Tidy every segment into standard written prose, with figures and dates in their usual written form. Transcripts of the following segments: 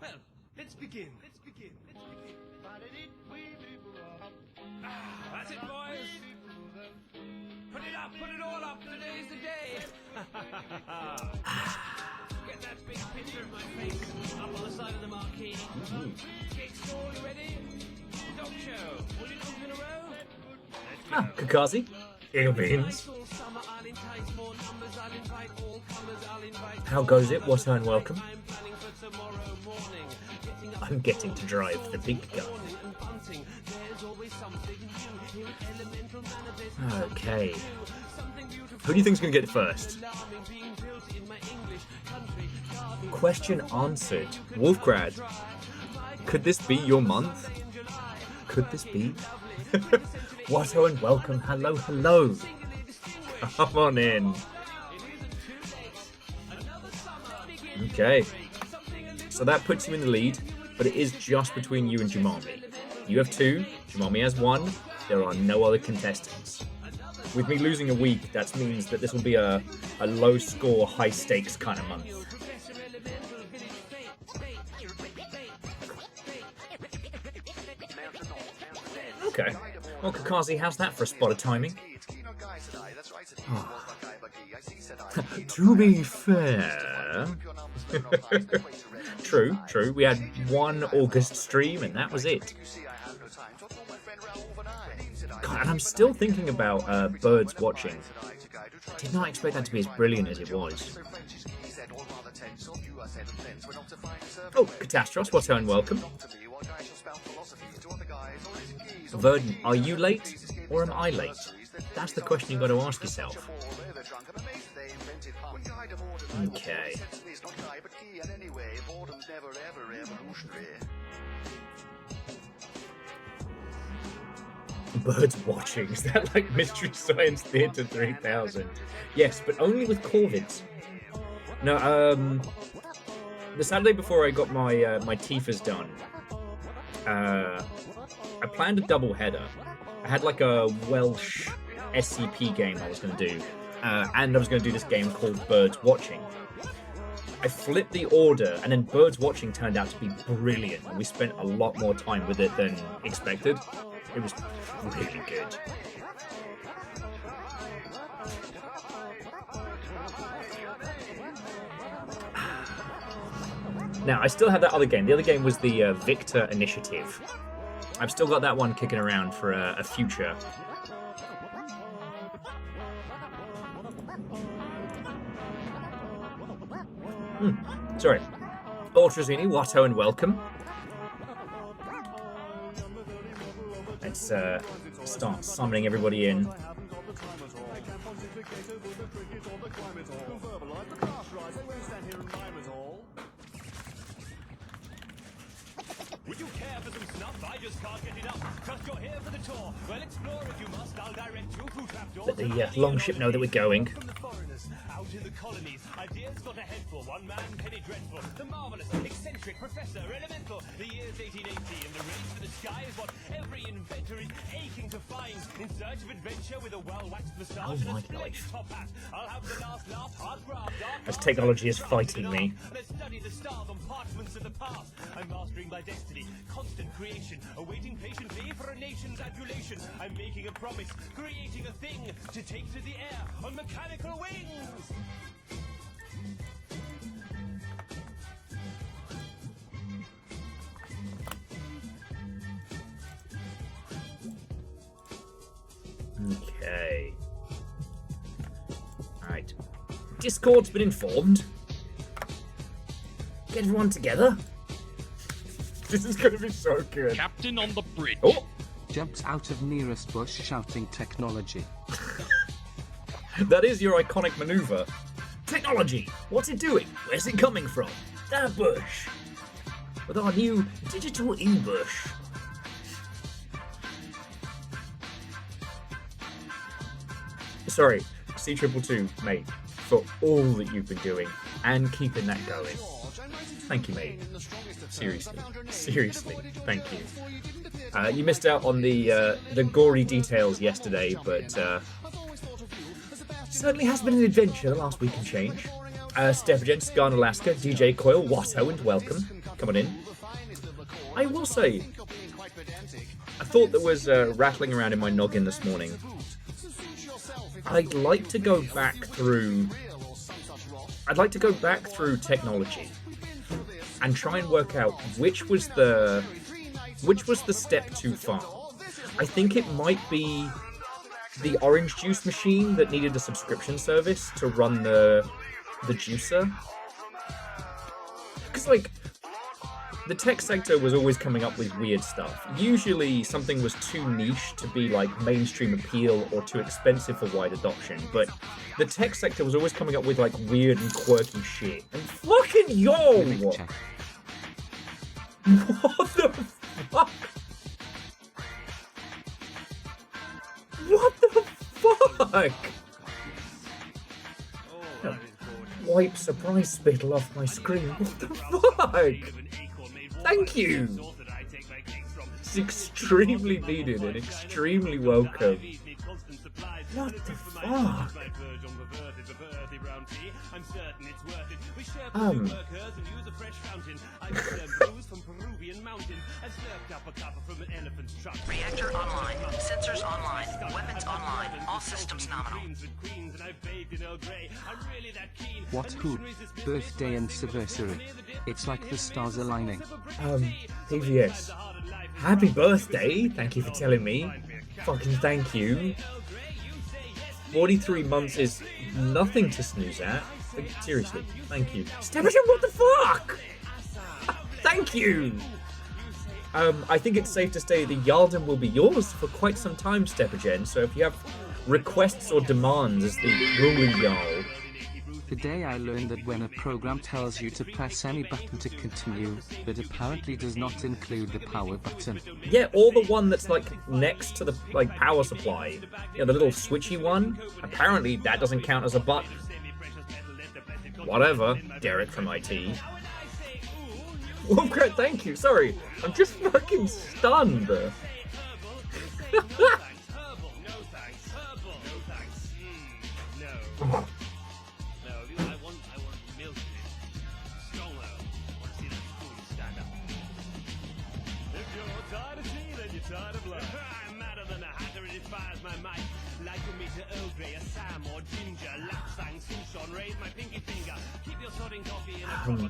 Well, let's begin. That's it, boys. Put it up, put it all up. Today's the day. Get that big picture of my face up on the side of the marquee. Cake stall, you ready? Dog show. Will you do in a row? Ah, Kakazi. Ill beans. How goes it? What and welcome? I'm getting to drive the big gun. Okay. Who do you think's going to get first? Question answered. Wolfgrad. Could this be your month? Could this be? Watto and welcome. Hello, hello. Come on in. Okay. So that puts you in the lead, but it is just between you and Jumami. You have 2, Jumami has 1. There are no other contestants. With me losing a week, that means that this will be a low score, high stakes kind of month. Okay. Well, Kakazi, how's that for a spot of timing? Oh. To be fair... True. We had 1 August stream and that was it. God, and I'm still thinking about birds watching. Did not expect that to be as brilliant as it was. Oh, Catastros, what's and welcome. Verdon, are you late or am I late? That's the question you've got to ask yourself. Okay. Birds watching, is that like Mystery Science Theatre 3000? Yes, but only with corvids. No, the Saturday before I got my my TIFAs done, I planned a double header. I had like a Welsh SCP game I was going to do, and I was going to do this game called Birds Watching. I flipped the order, and then Birds Watching turned out to be brilliant, and we spent a lot more time with it than expected. It was really good. Now, I still have that other game. The other game was the Victor Initiative. I've still got that one kicking around for a future. Sorry. Ultrazini, Watto and welcome. Let's start summoning everybody in. Would you care for some snuff? I just can't get enough. Trust you're here for the tour. Well, explore if you must. I'll direct you through trapdoors. Let the longship know that we're going. From the foreigners out in the colonies, ideas got a head for one man, Penny Dreadful, the marvelous, eccentric professor, elemental. The year's 1880, and the race for the sky is what every inventor is aching to find. In search of adventure with a well-waxed moustache and a splendid top hat. I'll have the last laugh, hard graft, As technology is fighting me. Let's study the stars on parchments of the past. I'm mastering my destiny, constant creation, awaiting patiently for a nation's adulation. I'm making a promise, creating a thing to take to the air on mechanical wings. Okay. Alright. Discord's been informed. Get everyone together. This is going to be so good. Captain on the bridge. Oh! Jumps out of nearest bush shouting technology. That is your iconic maneuver. Technology! What's it doing? Where's it coming from? That bush! With our new digital ambush. Sorry, C222, mate, for all that you've been doing and keeping that going. Thank you, mate. Seriously, thank you. You missed out on the gory details yesterday, but certainly has been an adventure the last week and change. Step Against Scarn Alaska, DJ Coil, Watto, and welcome. Come on in. I will say, a thought that was rattling around in my noggin this morning. I'd like to go back through technology and try and work out which was the step too far. I think it might be the orange juice machine that needed a subscription service to run the juicer. Because, like, the tech sector was always coming up with weird stuff. Usually something was too niche to be, like, mainstream appeal or too expensive for wide adoption. But the tech sector was always coming up with, like, weird and quirky shit. And fucking yo! What the fuck? What the fuck? Wipe surprise spittle off my screen. What the fuck? Thank you. It's extremely needed and extremely welcome. What the fuck? Reactor online. Sensors online. Weapons online. All systems nominal. What who? Birthday and anniversary. It's like the stars aligning. PVS. Happy birthday. Thank you for telling me. Fucking thank you. 43 months is nothing to snooze at. Like, seriously, thank you. Steppergen, what the fuck? Thank you. I think it's safe to say the Yalden will be yours for quite some time, Steppergen. So if you have requests or demands as the ruling Jarl. Today I learned that when a program tells you to press any button to continue, that apparently does not include the power button. Yeah, or the one that's like next to the like power supply. Yeah, the little switchy one. Apparently that doesn't count as a button. Whatever, Derek from IT. Oh, great, thank you. Sorry, I'm just fucking stunned.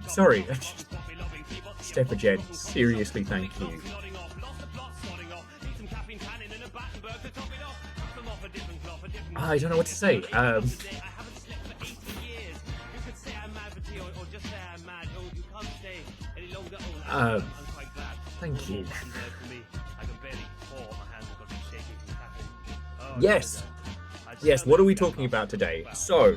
Sorry. Steppergen, seriously, thank you. I don't know what to say. Thank you. Yes. Yes, what are we talking about today? So,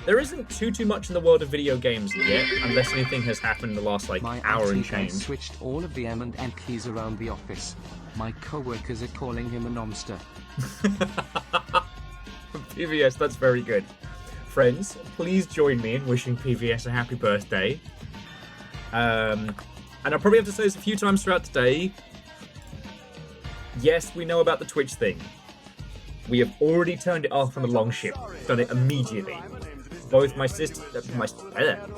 there isn't too much in the world of video games yet, unless anything has happened in the last, like, hour and change. Switched all of the M and N keys around the office. My co-workers are calling him a nomster. PVS, that's very good. Friends, please join me in wishing PVS a happy birthday. And I'll probably have to say this a few times throughout today. Yes, we know about the Twitch thing. We have already turned it off on the long ship. Done it immediately. Both my sister,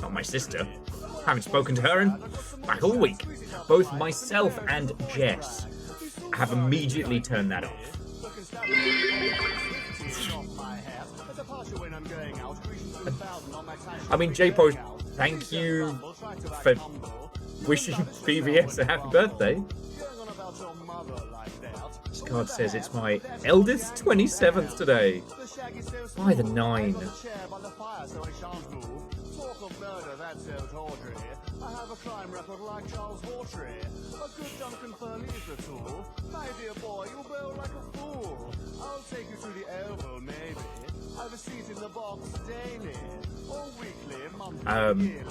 not my sister, haven't spoken to her in back all week. Both myself and Jess have immediately turned that off. I mean, J-Post, thank you for wishing PVS a happy birthday. This card says it's my eldest 27th today. By the 9.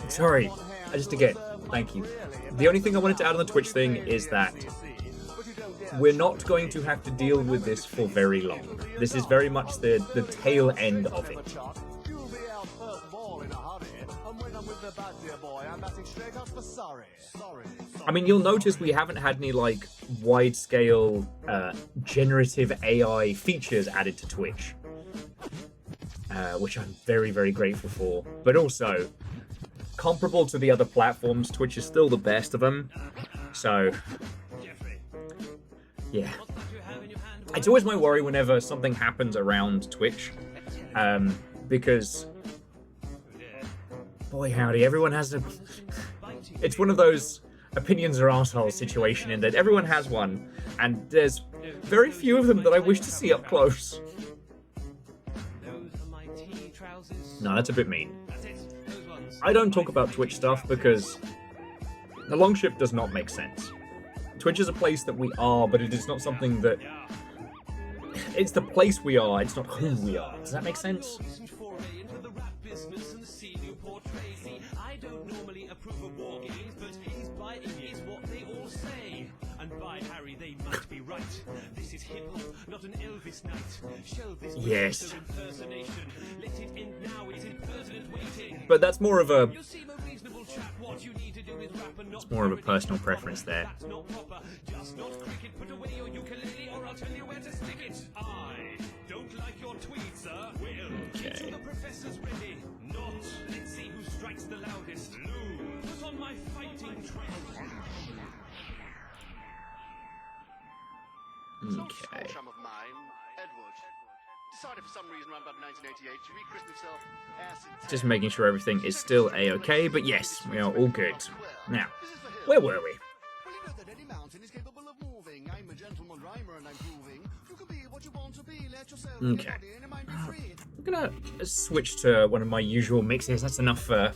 Sorry. Just again, thank you. The only thing I wanted to add on the Twitch thing is that we're not going to have to deal with this for very long. This is very much the tail end of it. I mean, you'll notice we haven't had any, like, wide-scale generative AI features added to Twitch. Which I'm very, very grateful for. But also, comparable to the other platforms, Twitch is still the best of them. So, yeah. It's always my worry whenever something happens around Twitch, because, boy howdy, everyone has a... It's one of those opinions are arseholes situation in that everyone has one, and there's very few of them that I wish to see up close. No, that's a bit mean. I don't talk about Twitch stuff because the long ship does not make sense. Twitch is a place that we are, but it is not something that... It's the place we are, it's not who we are. Does that make sense? I don't normally approve of war games, but his biting is what they all say. And by Harry, they might be right. This is hip-hop, not an Elvis night. Shelve this yes. impersonation. Let it end now, it's impertinent waiting. But that's more of a... You seem a reasonable chap. What you need to do is rap and not... It's more of a personal preference there. That's not proper. Just not cricket. Put away your ukulele or I'll tell you where to stick it. I don't like your tweet, sir. Well, get to the professor's ready. Not. Let's see who strikes the loudest. Lou, put on my fighting trousers. Okay. Chum of mine, Edward, decided for some reason around about 1988 to rechristen himself Acid. Just making sure everything is still a-okay, but yes, we are all good. Now, where were we? Well, you know that any mountain is capable of moving. I'm a gentleman rhymer and I'm proving you can be what you want to be. Let yourself Okay. body and your mind be free. I'm gonna switch to one of my usual mixes. That's enough for...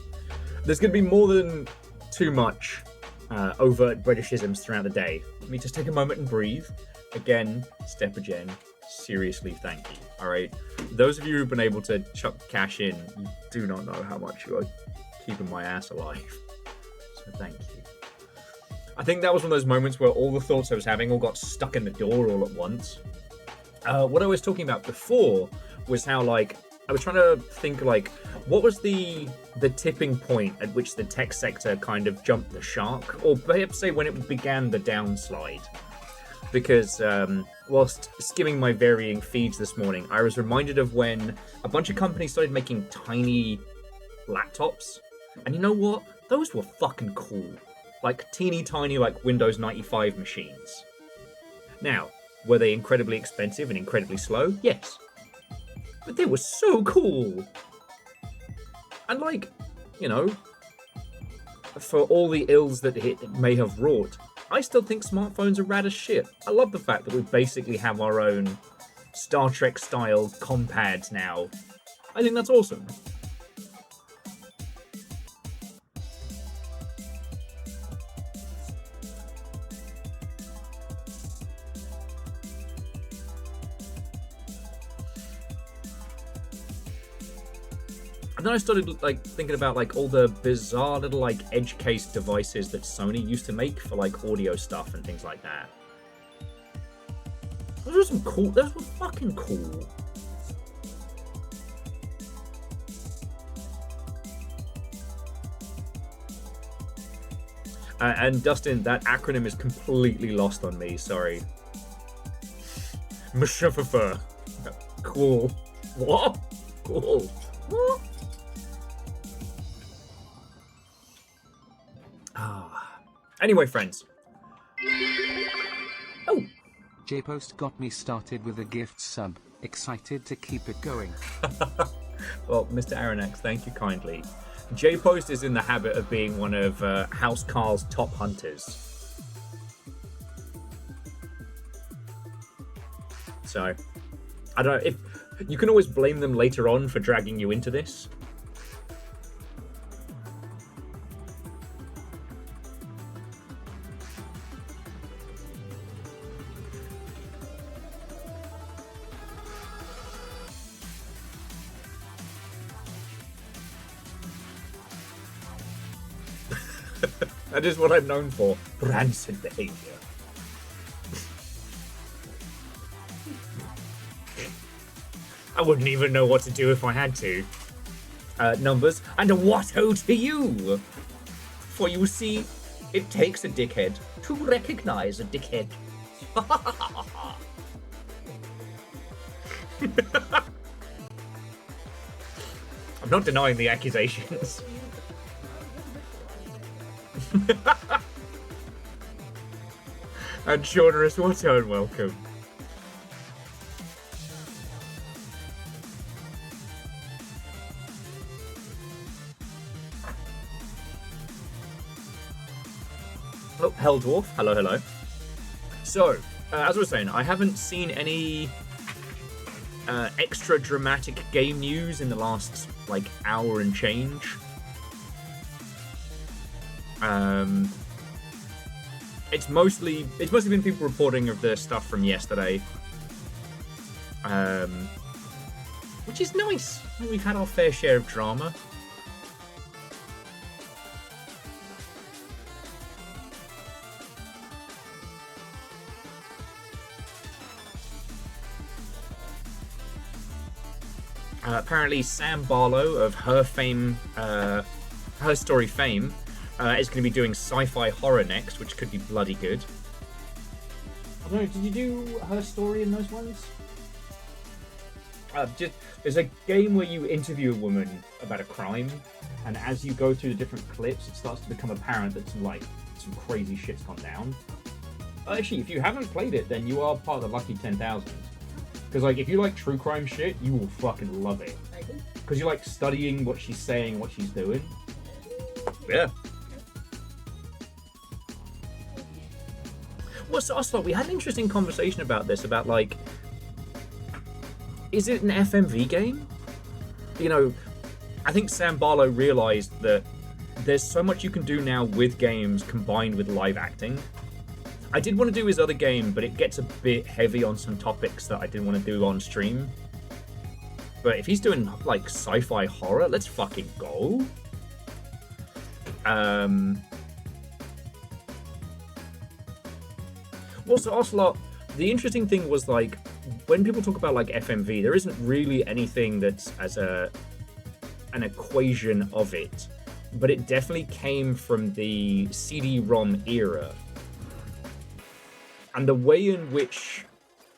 There's gonna be more than too much overt Britishisms throughout the day. Let me just take a moment and breathe. Again, Stepagen, seriously thank you, alright? Those of you who've been able to chuck cash in, you do not know how much you are keeping my ass alive. So thank you. I think that was one of those moments where all the thoughts I was having all got stuck in the door all at once. What I was talking about before was how, like, I was trying to think, like, what was the tipping point at which the tech sector kind of jumped the shark? Or perhaps say when it began the downslide. Because whilst skimming my varying feeds this morning, I was reminded of when a bunch of companies started making tiny laptops. And you know what? Those were fucking cool. Like teeny tiny, like Windows 95 machines. Now, were they incredibly expensive and incredibly slow? Yes. But they were so cool. And like, you know, for all the ills that it may have wrought, I still think smartphones are rad as shit. I love the fact that we basically have our own Star Trek style compads now. I think that's awesome. And then I started like thinking about like all the bizarre little like edge case devices that Sony used to make for like audio stuff and things like that. Those were some cool. Those were fucking cool. And Dustin, that acronym is completely lost on me. Sorry. Mshufafa. Cool. What? Cool. What? Anyway, friends. Oh. J-Post got me started with a gift sub. Excited to keep it going. Well, Mr. Aronax, thank you kindly. J-Post is in the habit of being one of House Carl's top hunters. So, I don't know if you can always blame them later on for dragging you into this. That is what I'm known for. Rancid behavior. I wouldn't even know what to do if I had to. Numbers, and a what-ho to you! For you see, it takes a dickhead to recognize a dickhead. I'm not denying the accusations. And Shaunerus Watto, and welcome. Oh, Helldwarf, hello, hello. So, as I was saying, I haven't seen any extra dramatic game news in the last, like, hour and change. It's mostly been people reporting of the stuff from yesterday, which is nice. We've had our fair share of drama. Apparently, Sam Barlow of Her Story fame, is going to be doing sci-fi horror next, which could be bloody good. I don't know, did you do Her Story in those ones? There's a game where you interview a woman about a crime, and as you go through the different clips, it starts to become apparent that some crazy shit's gone down. Actually, if you haven't played it, then you are part of the lucky 10,000. Because, like, if you like true crime shit, you will fucking love it. Because you like studying what she's saying, what she's doing. Yeah. Well, so we had an interesting conversation about this, about, like, is it an FMV game? You know, I think Sam Barlow realized that there's so much you can do now with games combined with live acting. I did want to do his other game, but it gets a bit heavy on some topics that I didn't want to do on stream. But if he's doing, like, sci-fi horror, let's fucking go. Also, Ocelot, the interesting thing was, like, when people talk about, like, FMV, there isn't really anything that's as an equation of it. But it definitely came from the CD-ROM era. And the way in which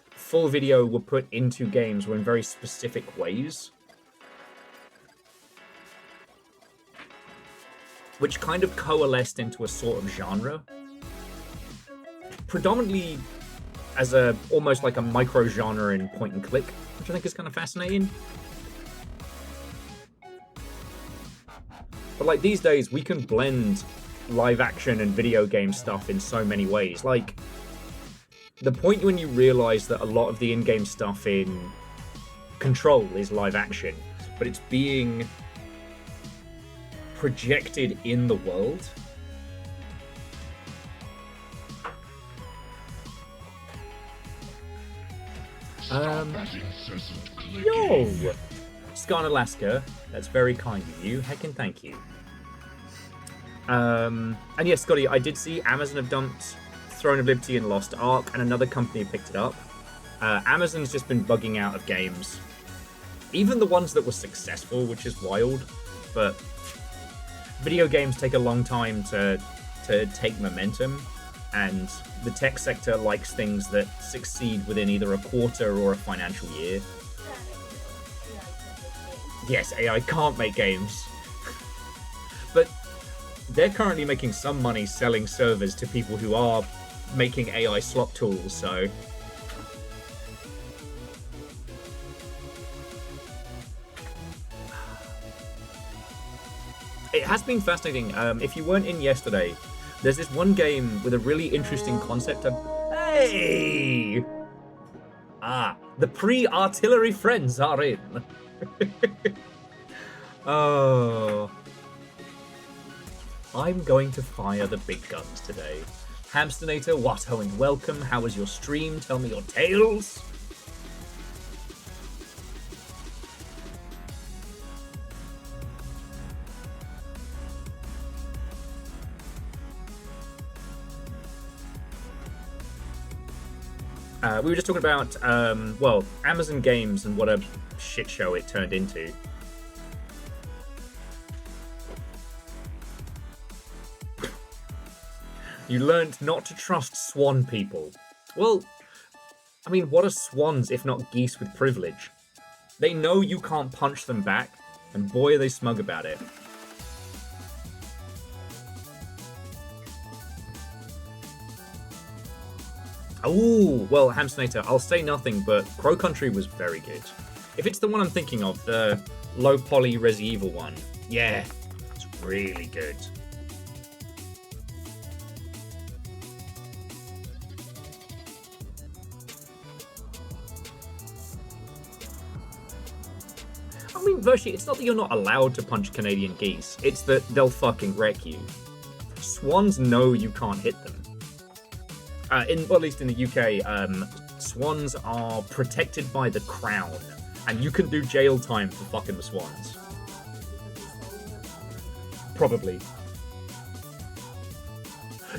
full video were put into games were in very specific ways. Which kind of coalesced into a sort of genre. Predominantly as almost like a micro-genre in point and click, which I think is kind of fascinating. But like these days, we can blend live action and video game stuff in so many ways. Like, the point when you realize that a lot of the in-game stuff in Control is live action, but it's being projected in the world. Yo! Scarn Alaska, that's very kind of you. Heckin' thank you. And yes, Scotty, I did see Amazon have dumped Throne of Liberty and Lost Ark, and another company picked it up. Amazon's just been bugging out of games. Even the ones that were successful, which is wild. But video games take a long time to take momentum, and the tech sector likes things that succeed within either a quarter or a financial year. Yes, AI can't make games. But they're currently making some money selling servers to people who are making AI slop tools, so... It has been fascinating. If you weren't in yesterday, there's this one game with a really interesting concept of... Hey! The pre-artillery friends are in. Oh... I'm going to fire the big guns today. Hamsternator, Watto, and welcome. How was your stream? Tell me your tales. We were just talking about, well, Amazon Games and what a shit show it turned into. You learned not to trust swan people. Well, I mean, what are swans if not geese with privilege? They know you can't punch them back, and boy are they smug about it. Oh, well, Hamsnator, I'll say nothing, but Crow Country was very good. If it's the one I'm thinking of, the low poly Resi Evil one, yeah, it's really good. I mean, virtually, it's not that you're not allowed to punch Canadian geese, it's that they'll fucking wreck you. Swans know you can't hit them. Well, at least in the UK, swans are protected by the crown, and you can do jail time for fucking the swans. Probably.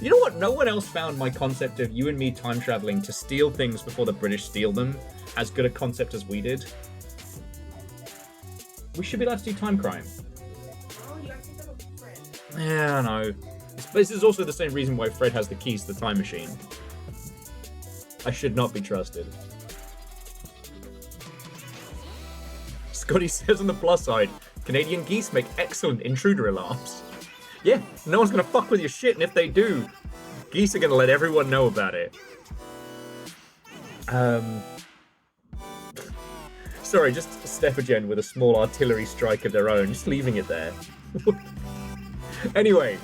You know what? No one else found my concept of you and me time traveling to steal things before the British steal them as good a concept as we did. We should be allowed to do time crime. Oh, you actually done with Fred. Yeah, I know. This is also the same reason why Fred has the keys to the time machine. I should not be trusted. Scotty says on the plus side, Canadian geese make excellent intruder alarms. Yeah, no one's gonna fuck with your shit, and if they do, geese are gonna let everyone know about it. Sorry, just Stephagen with a small artillery strike of their own, just leaving it there. Anyway,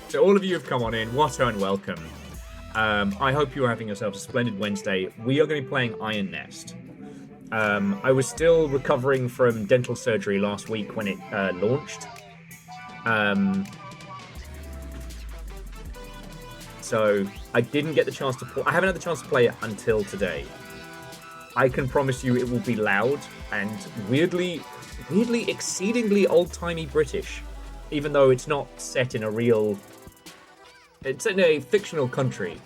so all of you have come on in, what and welcome. I hope you are having yourselves a splendid Wednesday. We are going to be playing Iron Nest. I was still recovering from dental surgery last week when it launched. So I didn't get the chance to I haven't had the chance to play it until today. I can promise you it will be loud and weirdly exceedingly old-timey British, even though it's not set in a real... It's in a fictional country.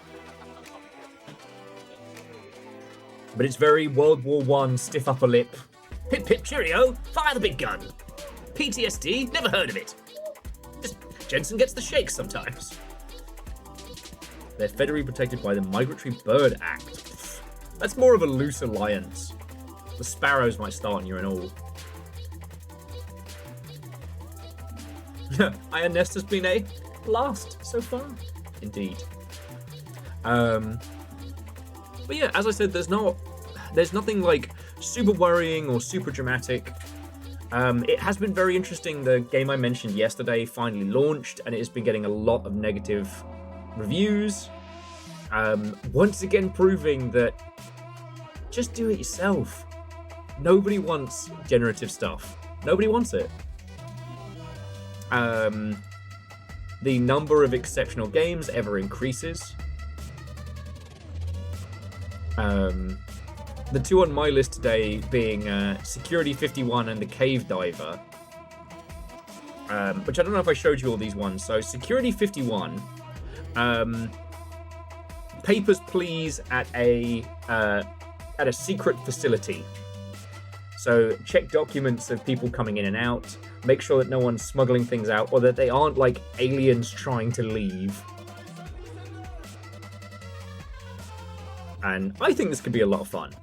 But it's very World War I, stiff upper lip. Pip-pip, cheeryo, fire the big gun. PTSD, never heard of it. Just Jensen gets the shakes sometimes. They're federally protected by the Migratory Bird Act. That's more of a loose alliance. The sparrows might start on you and all. Iron Nest has been a blast so far. Indeed. But yeah, as I said, there's nothing like super worrying or super dramatic. It has been very interesting. The game I mentioned yesterday finally launched, and it has been getting a lot of negative reviews. Once again proving that just do it yourself. Nobody wants generative stuff. Nobody wants it. The number of exceptional games ever increases. The two on my list today being Security 51 and the Cave Diver, which I don't know if I showed you all these ones. So Security 51, papers please at a secret facility. So check documents of people coming in and out, make sure that no one's smuggling things out, or that they aren't like aliens trying to leave. And I think this could be a lot of fun.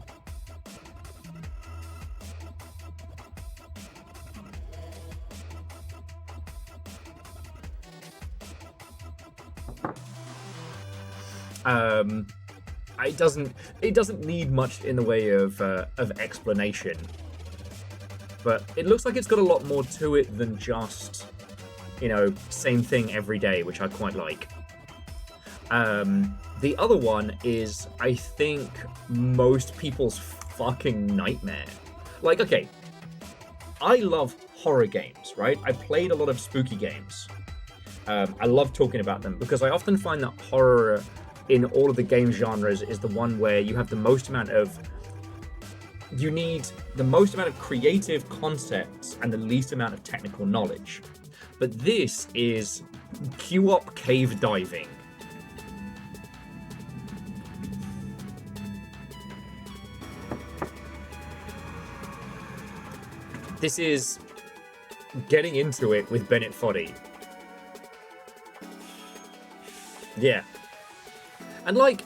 It doesn't need much in the way of explanation, but it looks like it's got a lot more to it than just, you know, same thing every day, which I quite like. The other one is, I think, most people's fucking nightmare. Like, okay, I love horror games, right? I played a lot of spooky games. I love talking about them because I often find that horror in all of the game genres is the one where you have the most amount of... You need the most amount of creative concepts and the least amount of technical knowledge. But this is Q-op cave diving. This is getting into it with Bennett Foddy. Yeah. And, like,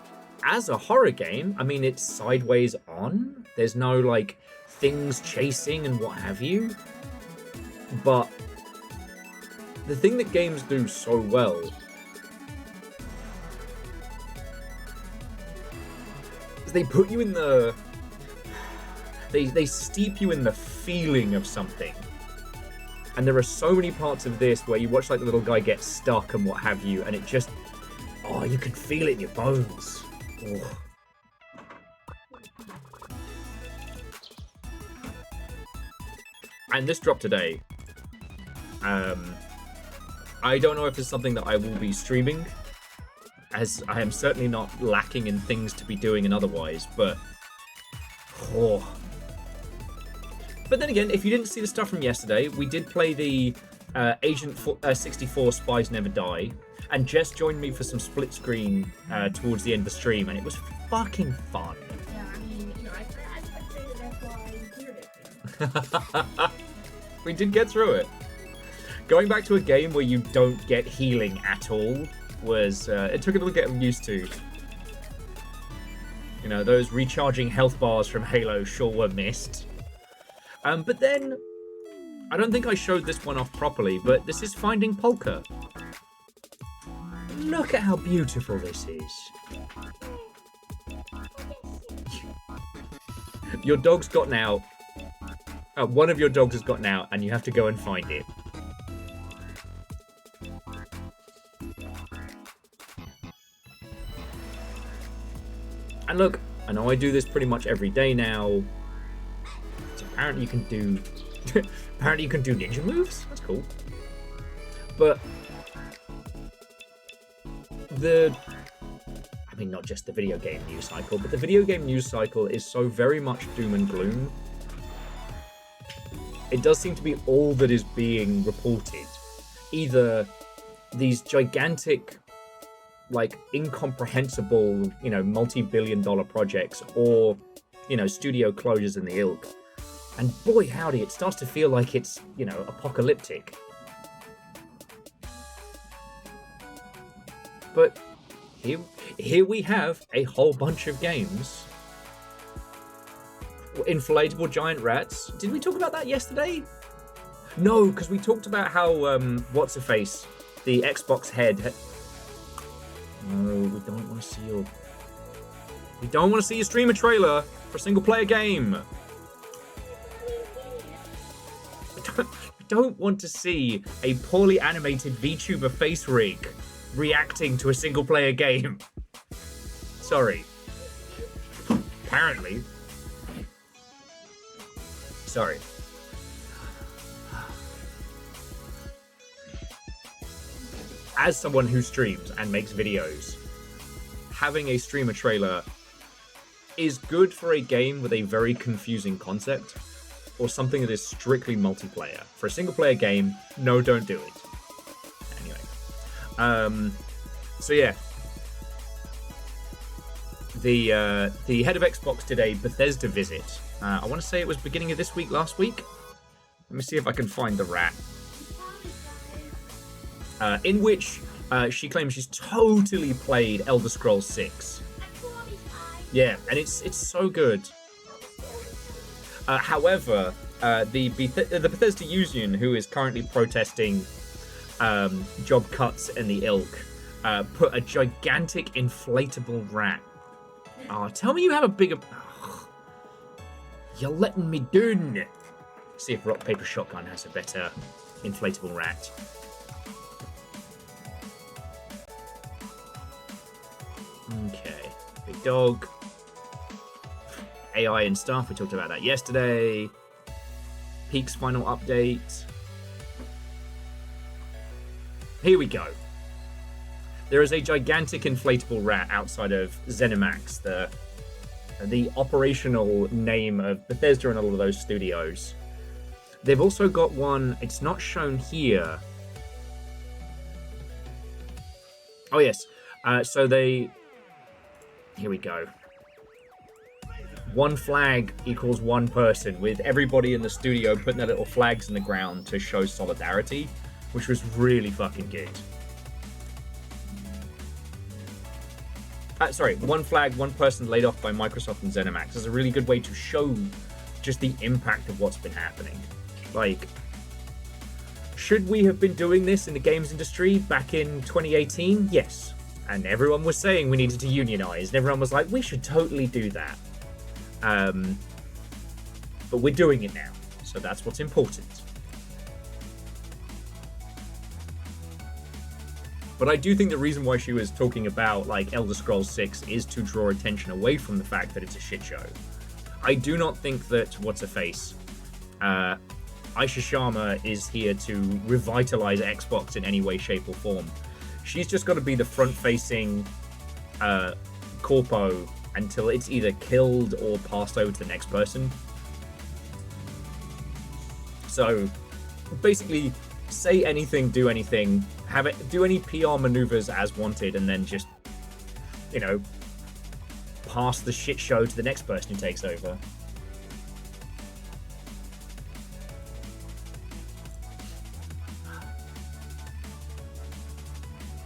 as a horror game, I mean, it's sideways on. There's no, like, things chasing and what have you. But the thing that games do so well they put you in the... They steep you in the feeling of something. And there are so many parts of this where you watch like the little guy get stuck and what have you, and it just... Oh, you can feel it in your bones. Oh. And this dropped today. I don't know if it's something that I will be streaming, as I am certainly not lacking in things to be doing and otherwise, but... Oh. But then again, if you didn't see the stuff from yesterday, we did play the Agent 64 Spies Never Die, and Jess joined me for some split screen towards the end of the stream, and it was fucking fun. Yeah, I mean, you know, I say that that's why I cleared it. We did get through it. Going back to a game where you don't get healing at all was... it took a little getting used to. You know, those recharging health bars from Halo sure were missed. But then, I don't think I showed this one off properly, but this is Finding Polka. Look at how beautiful this is. Your dog's gotten out. One of your dogs has gotten out, and you have to go and find it. And look, I know I do this pretty much every day now. So apparently you can do... apparently you can do ninja moves? That's cool. But... I mean, not just the video game news cycle, but the video game news cycle is so very much doom and gloom. It does seem to be all that is being reported. Either these gigantic, like, incomprehensible, you know, multi-billion-dollar projects, or, you know, studio closures in the ilk. And boy howdy, it starts to feel like it's, you know, apocalyptic. But here we have a whole bunch of games. Inflatable giant rats. Did we talk about that yesterday? No, because we talked about how what's-her-face, the Xbox head. No, we don't want to see your. We don't want to see you stream a trailer for a single-player game. We don't want to see a poorly animated VTuber face rig reacting to a single-player game. Sorry. Apparently. Sorry. As someone who streams and makes videos, having a streamer trailer is good for a game with a very confusing concept, or something that is strictly multiplayer. For a single-player game, no, don't do it. Anyway. So yeah. The head of Xbox did a Bethesda visit. I want to say it was beginning of this week, last week. Let me see if I can find the rat. In which she claims she's totally played Elder Scrolls 6. Yeah, and it's so good. However, the Bethesda Union, who is currently protesting job cuts in the ilk, put a gigantic inflatable rat. Oh, tell me you have a bigger... You're letting me down. See if Rock Paper Shotgun has a better inflatable rat. Okay, big dog. AI and stuff, we talked about that yesterday. Peak's final update. Here we go. There is a gigantic inflatable rat outside of ZeniMax, the operational name of Bethesda and all of those studios. They've also got one, it's not shown here. Oh yes, so they... Here we go. One flag equals one person, with everybody in the studio putting their little flags in the ground to show solidarity, which was really fucking good. Sorry, one flag, one person laid off by Microsoft and ZeniMax is a really good way to show just the impact of what's been happening. Like, should we have been doing this in the games industry back in 2018? Yes. And everyone was saying we needed to unionize, and everyone was like, we should totally do that. But we're doing it now, so that's what's important. But I do think the reason why she was talking about like Elder Scrolls 6 is to draw attention away from the fact that it's a shit show. I do not think that what's-her-face, Aisha Sharma, is here to revitalize Xbox in any way, shape, or form. She's just got to be the front-facing corpo until it's either killed or passed over to the next person. So, basically, say anything, do anything, do any PR maneuvers as wanted, and then just, you know, pass the shit show to the next person who takes over.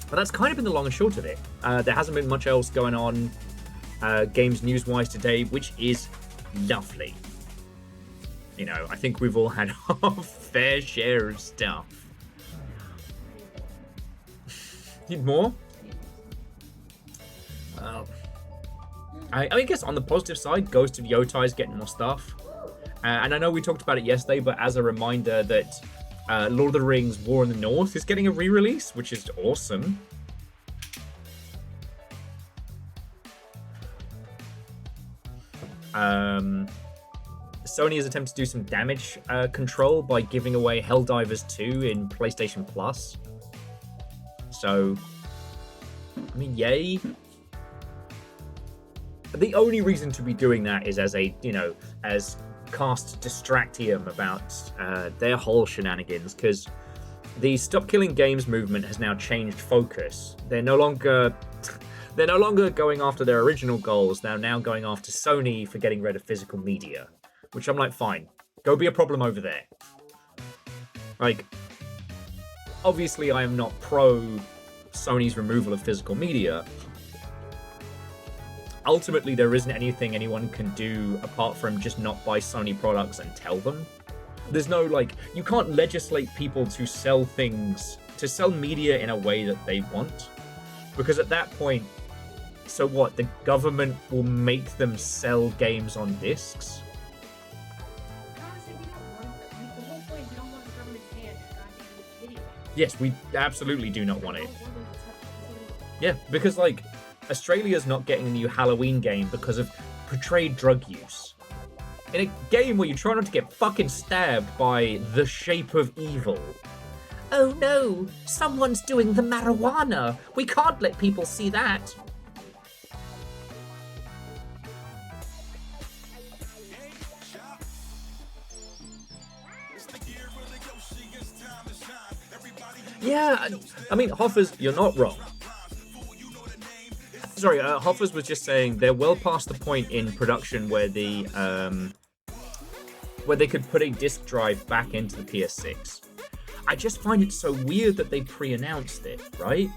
But that's kind of been the long and short of it. There hasn't been much else going on games news-wise today, which is lovely. You know, I think we've all had our fair share of stuff. Need more? I guess on the positive side, Ghost of Yotai is getting more stuff. And I know we talked about it yesterday, but as a reminder that Lord of the Rings War in the North is getting a re-release, which is awesome. Sony has attempted to do some damage control by giving away Helldivers 2 in PlayStation Plus. So, I mean, yay. The only reason to be doing that is as a, you know, as cast distractium about their whole shenanigans, because the Stop Killing Games movement has now changed focus. They're no longer going after their original goals. They're now going after Sony for getting rid of physical media, which I'm like, fine, go be a problem over there. Like, obviously I am not pro Sony's removal of physical media. Ultimately, there isn't anything anyone can do apart from just not buy Sony products and tell them. There's no, like, you can't legislate people to sell things, to sell media in a way that they want. Because at that point, so what, the government will make them sell games on discs? Honestly, we don't want that. The whole point is we don't want the government's hand in goddamn video. Yes, we absolutely do not want it. We don't want them to touch it. Yeah, because, like, Australia's not getting a new Halloween game because of portrayed drug use. In a game where you try not to get fucking stabbed by the shape of evil. Oh no, someone's doing the marijuana. We can't let people see that. Yeah, I mean, Hoffers, you're not wrong. Sorry, Hoffers was just saying they're well past the point in production where the where they could put a disk drive back into the PS6. I just find it so weird that they pre-announced it, right?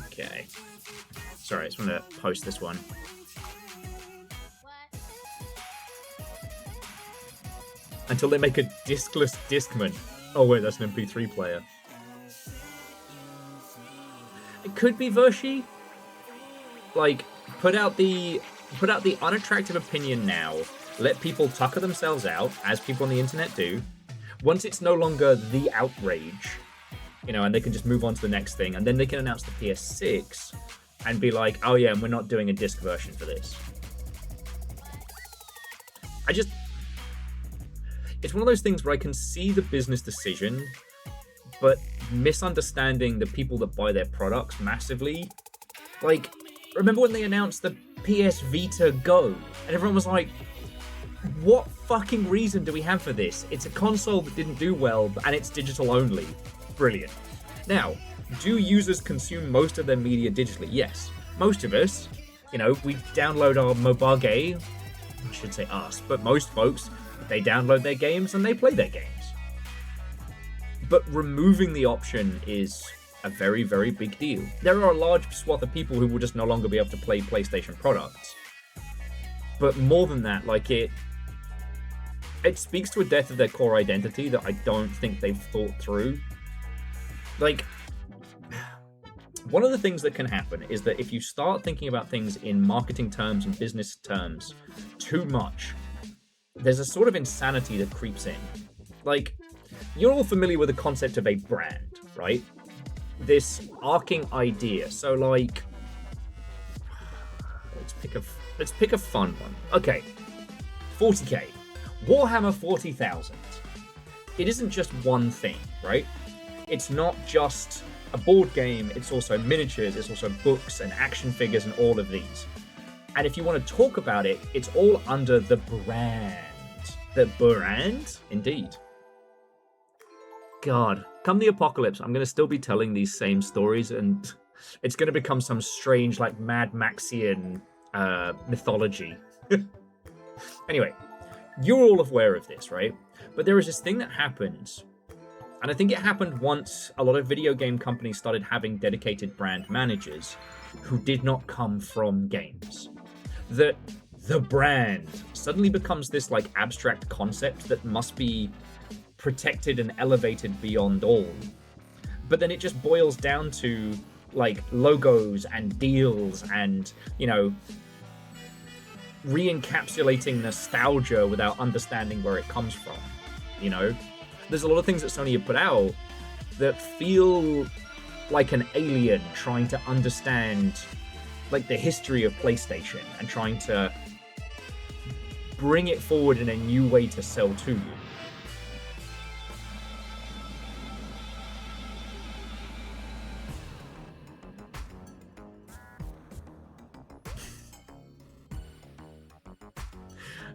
Okay. Sorry, I just want to post this one. Until they make a diskless Discman. Oh wait, that's an MP3 player. It could be Vershi. Like, put out the unattractive opinion now. Let people tucker themselves out, as people on the internet do. Once it's no longer the outrage, you know, and they can just move on to the next thing, and then they can announce the PS6 and be like, oh yeah, and we're not doing a disc version for this. It's one of those things where I can see the business decision, but misunderstanding the people that buy their products massively. Like, remember when they announced the PS Vita Go? And everyone was like, what fucking reason do we have for this? It's a console that didn't do well, and it's digital only. Brilliant. Now, do users consume most of their media digitally? Yes. Most of us, you know, we download our mobile game. I should say us, but most folks, they download their games and they play their games. But removing the option is a very, very big deal. There are a large swath of people who will just no longer be able to play PlayStation products. But more than that, like it speaks to a death of their core identity that I don't think they've thought through. Like, one of the things that can happen is that if you start thinking about things in marketing terms and business terms too much, there's a sort of insanity that creeps in. Like, you're all familiar with the concept of a brand, right? This arcing idea. So, like, let's pick a fun one. Okay, 40k, Warhammer 40,000. It isn't just one thing, right? It's not just a board game, it's also miniatures, it's also books and action figures and all of these. And if you want to talk about it, it's all under the brand. The brand? Indeed. God, come the apocalypse, I'm going to still be telling these same stories, and it's going to become some strange, like, Mad Maxian mythology. Anyway, you're all aware of this, right? But there is this thing that happens, and I think it happened once a lot of video game companies started having dedicated brand managers who did not come from games. That the brand suddenly becomes this, like, abstract concept that must be protected and elevated beyond all. But then it just boils down to, like, logos and deals and, you know, re-encapsulating nostalgia without understanding where it comes from, you know? There's a lot of things that Sony have put out that feel like an alien trying to understand, like, the history of PlayStation and trying to bring it forward in a new way to sell to you.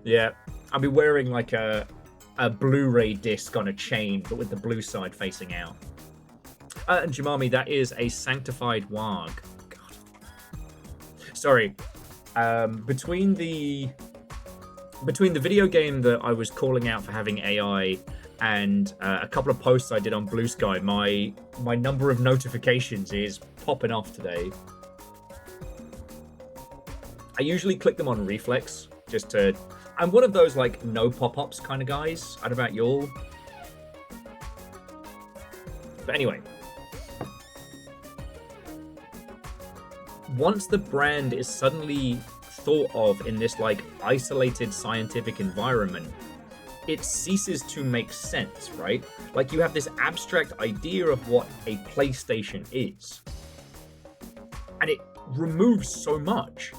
Yeah, I'll be wearing like a Blu-ray disc on a chain, but with the blue side facing out. And Jimami, that is a sanctified warg. God. Sorry. Between the video game that I was calling out for having AI and a couple of posts I did on Blue Sky, my number of notifications is popping off today. I usually click them on reflex just to... I'm one of those, like, no pop-ups kind of guys. I don't know about y'all. But anyway. Once the brand is suddenly thought of in this, like, isolated scientific environment, it ceases to make sense, right? Like, you have this abstract idea of what a PlayStation is. And it removes so much,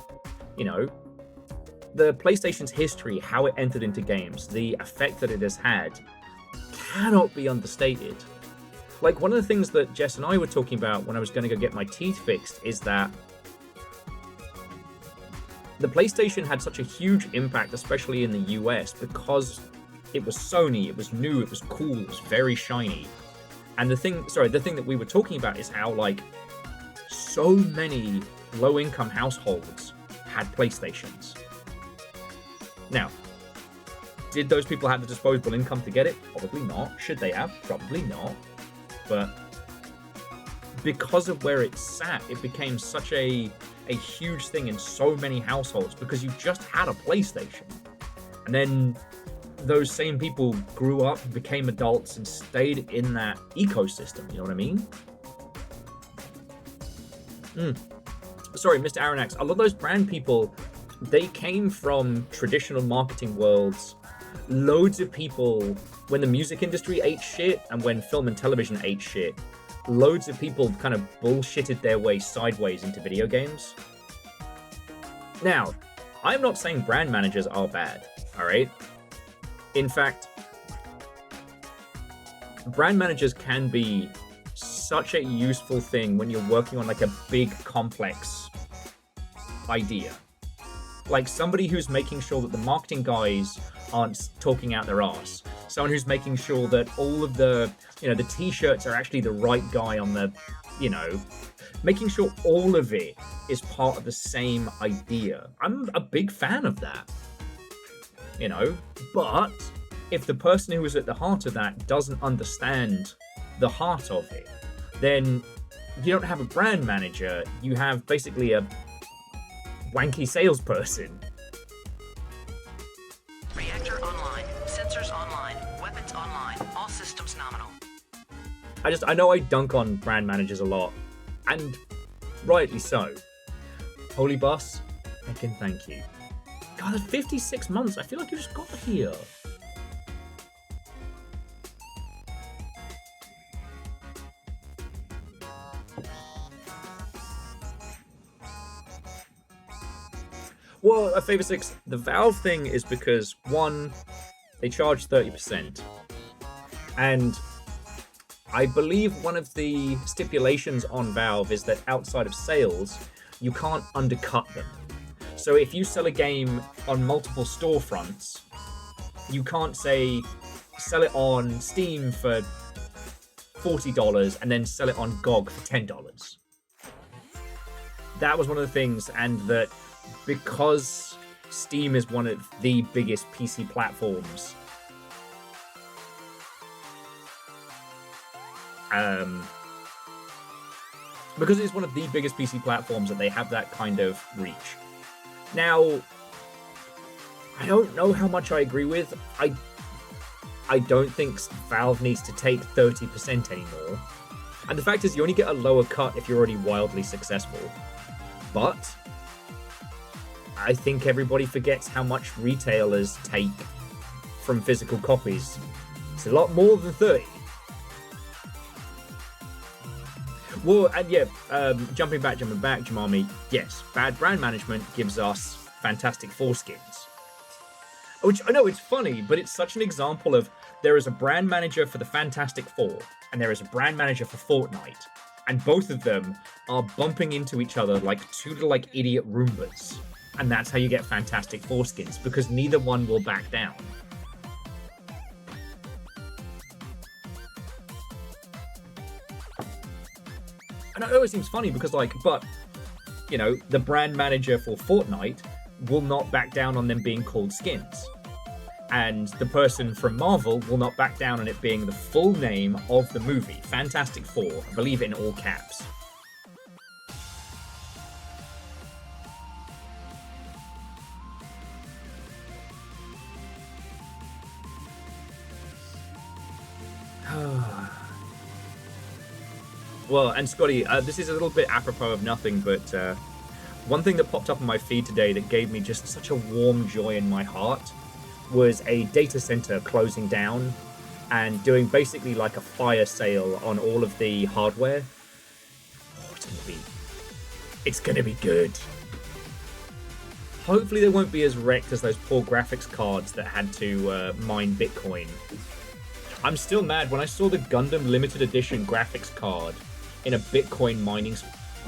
you know? The PlayStation's history, how it entered into games, the effect that it has had, cannot be understated. Like, one of the things that Jess and I were talking about when I was going to go get my teeth fixed is that the PlayStation had such a huge impact, especially in the US, because it was Sony, it was new, it was cool, it was very shiny. And the thing that we were talking about is how, like, so many low-income households had PlayStations. Now, did those people have the disposable income to get it? Probably not. Should they have? Probably not. But because of where it sat, it became such a huge thing in so many households because you just had a PlayStation. And then those same people grew up, became adults, and stayed in that ecosystem. You know what I mean? Sorry, Mr. Aronax. A lot of those brand people... they came from traditional marketing worlds. Loads of people, when the music industry ate shit and when film and television ate shit, loads of people kind of bullshitted their way sideways into video games. Now, I'm not saying brand managers are bad, alright? In fact, brand managers can be such a useful thing when you're working on, like, a big, complex idea. Like, somebody who's making sure that the marketing guys aren't talking out their arse. Someone who's making sure that all of the, you know, the t-shirts are actually the right guy on the, you know, making sure all of it is part of the same idea. I'm a big fan of that, you know, but if the person who is at the heart of that doesn't understand the heart of it, then you don't have a brand manager, you have basically a wanky salesperson. Reactor online. Sensors online. Weapons online. All systems nominal. I know I dunk on brand managers a lot, and rightly so. Holy Boss, I can thank you. God, that's 56 months. I feel like you just got here. Well, Favor 6, the Valve thing is because, one, they charge 30%. And I believe one of the stipulations on Valve is that outside of sales, you can't undercut them. So if you sell a game on multiple storefronts, you can't say, sell it on Steam for $40 and then sell it on GOG for $10. That was one of the things, and that because Steam is one of the biggest PC platforms, because it's one of the biggest PC platforms, that they have that kind of reach. Now, I don't know how much I agree with. I don't think Valve needs to take 30% anymore. And the fact is, you only get a lower cut if you're already wildly successful. But I think everybody forgets how much retailers take from physical copies. It's a lot more than 30. Well, and yeah, jumping back, Jamami, yes, bad brand management gives us Fantastic Four skins. Which, I know it's funny, but it's such an example of, there is a brand manager for the Fantastic Four, and there is a brand manager for Fortnite, and both of them are bumping into each other like two little, like, idiot Roombas. And that's how you get Fantastic Four skins, because neither one will back down. And I know it seems funny because, like, but, you know, the brand manager for Fortnite will not back down on them being called skins. And the person from Marvel will not back down on it being the full name of the movie, Fantastic Four, I believe in all caps. Well, and Scotty, this is a little bit apropos of nothing, but one thing that popped up on my feed today that gave me just such a warm joy in my heart was a data center closing down and doing basically like a fire sale on all of the hardware. Oh, it's gonna be good. Hopefully they won't be as wrecked as those poor graphics cards that had to mine Bitcoin. I'm still mad when I saw the Gundam limited edition graphics card in a Bitcoin mining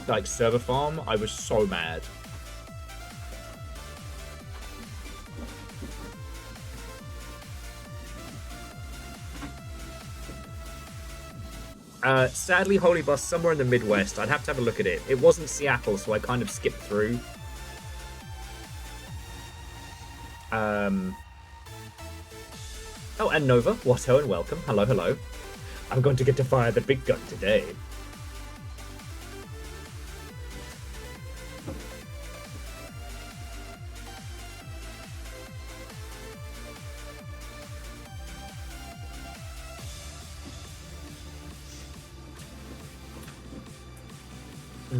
like server farm. I was so mad. Sadly, Holy Bus, somewhere in the Midwest. I'd have to have a look at it. It wasn't Seattle, so I kind of skipped through. Oh, and Nova, Watto, and welcome. Hello, hello. I'm going to get to fire the big gun today.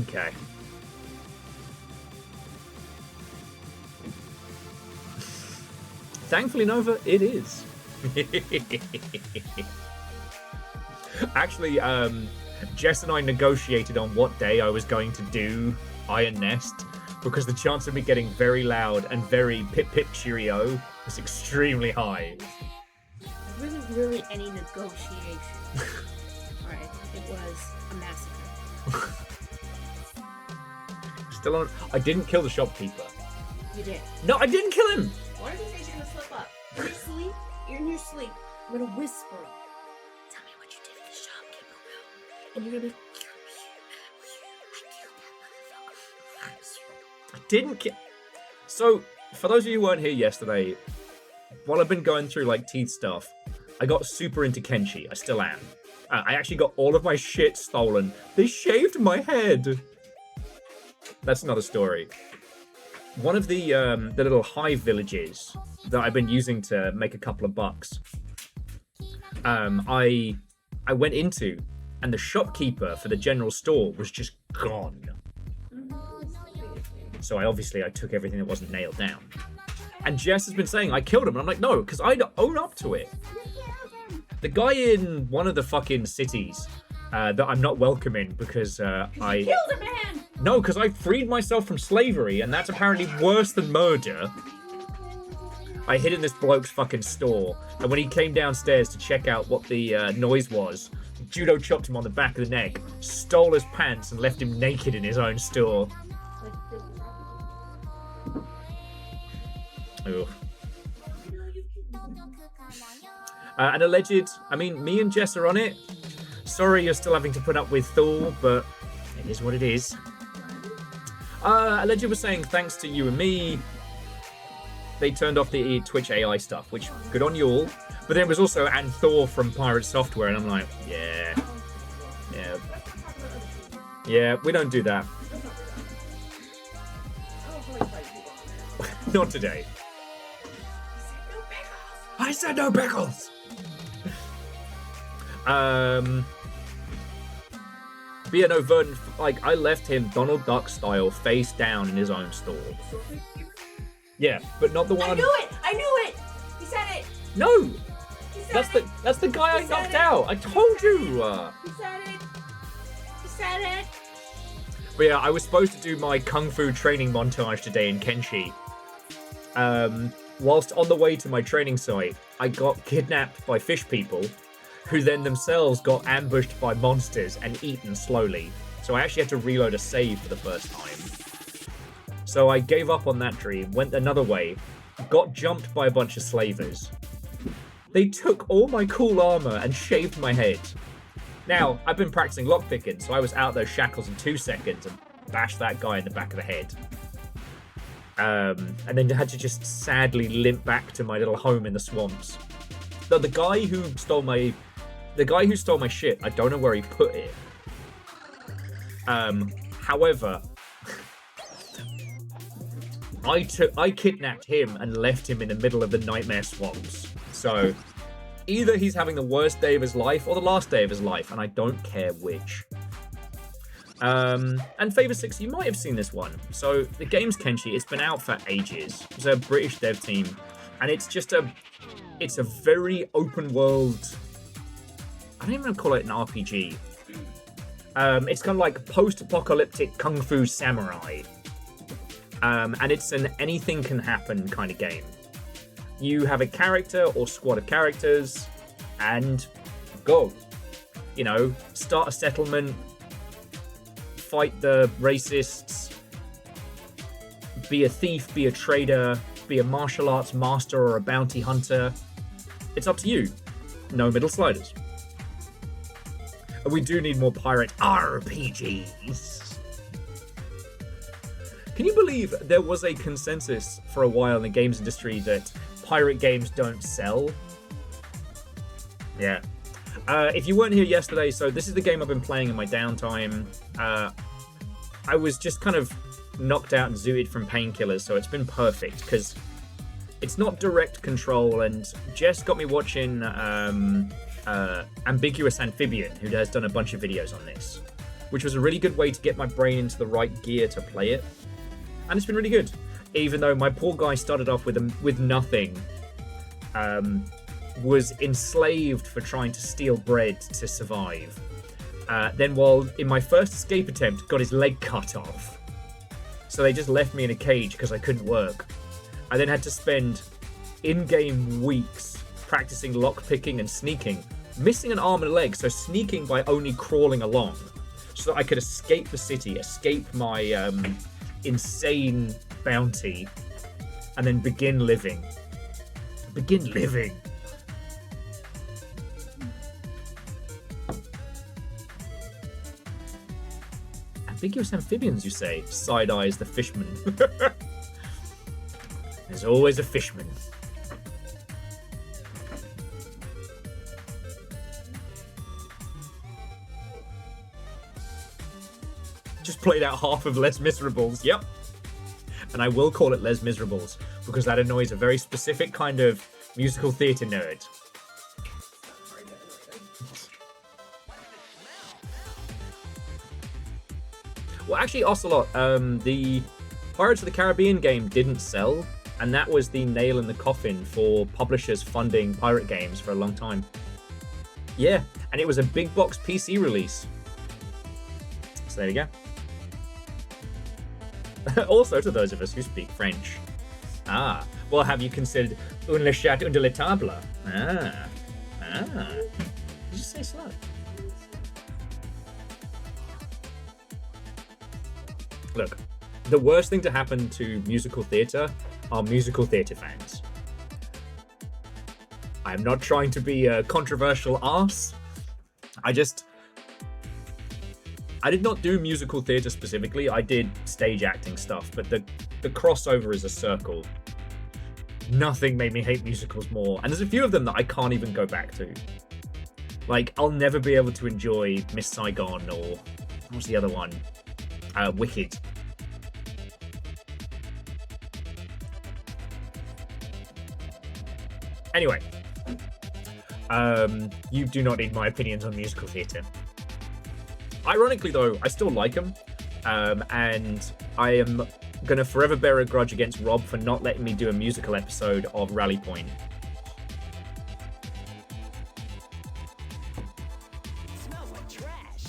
Okay. Thankfully, Nova, it is. Actually, Jess and I negotiated on what day I was going to do Iron Nest, because the chance of me getting very loud and very pip-pip cheeryo was extremely high. There wasn't really any negotiation. Alright, it was a massacre. Still on. I didn't kill the shopkeeper. You did. No, I didn't kill him! One of these days you're gonna slip up. You're asleep, you're in your sleep, I'm gonna whisper. Tell me what you did at the shopkeeper, Will. And you're gonna be I didn't kill. So, for those of you who weren't here yesterday, while I've been going through like teeth stuff, I got super into Kenshi. I still am. I actually got all of my shit stolen. They shaved my head. That's another story. One of the little hive villages that I've been using to make a couple of bucks, I went into, and the shopkeeper for the general store was just gone. So I took everything that wasn't nailed down. And Jess has been saying I killed him, and I'm like, no, because I own up to it. The guy in one of the fucking cities that I'm not welcome in because I killed a man. No, because I freed myself from slavery, and that's apparently worse than murder. I hid in this bloke's fucking store, and when he came downstairs to check out what the noise was, judo chopped him on the back of the neck, stole his pants, and left him naked in his own store. Ugh. An alleged, me and Jess are on it. Sorry you're still having to put up with Thor, but it is what it is. Alleged was saying thanks to you and me, they turned off the Twitch AI stuff, which good on you all. But then it was also and Thor from Pirate Software, and I'm like, yeah, we don't do that. Not today. I said no pickles. But yeah, no, Vernon, I left him Donald Duck style face down in his own store. Yeah, but not the one. I knew it. He said it. No, that's the guy I knocked out. I told you. He said it. But yeah, I was supposed to do my kung fu training montage today in Kenshi. Whilst on the way to my training site, I got kidnapped by fish people, who then themselves got ambushed by monsters and eaten slowly. So I actually had to reload a save for the first time. So I gave up on that dream, went another way, got jumped by a bunch of slavers. They took all my cool armor and shaved my head. Now, I've been practicing lockpicking, so I was out those shackles in 2 seconds and bashed that guy in the back of the head. And then had to just sadly limp back to my little home in the swamps. The guy who stole my shit, I don't know where he put it. However, I kidnapped him and left him in the middle of the nightmare swamps. So either he's having the worst day of his life or the last day of his life, and I don't care which. And Favor 6, you might have seen this one. So the game's Kenshi, it's been out for ages. It's a British dev team, and it's a very open world. I don't even call it an RPG. It's kind of like post-apocalyptic kung fu samurai. And it's an anything can happen kind of game. You have a character or squad of characters, and go. Start a settlement, fight the racists, be a thief, be a trader, be a martial arts master or a bounty hunter. It's up to you. No middle sliders. And we do need more pirate RPGs. Can you believe there was a consensus for a while in the games industry that pirate games don't sell? Yeah. If you weren't here yesterday, so this is the game I've been playing in my downtime. I was just kind of knocked out and zooted from painkillers, so it's been perfect, because it's not direct control, and Jess got me watching Ambiguous Amphibian, who has done a bunch of videos on this, which was a really good way to get my brain into the right gear to play it. And it's been really good, even though my poor guy started off with nothing, was enslaved for trying to steal bread to survive. Then while in my first escape attempt, got his leg cut off. So they just left me in a cage because I couldn't work. I then had to spend in-game weeks practicing lockpicking and sneaking, missing an arm and a leg, so sneaking by only crawling along, so that I could escape the city, escape my insane bounty, and then begin living. Begin living. Ambiguous amphibians, you say? Side-eyes the fishman. There's always a fishman. played out half of Les Miserables. Yep. And I will call it Les Miserables because that annoys a very specific kind of musical theatre nerd. Well, actually, Ocelot, the Pirates of the Caribbean game didn't sell, and that was the nail in the coffin for publishers funding pirate games for a long time. Yeah, and it was a big box PC release. So there you go. Also, to those of us who speak French. Ah, well, have you considered un le chat under la table? Ah. Did you say slow? Look, the worst thing to happen to musical theatre are musical theatre fans. I'm not trying to be a controversial arse. I did not do musical theatre specifically. I did stage acting stuff, but the crossover is a circle. Nothing made me hate musicals more. And there's a few of them that I can't even go back to. Like, I'll never be able to enjoy Miss Saigon or... what's the other one? Wicked. Anyway, you do not need my opinions on musical theatre. Ironically, though, I still like them, and I am going to forever bear a grudge against Rob for not letting me do a musical episode of Rally Point. Smells like trash.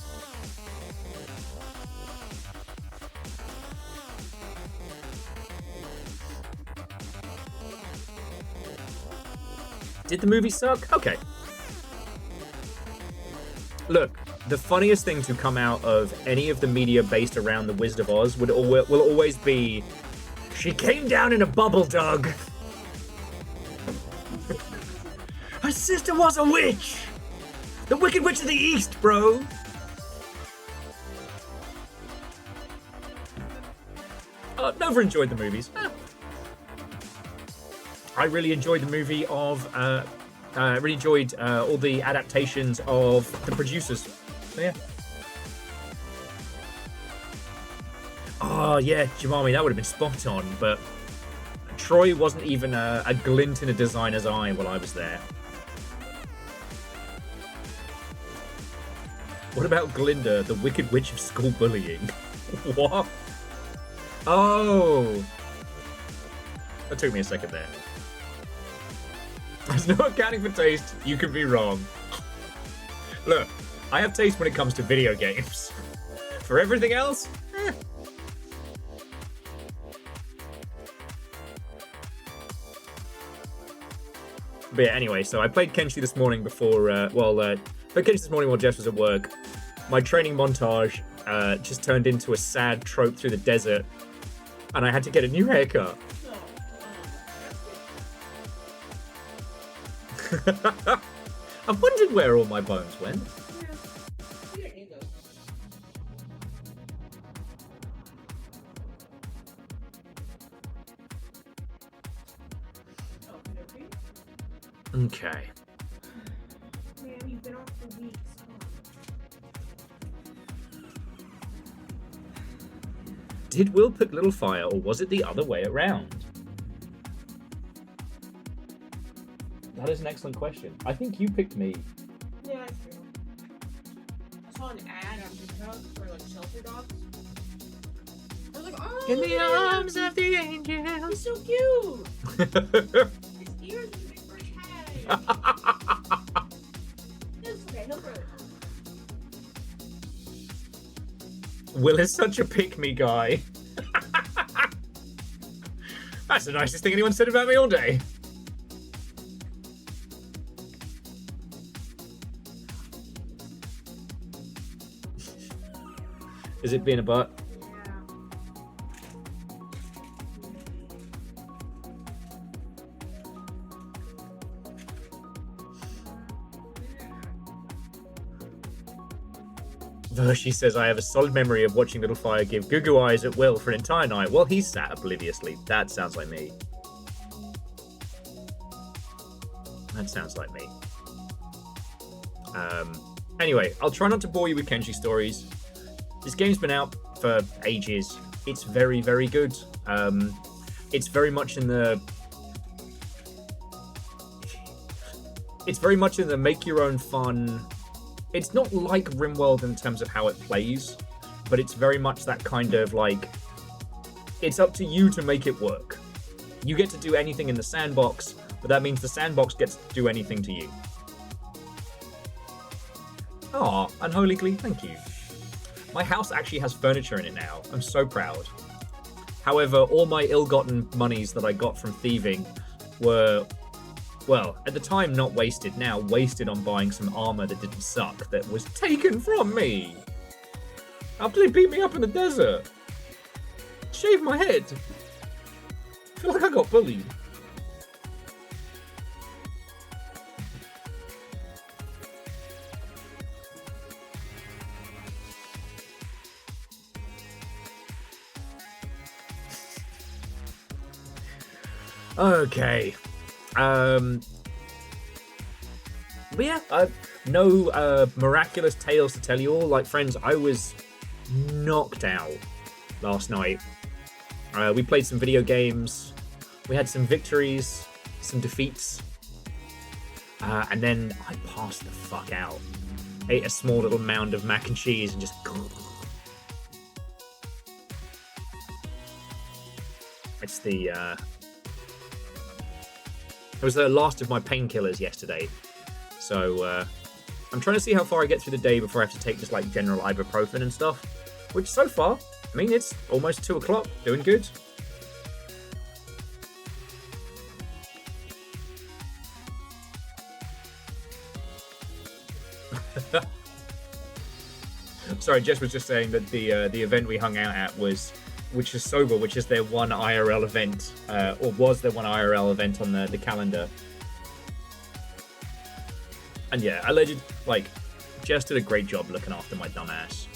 Did the movie suck? Okay. Look, the funniest thing to come out of any of the media based around the Wizard of Oz will always be, she came down in a bubble, Doug. Her sister was a witch. The Wicked Witch of the East, bro. Never enjoyed the movies. I really enjoyed the movie of, really enjoyed all the adaptations of The Producers. So yeah. Oh yeah, Jemami, that would have been spot on, but Troy wasn't even a glint in a designer's eye while I was there. What about Glinda, the Wicked Witch of School Bullying? What? Oh! That took me a second there. There's no accounting for taste, you can be wrong. Look, I have taste when it comes to video games. For everything else, But yeah, anyway, so I played Kenshi this morning before, played Kenshi this morning while Jess was at work. My training montage just turned into a sad trope through the desert, and I had to get a new haircut. I wondered where all my bones went. Okay. Man, you've been off for weeks. Did Will pick Littlefire, or was it the other way around? That is an excellent question. I think you picked me. Yeah, that's true. I saw an ad on TikTok for like shelter dogs. I was like, oh, In the arms of the angel. he's so cute. His ears are big for his head. It's okay, he'll grow. Will is such a pick-me guy. That's the nicest thing anyone said about me all day. Is it being a butt? She says, I have a solid memory of watching Littlefire give goo-goo eyes at Will for an entire night while he sat obliviously. That sounds like me. That sounds like me. Anyway, I'll try not to bore you with Kenshi stories. This game's been out for ages. It's very, very good. It's very much in the... It's very much in the make your own fun. It's not like RimWorld in terms of how it plays, but it's very much that kind of like, it's up to you to make it work. You get to do anything in the sandbox, but that means the sandbox gets to do anything to you. Aw, Unholy Glee, thank you. My house actually has furniture in it now. I'm so proud. However, all my ill-gotten monies that I got from thieving were, well, at the time not wasted, now wasted on buying some armor that didn't suck, that was taken from me. After they beat me up in the desert. Shaved my head. I feel like I got bullied. Okay. But yeah, no miraculous tales to tell you all. Like, friends, I was knocked out last night. We played some video games. We had some victories, some defeats. And then I passed the fuck out. Ate a small little mound of mac and cheese and just... It's the... It was the last of my painkillers yesterday. So, I'm trying to see how far I get through the day before I have to take just, like, general ibuprofen and stuff. Which, so far, I mean, it's almost 2 o'clock. Doing good. Sorry, Jess was just saying that the event we hung out at was... which is sober, which is their one IRL event, or was their one IRL event on the calendar. And yeah, alleged, like, Jess did a great job looking after my dumb ass.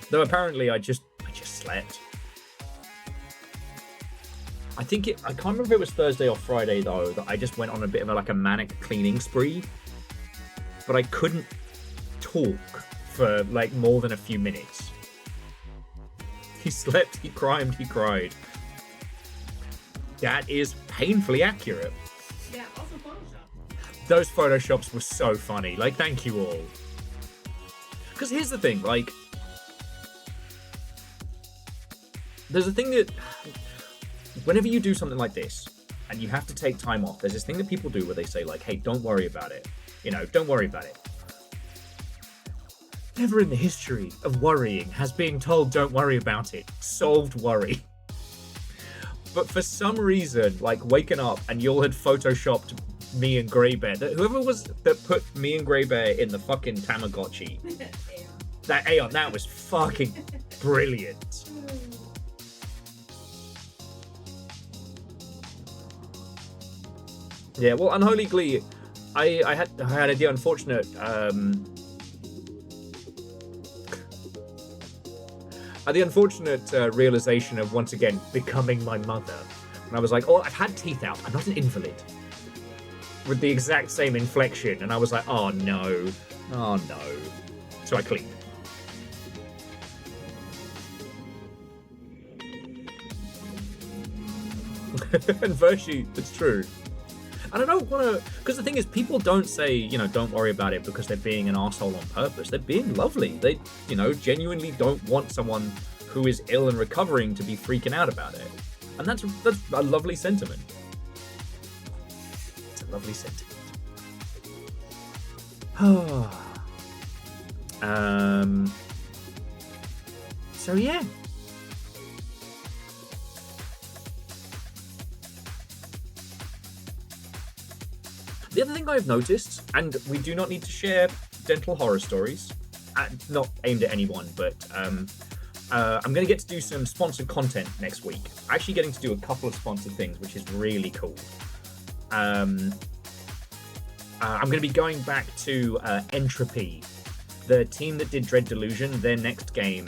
Though apparently I just slept. I can't remember if it was Thursday or Friday though, that I just went on a bit of a manic cleaning spree. But I couldn't talk for like more than a few minutes. He slept, he cried, he cried. That is painfully accurate. Yeah, also Photoshop. Those Photoshops were so funny. Like, thank you all. Because here's the thing, like... There's a thing that... Whenever you do something like this, and you have to take time off, there's this thing that people do where they say, like, hey, don't worry about it. You know, don't worry about it. Never in the history of worrying has being told don't worry about it solved worry. But for some reason, like waking up and y'all had photoshopped me and Grey Bear, whoever was that put me and Grey Bear in the fucking Tamagotchi, that Aeon, that was fucking brilliant. Yeah, well, Unholy Glee, I had the unfortunate realization of once again becoming my mother. And I was like, oh, I've had teeth out. I'm not an invalid. With the exact same inflection. And I was like, oh no. Oh no. So I cleaned. And Virtue, it's true. And I don't want to... Because the thing is, people don't say, you know, don't worry about it because they're being an arsehole on purpose. They're being lovely. They, you know, genuinely don't want someone who is ill and recovering to be freaking out about it. And that's a lovely sentiment. It's a lovely sentiment. So, yeah. The other thing I've noticed, and we do not need to share dental horror stories, not aimed at anyone, but I'm going to get to do some sponsored content next week. Actually getting to do a couple of sponsored things, which is really cool. I'm going to be going back to Entropy, the team that did Dread Delusion, their next game.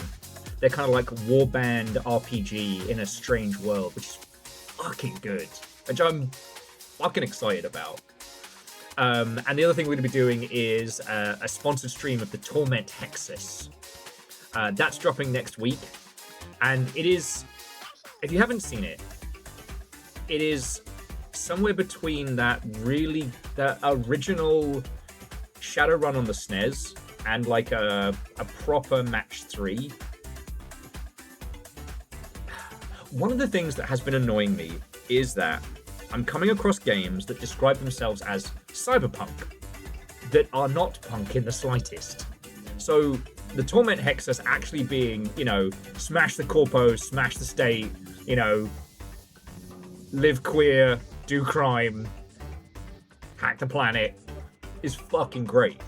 They're kind of like warband RPG in a strange world, which is fucking good, which I'm fucking excited about. And the other thing we're going to be doing is a sponsored stream of the Torment Hexus. That's dropping next week, and it is, if you haven't seen it, it is somewhere between that original Shadowrun on the SNES and like a proper match 3. One of the things that has been annoying me is that I'm coming across games that describe themselves as cyberpunk that are not punk in the slightest. So the Torment Hexus actually being, you know, smash the corpos, smash the state, you know, live queer, do crime, hack the planet, is fucking great.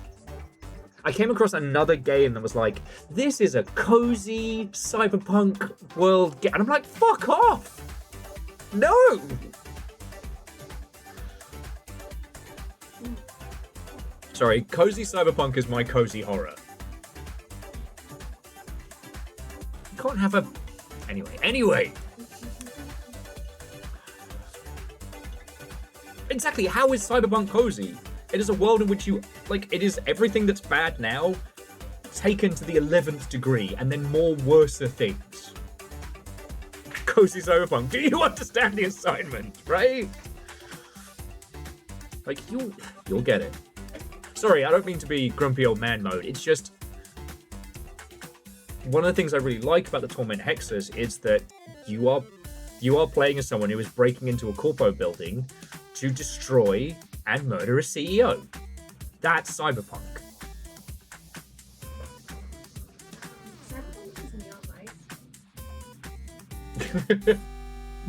I came across another game that was like, this is a cozy cyberpunk world game. And I'm like, fuck off! No! Sorry, cozy cyberpunk is my cozy horror. You can't have a... Anyway. Exactly, how is cyberpunk cozy? It is a world in which you, like, it is everything that's bad now taken to the 11th degree and then more worser things. Cozy cyberpunk, do you understand the assignment, right? Like, you'll get it. Sorry, I don't mean to be grumpy old man mode, it's just... One of the things I really like about the Torment Hexers is that you are playing as someone who is breaking into a corpo building to destroy and murder a CEO. That's cyberpunk. Cyberpunk is neon lights.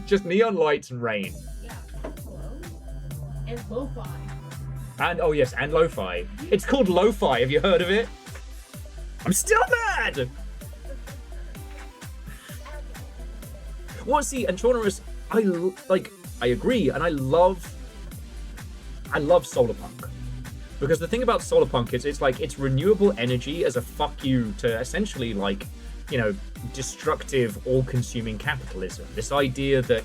Just neon lights and rain. Yeah. Hello. And lo-fi. And, oh yes, and lo-fi. It's called lo-fi, have you heard of it? I'm still mad! Well, see, and Chaunerus, I agree, and I love solar punk. Because the thing about solar punk is it's renewable energy as a fuck you to essentially, like, you know, destructive, all-consuming capitalism. This idea that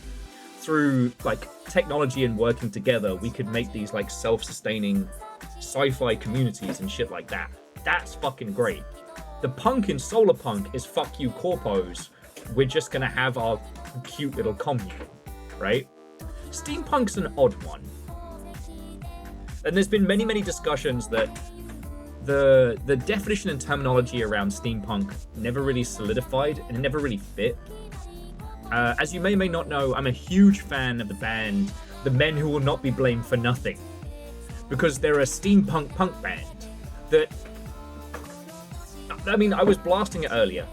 through, like, technology and working together, we could make these, like, self-sustaining sci-fi communities and shit like that. That's fucking great. The punk in solar punk is fuck you corpos. We're just gonna have our cute little commune, right? Steampunk's an odd one. And there's been many discussions that the definition and terminology around steampunk never really solidified and it never really fit. As you may or may not know, I'm a huge fan of the band The Men Who Will Not Be Blamed for Nothing, because they're a steampunk punk band that... I mean, I was blasting it earlier.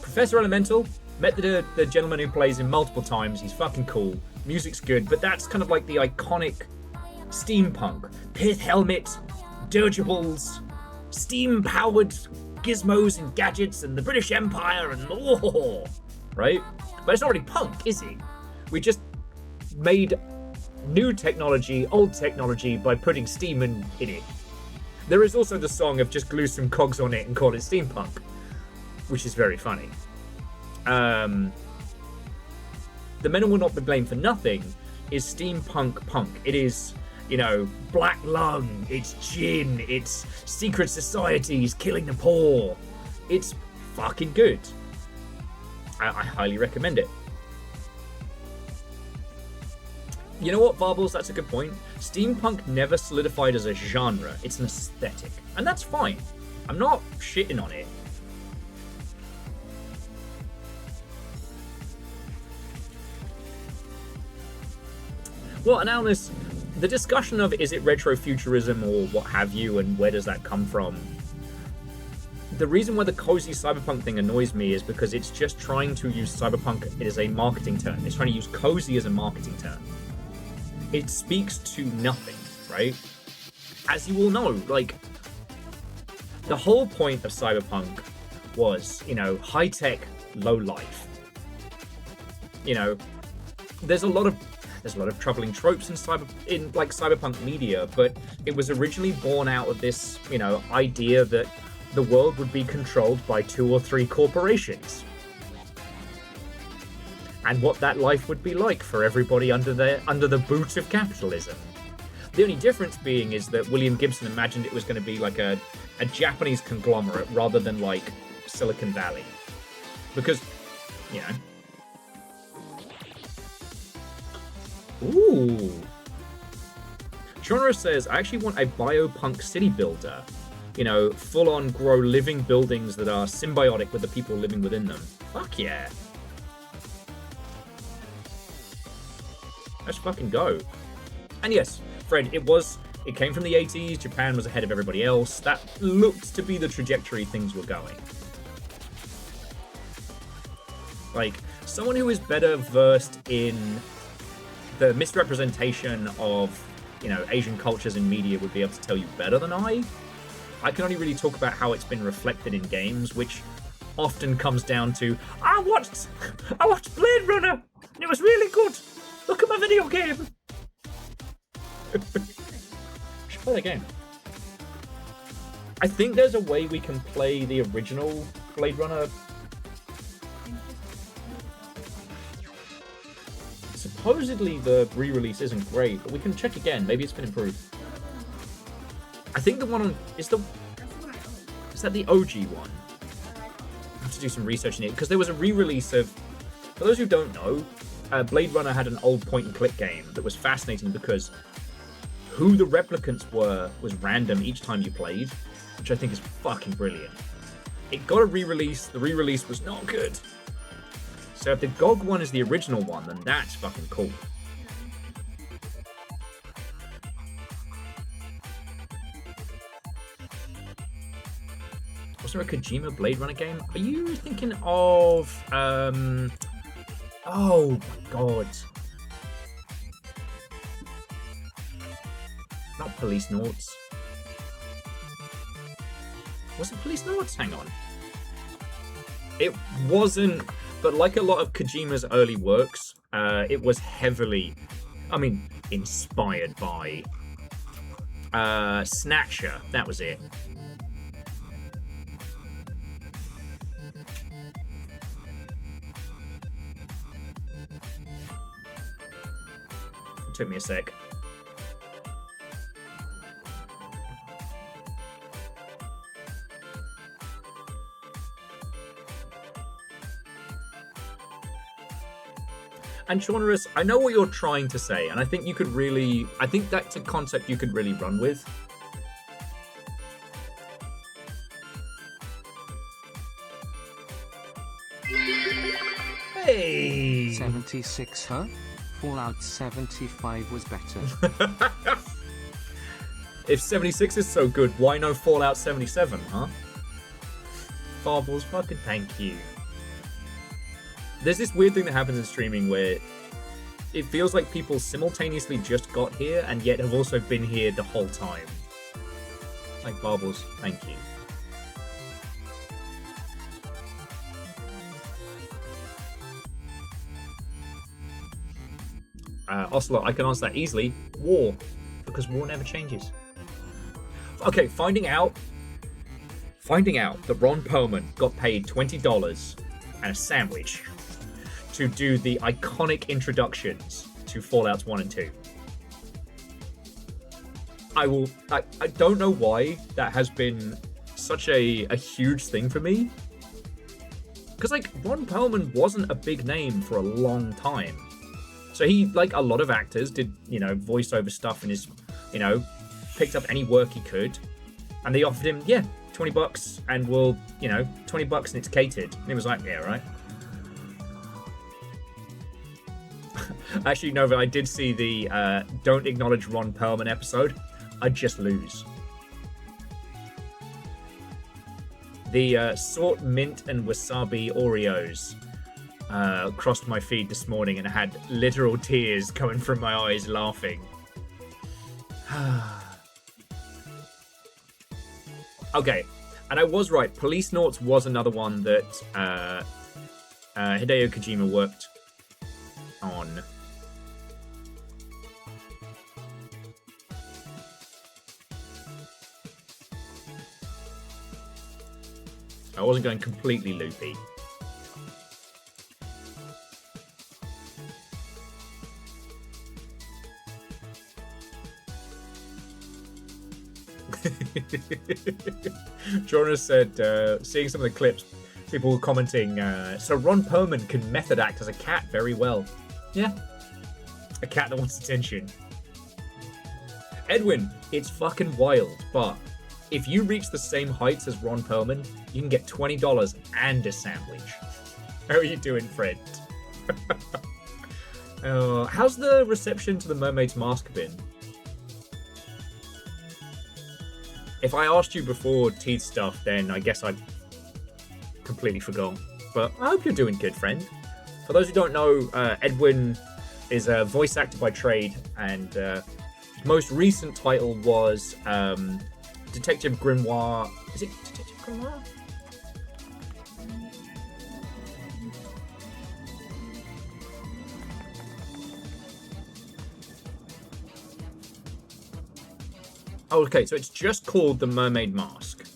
Professor Elemental, met the gentleman who plays him multiple times, he's fucking cool, music's good, but that's kind of like the iconic steampunk. Pith helmet, dirigibles, steam-powered gizmos and gadgets, and the British Empire, and right? But it's not really punk, is it? We just made new technology, old technology, by putting steam in it. There is also the song of just glue some cogs on it and call it steampunk, which is very funny. The Men Who Will Not Be Blamed for Nothing is steampunk punk. It is, you know, black lung, it's gin, it's secret societies killing the poor. It's fucking good. I highly recommend it. You know what, Varbles? That's a good point. Steampunk never solidified as a genre. It's an aesthetic. And that's fine. I'm not shitting on it. Well, and now this, the discussion of is it retrofuturism or what have you, and where does that come from? The reason why the cozy cyberpunk thing annoys me is because it's just trying to use cyberpunk as a marketing term. It's trying to use cozy as a marketing term. It speaks to nothing, right? As you all know, like, the whole point of cyberpunk was, you know, high-tech, low-life. You know, there's a lot of troubling tropes in cyberpunk media, but it was originally born out of this, you know, idea that the world would be controlled by 2 or 3 corporations. And what that life would be like for everybody under the boot of capitalism. The only difference being is that William Gibson imagined it was going to be like a Japanese conglomerate rather than like Silicon Valley. Because, you know. Ooh. Genre says, I actually want a biopunk city builder. You know, full-on grow living buildings that are symbiotic with the people living within them. Fuck yeah. Let's fucking go. And yes, Fred, it came from the 80s, Japan was ahead of everybody else. That looked to be the trajectory things were going. Like, someone who is better versed in the misrepresentation of, you know, Asian cultures in media would be able to tell you better than I. I can only really talk about how it's been reflected in games, which often comes down to, I watched Blade Runner, and it was really good. Look at my video game. Should play that game. I think there's a way we can play the original Blade Runner. Supposedly the re-release isn't great, but we can check again. Maybe it's been improved. I think the one on is that the OG one? I have to do some research in it because there was a re-release of. For those who don't know, Blade Runner had an old point-and-click game that was fascinating because who the replicants were was random each time you played, which I think is fucking brilliant. It got a re-release. The re-release was not good. So if the GOG one is the original one, then that's fucking cool. Was there a Kojima Blade Runner game? Are you thinking of oh my god. Not Police Noughts. Was it Police Noughts? Hang on. It wasn't, but like a lot of Kojima's early works, it was heavily, inspired by Snatcher. That was it. It took me a sec. And Shaunarus, I know what you're trying to say, and I think you could really, I think that's a concept you could really run with. Hey! 76, huh? Fallout 75 was better. If 76 is so good, why no Fallout 77, huh? Farballs, fucking thank you. There's this weird thing that happens in streaming where it feels like people simultaneously just got here and yet have also been here the whole time. Like Barbles, thank you. Ocelot, I can answer that easily. War. Because war never changes. Okay, finding out that Ron Perlman got paid $20 and a sandwich to do the iconic introductions to Fallouts 1 and 2. I don't know why that has been such a huge thing for me. Because, like, Ron Perlman wasn't a big name for a long time. So he, like a lot of actors, did, voiceover stuff and is, picked up any work he could. And they offered him, yeah, $20 and we'll, $20 and it's catered. And he was like, yeah, right. Actually, no, but I did see the Don't Acknowledge Ron Perlman episode. I'd just lose. The Salt Mint and Wasabi Oreos crossed my feed this morning and had literal tears coming from my eyes laughing. Okay, and I was right. Police Noughts was another one that Hideo Kojima worked on. I wasn't going completely loopy. Jonas said, seeing some of the clips, People were commenting, so Ron Perlman can method act as a cat very well. Yeah. A cat that wants attention. Edwin, it's fucking wild, but if you reach the same heights as Ron Perlman, you can get $20 and a sandwich. How are you doing, Fred? How's the reception to the Mermaid's Mask been? If I asked you before teeth stuff, then I guess I'd completely forgot. But I hope you're doing good, friend. For those who don't know, Edwin is a voice actor by trade, and his most recent title was Detective Grimoire. Is it Detective Grimoire? Oh, okay, so it's just called The Mermaid Mask.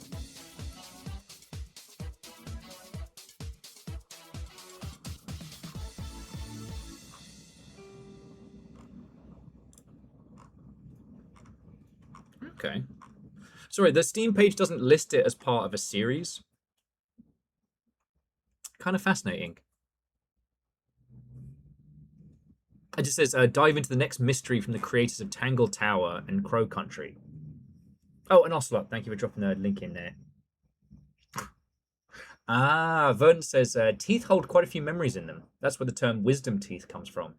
Okay. Sorry, the Steam page doesn't list it as part of a series. Kind of fascinating. It just says, dive into the next mystery from the creators of Tangle Tower and Crow Country. Oh, and Ocelot, thank you for dropping a link in there. Ah, Vernon says, teeth hold quite a few memories in them. That's where the term wisdom teeth comes from.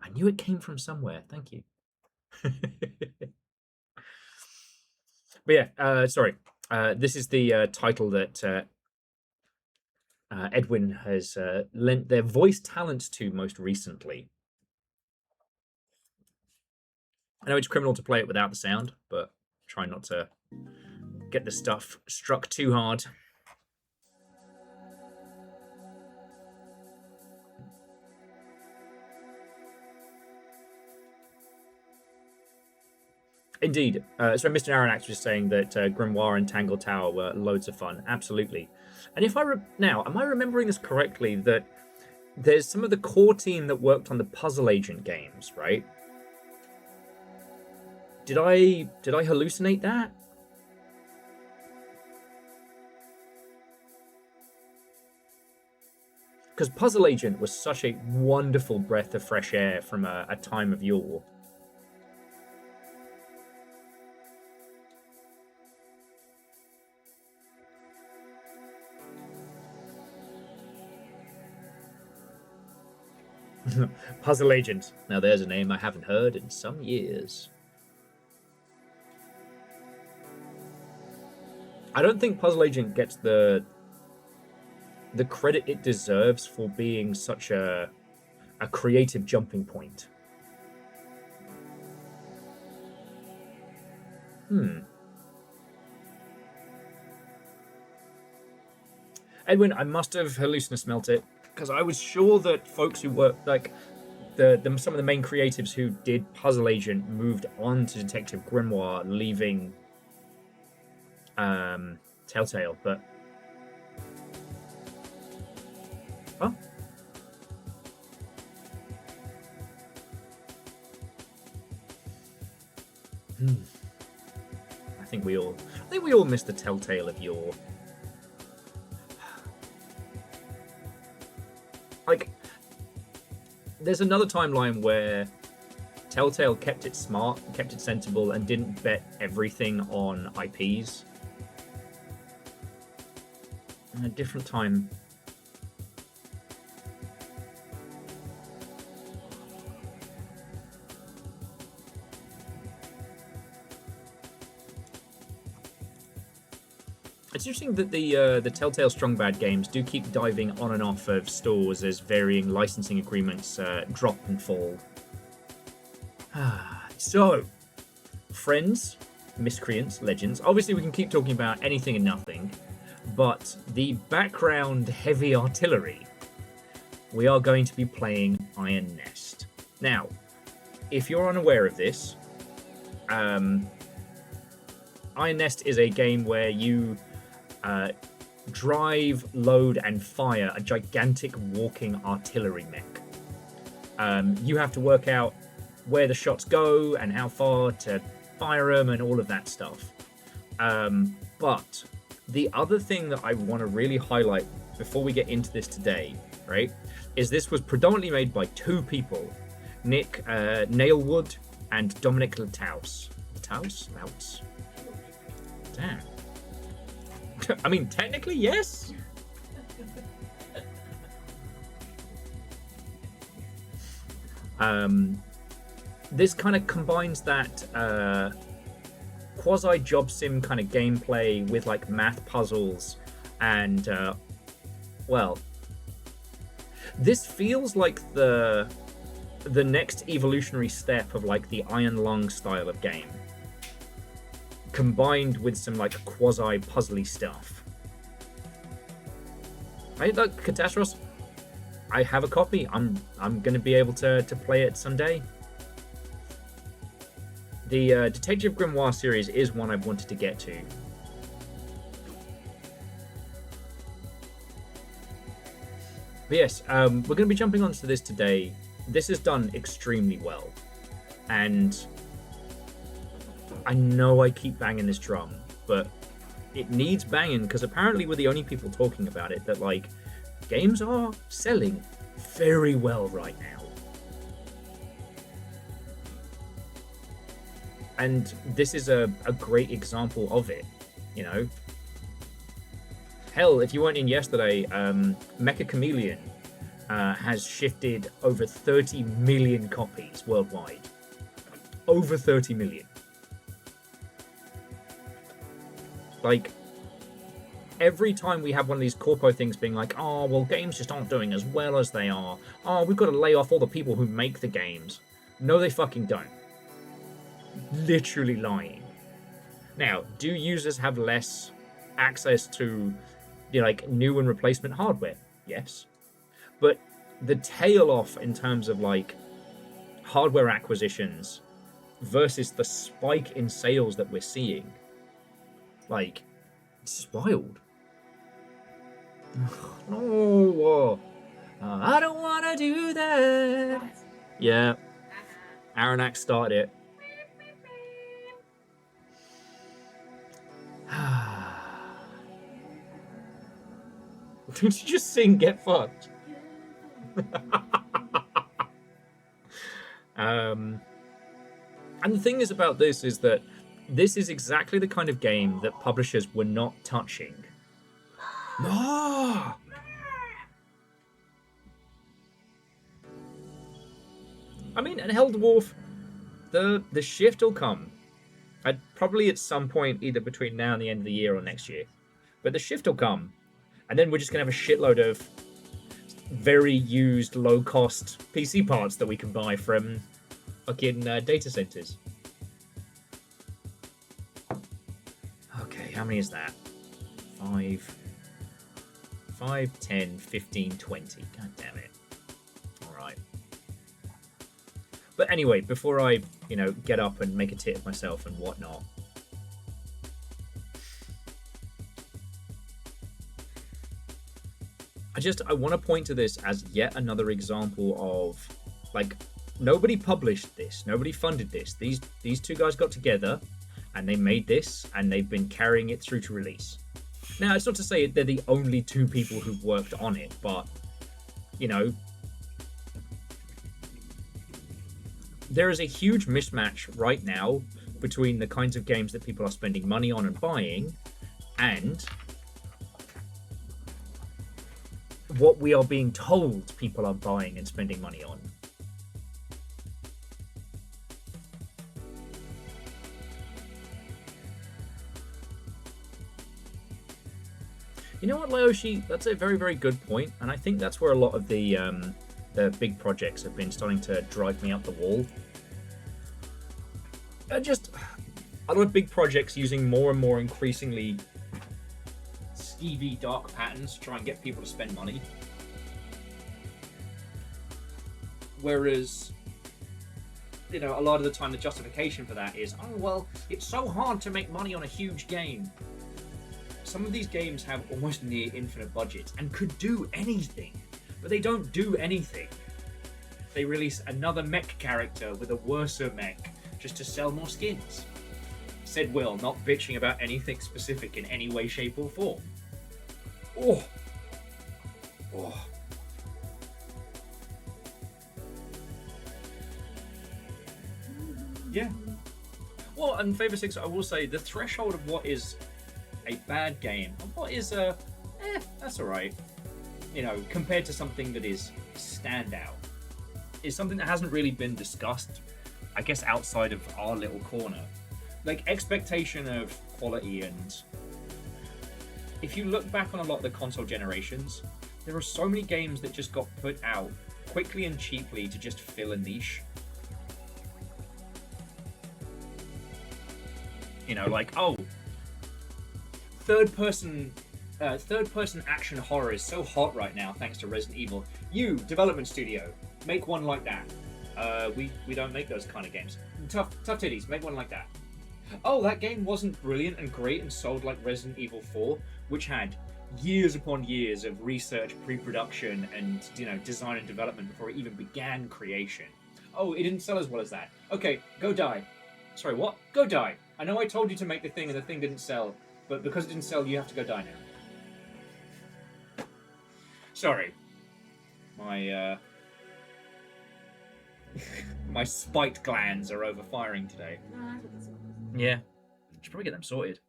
I knew it came from somewhere. Thank you. But yeah, sorry. This is the title that Edwin has lent their voice talent to most recently. I know it's criminal to play it without the sound, but try not to get the stuff struck too hard. Indeed. So Mr. Aranax was just saying that Grimoire and Tangle Tower were loads of fun. Absolutely. And if I now, am I remembering this correctly, that there's some of the core team that worked on the Puzzle Agent games, right? Did I hallucinate that? Because Puzzle Agent was such a wonderful breath of fresh air from a time of yore. Puzzle Agent. Now there's a name I haven't heard in some years. I don't think Puzzle Agent gets the credit it deserves for being such a creative jumping point. Edwin, I must have hallucinasmelt it, because I was sure that folks who worked, like some of the main creatives who did Puzzle Agent moved on to Detective Grimoire, leaving Telltale, but huh? I think we all missed the Telltale of yore. Like, there's another timeline where Telltale kept it smart, kept it sensible, and didn't bet everything on IPs. In a different time. It's interesting that the Telltale Strong Bad games do keep diving on and off of stores as varying licensing agreements drop and fall. So, friends, miscreants, legends. Obviously, we can keep talking about anything and nothing, but the background heavy artillery. We are going to be playing Iron Nest. Now, if you're unaware of this, Iron Nest is a game where you drive, load, and fire a gigantic walking artillery mech. You have to work out where the shots go and how far to fire them and all of that stuff. But the other thing that I want to really highlight before we get into this today, right, is this was predominantly made by two people, Nick Nailwood and Dominic Lataus. Lataus? Damn. I mean, technically, yes. This kind of combines that quasi job sim kind of gameplay with like math puzzles and well, this feels like the next evolutionary step of like the Iron Lung style of game, combined with some like quasi puzzly stuff. Right, look, Catastros, I have a copy. I'm gonna be able to play it someday. The Detective Grimoire series is one I've wanted to get to. But yes, we're going to be jumping onto this today. This is done extremely well. And I know I keep banging this drum, but it needs banging because apparently we're the only people talking about it, that like games are selling very well right now. And this is a great example of it, you know. Hell, if you weren't in yesterday, Mecha Chameleon has shifted over 30 million copies worldwide. Over 30 million. Like, every time we have one of these corpo things being like, oh, well, games just aren't doing as well as they are. Oh, we've got to lay off all the people who make the games. No, they fucking don't. Literally lying. Now, do users have less access to, you know, like new and replacement hardware? Yes. But the tail off in terms of like hardware acquisitions versus the spike in sales that we're seeing, like, it's just wild. No, I don't want to do that. Yeah, Aranak started it. Did you just sing Get Fucked? And the thing is about this is that this is exactly the kind of game that publishers were not touching. No! I mean, and Hell Dwarf, the shift will come. Probably at some point, either between now and the end of the year or next year. But the shift will come. And then we're just going to have a shitload of very used, low-cost PC parts that we can buy from fucking data centers. Okay, how many is that? 5, 10, 15, 20. God damn it. Alright. But anyway, before I, you know, get up and make a tit of myself and whatnot, I want to point to this as yet another example of, like, nobody published this, nobody funded this. These two guys got together and they made this and they've been carrying it through to release. Now, it's not to say they're the only two people who've worked on it, but, you know, there is a huge mismatch right now between the kinds of games that people are spending money on and buying and what we are being told people are buying and spending money on. You know what, Laoshi? That's a very, very good point, and I think that's where a lot of the big projects have been starting to drive me up the wall. Just a lot of big projects using more and more increasingly skeevy dark patterns to try and get people to spend money. Whereas, you know, a lot of the time the justification for that is, oh, well, it's so hard to make money on a huge game. Some of these games have almost near infinite budgets and could do anything, but they don't do anything. They release another mech character with a worser mech just to sell more skins. Said Will, not bitching about anything specific in any way, shape, or form. Oh, Oh. Yeah. Well, and Favour 6, I will say, the threshold of what is a bad game, and what is a, that's alright, you know, compared to something that is standout, is something that hasn't really been discussed, I guess, outside of our little corner. Like, expectation of quality, and if you look back on a lot of the console generations, there are so many games that just got put out quickly and cheaply to just fill a niche. You know, like, oh, third-person action horror is so hot right now thanks to Resident Evil. You, development studio, make one like that. We don't make those kind of games. Tough titties, make one like that. Oh, that game wasn't brilliant and great and sold like Resident Evil 4, which had years upon years of research, pre-production, and, you know, design and development before it even began creation. Oh, it didn't sell as well as that. Okay, go die. Sorry, what? Go die. I know I told you to make the thing and the thing didn't sell, but because it didn't sell, you have to go die now. Sorry. My, my spiked glands are overfiring today. Yeah. Should probably get them sorted.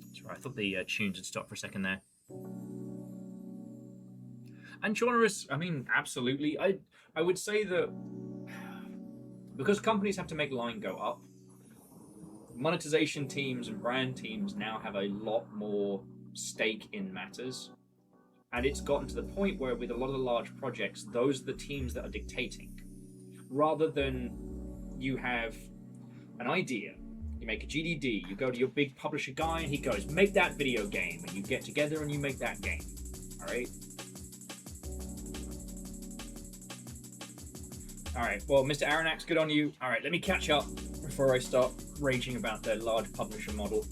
That's right, I thought the tunes had stopped for a second there. And genres, I mean, absolutely. I would say that because companies have to make line go up, monetization teams and brand teams now have a lot more stake in matters. And it's gotten to the point where with a lot of the large projects, those are the teams that are dictating. Rather than you have an idea, you make a GDD, you go to your big publisher guy and he goes, make that video game, and you get together and you make that game. Alright? Alright, well, Mr. Aronnax, good on you. Alright, let me catch up before I start raging about their large publisher model.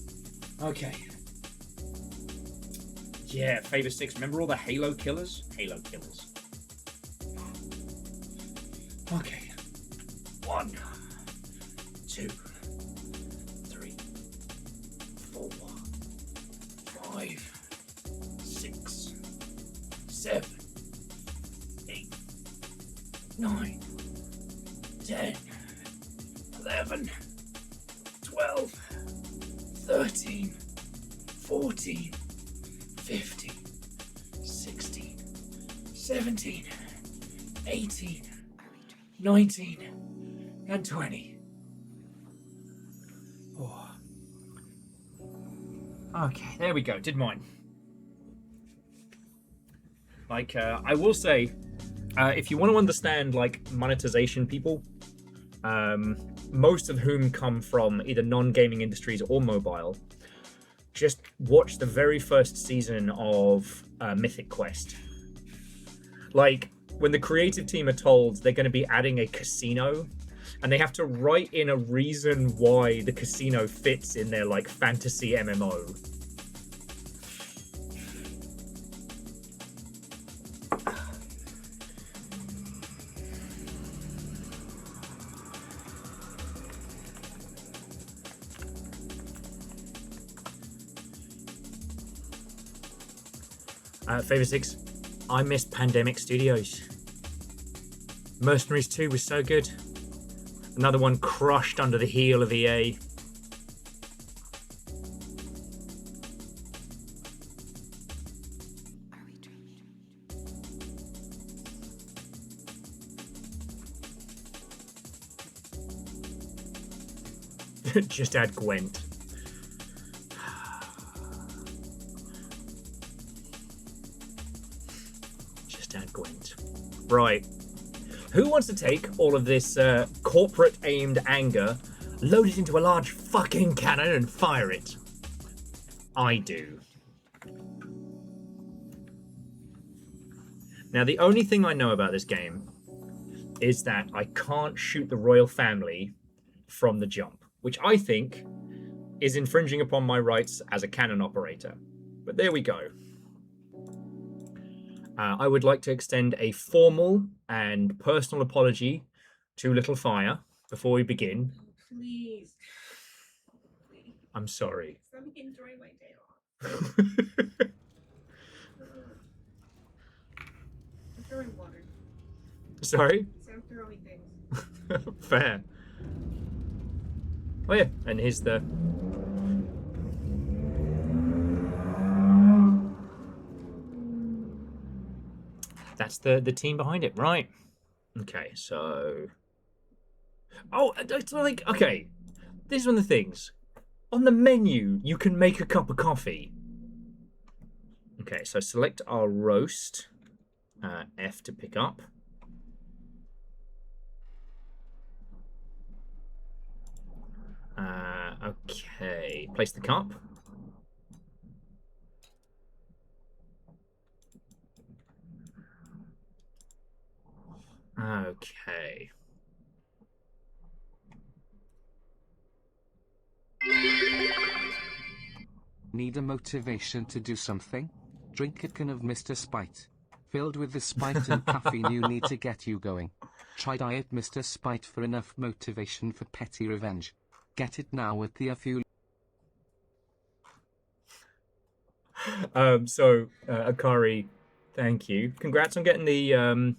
Okay. Yeah, Favour 6. Remember all the Halo killers? Halo killers. Okay. 1, 2, 3, 4, 5, 6, 7, 8, 9, 10, 11, 12, 13, 14, 15, 16, 17, 18, 19, and 20. Oh. Okay, there we go. Did mine. Like, I will say, if you want to understand, like, monetization people, most of whom come from either non-gaming industries or mobile, just watch the very first season of Mythic Quest. Like, when the creative team are told they're going to be adding a casino, and they have to write in a reason why the casino fits in their, like, fantasy MMO. Favour 6, I missed Pandemic Studios. Mercenaries 2 was so good. Another one crushed under the heel of EA. Just add Gwent. Gwent. Right. Who wants to take all of this corporate-aimed anger, load it into a large fucking cannon and fire it? I do. Now, the only thing I know about this game is that I can't shoot the royal family from the jump, which I think is infringing upon my rights as a cannon operator. But there we go. I would like to extend a formal and personal apology to Little Fire before we begin. Please. Please. I'm sorry. Let me enjoy my day off. I'm throwing water. Sorry? So I'm throwing things. Fair. Oh yeah, and here's the... That's the team behind it, right? Okay, so... Oh, it's like, okay. This is one of the things. On the menu, you can make a cup of coffee. Okay, so select our roast. F to pick up. Okay, place the cup. Okay. Need a motivation to do something? Drink a can of Mr. Spite. Filled with the spite and caffeine you need to get you going. Try Diet Mr. Spite for enough motivation for petty revenge. Get it now with the fuel. So Akari, thank you. Congrats on getting the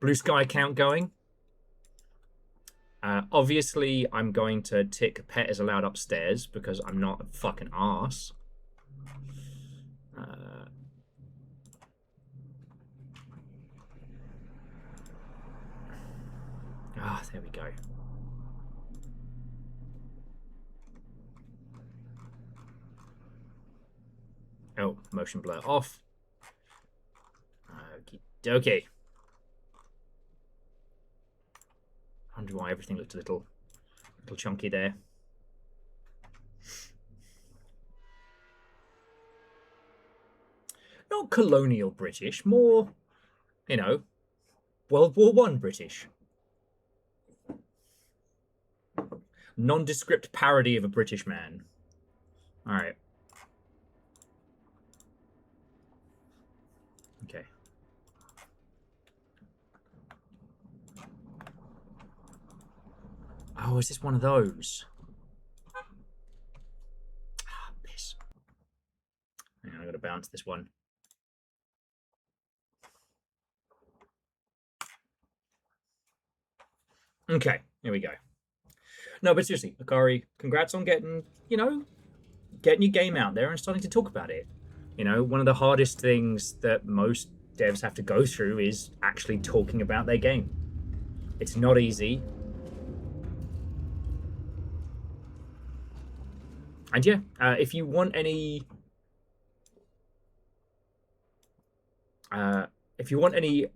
Blue Sky account going. Obviously, I'm going to tick pet as allowed upstairs because I'm not a fucking arse. There we go. Oh, motion blur off. Okie dokie. I wonder why everything looked a little chunky there. Not colonial British, more, you know, World War I British. Nondescript parody of a British man. All right. Okay. Oh, is this one of those? Ah, piss. Yeah, I gotta bounce this one. Okay, here we go. No, but seriously, Akari, congrats on getting, you know, getting your game out there and starting to talk about it. You know, one of the hardest things that most devs have to go through is actually talking about their game. It's not easy. And yeah, if you want any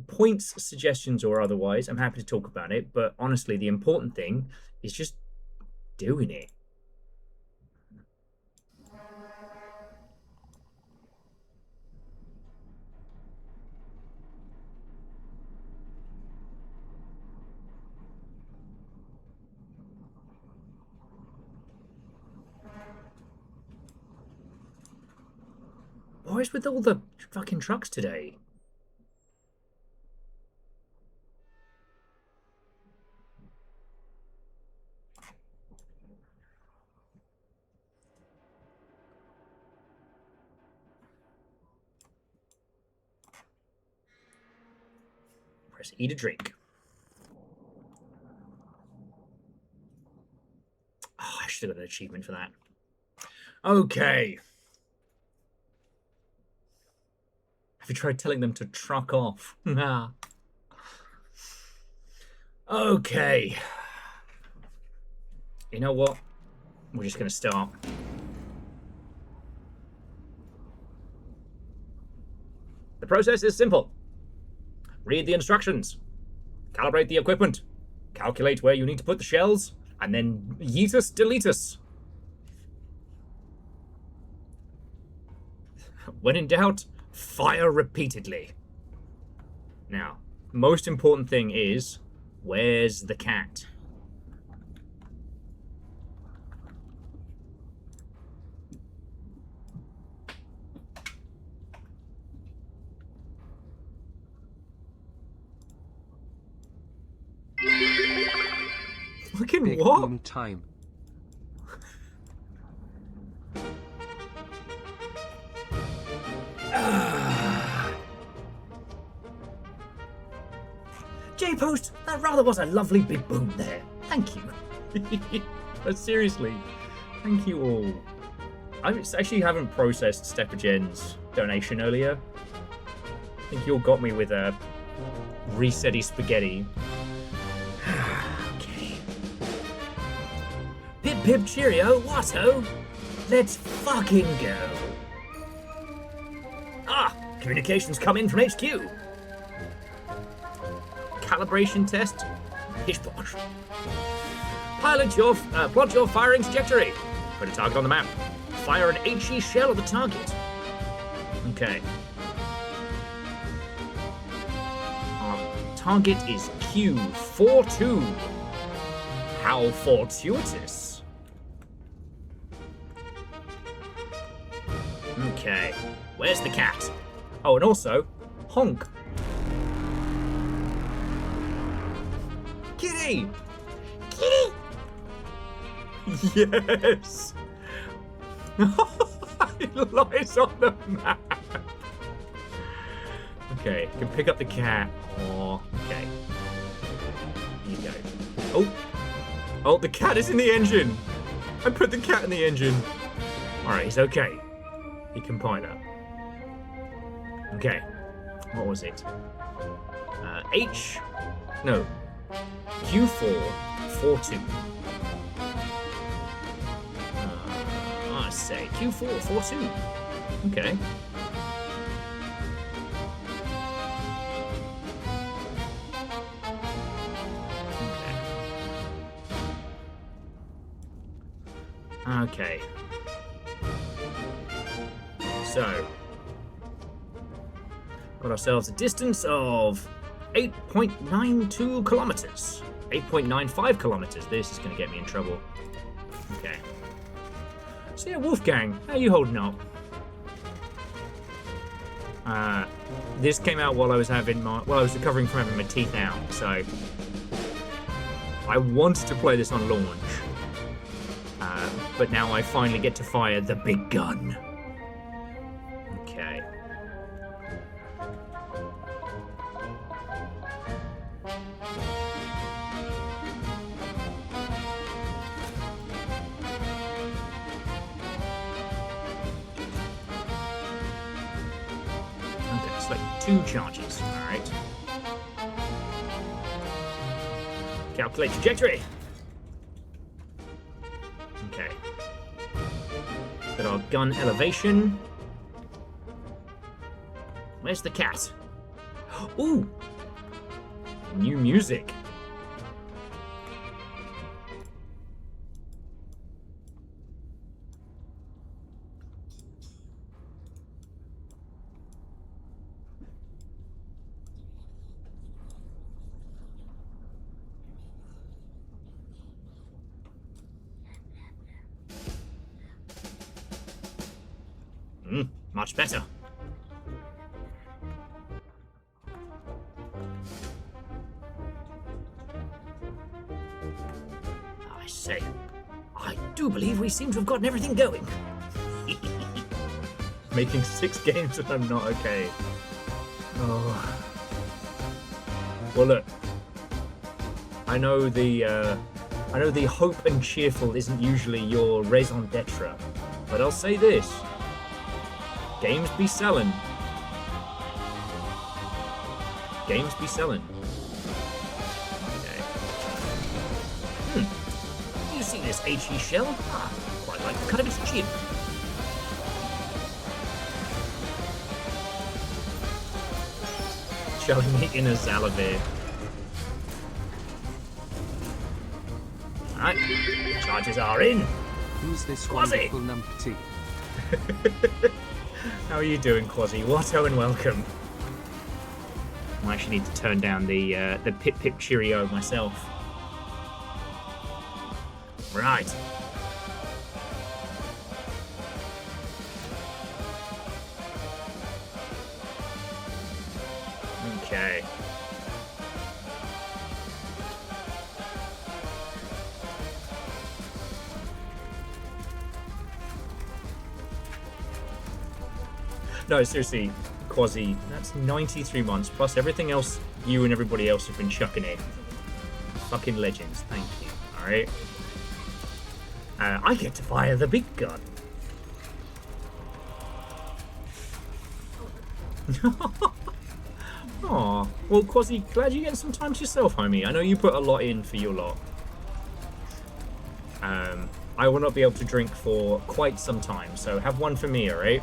points, suggestions, or otherwise, I'm happy to talk about it. But honestly, the important thing is just doing it. What is with all the fucking trucks today? Press E to drink. Oh, I should have got an achievement for that. Okay. Have you tried telling them to truck off? Okay. You know what? We're just going to start. The process is simple. Read the instructions. Calibrate the equipment. Calculate where you need to put the shells. And then yeetus deletus. When in doubt, fire repeatedly. Now, most important thing is, where's the cat? Fucking Big what? boom time. J-Post, that rather was a lovely big boom there. Thank you. But seriously, thank you all. I actually haven't processed Steppagen's donation earlier. I think you all got me with a resetty spaghetti. Okay. Pip-pip cheerio, Watto. Let's fucking go. Ah, communications come in from HQ. Calibration test. Pish-posh. Plot your firing trajectory. Put a target on the map. Fire an HE shell at the target. Okay. Our target is Q42. How fortuitous. Okay. Where's the cat? Oh, and also, honk. Kitty! Kitty! Yes! It lies on the map. Okay, you can pick up the cat. Oh, okay. Here you go. Oh! Oh, the cat is in the engine! I put the cat in the engine. Alright, he's okay. He can pie that. Okay. What was it? No. Q442. I say Q442. Okay. Okay. So, got ourselves a distance of 8.92 kilometers. 8.95 kilometers. This is going to get me in trouble. Okay. So yeah, Wolfgang, how are you holding up? This came out while I was recovering from having my teeth out, so I wanted to play this on launch. But now I finally get to fire the big gun. Okay. Okay, it's like 2 charges. Alright. Calculate trajectory. Okay. Got our gun elevation. Where's the cat? Ooh! New music. Much better. I say, I do believe we seem to have gotten everything going. Making 6 games and I'm not okay. Oh. Well, look. I know the hope and cheerful isn't usually your raison d'etre, but I'll say this. Games be selling. Games be selling. Okay. You see this HE shell? Ah, quite like the cut of its chin. Showing the inner salivary. Alright, charges are in. Who's this Quasi? wonderful numpty? How are you doing, Quasi? Watto and welcome. I actually need to turn down the pip-pip cheerio myself. Right. Okay. No, seriously, Quasi, that's 93 months plus everything else you and everybody else have been chucking in. Fucking legends, thank you. Alright. I get to fire the big gun. Aw, well, Quasi, glad you get some time to yourself, homie. I know you put a lot in for your lot. I will not be able to drink for quite some time, so have one for me, alright?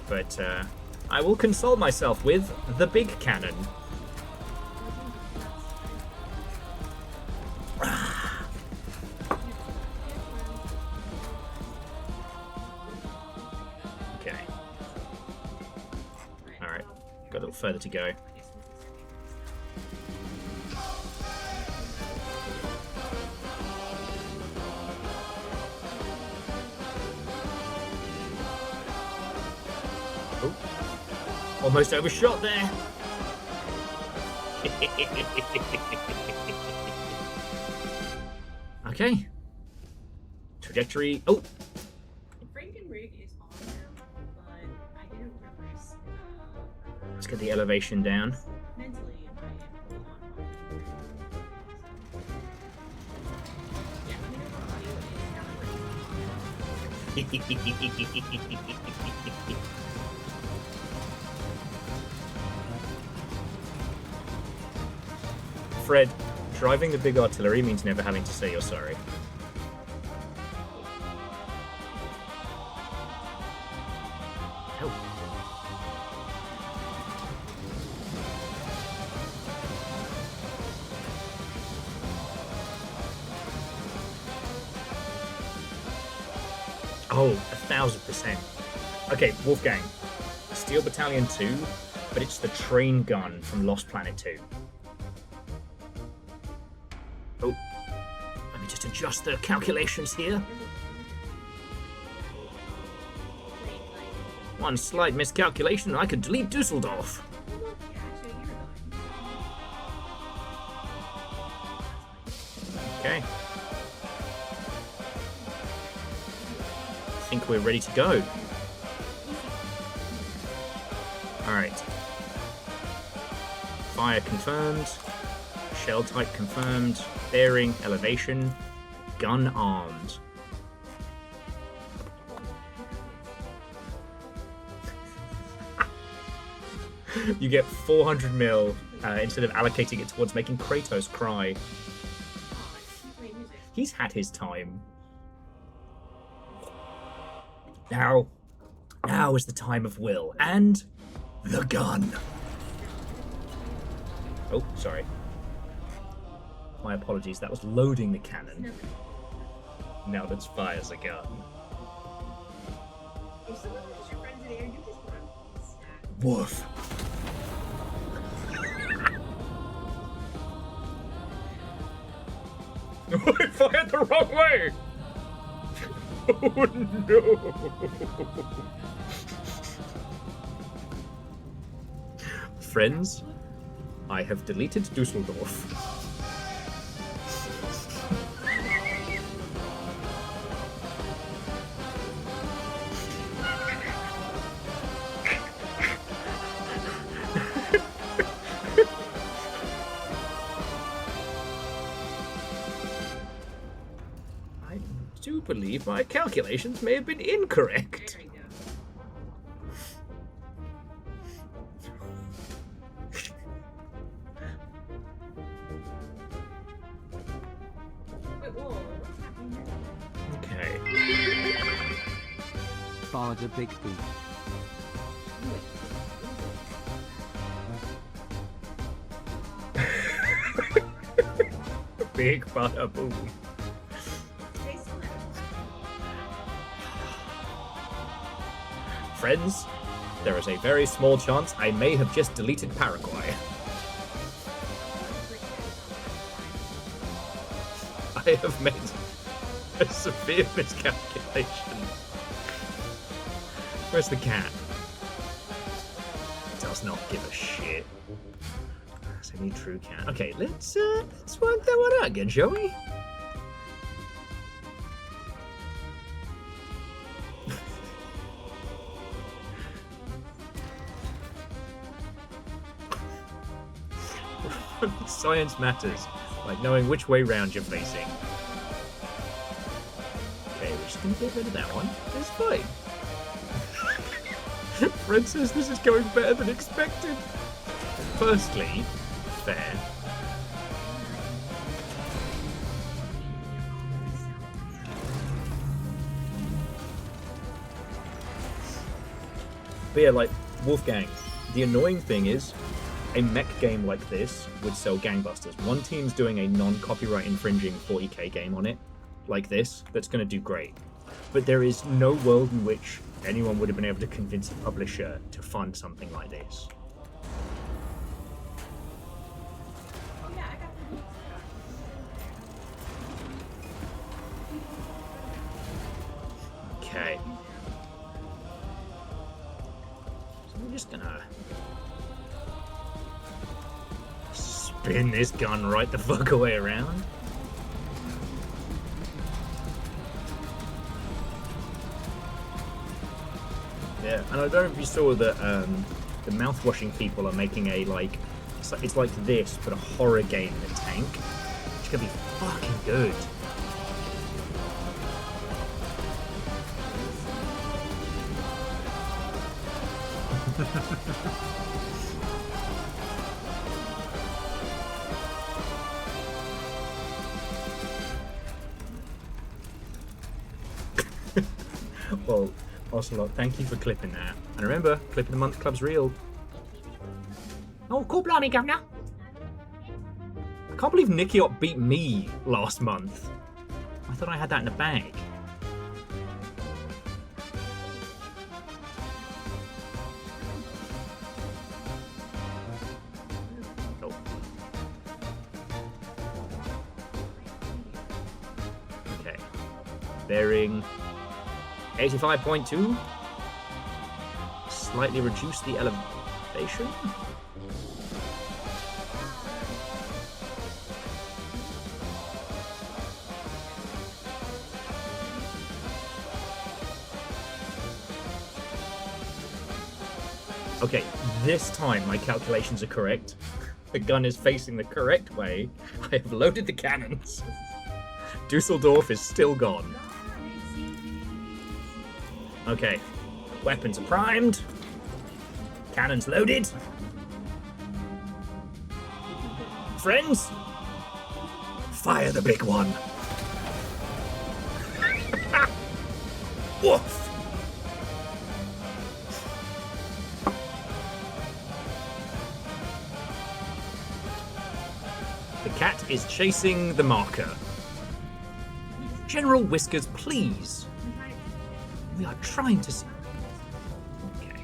But, I will console myself with the big cannon. Okay. Alright, got a little further to go. Oh, almost overshot there. Okay. Trajectory. Oh, Frankenrig is on now, but I didn't realize let's get the elevation down. mentally I am full on yeah, I mean, our audio is Fred, driving the big artillery means never having to say you're sorry. Oh. Oh, 1,000%. Okay, Wolfgang. Steel Battalion 2, but it's the train gun from Lost Planet 2. Oh, let me just adjust the calculations here. One slight miscalculation and I could delete Düsseldorf. Okay. I think we're ready to go. Alright. Fire confirmed. Shell type confirmed. Bearing, elevation. Gun armed. You get 400 mil instead of allocating it towards making Kratos cry. He's had his time. Now is the time of will and the gun. Oh, sorry. My apologies, that was loading the cannon. Now let's fire the gun. If someone was your friend today, you just want to snap. Woof. I fired the wrong way! Oh no! Friends, I have deleted Düsseldorf. I do believe my calculations may have been incorrect. There we go. Wait, whoa, what's happening here? Okay. Barred a big boot. Big bada boom. Stay still now. Friends, there is a very small chance I may have just deleted Paraguay. I have made a severe miscalculation. Where's the cat? Does not give a shit. That's any true cat. Okay, let's work that one out again, shall we? Science matters, like knowing which way round you're facing. Okay, we're just gonna get rid of that one. It's fine. Fred says this is going better than expected. Firstly, fair. But yeah, like, Wolfgang, the annoying thing is, a mech game like this would sell gangbusters. One team's doing a non-copyright infringing 40k game on it, like this, that's going to do great. But there is no world in which anyone would have been able to convince a publisher to fund something like this. Okay. So we're just gonna spin this gun right the fuck away around. Yeah, and I don't know if you saw that the mouth-washing people are making a, like, it's like this, but a horror game in a tank. It's gonna be fucking good. Well, Ocelot, thank you for clipping that. And remember, Clip of the Month Club's real. Oh, cool, blimey, Governor. I can't believe Nikiot beat me last month. I thought I had that in the bag. Oh. Okay. Bearing 85.2. Slightly reduce the elevation. Okay, this time my calculations are correct. The gun is facing the correct way. I have loaded the cannons. Düsseldorf is still gone. Okay, weapons are primed. Cannons loaded. Friends, fire the big one. Woof. The cat is chasing the marker. General Whiskers, please. We are trying to see. Okay.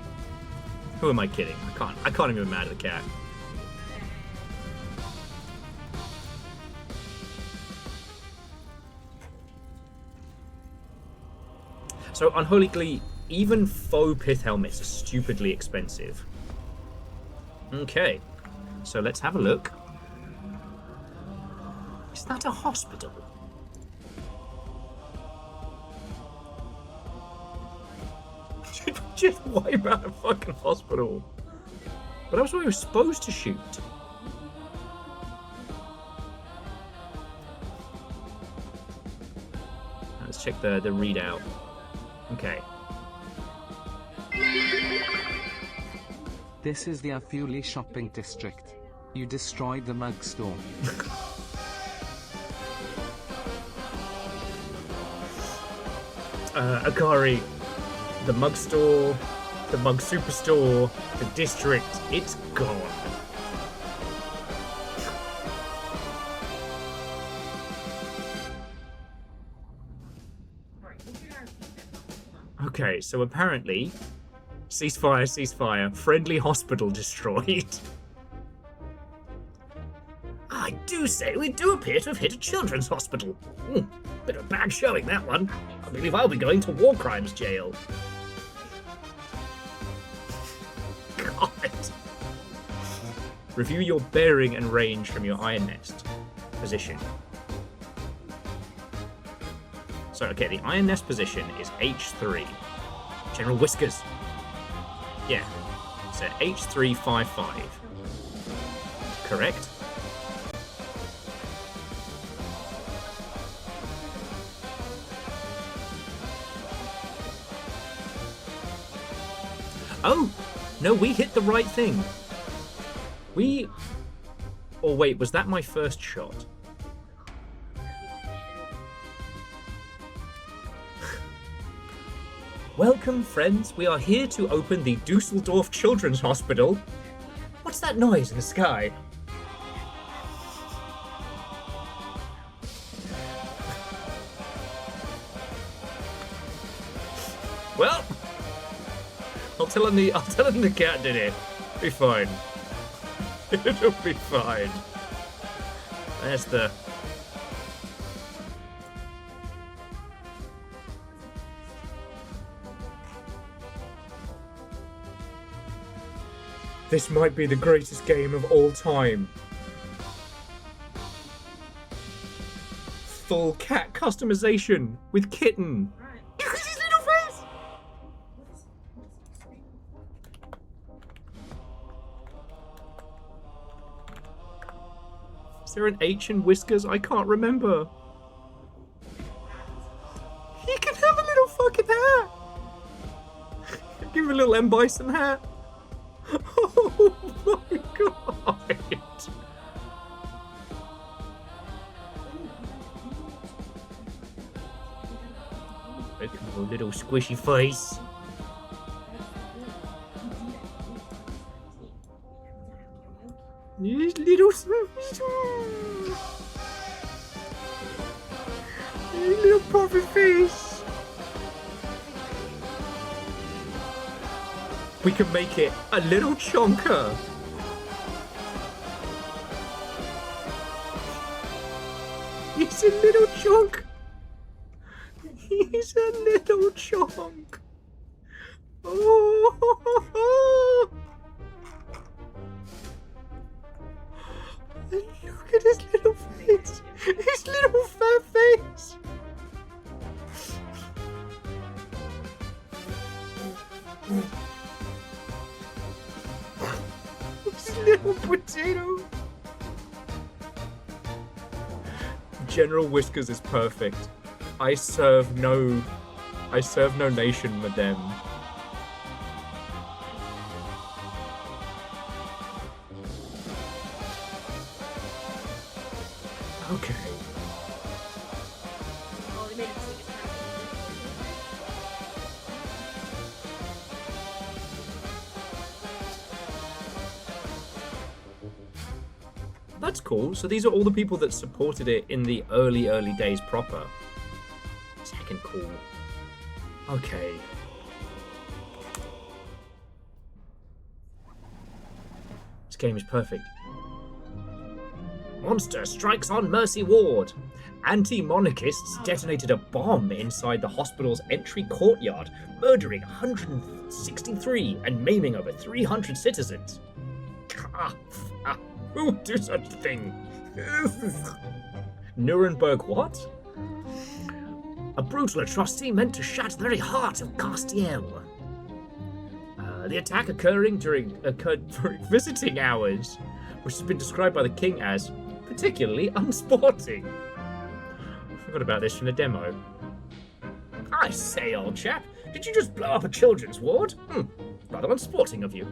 Who am I kidding? I can't even be mad at the cat. So, Unholy Glee, even faux pith helmets are stupidly expensive. Okay. So let's have a look. Is that a hospital? Just wipe out a fucking hospital. But that's what we were supposed to shoot. Let's check the readout. Okay. This is the Afuli shopping district. You destroyed the mug store. Akari, the mug store, the mug superstore, the district, it's gone. Okay, so apparently, ceasefire, ceasefire, friendly hospital destroyed. I do say we do appear to have hit a children's hospital. Bit of a bad showing, that one. I believe I'll be going to war crimes jail. God. Review your bearing and range from your iron nest position. So, okay, the iron nest position is H3. General Whiskers. Yeah. So H355. Correct? Oh! No, we hit the right thing. We... Oh, wait, was that my first shot? Welcome, friends. We are here to open the Düsseldorf Children's Hospital. What's that noise in the sky? Well, I'll tell him the cat did it. Be fine. It'll be fine. That's the... This might be the greatest game of all time. Full cat customization with kitten. Look at his little face! Is there an H in Whiskers? I can't remember. He can have a little fucking hat. Give him a little M. Bison hat. Oh my god! Look at your little squishy face. His little... His little puffy face. We can make it a little chonker. He's a little chonk. He's a little chonk. Oh. And look at his little face. His little fat face. Little potato. General Whiskers is perfect. I serve no nation, madame. Okay. Oh, they made it so That's cool. So these are all the people that supported it in the early days proper. It's heckin' cool. Okay. This game is perfect. Monster strikes on Mercy Ward. Anti-monarchists detonated a bomb inside the hospital's entry courtyard, murdering 163 and maiming over 300 citizens. Who would do such a thing? Nuremberg what? A brutal atrocity meant to shatter the very heart of Castiel. The attack occurred during visiting hours, which has been described by the king as particularly unsporting. I forgot about this from the demo. I say, old chap, did you just blow up a children's ward? Rather unsporting of you.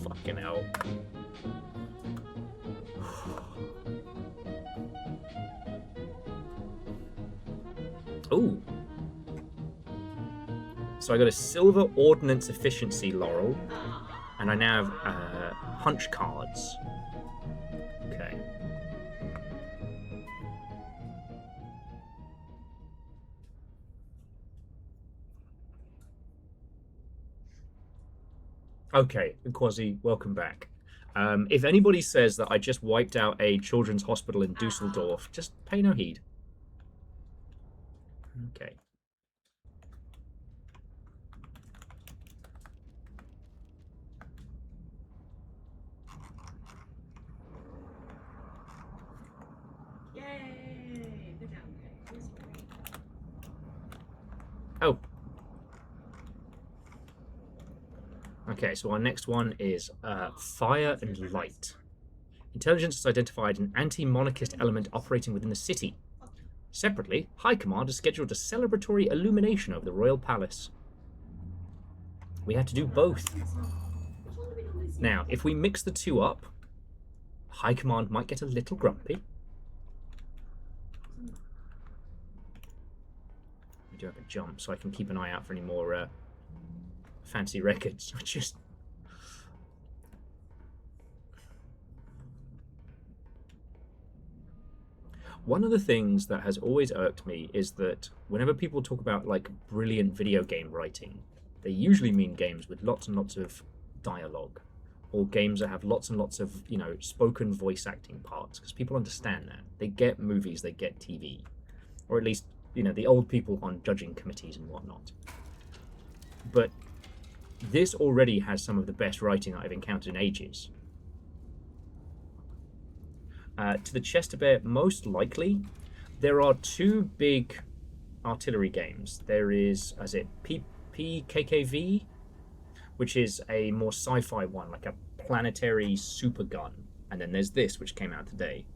Fucking hell. Ooh. So I got a silver ordnance efficiency laurel, and I now have punch cards. Okay. Okay, Quasi, welcome back. If anybody says that I just wiped out a children's hospital in Düsseldorf, just pay no heed. Okay. Yay! They're down there. Oh. Okay, so our next one is Fire and Light. Intelligence has identified an anti-monarchist element operating within the city. Separately, High Command has scheduled a celebratory illumination of the Royal Palace. we had to do both. Now, if we mix the two up, High Command might get a little grumpy. We do have a jump, so I can keep an eye out for any more fancy records. One of the things that has always irked me is that whenever people talk about like brilliant video game writing, they usually mean games with lots and lots of dialogue, or games that have lots and lots of, you know, spoken voice acting parts, because people understand that. They get movies, they get TV, or at least, you know, the old people on judging committees and whatnot. But this already has some of the best writing I've encountered in ages. To the Chester Bear, most likely, there are two big artillery games. There is, as it pip-pip, which is a more sci-fi one, like a planetary super gun. And then there's this, which came out today.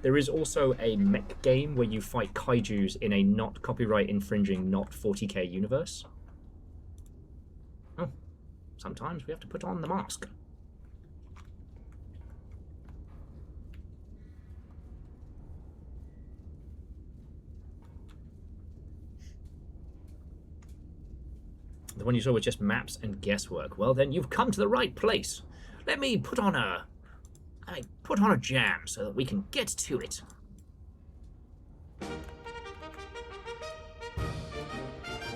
There is also a mech game where you fight kaijus in a not copyright infringing, not 40k universe. Oh, sometimes we have to put on the mask. The one you saw was just maps and guesswork. Well, then you've come to the right place. Let me put on a jam so that we can get to it.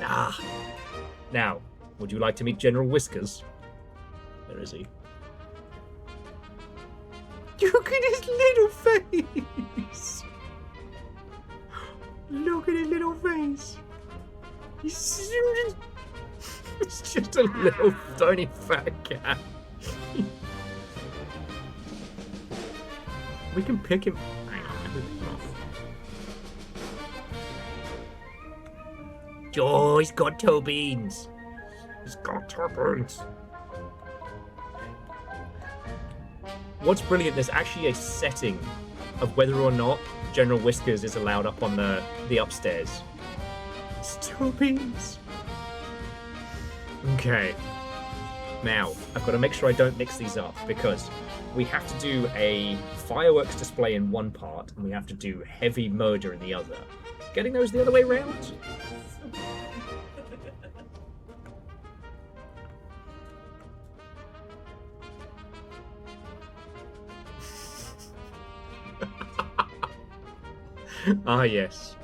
Ah. Now, would you like to meet General Whiskers? Where is he? Look at his little face. Look at his little face. It's just a little tiny fat cat. We can pick him. Hang on, let me pick him off. Oh, he's got toe beans. He's got toe beans. What's brilliant, there's actually a setting of whether or not General Whiskers is allowed up on the upstairs. It's toe beans. Okay, now I've got to make sure I don't mix these up, because we have to do a fireworks display in one part and we have to do heavy murder in the other. Getting those the other way around? Ah, yes.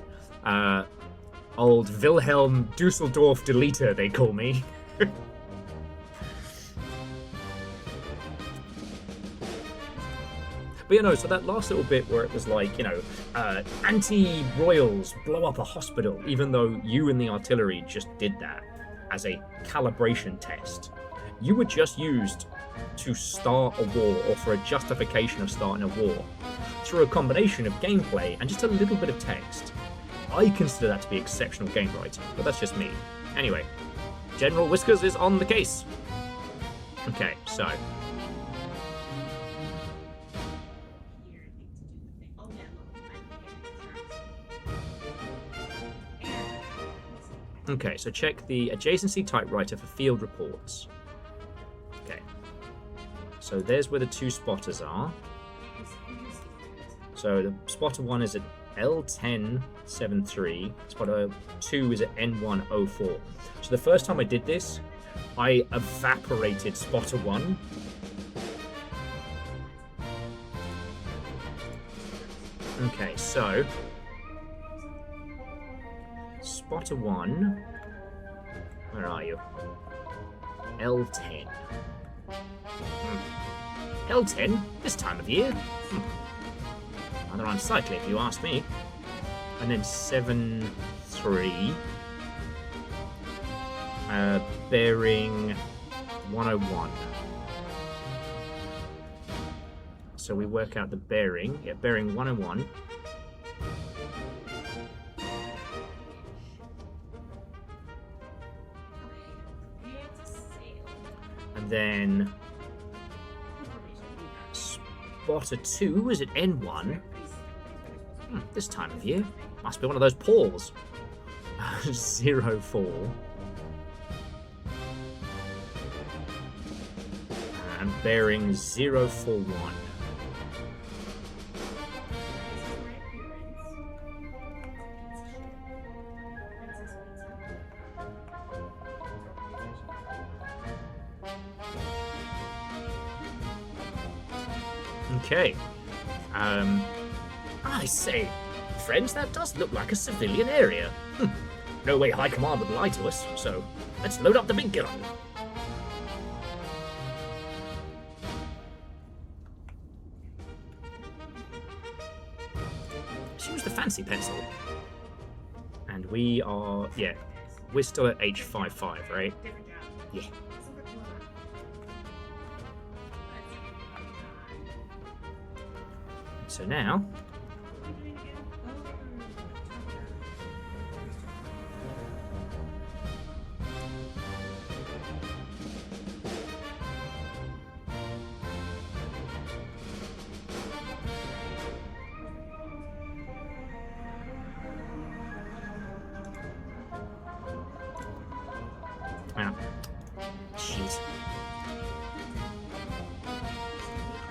Old Wilhelm Düsseldorf Deleter, they call me. But you know, so that last little bit where it was like, you know, anti-royals blow up a hospital, even though you and the artillery just did that as a calibration test. You were just used to start a war, or for a justification of starting a war, through a combination of gameplay and just a little bit of text. I consider that to be exceptional game writing, but that's just me. Anyway, General Whiskers is on the case. Okay, so... Okay, so check the adjacency typewriter for field reports. Okay. So there's where the two spotters are. So the spotter 1 is at L1073, spotter 2 is at N104. So the first time I did this, I evaporated spotter 1. Okay, so spotter 1, where are you? L10. L10, this time of year? Rather unsightly if you ask me. And then 7-3, bearing 101. So we work out the bearing. Yeah, bearing 101. And then spotter 2 is at N1. This time of year. Must be one of those Pauls. 04. on bearing 041. Okay. I say, friends, that does look like a civilian area. No way High Command would lie to us, so let's load up the big gun. Let's use the fancy pencil. And we are, yeah, we're still at H55, right? Yeah. So now, wow, shit.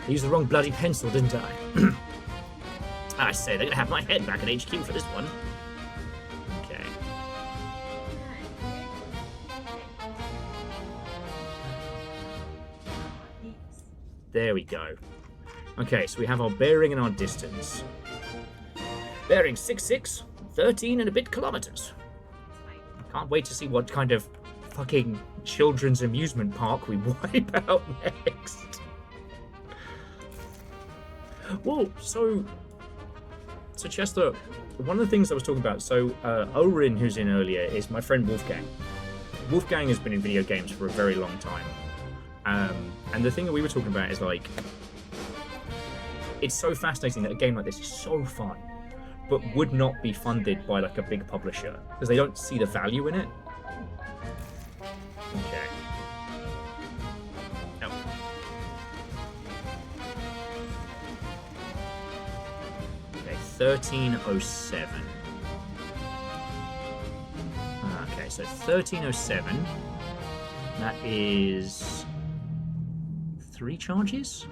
I used the wrong bloody pencil, didn't I? I say, they're gonna have my head back at HQ for this one. Okay. There we go. Okay, so we have our bearing and our distance. Bearing 66, 13 and a bit kilometers. I can't wait to see what kind of fucking children's amusement park we wipe out next. Whoa, so Chester, one of the things I was talking about, so Orin, who's in earlier, is my friend Wolfgang. Wolfgang has been in video games for a very long time. And the thing that we were talking about is, like, it's so fascinating that a game like this is so fun, but would not be funded by, like, a big publisher, because they don't see the value in it. Okay. Oh. Okay, 1307. Okay, so 1307. That is 3 charges?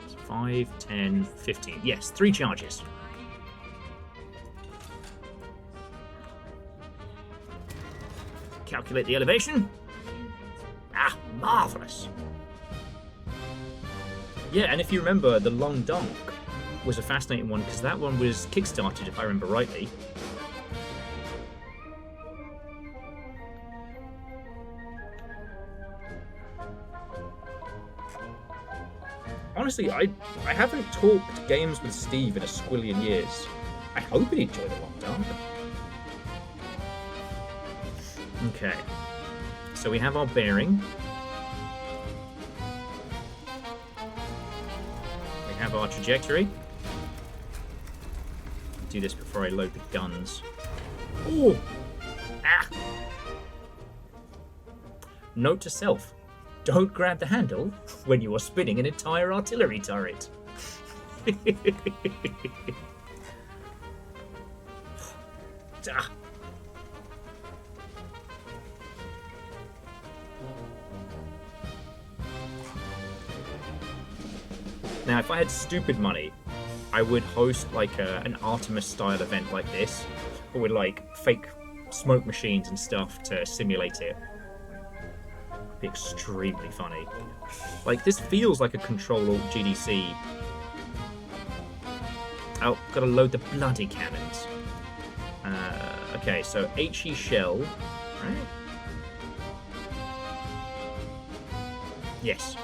It's 5, 10, 15. Yes, 3 charges. Calculate the elevation. Ah, marvelous. Yeah, and if you remember, the Long Donk was a fascinating one because that one was kickstarted, if I remember rightly. Honestly, I haven't talked games with Steve in a squillion years. I hope he enjoyed the Long Donk. Okay, so we have our bearing. We have our trajectory. Do this before I load the guns. Oh! Ah! Note to self: don't grab the handle when you are spinning an entire artillery turret. Ah. Now, if I had stupid money, I would host like an Artemis-style event like this, but with like fake smoke machines and stuff to simulate it. It'd be extremely funny. Like, this feels like a Control-Alt-GDC. Oh, gotta load the bloody cannons. Okay, so HE shell, right? Yes.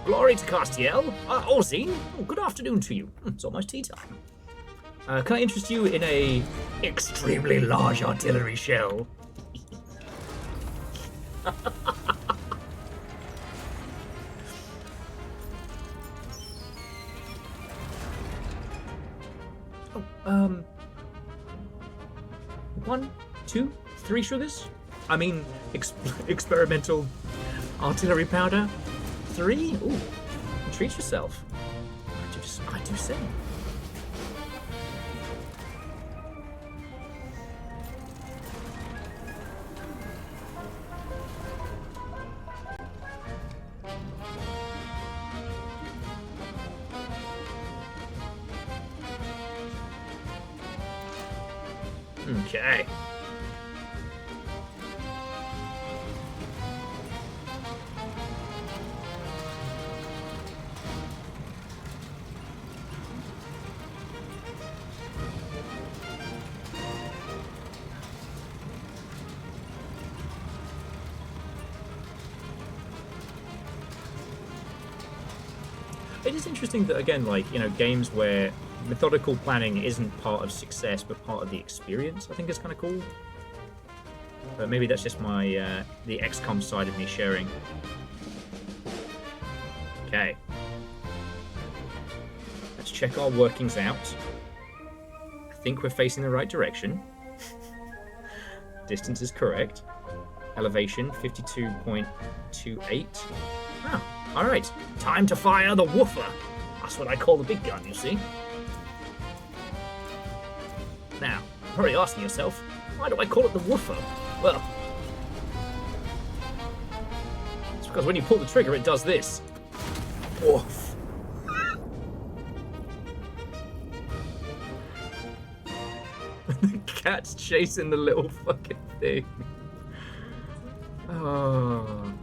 Glory to Castiel. Orzine, good afternoon to you. It's almost tea time. Can I interest you in a extremely large artillery shell? Oh, 1, 2, 3 sugars? I mean, experimental artillery powder? 3? Ooh, treat yourself. I do say. Okay. It is interesting that, again, like, you know, games where methodical planning isn't part of success but part of the experience, I think is kind of cool. But maybe that's just my the XCOM side of me sharing. Okay. Let's check our workings out. I think we're facing the right direction. Distance is correct. Elevation 52.28. Ah, alright. Time to fire the woofer. That's what I call the big gun, you see. Now, you're probably asking yourself, why do I call it the woofer? Well, it's because when you pull the trigger, it does this. Woof. The cat's chasing the little fucking thing. Oh.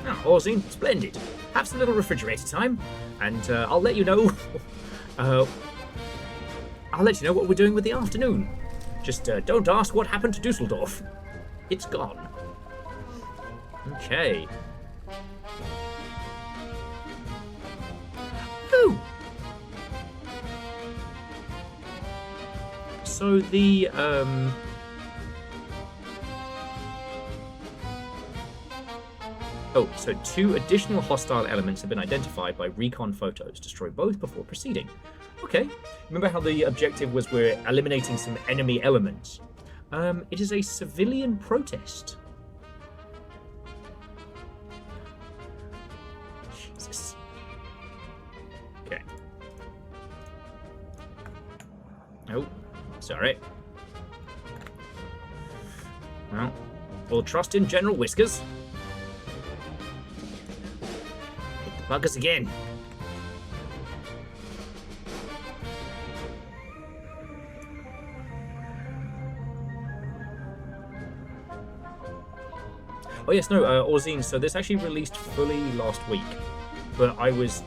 Now, Orzine, splendid. Have some little refrigerator time, and I'll let you know. I'll let you know what we're doing with the afternoon. Just don't ask what happened to Düsseldorf. It's gone. Okay. Ooh. So the so 2 additional hostile elements have been identified by recon photos. Destroy both before proceeding. Okay. Remember how the objective was we're eliminating some enemy elements? It is a civilian protest. Jesus. Okay. Oh, sorry. Well, we'll trust in General Whiskers. Hit the buggers again. Oh yes, no, Orzine, so this actually released fully last week, but I was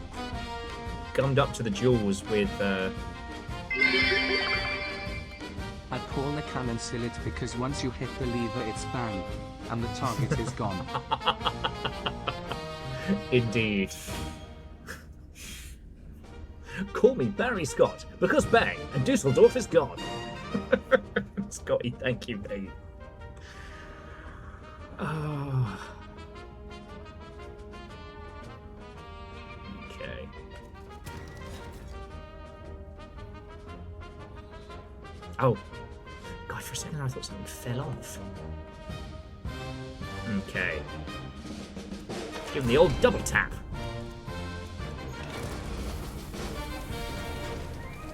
gummed up to the jewels with... I'd call the cannon sillet because once you hit the lever it's bang, and the target is gone. Indeed. Call me Barry Scott, because bang, and Dusseldorf is gone. Scotty, thank you, mate. Oh. Okay. Oh. God, for a second I thought something fell off. Okay. Give him the old double tap.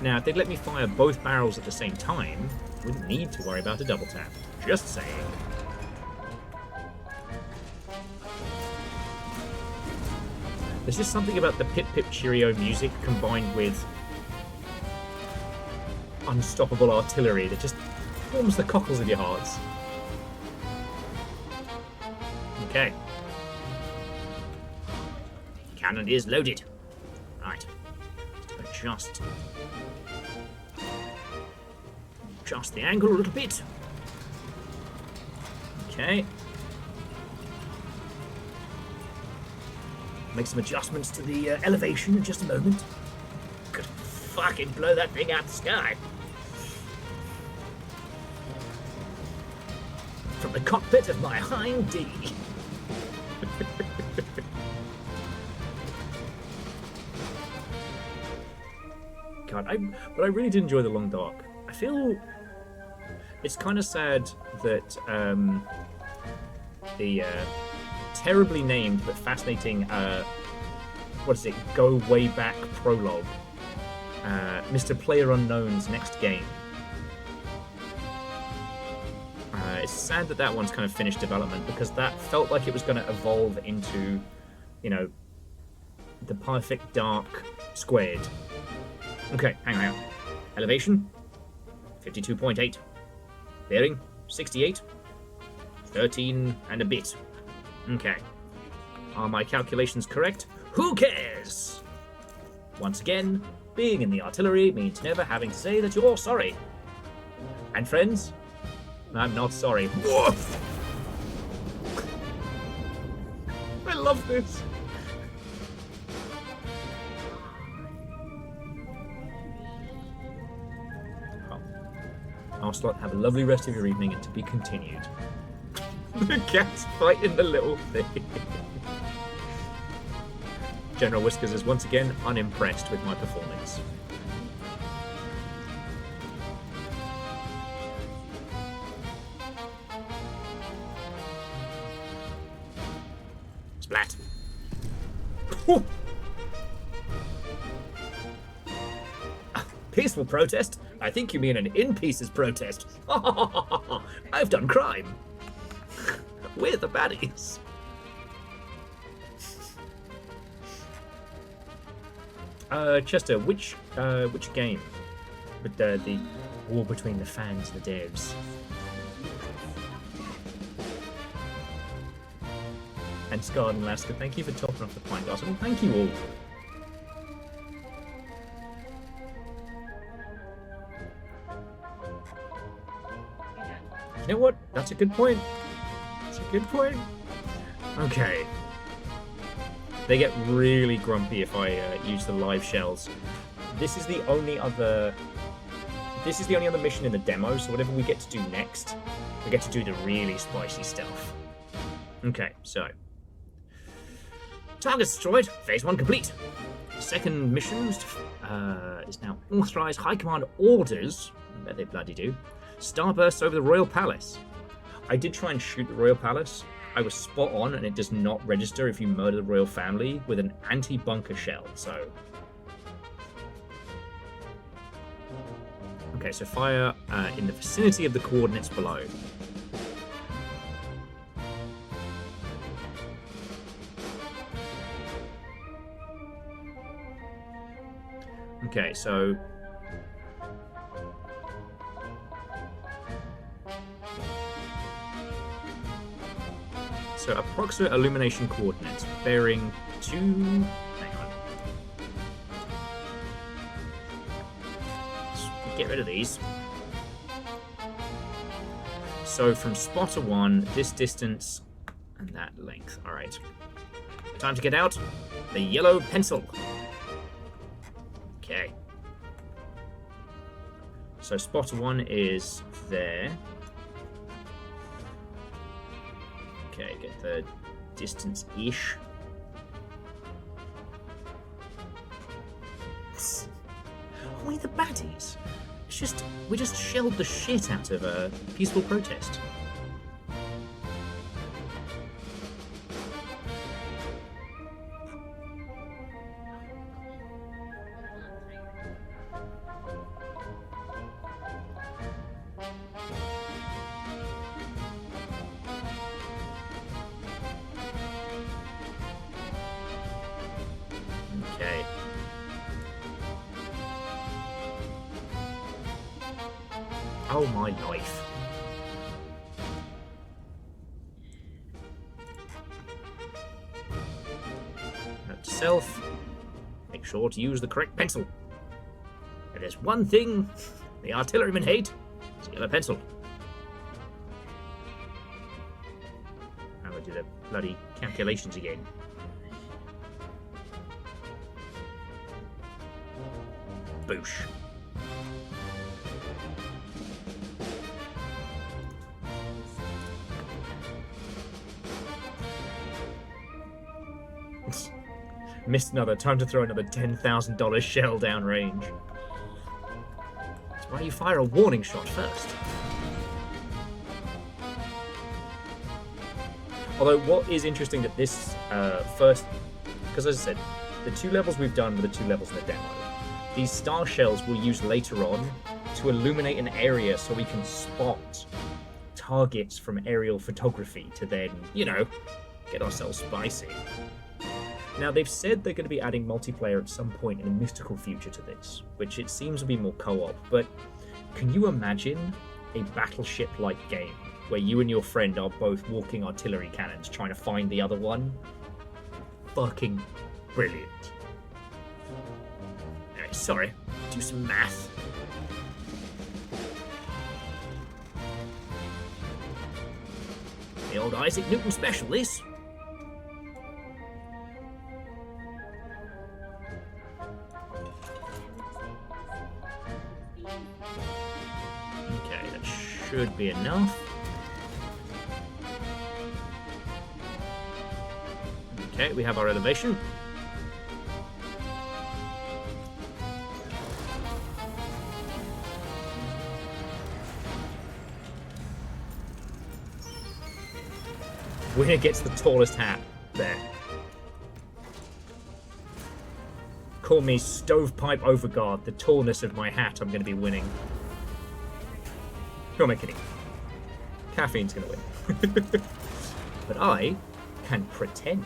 Now, if they'd let me fire both barrels at the same time, I wouldn't need to worry about a double tap. Just saying. There's just something about the pip-pip cheeryo music combined with unstoppable artillery that just warms the cockles of your hearts. Okay. Cannon is loaded. Right. Adjust the angle a little bit. Okay. Make some adjustments to the elevation in just a moment. Could fucking blow that thing out the sky. From the cockpit of my hind D. God, but I really did enjoy the Long Dark. I feel it's kind of sad that the terribly named but fascinating what is it, Go Way Back prologue, Mr. Player Unknown's next game, It's sad that that one's kind of finished development because that felt like it was going to evolve into, you know, the perfect dark squid. Okay, hang on. Elevation, 52.8. Bearing, 68. 13 and a bit. Okay. Are my calculations correct? Who cares? Once again, being in the artillery means never having to say that you're sorry. And friends, I'm not sorry. Woof! I love this. Ocelot, have a lovely rest of your evening and to be continued. The cat's fighting the little thing. General Whiskers is once again unimpressed with my performance. Splat. Whew. Peaceful protest? I think you mean an in-pieces protest. I've done crime. We're the baddies. Chester, which game? With the war between the fans and the devs. And Scarred and Alaska, thank you for topping off the pint glass. I mean, thank you all. You know what? That's a good point. That's a good point. Okay. They get really grumpy if I use the live shells. This is the only other mission in the demo, so whatever we get to do next, we get to do the really spicy stuff. Okay, so. Target destroyed. Phase 1 complete. Second mission is now authorize High Command orders. I bet they bloody do. Starbursts over the Royal Palace. I did try and shoot the Royal Palace. I was spot on, and it does not register if you murder the royal family with an anti-bunker shell, so... Okay, so fire in the vicinity of the coordinates below. Okay, so... So approximate illumination coordinates, bearing 2... Hang on. Let's get rid of these. So from spotter 1, this distance and that length. Alright. Time to get out the yellow pencil. Okay. So spotter 1 is there. Okay, get the distance-ish. Are we the baddies? It's just, we just shelled the shit out of a peaceful protest. Okay. Oh my life. Note to self, make sure to use the correct pencil. If there's one thing the artillerymen hate, it's yellow pencil. I will do the bloody calculations again. Boosh. Missed another. Time to throw another $10,000 shell downrange. That's why you fire a warning shot first. Although, what is interesting that this first... Because as I said, the 2 levels we've done were the 2 levels in the demo. These star shells we'll use later on to illuminate an area so we can spot targets from aerial photography to then, you know, get ourselves spicy. Now, they've said they're going to be adding multiplayer at some point in a mystical future to this, which it seems to be more co-op, but can you imagine a battleship-like game where you and your friend are both walking artillery cannons trying to find the other one? Fucking brilliant. Anyway, sorry, do some math. The old Isaac Newton special, this. Okay, that should be enough. Okay, we have our elevation. Winner gets the tallest hat there. Call me Stovepipe Overguard. The tallness of my hat, I'm going to be winning. Who am I kidding? Caffeine's going to win. But I can pretend.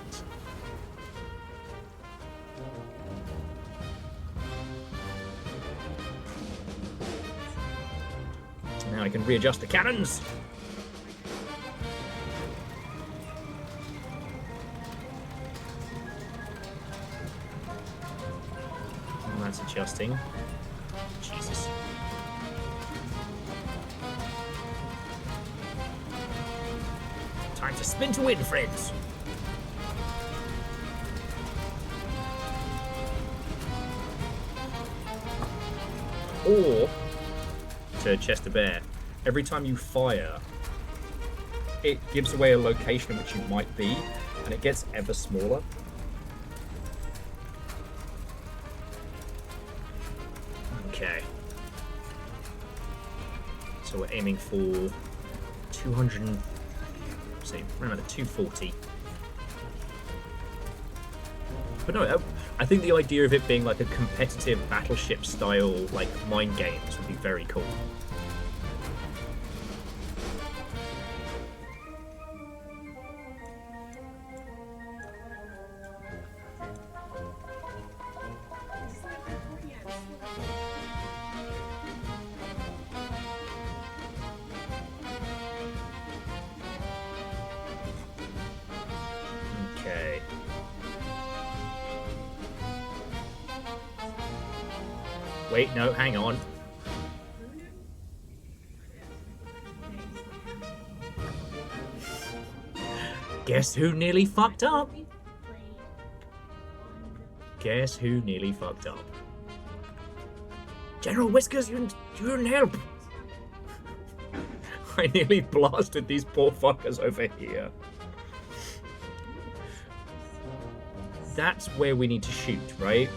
Now I can readjust the cannons. That's adjusting. Jesus. Time to spin to win, friends. Or, to Chester Bear, every time you fire, it gives away a location in which you might be, and it gets ever smaller. Okay. So we're aiming for 200 and... see, around about 240. But no, I think the idea of it being like a competitive battleship style, like mind games, would be very cool. Okay. Wait, no, hang on. Guess who nearly fucked up? Guess who nearly fucked up? General Whiskers, you're in help! I nearly blasted these poor fuckers over here. That's where we need to shoot, right?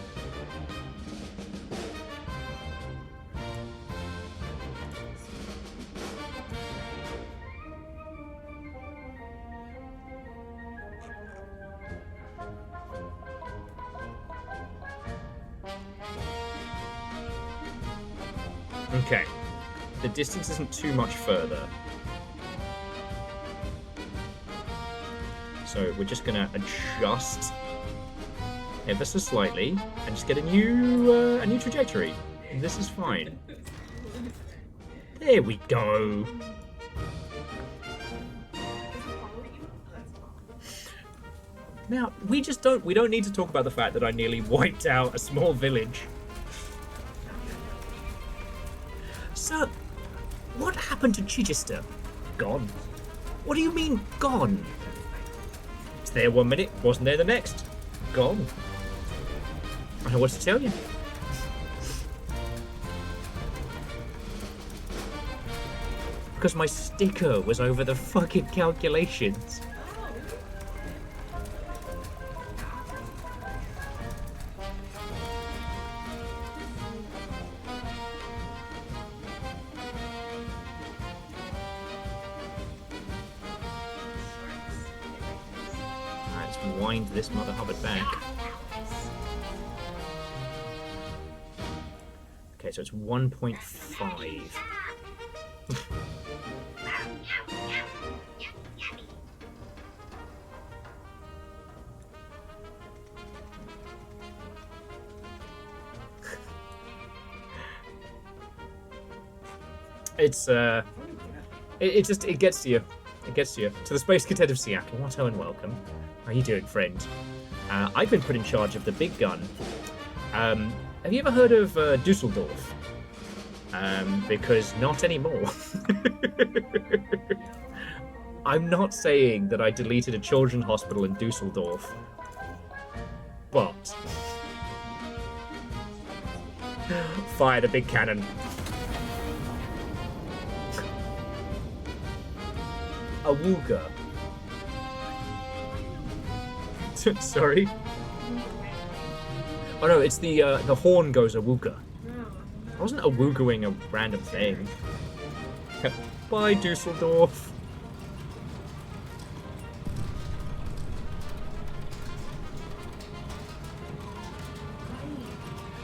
Okay. The distance isn't too much further. So we're just gonna adjust ever so slightly and just get a new trajectory. This is fine. There we go. Now, we don't need to talk about the fact that I nearly wiped out a small village. Sir, what happened to Chichester? Gone. What do you mean, gone? It's there 1 minute, wasn't there the next. Gone. I don't know what to tell you. Because my sticker was over the fucking calculations. Wind this mother hubbard back. Okay, so it's 1.5. It's it gets to you. It gets to you. To the Space Cadet of Seattle, what and welcome. How are you doing, friend? I've been put in charge of the big gun. Have you ever heard of Düsseldorf? Because not anymore. I'm not saying that I deleted a children's hospital in Düsseldorf, but fire the big cannon. A wooga. Sorry. Oh no, it's the horn goes a wooga. I wasn't awoogaing a random thing. Bye, Düsseldorf.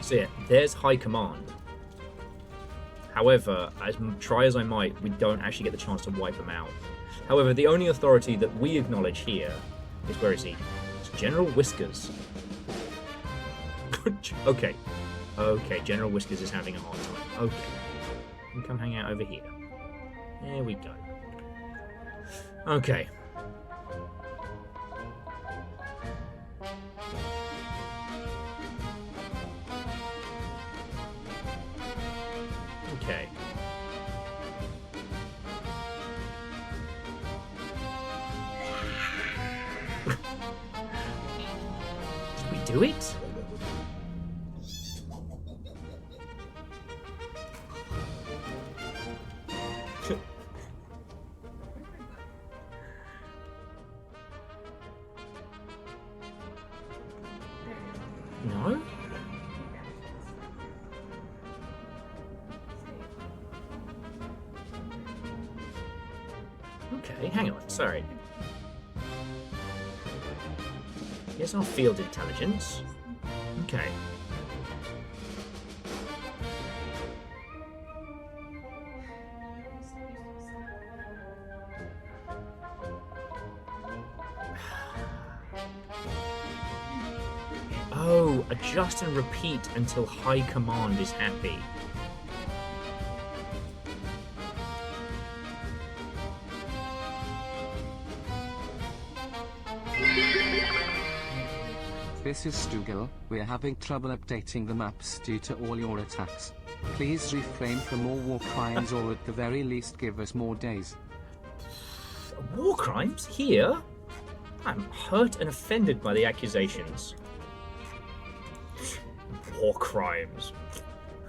So yeah, there's High Command. However, try as I might, we don't actually get the chance to wipe them out. However, the only authority that we acknowledge here is, where is he? It's General Whiskers. Okay. Okay, General Whiskers is having a hard time. Okay. You can come hang out over here. There we go. Okay. Okay. Did we do it? No? Okay, hang on, sorry. Here's our field intelligence. Okay. Oh, adjust and repeat until High Command is happy. This is Stugil. We're having trouble updating the maps due to all your attacks. Please refrain from more war crimes or at the very least give us more days. War crimes? Here? I'm hurt and offended by the accusations. War crimes.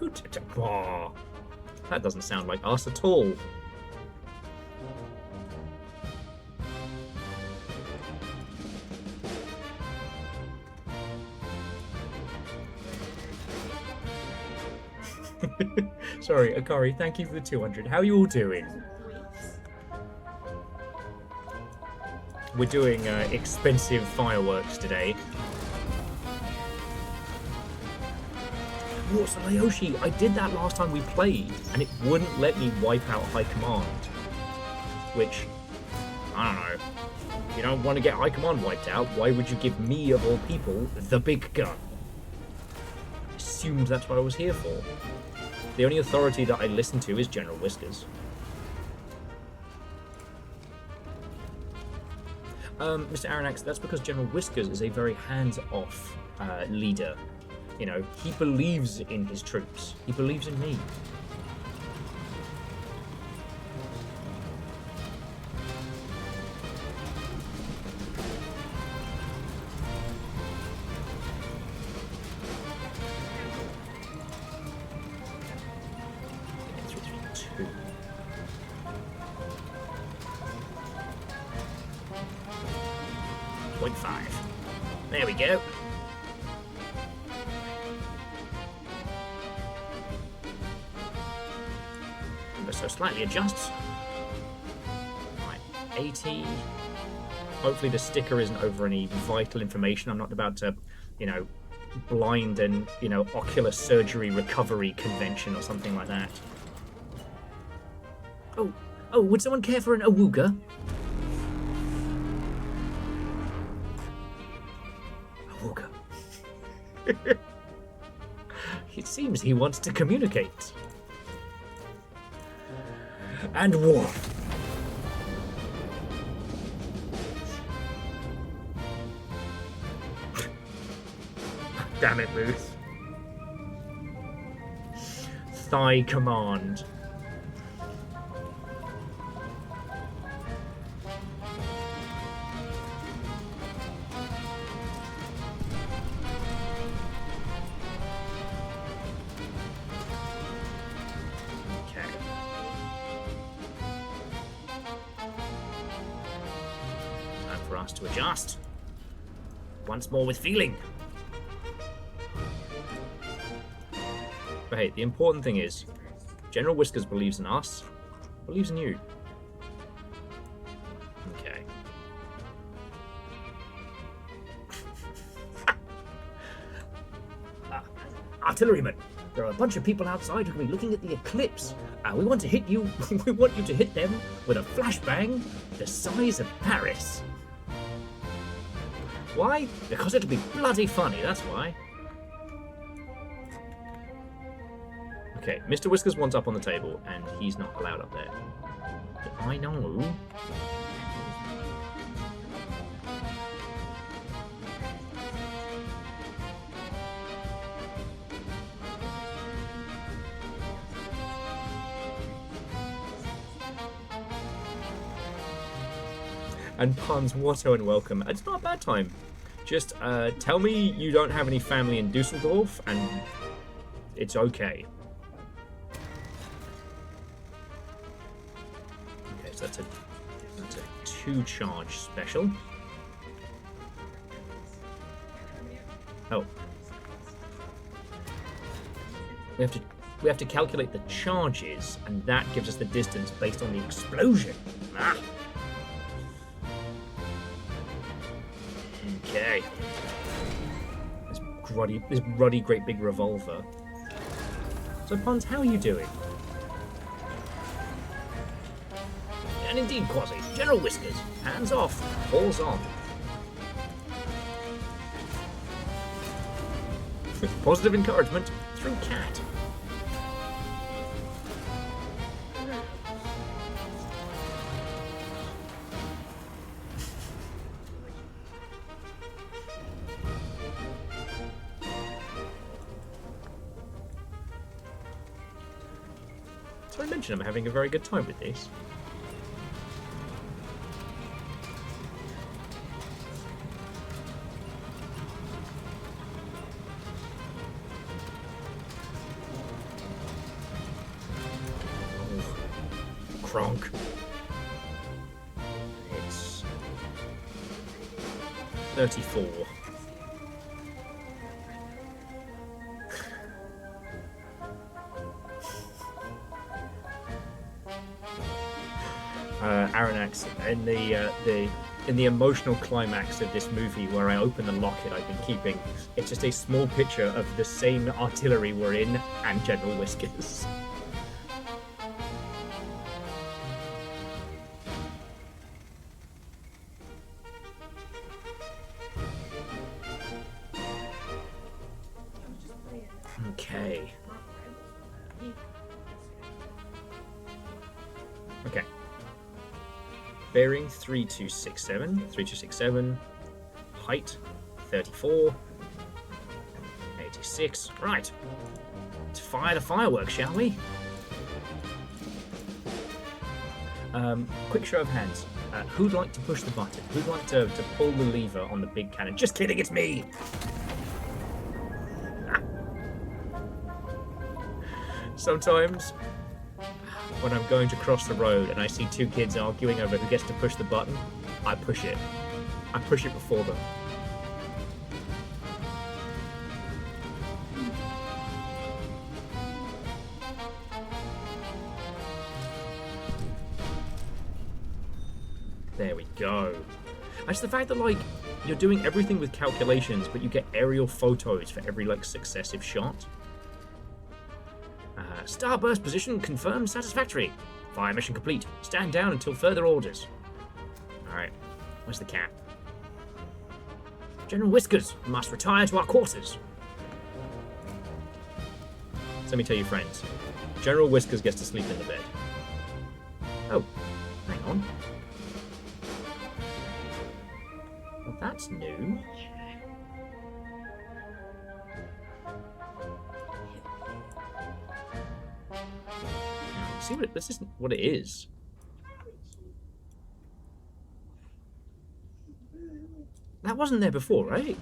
Who did oh, that doesn't sound like us at all. Sorry, Akari, thank you for the 200. How are you all doing? We're doing expensive fireworks today. What's a Layoshi? I did that last time we played, and it wouldn't let me wipe out High Command. Which, I don't know. If you don't want to get High Command wiped out, why would you give me, of all people, the big gun? I assumed that's what I was here for. The only authority that I listen to is General Whiskers. Mr. Aranax, that's because General Whiskers is a very hands-off leader. You know, he believes in his troops. He believes in me. There we go. So slightly adjusts. Right, 80. Hopefully the sticker isn't over any vital information. I'm not about to, you know, blind and, you know, ocular surgery recovery convention or something like that. Oh, would someone care for an awooga? Awooga. It seems he wants to communicate. And war. Damn it, Booth. Thigh command. Okay. Time for us to adjust. Once more with feeling. But hey, the important thing is, General Whiskers believes in us, believes in you. Okay. Artilleryman, there are a bunch of people outside who will be looking at the eclipse. We want to hit you. We want you to hit them with a flashbang the size of Paris. Why? Because it'll be bloody funny, that's why. Okay, Mr. Whiskers wants up on the table, and he's not allowed up there. But I know. And puns, Watto and welcome. It's not a bad time. Just tell me you don't have any family in Düsseldorf, and it's okay. Okay, so that's a 2-charge special. Oh. We have to calculate the charges, and that gives us the distance based on the explosion. Ah. Okay. This ruddy great big revolver. So Pons, how are you doing? And indeed, Quasi, General Whiskers, hands off, balls on. Positive encouragement through cat. So I mentioned I'm having a very good time with this. Kronk. It's 34. Aranax in the emotional climax of this movie where I open the locket I've been keeping, it's just a small picture of the same artillery we're in and General Whiskers. Okay. Okay. Bearing 3267. Height 34. 86. Right. Let's fire the fireworks, shall we? Quick show of hands. Who'd like to push the button? Who'd like to pull the lever on the big cannon? Just kidding, it's me! Sometimes, when I'm going to cross the road and I see two kids arguing over who gets to push the button, I push it. I push it before them. There we go. That's the fact that, like, you're doing everything with calculations, but you get aerial photos for every, like, successive shot. Starburst position confirmed satisfactory. Fire mission complete. Stand down until further orders. Alright, where's the cat? General Whiskers must retire to our quarters. So let me tell you, friends. General Whiskers gets to sleep in the bed. Oh, hang on. Well, that's new. See what this isn't what it is. That wasn't there before, right?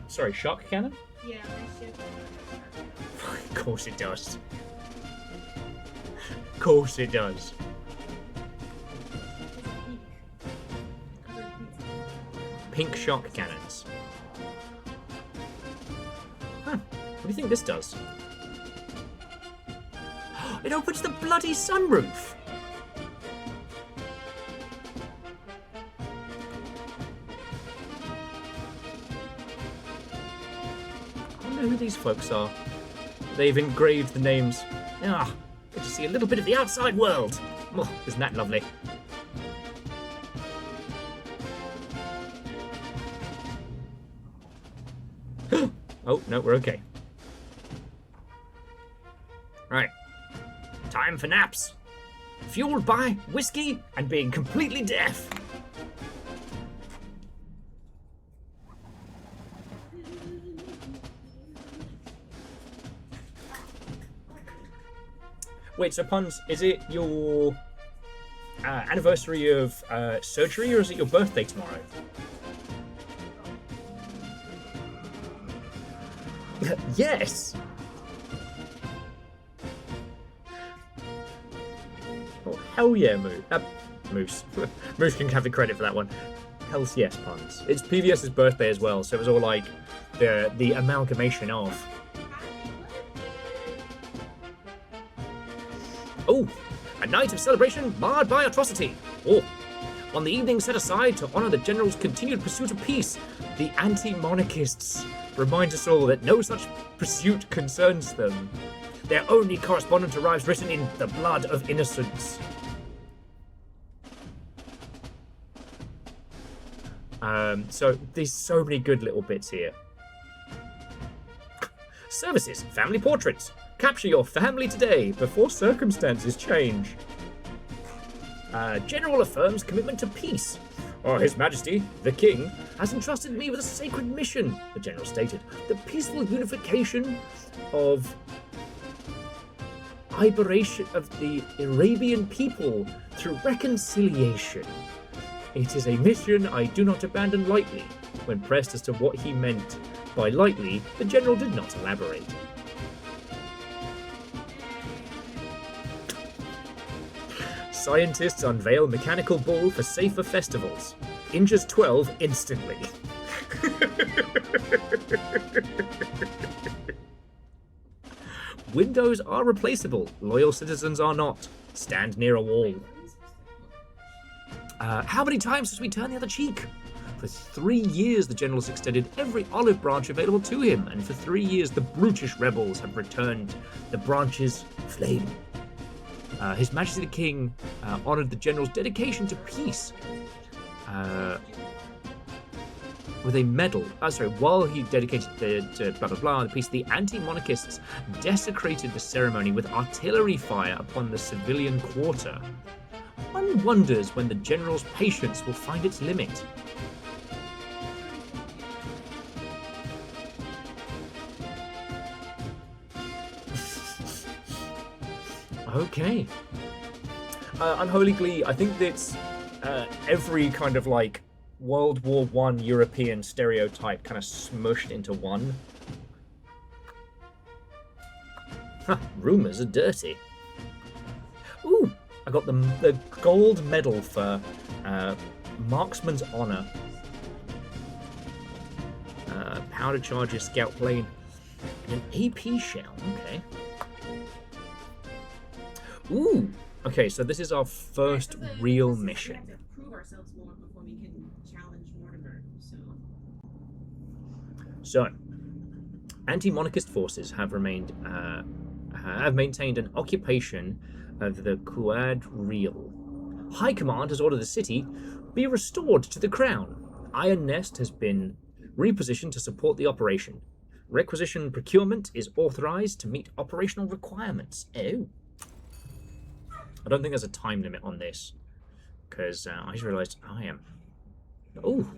Sorry, shark cannon? Yeah, my ship. Of course it does. Of course it does. Pink shark cannons. Huh. What do you think this does? It opens the bloody sunroof! I wonder who these folks are. They've engraved the names. Ah, good to see a little bit of the outside world. Oh, isn't that lovely? Oh, no, we're okay. Right. Time for naps. Fueled by whiskey and being completely deaf. Wait, so Puns, is it your anniversary of surgery, or is it your birthday tomorrow? Yes! Oh, hell yeah, Moose. Moose can have the credit for that one. Hell's yes, Puns. It's PVS's birthday as well, so it was all like the amalgamation of. Oh, a night of celebration marred by atrocity. Oh, on the evening set aside to honour the General's continued pursuit of peace, the anti-monarchists remind us all that no such pursuit concerns them. Their only correspondent arrives written in the blood of innocence. So there's so many good little bits here. Services, family portraits. Capture your family today before circumstances change. General affirms commitment to peace. His Majesty, the King, has entrusted me with a sacred mission, the General stated. The peaceful unification of the Arabian people through reconciliation. It is a mission I do not abandon lightly. When pressed as to what he meant by lightly, the General did not elaborate. Scientists unveil mechanical bull for safer festivals. Injures 12 instantly. Windows are replaceable. Loyal citizens are not. Stand near a wall. How many times does we turn the other cheek? For 3 years, the General has extended every olive branch available to him, and for 3 years, the brutish rebels have returned the branches flame. His Majesty the King honoured the General's dedication to peace with a medal. While he dedicated to blah blah blah the peace, the anti-monarchists desecrated the ceremony with artillery fire upon the civilian quarter. One wonders when the General's patience will find its limit. Okay. Unholy Glee, I think that's every kind of like World War I European stereotype kind of smushed into one. Rumours are dirty. Ooh, I got the gold medal for Marksman's Honour. Powder charges, scout plane, and an AP shell. Okay. Ooh. Okay, so this is our first real mission. We have to prove ourselves more before we can challenge Mortimer. So, anti-monarchist forces have maintained an occupation of the Quad Real. High Command has ordered the city be restored to the crown. Iron Nest has been Repositioned to support the operation. Requisition procurement is authorized to meet operational requirements. Oh. I don't think there's a time limit on this. Because I just realised I am... Oh.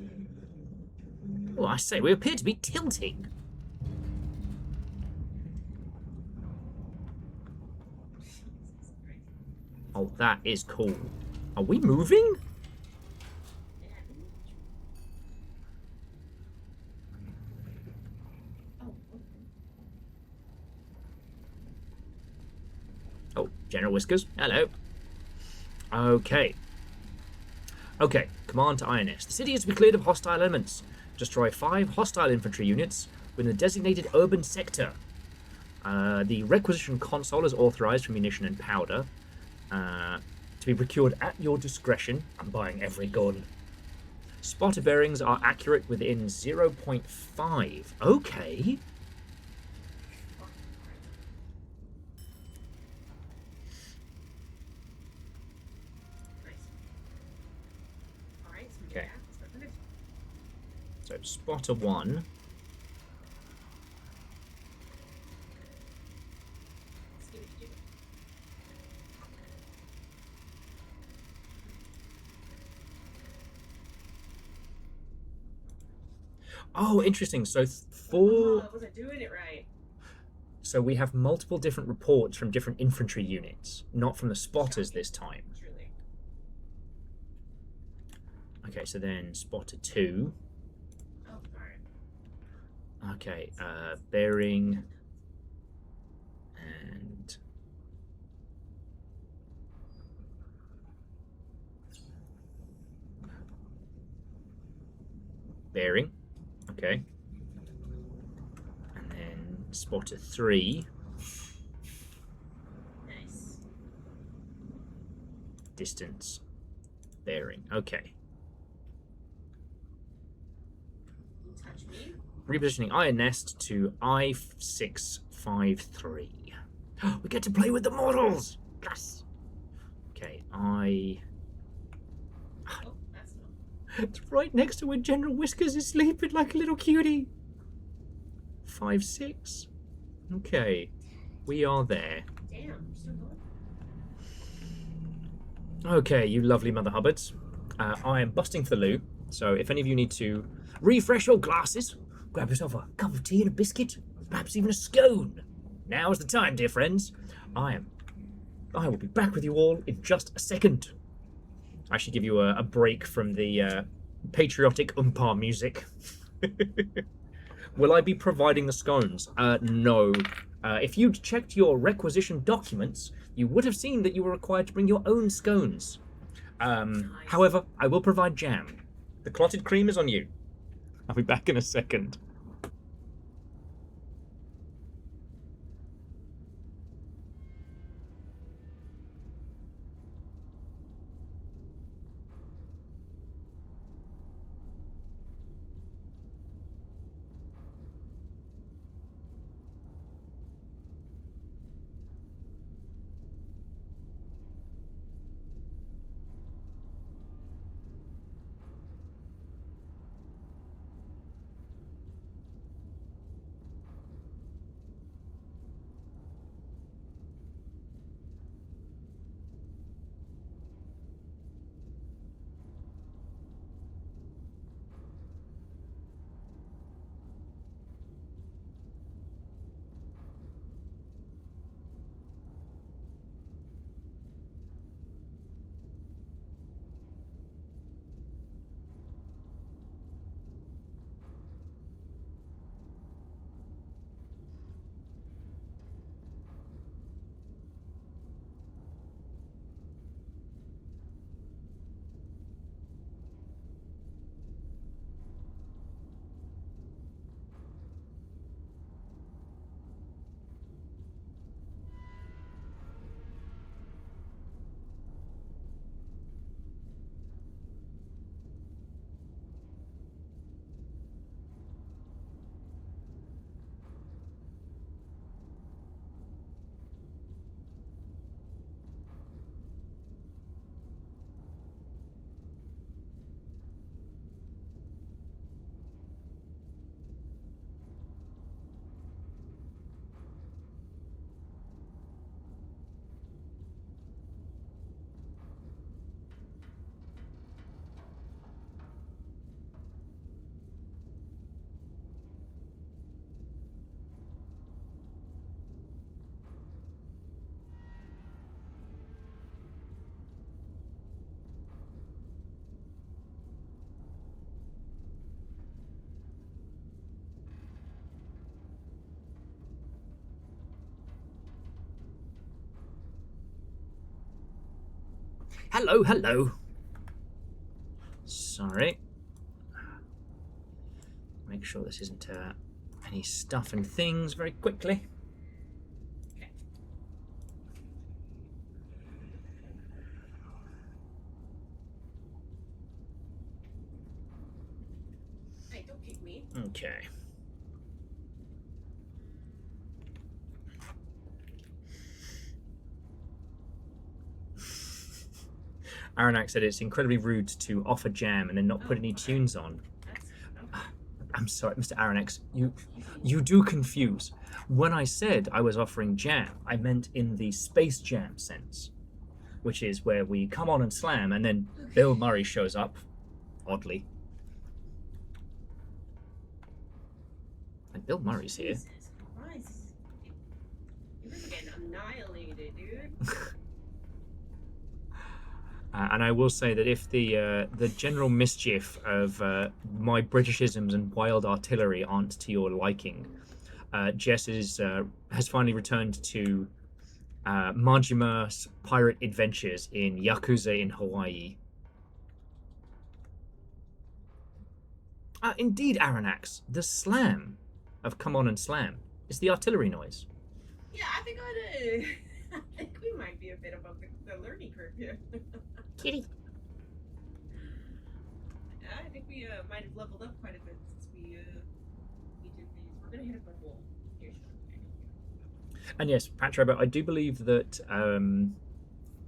Oh, I say, we appear to be tilting. Oh, that is cool. Are we moving? Oh, General Whiskers. Hello. Okay. Okay, command to INS. The city is to be cleared of hostile elements. Destroy 5 hostile infantry units within the designated urban sector. The requisition console is authorized for munition and powder. To be procured at your discretion. I'm buying every gun. Spotter bearings are accurate within 0.5. Okay. Okay. So spotter 1. Oh, interesting. So Oh, I wasn't doing it right. So we have multiple different reports from different infantry units, not from the spotters this time. Truly. Okay, so then spotter 2. Oh, alright. Okay, bearing and bearing. Okay. And then spotter 3. Nice. Distance. Bearing. Okay. Touch me. Repositioning Iron Nest to I653. We get to play with the models! Yes! Okay, Oh, that's not. It's right next to where General Whiskers is sleeping like a little cutie. 5-6. Okay, we are there. Damn, we're still going. Okay, you lovely Mother Hubbards. I am busting for the loo, so if any of you need to refresh your glasses, grab yourself a cup of tea and a biscuit, perhaps even a scone. Now is the time, dear friends. I will be back with you all in just a second. I should give you a break from the patriotic umpire music. Will I be providing the scones? No. If you'd checked your requisition documents, you would have seen that you were required to bring your own scones. However, I will provide jam. The clotted cream is on you. I'll be back in a second. Hello, hello. Sorry. Make sure this isn't any stuff and things very quickly. Hey, don't kick me. Okay. Aranak said it's incredibly rude to offer jam and then not put any tunes on. I'm sorry, Mr. Aranex, you do confuse. When I said I was offering jam, I meant in the Space Jam sense, which is where we come on and slam and then Bill Murray shows up, oddly. And Bill Murray's here. Jesus Christ. You're getting annihilated, dude. And I will say that if the general mischief of my Britishisms and wild artillery aren't to your liking, Jess has finally returned to Majima's pirate adventures in Yakuza in Hawaii. Indeed, Aranax, the slam of Come On and Slam is the artillery noise. Yeah, I think I think we might be a bit above the learning curve here. Kitty. I think we might have leveled up quite a bit since we did these. We're gonna hit up a wall here shortly. And yes, Patrobo, I do believe that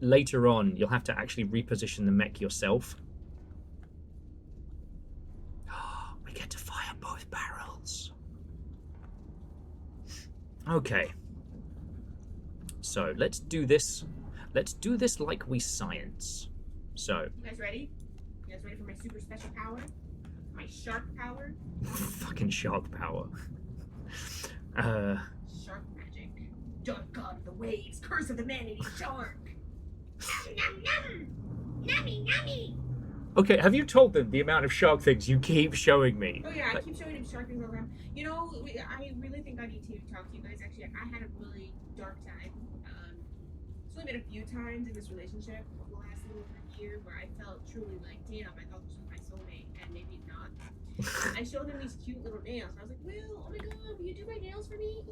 later on you'll have to actually reposition the mech yourself. We get to fire both barrels. Okay. So let's do this. Let's do this like we science. So. You guys ready? You guys ready for my super special power? My shark power? Fucking shark power. Shark magic. Dark god of the waves, curse of the man-eating shark. Nom nom nom! Nummy nummy! Okay, have you told them the amount of shark things you keep showing me? Oh yeah, I keep showing him shark things all the time. You know, I really think I need to talk to you guys. Actually, I had a really dark time. It's only been a few times in this relationship over the last little over a year where I felt truly like, damn, I thought this was my soulmate, and maybe not. I showed him these cute little nails. I was like, Will, oh my god, will you do my nails for me?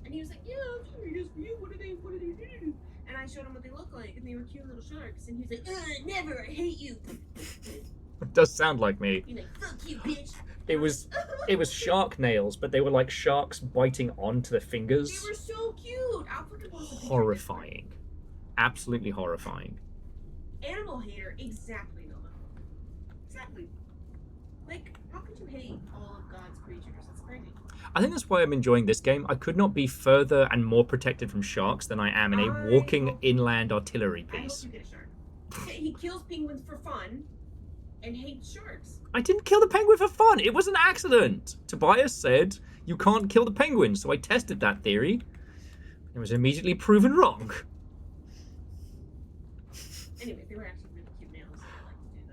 And he was like, yeah, I'll do your nails for you. What do they do? And I showed him what they look like, and they were cute little sharks. And he was like, never, I hate you. It does sound like me. He's like, fuck you, bitch. It was shark nails, but they were like sharks biting onto the fingers. They were so cute. I'll fucking post a picture. Horrifying. Absolutely horrifying. Animal hater, exactly, Noah. Exactly. Like, how could you hate all of God's creatures? That's crazy. I think that's why I'm enjoying this game. I could not be further and more protected from sharks than I am in a walking inland artillery I hope piece. you get a shark. He kills penguins for fun and hates sharks. I didn't kill the penguin for fun. It was an accident. Tobias said you can't kill the penguin, so I tested that theory. It was immediately proven wrong. Anyway, they were actually really cute nails, so I like to do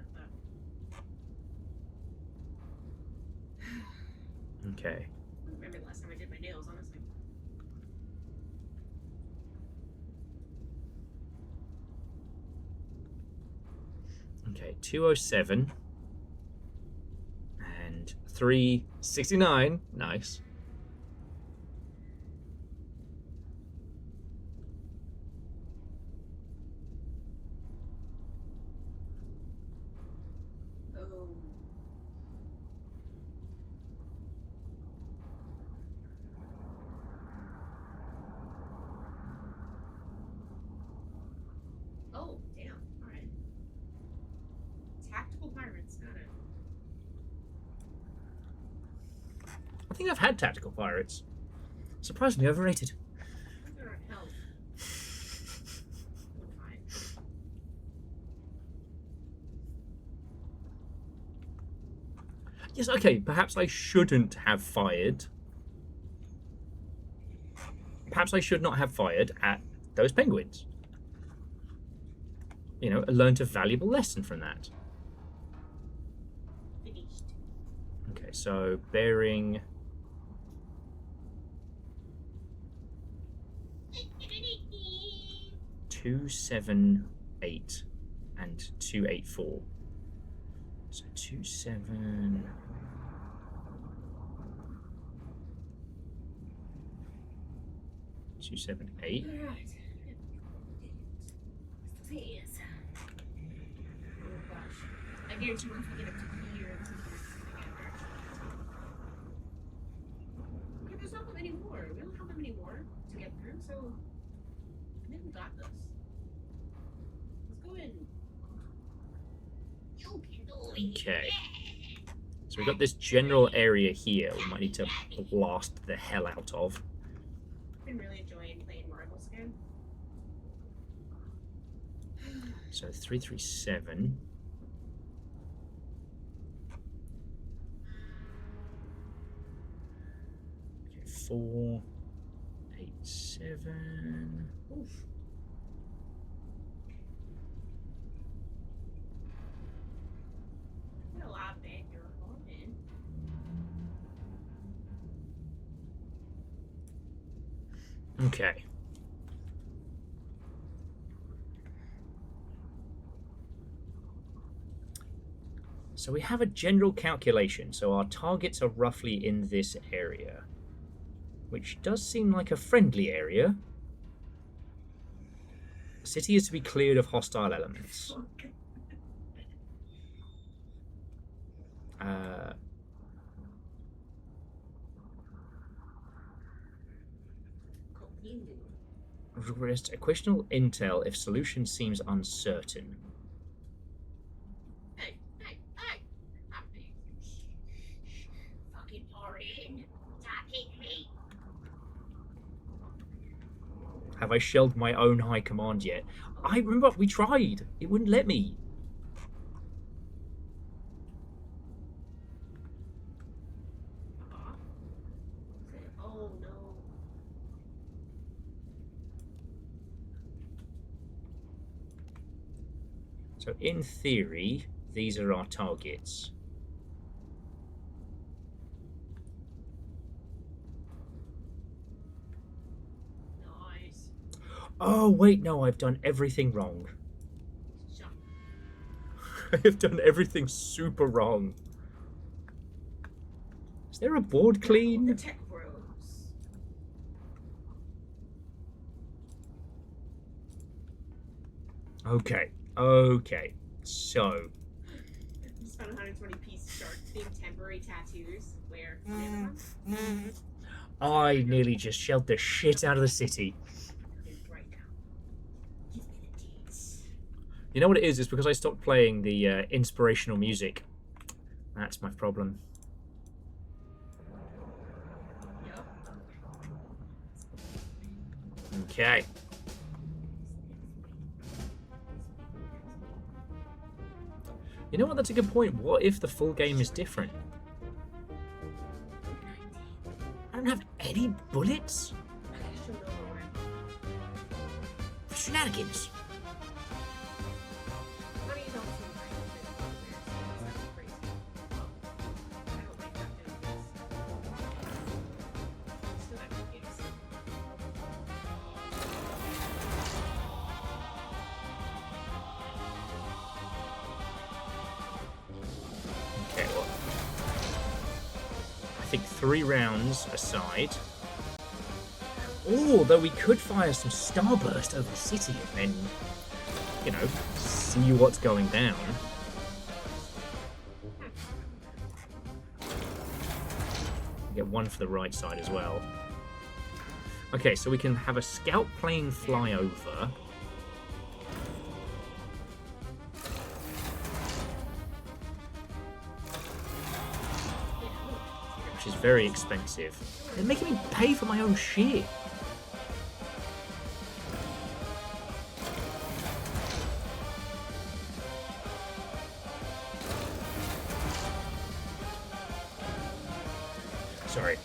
that. Okay. I don't remember the last time I did my nails, honestly. Okay, 207 and 369. Nice. Oh. Oh, damn. Alright. Tactical pirates, got it. I think I've had tactical pirates. Surprisingly overrated. They're on health. We're fine. Yes, okay, perhaps I shouldn't have fired. Perhaps I should not have fired at those penguins. You know, I learned a valuable lesson from that. Finished. Okay, so bearing 278. and 284. So 27. Two, 7, 8. Alright. Yes. Oh gosh. I guarantee once we get up to here, this is together. Yeah, there's not that many more. We don't have that many more to get through, so I think we got this. Let's go in. Okay. So we've got this general area here we might need to blast the hell out of. I've been really enjoying playing marbles again. So 337. Okay, 487. Oof. Got a lot of bad girl going in. Okay. So we have a general calculation. So our targets are roughly in this area, which does seem like a friendly area. The city is to be cleared of hostile elements. Request additional intel if solution seems uncertain. Hey, hey, hey! I'm fucking partying. Stop hitting me. Have I shelled my own high command yet? I remember we tried. It wouldn't let me. Oh no. So in theory, these are our targets. Nice. Oh, wait, no, I've done everything wrong. Shut I have done everything super wrong. Is there a board The clean? tech bros. Okay, okay. So, Just found 120-piece shark themed temporary tattoos. Where? I nearly just shelled the shit out of the city. Right now. Give me the deeds. You know what it is? It's because I stopped playing the inspirational music. That's my problem. Yup. Okay. You know what? That's a good point. What if the full game is different? I don't have any bullets I gotta show Nova where. for shenanigans. Let me know some That's crazy. I don't like that doing this. Still have computers. Okay, well, I think 3 rounds aside. Although we could fire some starburst over the city and then, you know, see what's going down. Get 1 for the right side as well. Okay, so we can have a scout plane fly over. Which is very expensive. They're making me pay for my own shit. Sorry.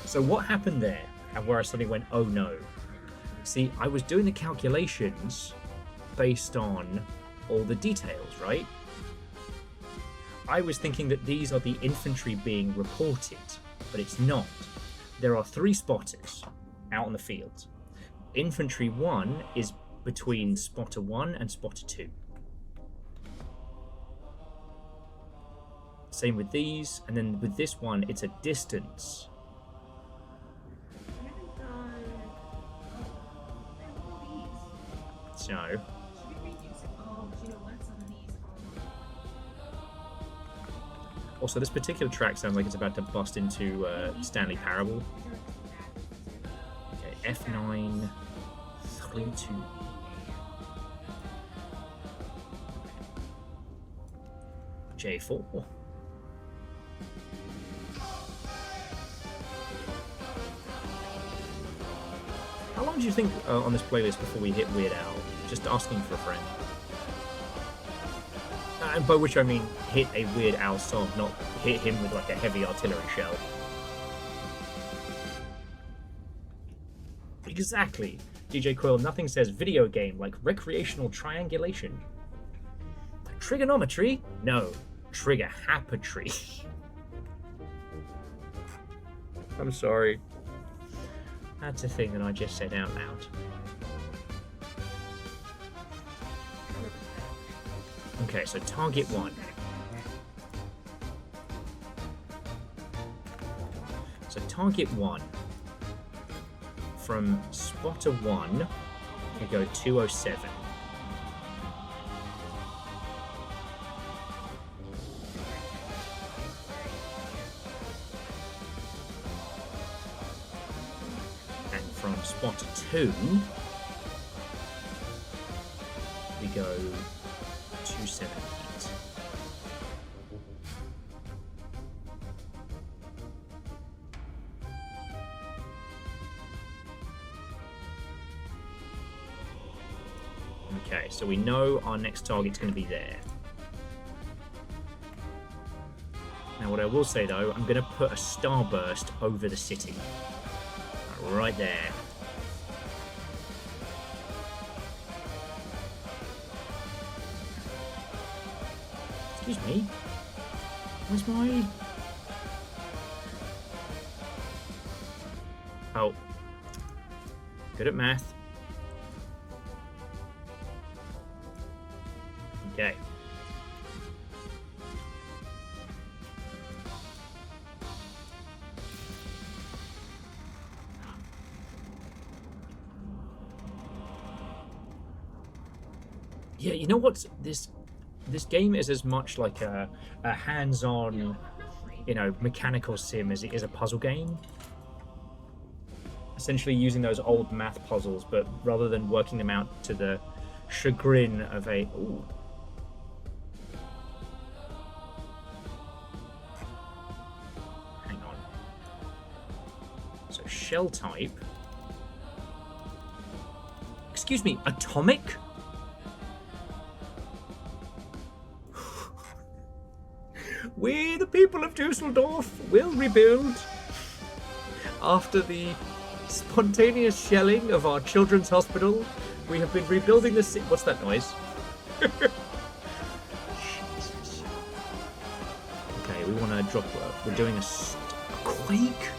So what happened there, and where I suddenly went, oh no. See, I was doing the calculations based on all the details, right? I was thinking that these are the infantry being reported, but it's not. There are 3 spotters out on the field. Infantry 1 is between spotter 1 and spotter 2. Same with these, and then with this one, it's a distance. I haven't done. What are these? So, Should we reduce it? Oh, but you know what? Some of these are. also this particular track sounds like it's about to bust into Stanley Parable. Okay, F9, 3, 2. J4. How long do you think on this playlist before we hit Weird Al? Just asking for a friend. And by which I mean hit a Weird Al song, not hit him with like a heavy artillery shell. Exactly. DJ Quill, nothing says video game like recreational triangulation. Trigonometry? No. Trigger happatry. I'm sorry. That's a thing that I just said out loud. Okay, so target 1. So target 1. From spotter 1, we go 207. From spotter 2, we go 278. Okay, so we know our next target's going to be there. Now what I will say though, I'm going to put a starburst over the city. Right there. Excuse me. Where's my... Oh. Good at math. Okay. Yeah, you know what? This game is as much like a hands-on, you know, mechanical sim as it is a puzzle game. Essentially using those old math puzzles, but rather than working them out to the chagrin of a... Ooh. Hang on. So shell type. Excuse me, atomic? We, the people of Düsseldorf, will rebuild. After the spontaneous shelling of our children's hospital, we have been rebuilding the city. What's that noise? Jesus. Okay, we want to drop. We're doing a quake.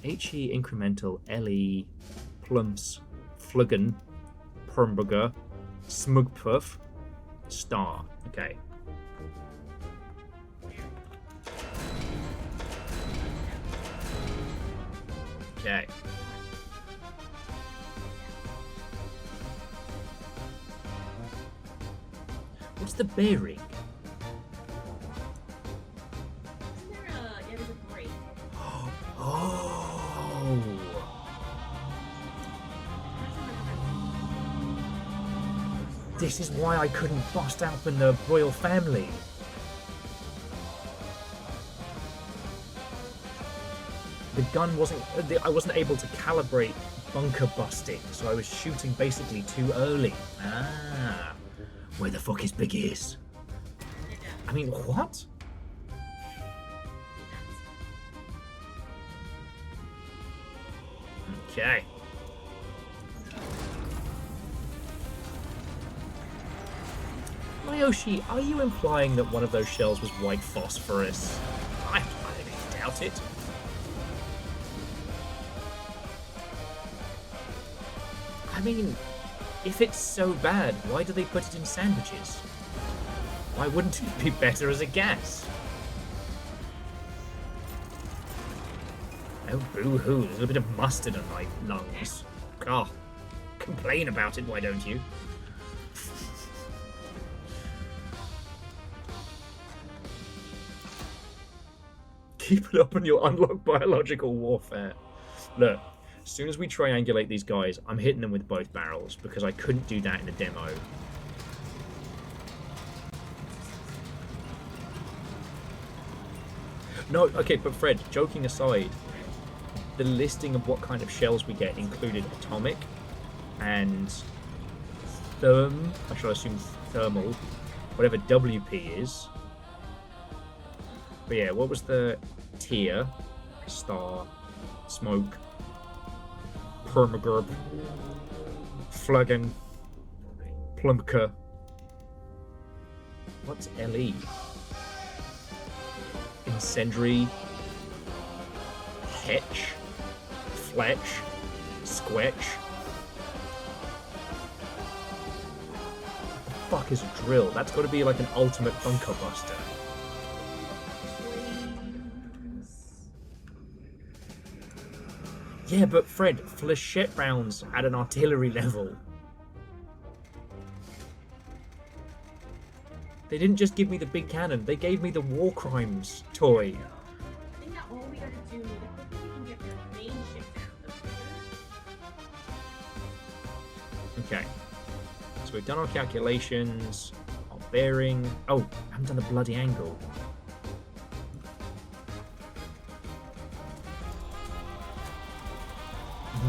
HE incremental LE plumps fluggen Permberger smugpuff star. Okay. Okay. What's the bearing? Isn't there a... Yeah, there's a break. Oh. This is why I couldn't bust open the royal family. The gun wasn't... I wasn't able to calibrate bunker busting, so I was shooting basically too early. Ah. Where the fuck is Big Ears? I mean, what? Okay. Mayoshi, are you implying that one of those shells was white phosphorus? I doubt it. I mean, If it's so bad, why do they put it in sandwiches? Why wouldn't it be better as a gas? Oh, boo-hoo, there's a bit of mustard on my lungs. Oh, complain about it, why don't you? Keep it up and you'll unlock biological warfare. Look, as soon as we triangulate these guys, I'm hitting them with both barrels because I couldn't do that in the demo. No, okay, but Fred, joking aside, the listing of what kind of shells we get included atomic and I shall assume thermal, whatever WP is. But yeah, what was the tier? Star, smoke, permagurb, flaggen, plumka. What's LE? Incendiary, Hetch, Fletch, Squetch. What the fuck is a drill? That's got to be like an ultimate bunker buster. Yeah, but Fred, flechette rounds at an artillery level. They didn't just give me the big cannon, they gave me the war crimes toy. I think that all we gotta do, the quicker we can get their main ship down, the quicker. Okay. So we've done our calculations, our bearing. Oh, I haven't done the bloody angle.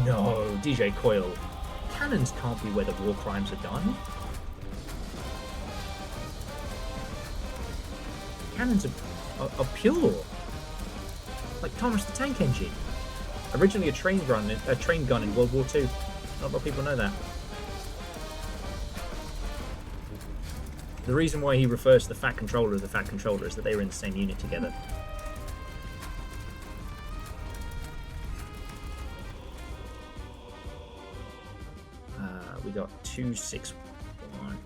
No, DJ Coil. Cannons can't be where the war crimes are done. Cannons are pure. Like Thomas the Tank Engine. Originally a train gun in World War II. Not a lot of people know that. The reason why he refers to the Fat Controller as the Fat Controller is that they were in the same unit together. We got 261.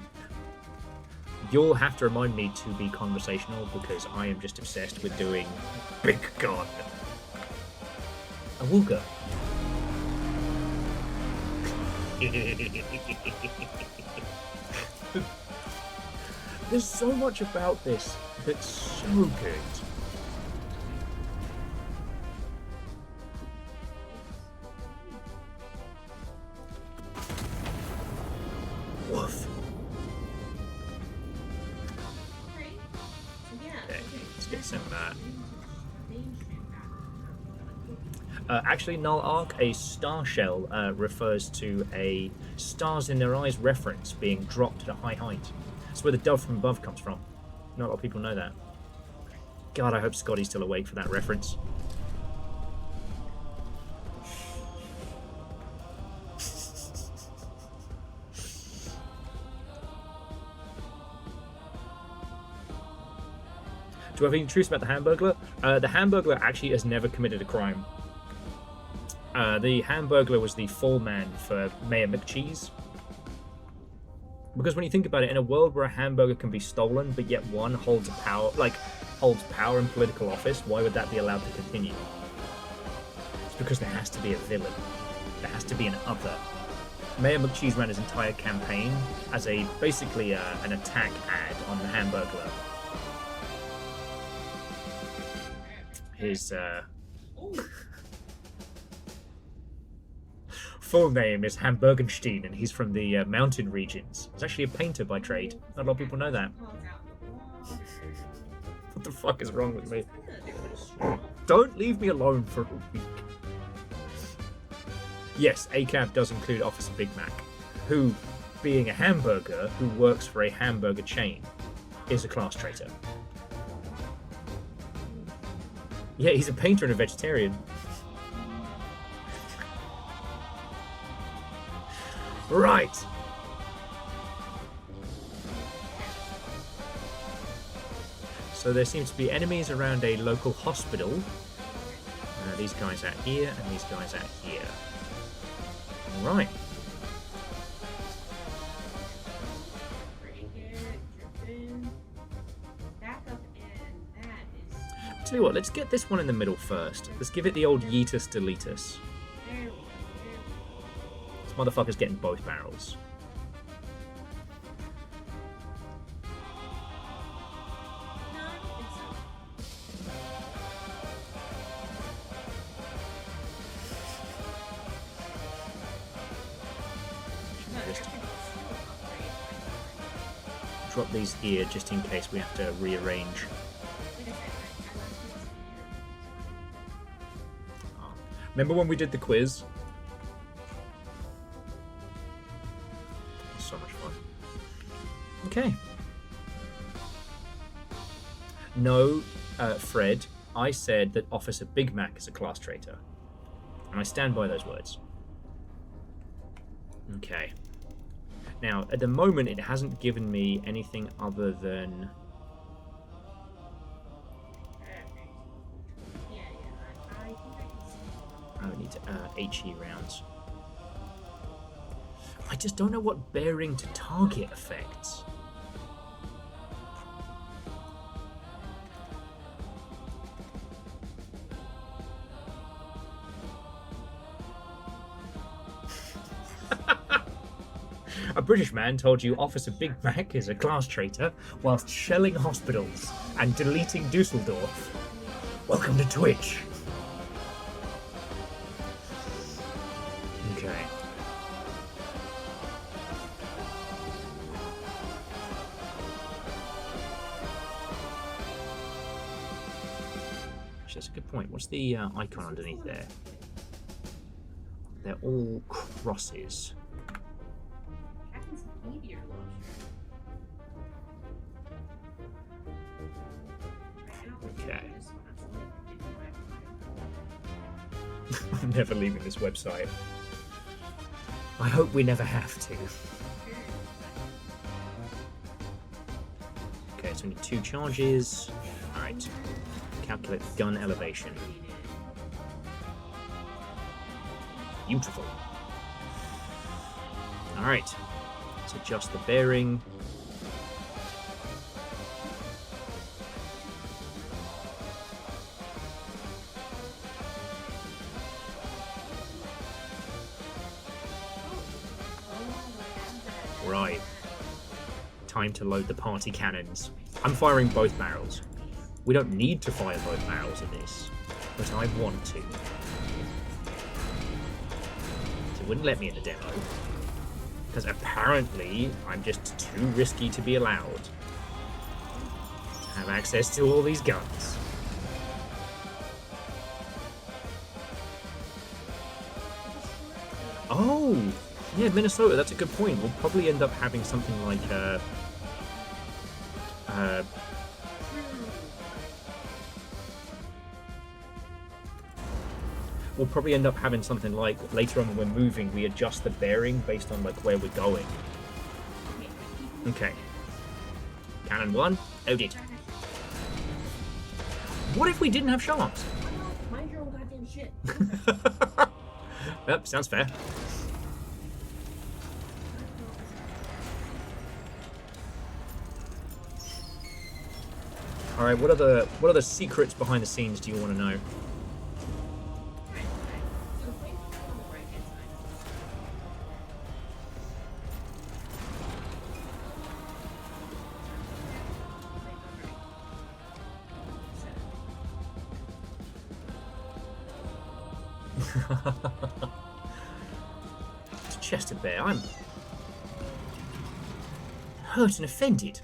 You'll have to remind me to be conversational because I am just obsessed with doing Big God. Awooga. There's so much about this that's so good. Woof. Okay. So yeah. Okay, let's get some Main ship. actually, Null Arc, a star shell, refers to a stars in their eyes reference being dropped at a high height. That's where the dove from above comes from. Not a lot of people know that. God, I hope Scotty's still awake for that reference. Do I have any truth about the Hamburglar? The Hamburglar actually has never committed a crime. The Hamburglar was the fall man for Mayor McCheese. Because when you think about it, in a world where a hamburger can be stolen, but yet one holds power in political office, why would that be allowed to continue? It's because there has to be a villain. There has to be an other. Mayor McCheese ran his entire campaign as basically an attack ad on the Hamburglar. His full name is Hamburgenstein, and he's from the mountain regions. He's actually a painter by trade. Not a lot of people know that. What the fuck is wrong with me? Don't leave me alone for a week. Yes, ACAB does include Officer Big Mac, who, being a hamburger who works for a hamburger chain, is a class traitor. Yeah, he's a painter and a vegetarian. Right. So there seems to be enemies around a local hospital. These guys out here and these guys out here. Right. Tell you what, let's get this one in the middle first. Let's give it the old yeetus deletus. There we go. This motherfucker's getting both barrels. No, I don't think so. No, Just actually, it's still upgrade. drop these here just in case we have to rearrange. Like I said, I left this Oh. Remember when we did the quiz? So much fun. Okay. No, Fred, I said that Officer Big Mac is a class traitor. And I stand by those words. Okay. Now, at the moment, it hasn't given me anything other than... Yeah, I think I can see. I need to, HE rounds. I just don't know what bearing to target affects. A British man told you Officer Big Mac is a class traitor whilst shelling hospitals and deleting Düsseldorf. Welcome to Twitch. Okay. Actually, that's a good point. What's the icon underneath there? They're all crosses. Captain's meteor launcher. Right now, Okay. we're just constantly I'm never leaving this website. I hope we never have to. Okay, so we need 2 charges. Alright. Calculate gun elevation. Beautiful. Alright. Let's adjust the bearing. Right. Time to load the party cannons. I'm firing both barrels. We don't need to fire both barrels of this, but I want to. It wouldn't let me in the demo, because apparently I'm just too risky to be allowed to have access to all these guns. Oh! Yeah, Minnesota, that's a good point. We'll probably end up having something like we'll probably end up having something like later on when we're moving, we adjust the bearing based on like where we're going. Okay. Cannon 1, loaded. What if we didn't have sharps? Mind your own goddamn shit. Yep, sounds fair. All right, what are the secrets behind the scenes do you want to know? It's Chester Bear. I'm hurt and offended.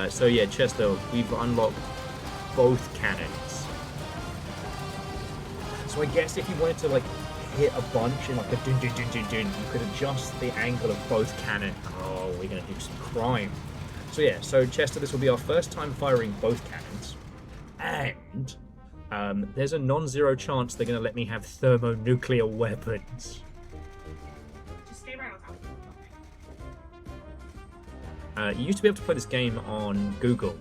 So yeah, Chester, we've unlocked both cannons. So I guess if you wanted to like hit a bunch in like a dun dun dun dun dun, you could adjust the angle of both cannons. Oh, we're gonna do some crime. So yeah, so Chester, this will be our first time firing both cannons, and there's a non-zero chance they're gonna let me have thermonuclear weapons. Just stay right on top of it. You used to be able to play this game on Google,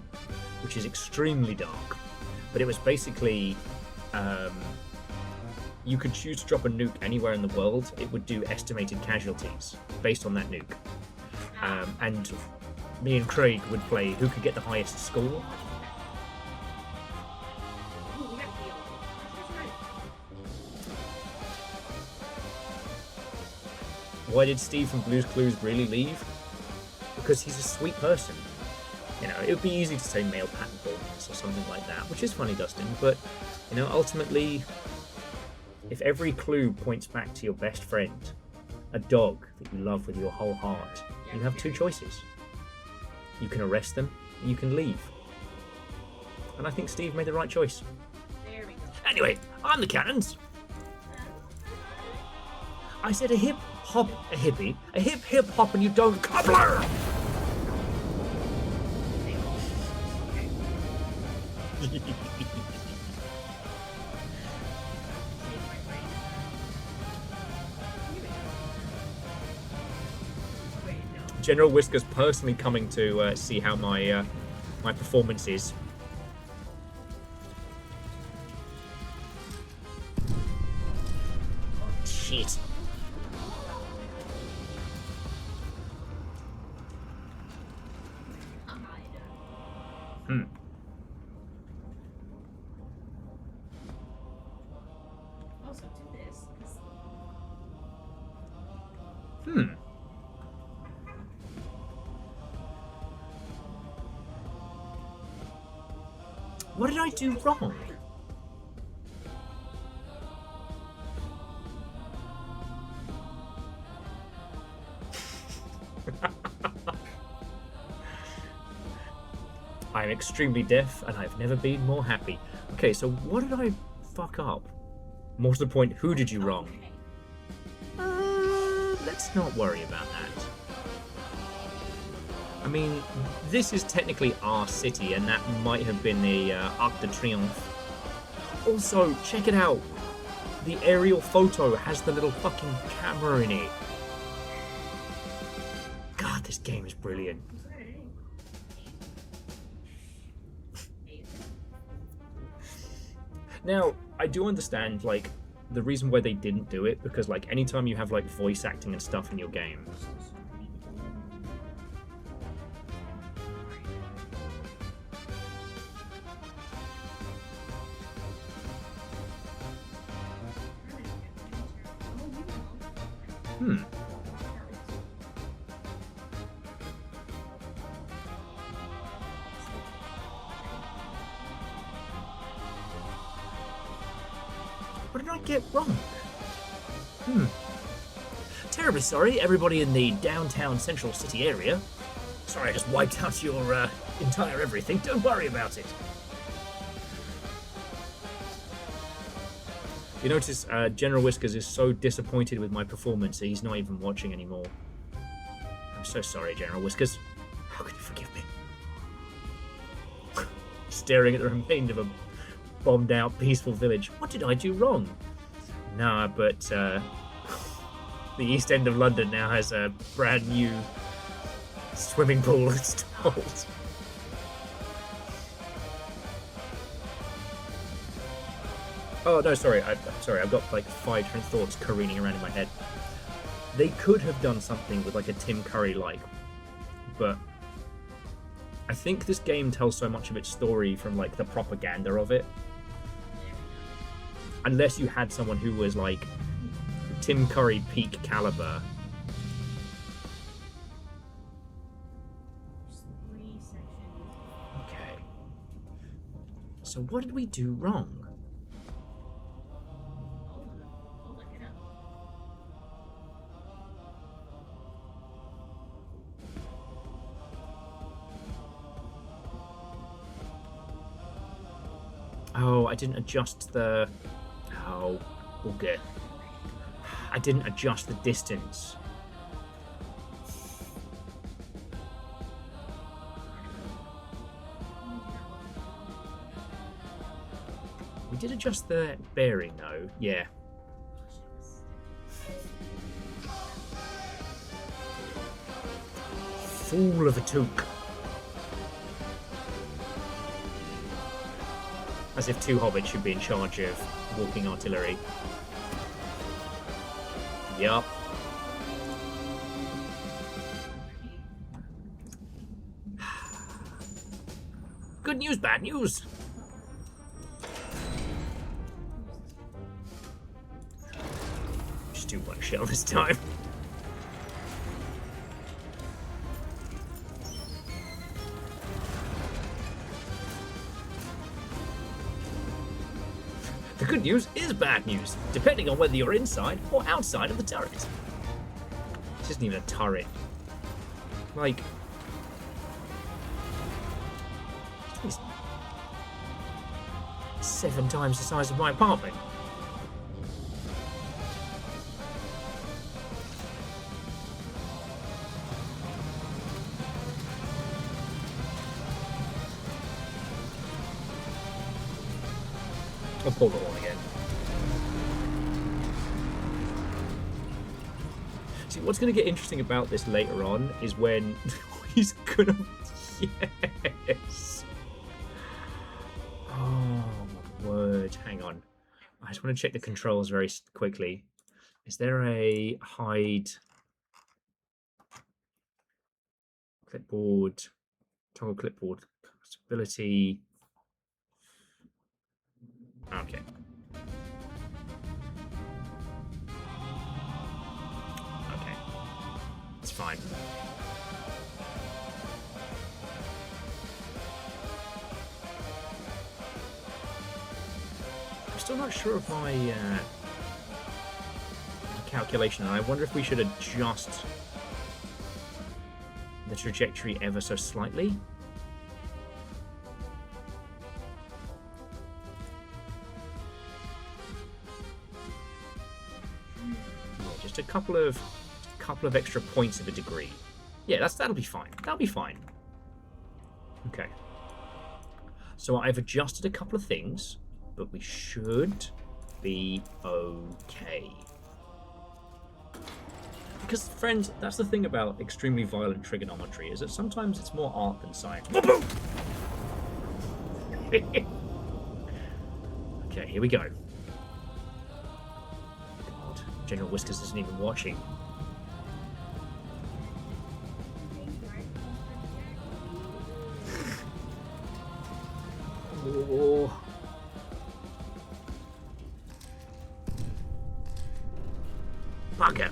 which is extremely dark, but it was basically you could choose to drop a nuke anywhere in the world. It would do estimated casualties based on that nuke. And me and Craig would play who could get the highest score. Ooh, we got a deal. That's right. Why did Steve from Blue's Clues really leave? Because he's a sweet person. You know, it would be easy to say male pattern baldness or something like that, which is funny, Dustin, but, you know, ultimately, if every clue points back to your best friend, a dog that you love with your whole heart, you have two choices. You can arrest them, and you can leave. And I think Steve made the right choice. There we go. Anyway, I'm the Cannons. I said a hip hop, a hippie, a hip hip hop, and you don't cobbler. General Whiskers personally coming to see how my my performance is. Shit. Hmm. Also do this. Hmm. What did I do wrong? I am extremely deaf and I've never been more happy. Okay, so what did I fuck up? More to the point, who did you wrong? Let's not worry about that. I mean, this is technically our city, and that might have been the Arc de Triomphe. Also, check it out. The aerial photo has the little fucking camera in it. God, this game is brilliant. Now, I do understand, like, the reason why they didn't do it, because, like, anytime you have, like, voice acting and stuff in your game, what did I get wrong? Terribly sorry, everybody in the downtown central city area. Sorry, I just wiped out your entire everything. Don't worry about it. You notice General Whiskers is so disappointed with my performance that he's not even watching anymore. I'm so sorry, General Whiskers. How can you forgive me? Staring at the remains of a bombed out peaceful village. What did I do wrong? Nah, but the East End of London now has a brand new swimming pool installed. Oh no, sorry. I've got like 5 different thoughts careening around in my head. They could have done something with like a Tim Curry like, but I think this game tells so much of its story from like the propaganda of it. Unless you had someone who was like Tim Curry peak caliber. Okay. So what did we do wrong? Oh, I didn't adjust the... Oh, okay. I didn't adjust the distance. We did adjust the bearing, though. Yeah. Fool of a toque. As if 2 hobbits should be in charge of walking artillery. Yup. Good news, bad news. Just do one shell this time. The good news is bad news, depending on whether you're inside or outside of the turret. This isn't even a turret. Like, it's 7 times the size of my apartment. I'll pull the one again. See, what's going to get interesting about this later on is when he's going to... Yes! Oh, my word. Hang on. I just want to check the controls very quickly. Is there a hide... clipboard... toggle clipboard... stability... Okay. Okay. It's fine. I'm still not sure of my calculation, and I wonder if we should adjust the trajectory ever so slightly. A couple of extra points of a degree. Yeah, that'll be fine. That'll be fine. Okay. So I've adjusted a couple of things, but we should be okay. Because, friends, that's the thing about extremely violent trigonometry, is that sometimes it's more art than science. Okay, here we go. General Whiskers isn't even watching. Oh. Bugger.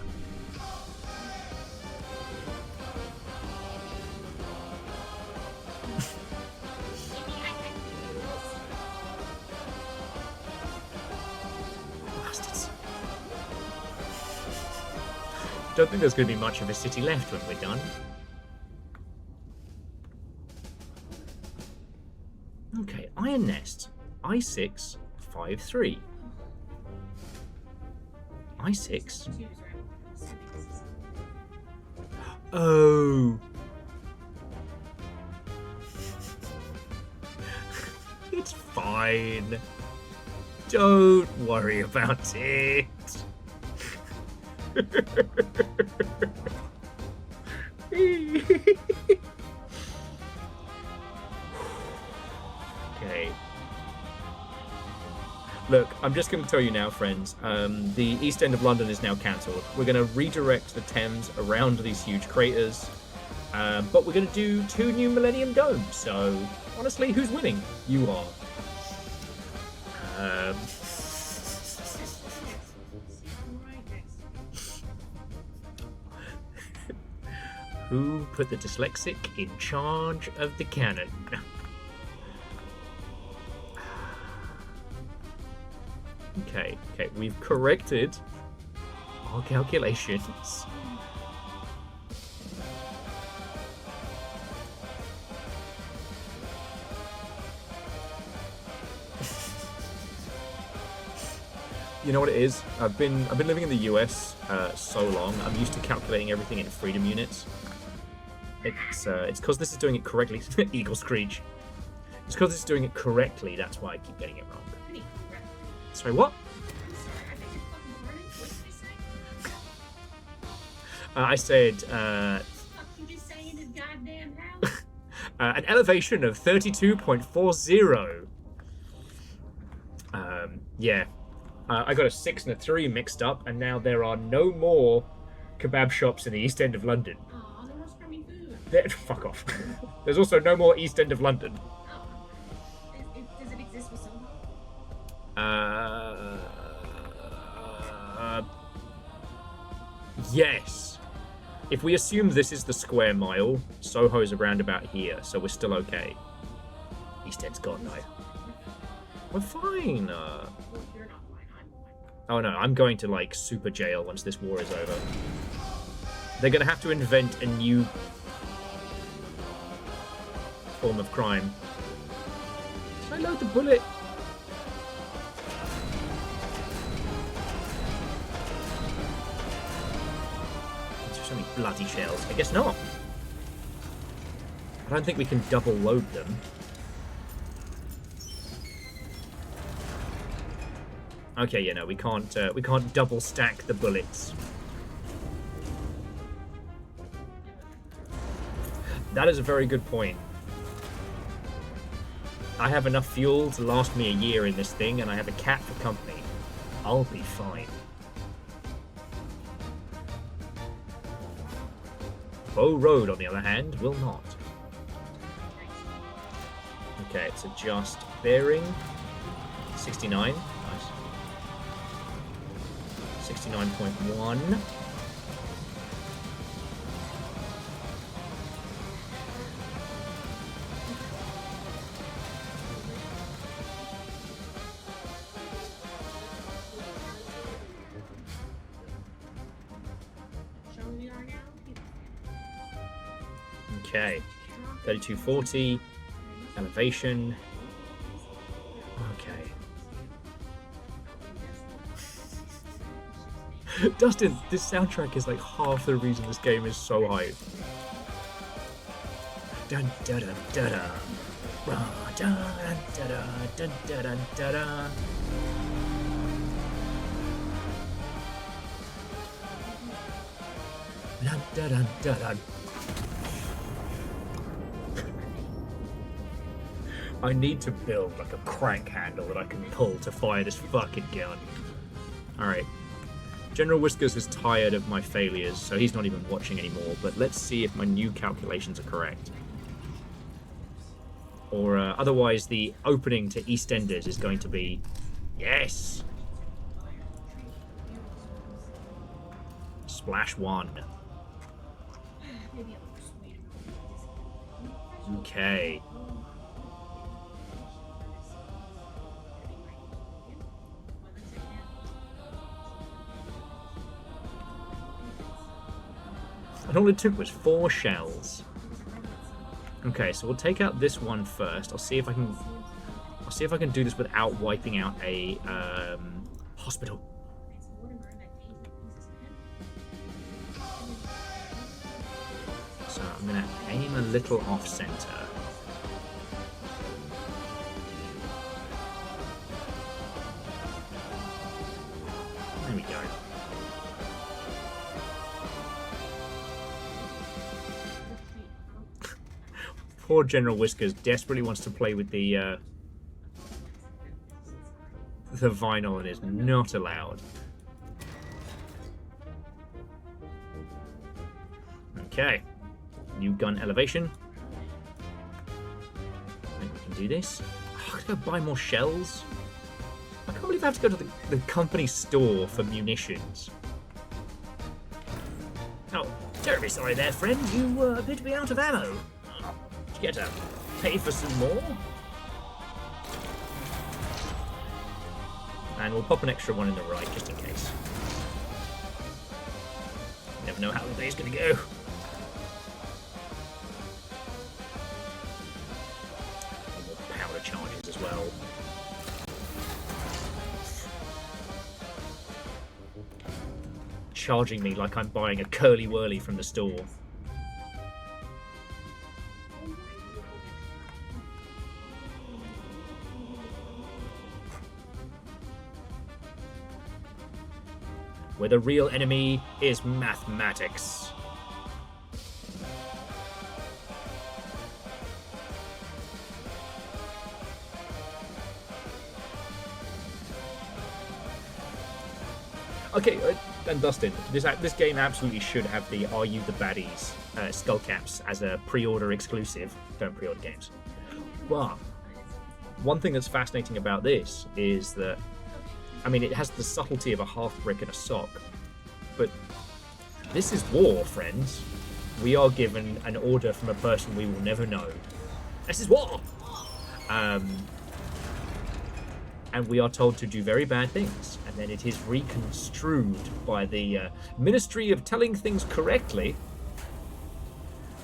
Don't think there's going to be much of a city left when we're done. Okay, Iron Nest. I6, 5-3. I6. Oh. It's fine. Don't worry about it. Okay. Look, I'm just going to tell you now, friends. The East End of London is now cancelled. We're going to redirect the Thames around these huge craters, but we're going to do 2 new Millennium Domes. So, honestly, who's winning? You are. Who put the dyslexic in charge of the cannon? Okay, we've corrected our calculations. You know what it is? I've been living in the US so long. I'm used to calculating everything in freedom units. It's because this is doing it correctly. Eagle screech. It's because it's doing it correctly. That's why I keep getting it wrong. Sorry, what? I said an elevation of 32.40. Yeah. I got a 6 and a 3 mixed up, and now there are no more kebab shops in the East End of London. Aw, no more scrummy food. Fuck off. There's also no more East End of London. Oh. Does it exist with Soho? Yes. If we assume this is the square mile, Soho's around about here, so we're still okay. East End's gone now. We're fine. Well, you're not fine. I'm fine. Oh no, I'm going to like super jail once this war is over. They're gonna have to invent a new form of crime. Did I load the bullet? So many bloody shells. I guess not. I don't think we can double load them. Okay, yeah, no, we can't double stack the bullets. That is a very good point. I have enough fuel to last me a year in this thing, and I have a cat for company. I'll be fine. Bow Road, on the other hand, will not. Okay, it's adjust bearing. 69. Nice. 69.1. Show me our now. Okay. 3240. Elevation. Okay. Dustin, this soundtrack is like half the reason this game is so hype. Dun dun dun dun dun. Dun dun dun dun dun dun dun. Dun dun dun dun dun. I need to build like a crank handle that I can pull to fire this fucking gun. Alright. General Whiskers is tired of my failures, so he's not even watching anymore, but let's see if my new calculations are correct. Or otherwise the opening to EastEnders is going to be... Yes! Splash 1. Okay. And all it took was 4 shells. Okay, so we'll take out this one first. I'll see if I can do this without wiping out a hospital. So I'm gonna aim a little off center. There we go. Poor General Whiskers desperately wants to play with the vinyl and is not allowed. Okay. New gun elevation. I think we can do this. Oh, I gotta go buy more shells. I can't believe I have to go to the company store for munitions. Oh, terribly sorry there, friend. You appear to be out of ammo. Get to pay for some more. And we'll pop an extra one in the right just in case. Never know how the day's gonna go. And more powder charges as well. Charging me like I'm buying a curly whirly from the store. Where the real enemy is mathematics. Okay, and Dustin, this game absolutely should have the "Are you the baddies" skull caps as a pre-order exclusive. Don't pre-order games. But one thing that's fascinating about this is that, I mean, it has the subtlety of a half brick and a sock, but this is war, friends. We are given an order from a person we will never know. This is war! And we are told to do very bad things, and then it is reconstrued by the Ministry of Telling Things Correctly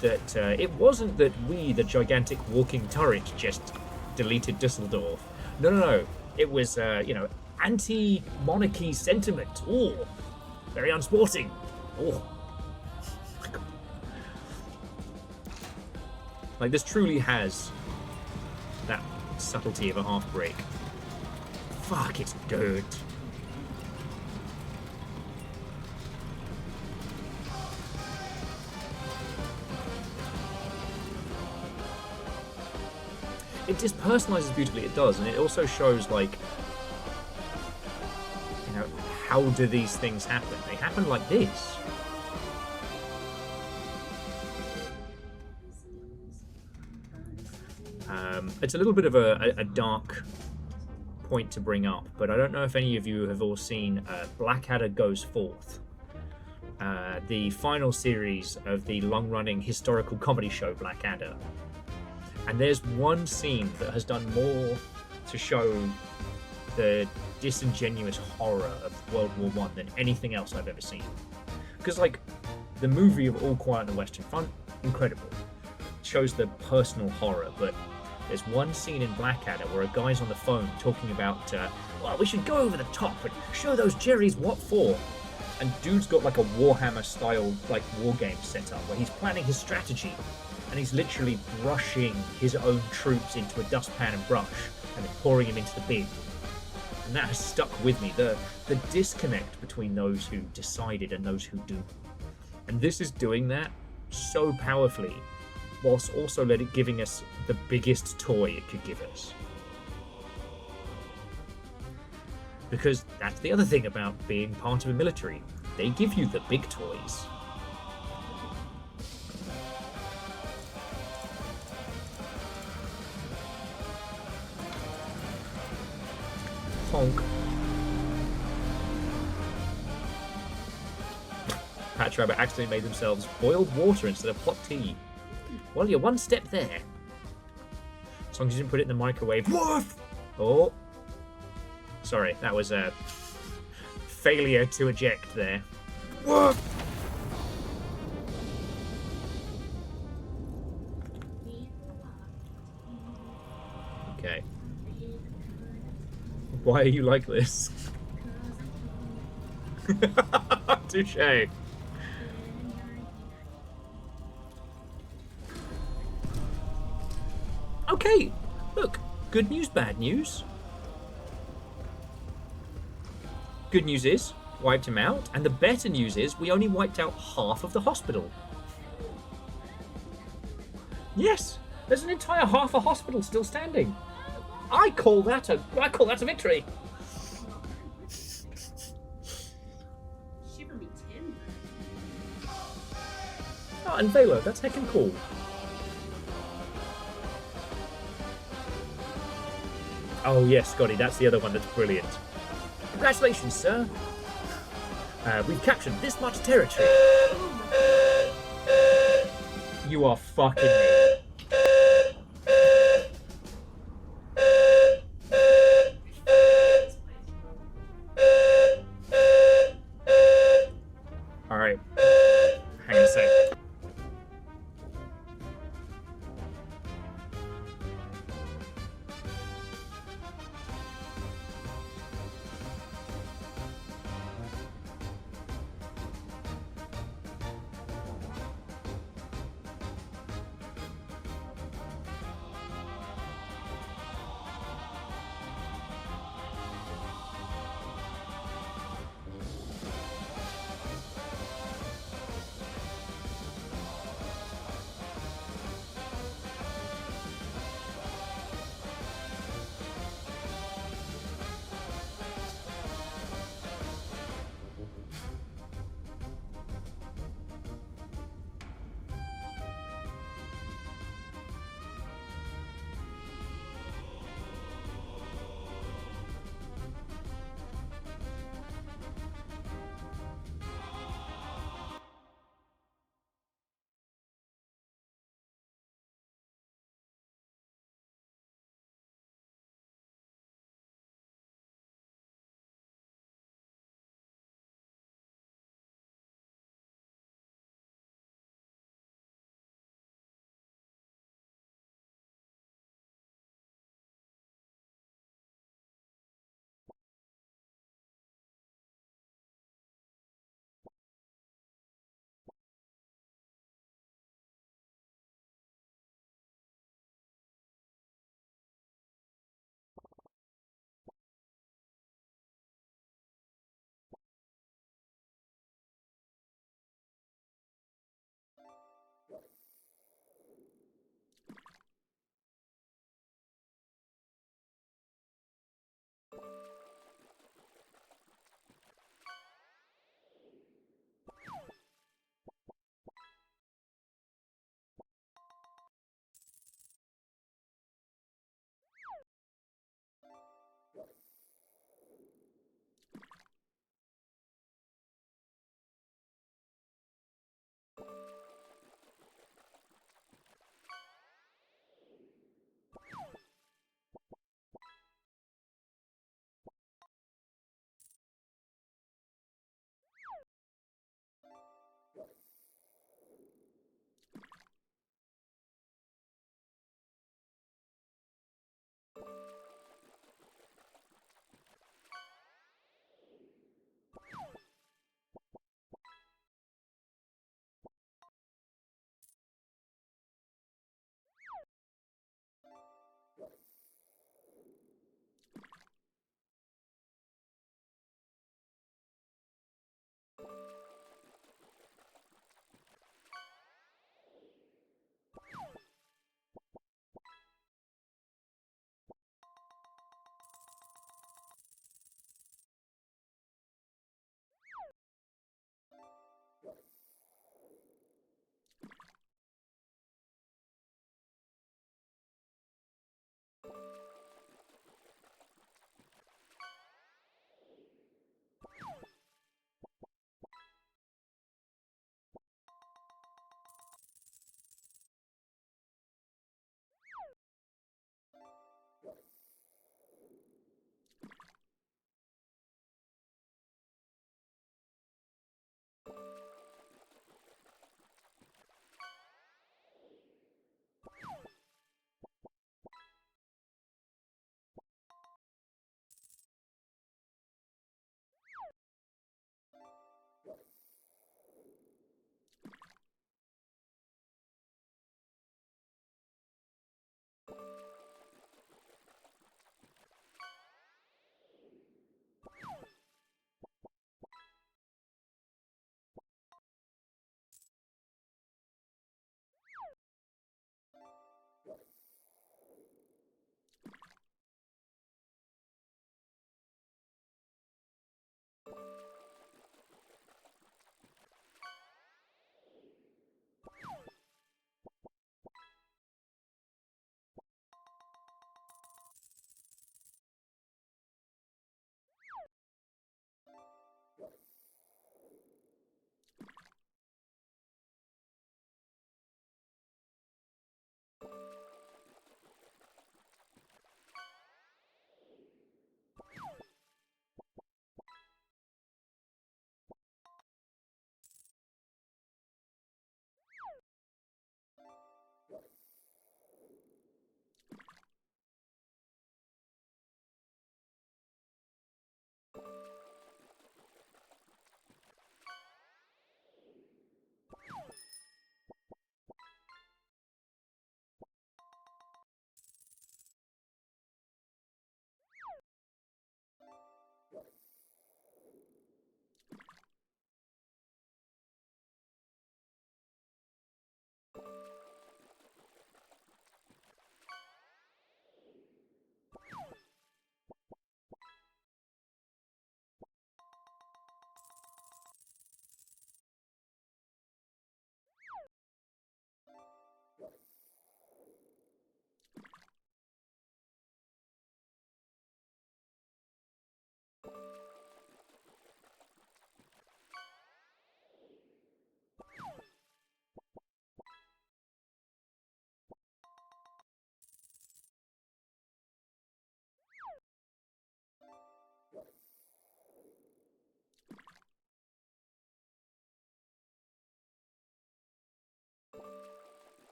that it wasn't that we, the gigantic walking turret, just deleted Düsseldorf. No. It was, anti-monarchy sentiment. Ooh, very unsporting. Oh, my God. Like, this truly has that subtlety of a half break. Fuck, it's good. It dispersonalizes beautifully, it does, and it also shows, like, you know, how do these things happen? They happen like this. It's a little bit of a dark point to bring up, but I don't know if any of you have all seen Blackadder Goes Forth, the final series of the long-running historical comedy show Blackadder. And there's one scene that has done more to show the disingenuous horror of World War I than anything else I've ever seen. Because, like, the movie of All Quiet on the Western Front, incredible. It shows the personal horror, but there's one scene in Blackadder where a guy's on the phone talking about, well, we should go over the top and show those Jerrys what for. And dude's got like a Warhammer-style, like, war game set up where he's planning his strategy, and he's literally brushing his own troops into a dustpan and brush, and then pouring him into the bin. And that has stuck with me, the disconnect between those who decided and those who do. And this is doing that so powerfully, whilst also giving us the biggest toy it could give us. Because that's the other thing about being part of a military. They give you the big toys. Honk. Patch Rabbit accidentally made themselves boiled water instead of hot tea. Well, you're one step there. As long as you didn't put it in the microwave. Woof! Oh. Sorry, that was a failure to eject there. Woof! Okay. Why are you like this? Touché. Okay, look, good news, bad news. Good news is, wiped him out, and the better news is, we only wiped out half of the hospital. Yes, there's an entire half a hospital still standing. I call that a victory. Shiver me timber. Oh, and Velo, that's heckin' cool. Oh yes, Scotty, that's the other one that's brilliant. Congratulations, sir. We've captured this much territory. You are fucking me. Alright. Hang on a sec.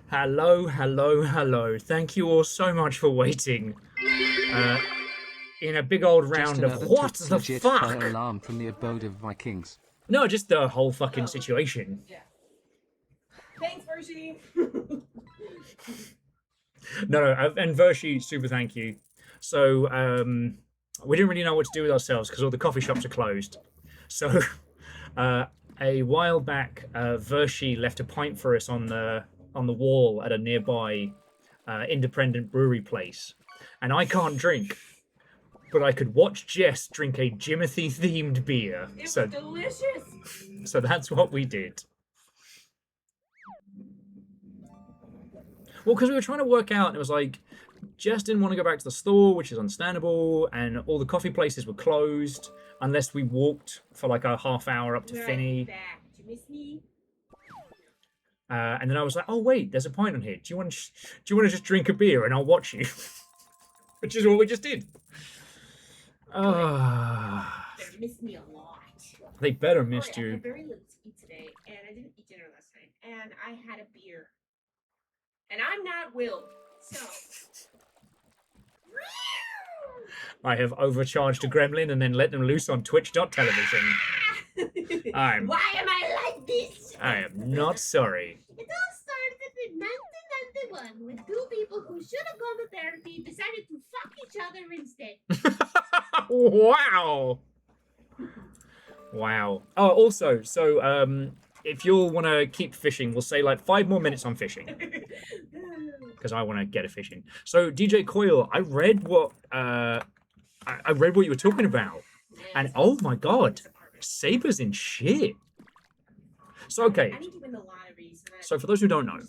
Hello, hello, hello. Thank you all so much for waiting. In a big old Just round of another what the legit fire fuck? alarm from the abode of Vikings. No, just the whole fucking situation. Yeah. Thanks, Hershey. No, and Vershi, super thank you. So, we didn't really know what to do with ourselves because all the coffee shops are closed. So, a while back, Vershi left a pint for us on the wall at a nearby independent brewery place, and I can't drink, but I could watch Jess drink a Jimothy themed beer. It So, was delicious. so that's what we did. Well, because we were trying to work out, and it was like, Jess didn't want to go back to the store, which is understandable, and all the coffee places were closed unless we walked for like a half hour up to Finney. Back. Do you miss me? And then I was like, oh wait, there's a pint on here. Do you want to just drink a beer and I'll watch you? Which is what we just did. They missed me a lot. They better Sorry, missed I you. had very little to eat today, and I didn't eat dinner last night, and I had a beer. And I'm not Will, so. I have overcharged a gremlin and then let them loose on Twitch.television. Why am I like this? I am not sorry. It all started in 1991 when two people who should have gone to therapy decided to fuck each other instead. Wow. Wow. Oh, also, so if you'll want to keep fishing, we'll say like 5 more minutes on fishing. Because I want to get a fishing. So DJ Coil, I read what you were talking about, and oh my god, Saber's in shit. So okay. I need to win the lottery. So for those who don't know,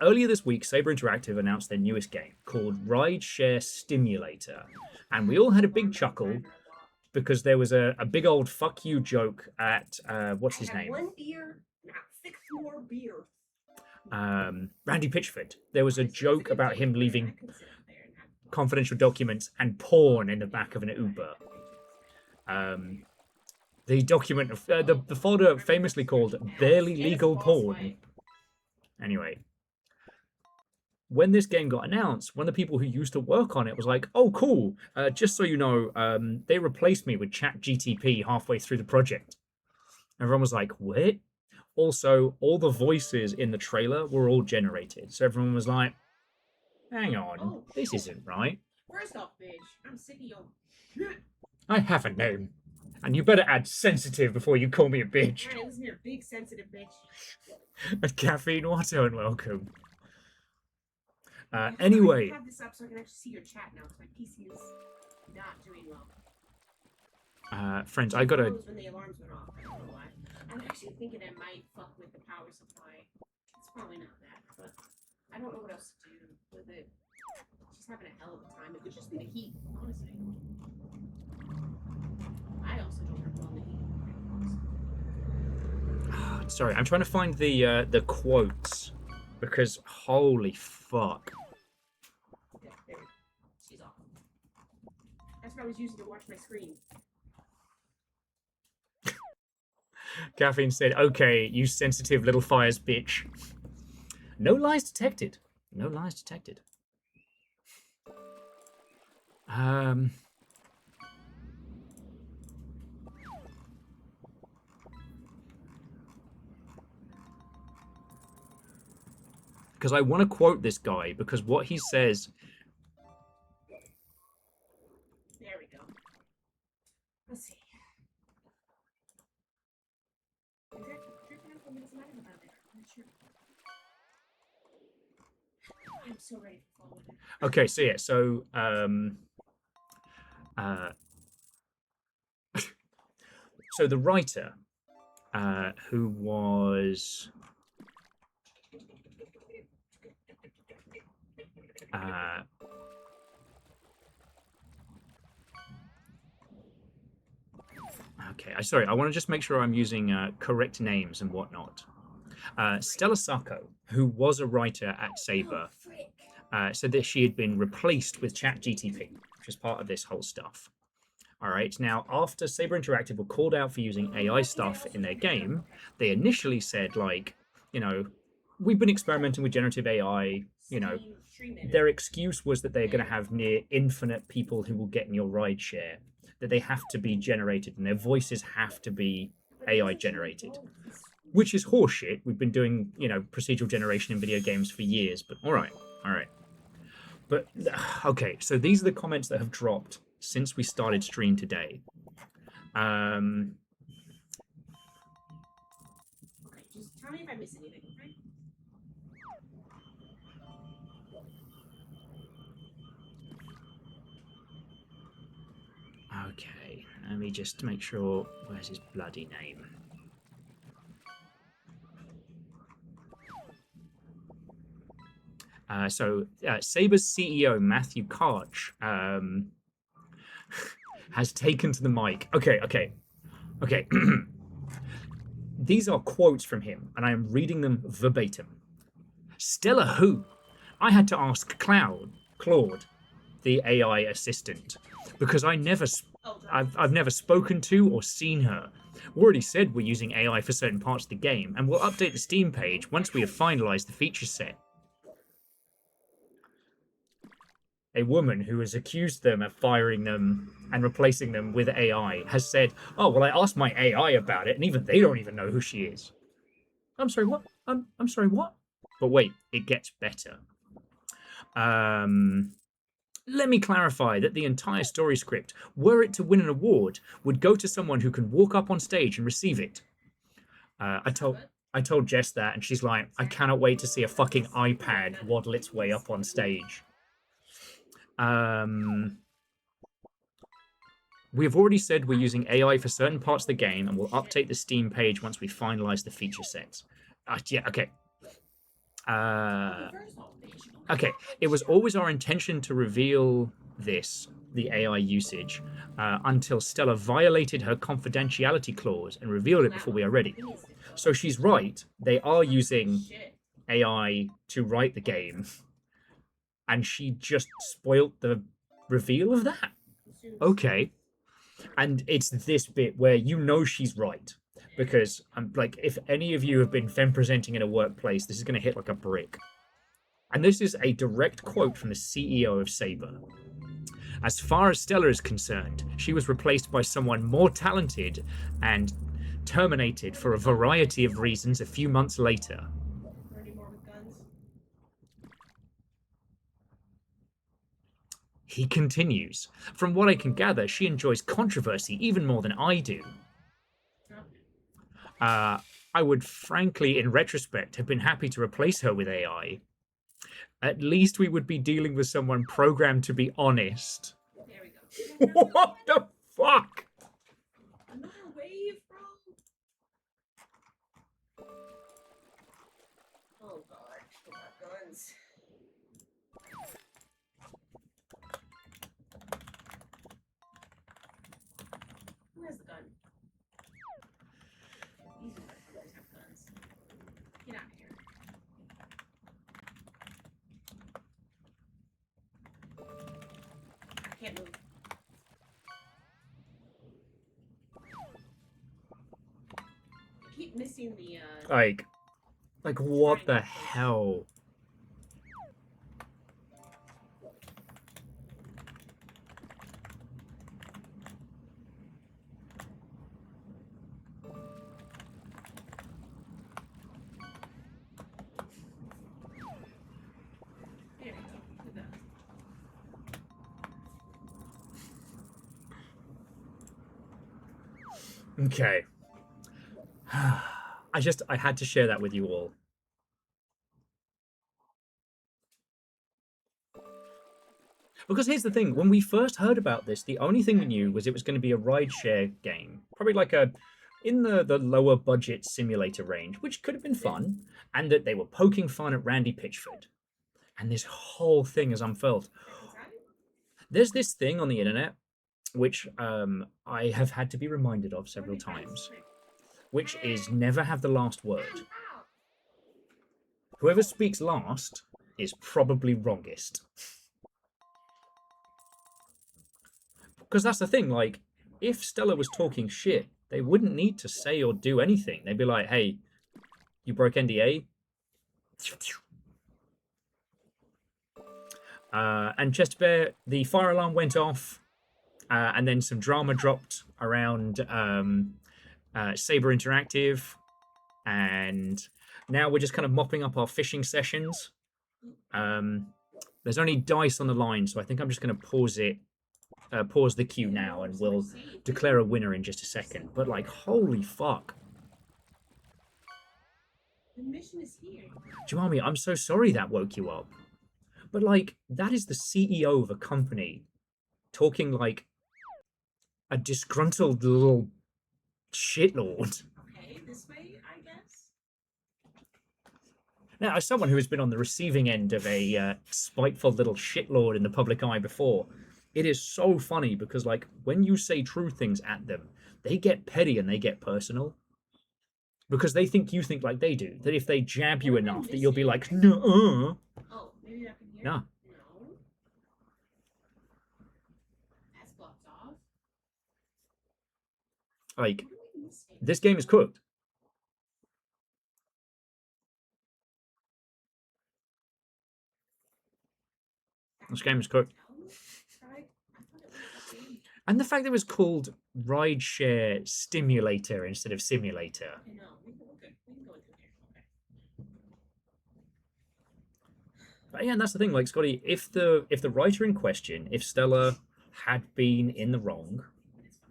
earlier this week, Saber Interactive announced their newest game called Ride Share Stimulator, and we all had a big chuckle because there was a big old fuck you joke at what's his name? 1 beer, now 6 more beers. Randy Pitchford. There was a joke about him leaving confidential documents and porn in the back of an Uber. The document, the folder famously called Barely Legal Porn. Anyway, when this game got announced, one of the people who used to work on it was like, oh, cool. Just so you know, they replaced me with ChatGTP halfway through the project. Everyone was like, what? Also, all the voices in the trailer were all generated. So everyone was like, hang on, this isn't right. First off, bitch, I'm sick of your... I have a name. And you better add sensitive before you call me a bitch. Alright, listen here, big sensitive bitch. Caffeine water and welcome. Anyway. I have this up so I can actually see your chat now, because my PC is not doing well. Friends, I gotta... When the alarms went off, I don't know why. I'm actually thinking it might fuck with the power supply. It's probably not that, but I don't know what else to do with it. She's having a hell of a time. It could just be the heat, honestly. I also don't have all the heat. Sorry, I'm trying to find the quotes because holy fuck. Okay, there we go. She's off. That's what I was using to watch my screen. Caffeine said, okay, you sensitive little fires bitch. No lies detected. No lies detected. Because I want to quote this guy because what he says... There we go. Let's see. I'm so ready for fall winter. Okay, so yeah, so so the writer who was okay, sorry, I want to just make sure I'm using correct names and whatnot. Stella Sacco, who was a writer at Saber, said that she had been replaced with ChatGTP, which is part of this whole stuff. All right, now after Saber Interactive were called out for using AI stuff in their game, they initially said, like, you know, we've been experimenting with generative AI. You know, Stream it. their excuse was that they're going to have near infinite people who will get in your ride share, that they have to be generated and their voices have to be AI generated, which is horseshit. We've been doing, you know, procedural generation in video games for years, but all right. But, okay, so these are the comments that have dropped since we started stream today. Okay, just tell me if I miss anything, okay? Okay, let me just make sure. Where's his bloody name? Saber's CEO, Matthew Karch, has taken to the mic. Okay. These are quotes from him, and I am reading them verbatim. Stella who? I had to ask Claude, the AI assistant, because I've never spoken to or seen her. Already said we're using AI for certain parts of the game, and we'll update the Steam page once we have finalized the feature set. A woman who has accused them of firing them and replacing them with AI has said, oh, well, I asked my AI about it, and even they don't even know who she is. I'm sorry, what? I'm sorry, what? But wait, it gets better. Let me clarify that the entire story script, were it to win an award, would go to someone who can walk up on stage and receive it. I told Jess that, and she's like, I cannot wait to see a fucking iPad waddle its way up on stage. We have already said we're using AI for certain parts of the game, and we'll update the Steam page once we finalize the feature sets. Yeah, okay. Okay, it was always our intention to reveal this, the AI usage, until Stella violated her confidentiality clause and revealed it before we are ready. So she's right, they are using AI to write the game, and she just spoilt the reveal of that. Okay. And it's this bit where you know she's right. Because, like, if any of you have been femme presenting in a workplace, this is going to hit like a brick. And this is a direct quote from the CEO of Saber. As far as Stella is concerned, she was replaced by someone more talented and terminated for a variety of reasons a few months later. He continues, from what I can gather, she enjoys controversy even more than I do. I would frankly, in retrospect, have been happy to replace her with AI. At least we would be dealing with someone programmed to be honest. There we go. What the fuck? Another wave, bro. Oh god, still got guns. Who has the gun? These motherfuckers have guns. Get out of here. I can't move. I keep missing the Like what the hell? There we go. Look at that. Okay. I had to share that with you all. Because here's the thing, when we first heard about this, the only thing we knew was it was going to be a rideshare game. Probably like in the lower budget simulator range, which could have been fun, and that they were poking fun at Randy Pitchford. And this whole thing is unfurled. There's this thing on the internet, which I have had to be reminded of several times, which is never have the last word. Whoever speaks last is probably wrongest. Because that's the thing, like, if Stella was talking shit, they wouldn't need to say or do anything. They'd be like, hey, you broke NDA? And Chester Bear, the fire alarm went off, and then some drama dropped around Saber Interactive, and now we're just kind of mopping up our fishing sessions. There's only dice on the line, so I think I'm just going to pause the queue now, and we'll declare a winner in just a second. But like, holy fuck. The mission is here. Jumami, I'm so sorry that woke you up. But like, that is the CEO of a company talking like a disgruntled little shitlord. Okay, this way, I guess. Now, as someone who has been on the receiving end of a spiteful little shitlord in the public eye before, it is so funny because, like, when you say true things at them, they get petty and they get personal. Because they think you think like they do. That if they jab you enough, that you'll be like, no. Oh, maybe I can hear. No. No. That's blocked off. Like, What are we missing? this game is cooked. This game is cooked. No? Right? I thought it was the same. And the fact that it was called Rideshare Stimulator instead of Simulator. I know. We're good. We can go into here. Okay. But yeah, and that's the thing, like, Scotty, if the writer in question, if Stella had been in the wrong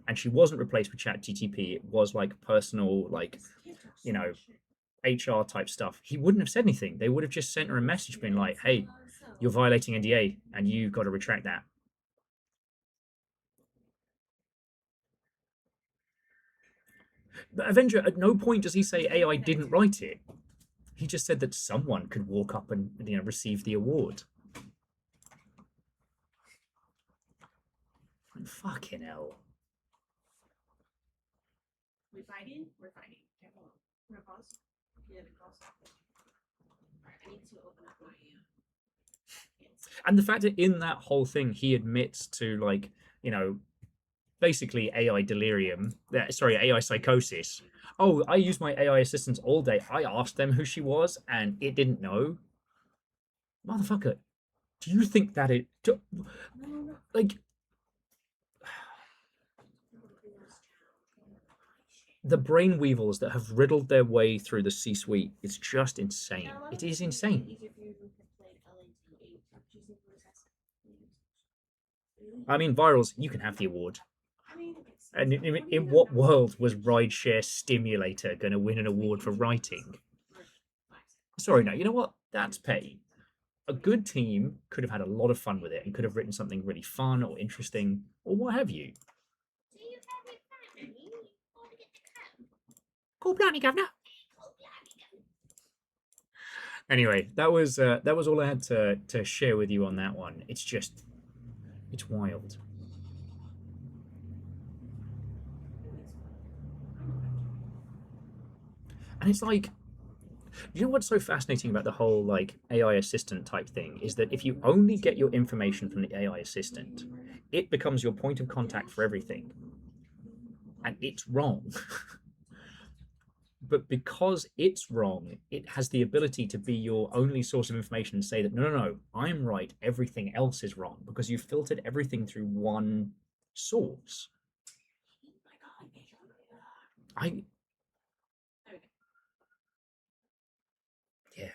and she wasn't replaced with ChatGTP, it was like personal, like, you know, HR type stuff, he wouldn't have said anything. They would have just sent her a message being like, hey, you're violating NDA and you've got to retract that. But Avenger, at no point does he say AI didn't write it. He just said that someone could walk up and, you know, receive the award. Fucking hell. We fighting? We're fighting. Okay, hold on. We're gonna pause. Yeah, we pause. Alright, I need to open up my And the fact that in that whole thing he admits to, like, you know, basically AI delirium, sorry, AI psychosis. Oh, I use my AI assistants all day. I asked them who she was and it didn't know. Motherfucker, do you think that it... Like... The brain weevils that have riddled their way through the C-suite is just insane. It is insane. I mean, Virals, you can have the award. And in what world was Rideshare Stimulator going to win an award for writing? Sorry, no, you know what? That's petty. A good team could have had a lot of fun with it and could have written something really fun or interesting or what have you. Cool blimey, governor. Anyway, that was all I had to share with you on that one. It's just, it's wild. And it's like, you know what's so fascinating about the whole like AI assistant type thing is that if you only get your information from the AI assistant, it becomes your point of contact for everything. And it's wrong. But because it's wrong, it has the ability to be your only source of information and say that, no, I'm right, everything else is wrong, because you've filtered everything through one source. Yeah.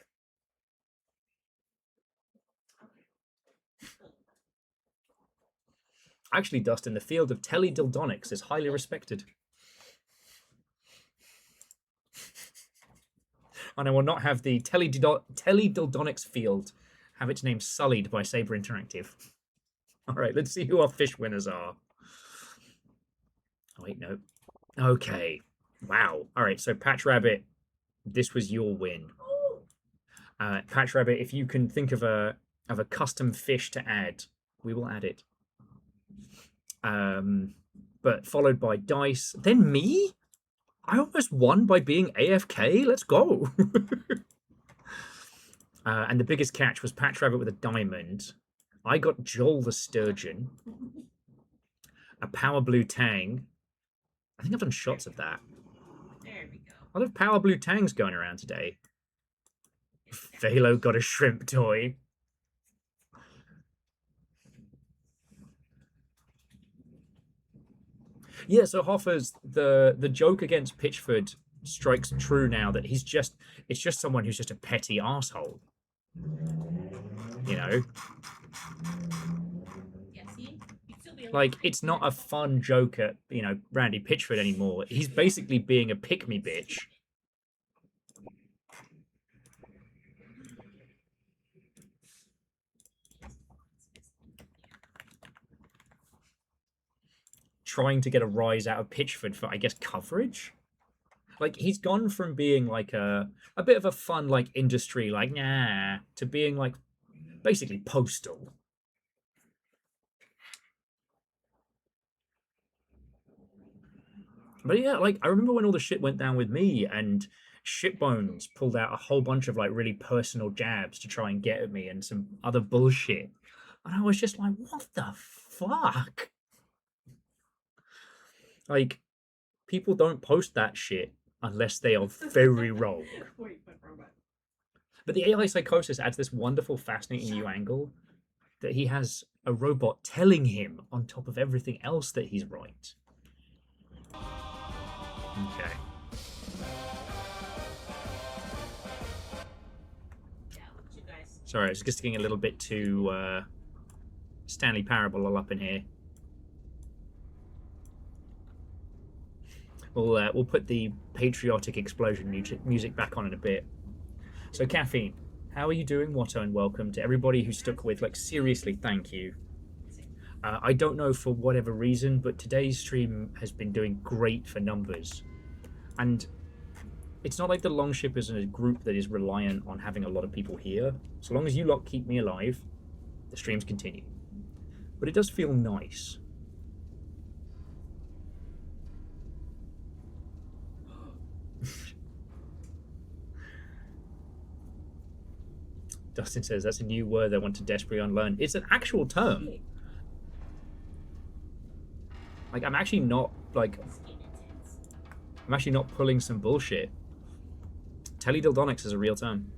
Actually, Dustin, the field of teledildonics is highly respected. And I will not have the teledildonics field have its name sullied by Saber Interactive. All right, let's see who our fish winners are. Oh, wait, no. Okay. Wow. All right, so Patch Rabbit, this was your win. Patch Rabbit, if you can think of a custom fish to add, we will add it. But followed by Dice, then me? I almost won by being AFK. Let's go. And the biggest catch was Patch Rabbit with a diamond. I got Joel the Sturgeon. A Power Blue Tang. I think I've done shots of that. There we go. A lot of Power Blue Tangs going around today. Velo got a shrimp toy. Yeah, so Hoffa's the joke against Pitchford strikes true now that it's just someone who's just a petty asshole. You know? Yeah, see? You'd still be able Like, to- it's not a fun joke at, Randy Pitchford anymore. He's basically being a pick-me bitch. Trying to get a rise out of Pitchford for, I guess, coverage? Like, he's gone from being like a bit of a fun, like, industry, like, nah, to being like basically postal. But yeah, like, I remember when all the shit went down with me and Shitbones pulled out a whole bunch of like really personal jabs to try and get at me and some other bullshit. And I was just like, what the fuck? Like, people don't post that shit unless they are very wrong. Wait, but robot. But the AI psychosis adds this wonderful, fascinating new angle that he has a robot telling him on top of everything else that he's right. Okay. Yeah, look at you guys. Sorry, I was just getting a little bit too Stanley Parable all up in here. We'll put the patriotic explosion music back on in a bit. So, Caffeine, how are you doing, Watto, and welcome to everybody who stuck with. Like, seriously, thank you. I don't know for whatever reason, but today's stream has been doing great for numbers. And it's not like the Longship is a group that is reliant on having a lot of people here. So long as you lot keep me alive, the streams continue. But it does feel nice. Dustin says that's a new word I want to desperately unlearn. It's an actual term. Like, I'm actually not pulling some bullshit. Teledildonics is a real term.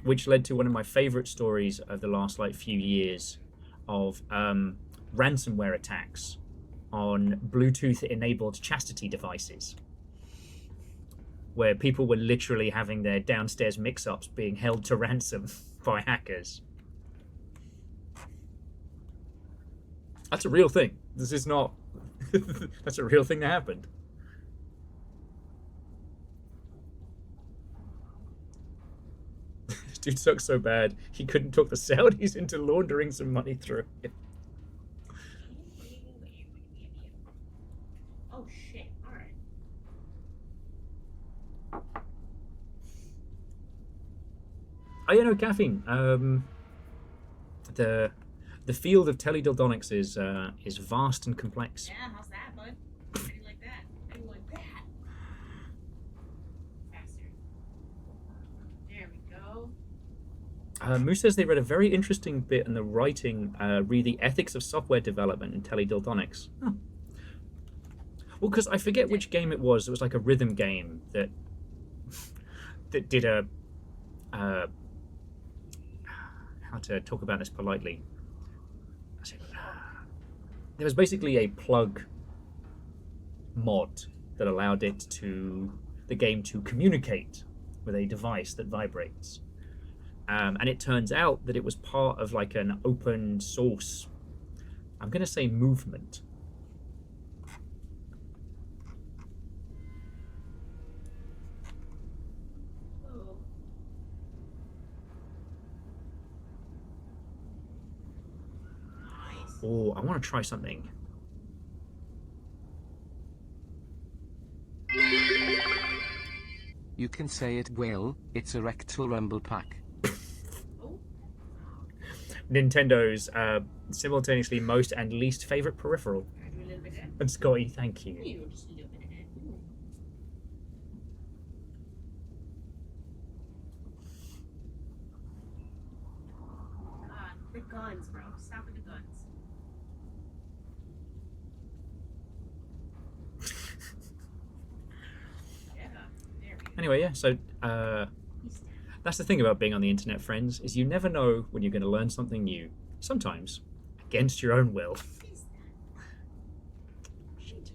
Which led to one of my favorite stories of the last few years of ransomware attacks on Bluetooth enabled chastity devices, where people were literally having their downstairs mix-ups being held to ransom by hackers. That's a real thing. This is not... That's a real thing that happened. This dude sucks so bad, he couldn't talk the Saudis into laundering some money through it. Oh shit, alright. Oh, yeah, no, Caffeine. The field of teledildonics is vast and complex. Yeah, how's that, bud? How do you like that? How do you like that? Faster. There we go. Moose says they read a very interesting bit in the writing, read the ethics of software development in teledildonics. Huh. Well, because I forget which game it was. It was like a rhythm game that did a... how to talk about this politely. There was basically a plug mod that allowed the game to communicate with a device that vibrates. And it turns out that it was part of like an open source, I'm going to say, movement. Oh. Nice. Oh, I want to try something. You can say it, Will. It's a rectal rumble pack. Nintendo's simultaneously most and least favorite peripheral. Can I do a little bit of that? And Scotty, thank you. You just a little bit of that. God, the guns, bro. Stop with the guns. Anyway, yeah, so that's the thing about being on the internet, friends, is you never know when you're going to learn something new. Sometimes against your own will. Shit.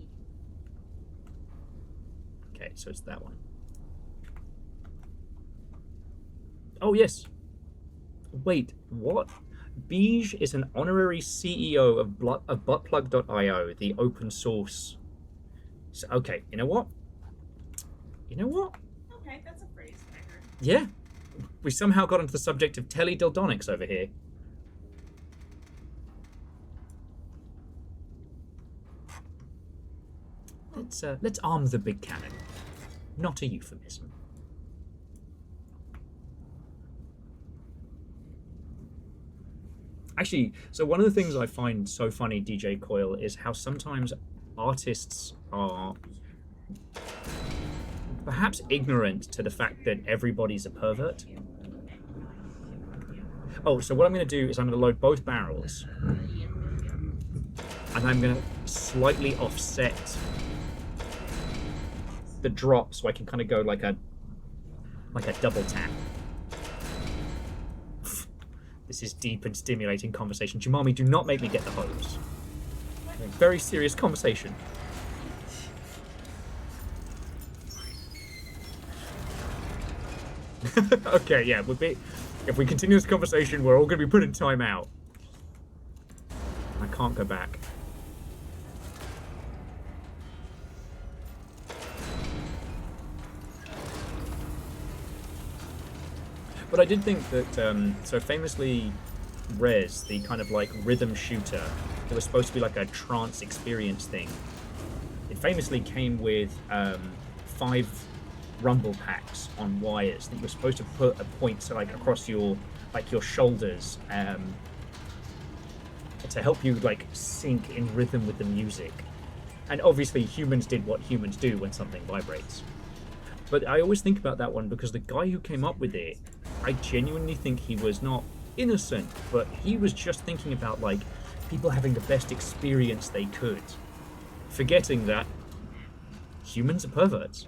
Okay, so it's that one. Oh, yes. Wait, what? Beige is an honorary CEO of buttplug.io, the open source. So, okay, you know what? You know what? Okay, that's a phrase I heard. Yeah. We somehow got onto the subject of teledildonics over here. Let's arm the big cannon. Not a euphemism. Actually, so one of the things I find so funny, DJ Coil, is how sometimes artists are perhaps ignorant to the fact that everybody's a pervert. Oh, so what I'm going to do is I'm going to load both barrels. And I'm going to slightly offset the drop so I can kind of go like a double tap. This is deep and stimulating conversation. Jumami, do not make me get the hose. A very serious conversation. Okay, yeah, if we continue this conversation, we're all going to be put in time out. I can't go back. But I did think that, so famously, Rez, the kind of like rhythm shooter, that was supposed to be like a trance experience thing, it famously came with 5 rumble packs on wires that you were supposed to put a point so like across your shoulders to help you like sync in rhythm with the music. And obviously humans did what humans do when something vibrates. But I always think about that one because the guy who came up with it, I genuinely think he was not innocent, but he was just thinking about like people having the best experience they could, forgetting that humans are perverts.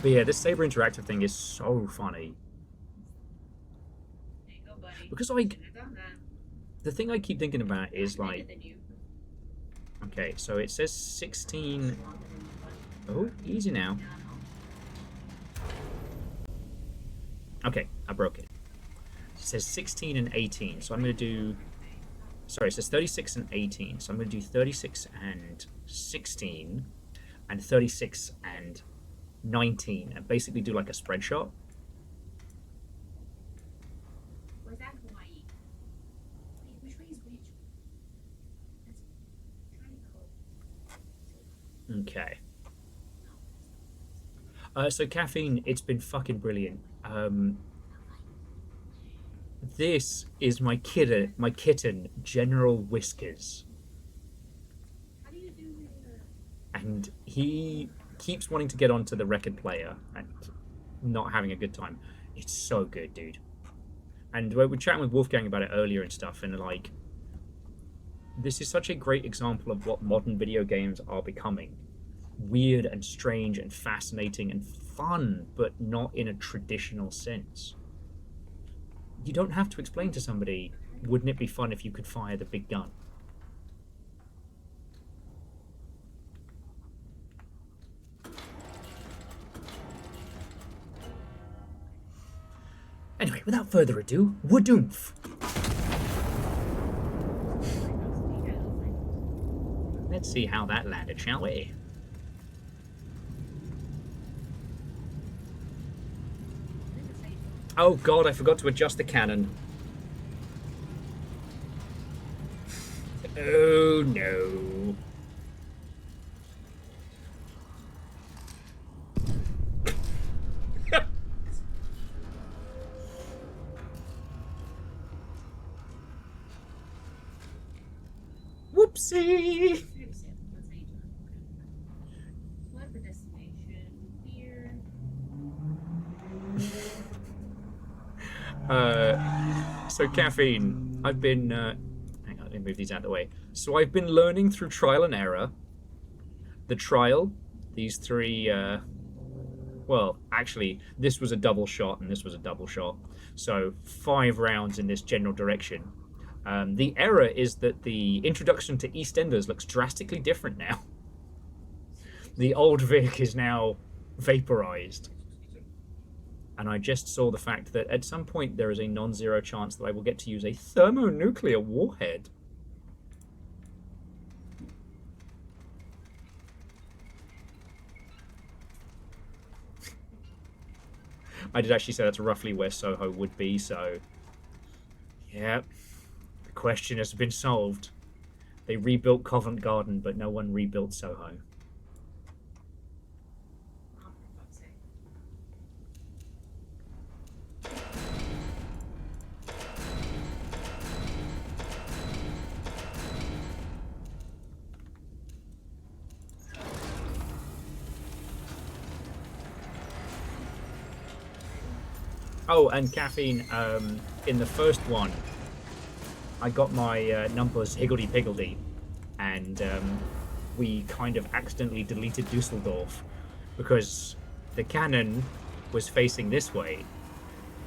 But yeah, this Saber Interactive thing is so funny. There you go, buddy. Because like, Shouldn't have done that. the thing I keep thinking about is I'm better like, than you. okay, so it says 16. Oh, easy now. Okay, I broke it. It says 16 and 18, so I'm going to do... Sorry, it says 36 and 18, so I'm going to do 36 and 16, and 36 and 19, and basically do like a spread shot. Where's that Hawaii? Wait, which way is which? That's trying to go. Okay. So caffeine, it's been fucking brilliant. This is my kitten, General Whiskers. How do you do And he keeps wanting to get onto the record player and not having a good time. It's so good, dude. And we were chatting with Wolfgang about it earlier and stuff, and like, this is such a great example of what modern video games are becoming. Weird and strange and fascinating and fun, but not in a traditional sense. You don't have to explain to somebody, wouldn't it be fun if you could fire the big gun? Anyway, without further ado, Woodoomf. Let's see how that landed, shall we? Oh god, I forgot to adjust the cannon. Oh no. Whoopsie! Let's see. Select the destination here. So caffeine. I've been. Hang on, let me move these out of the way. So I've been learning through trial and error. The trial, these three. Well, actually, this was a double shot and this was a double shot. So 5 rounds in this general direction. The error is that the introduction to EastEnders looks drastically different now. The old Vic is now vaporized. And I just saw the fact that at some point there is a non-zero chance that I will get to use a thermonuclear warhead. I did actually say that's roughly where Soho would be, so... Yeah, the question has been solved. They rebuilt Covent Garden, but no one rebuilt Soho. Oh, and caffeine, in the first one, I got my numbers higgledy-piggledy, and we kind of accidentally deleted Düsseldorf, because the cannon was facing this way,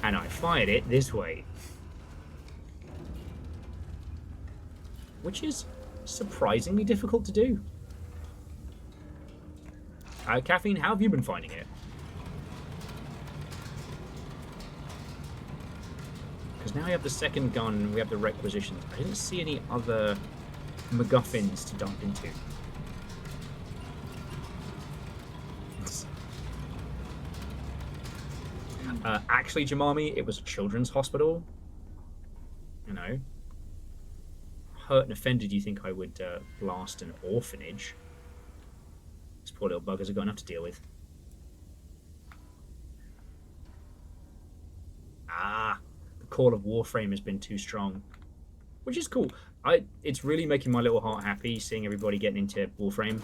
and I fired it this way. Which is surprisingly difficult to do. Caffeine, how have you been finding it? Because now we have the second gun, we have the requisitions. I didn't see any other MacGuffins to dump into. Actually, Jamami, it was a children's hospital. You know. Hurt and offended, you think I would blast an orphanage. These poor little buggers have got enough to deal with. Ah, the call of Warframe has been too strong. Which is cool. It's really making my little heart happy seeing everybody getting into Warframe.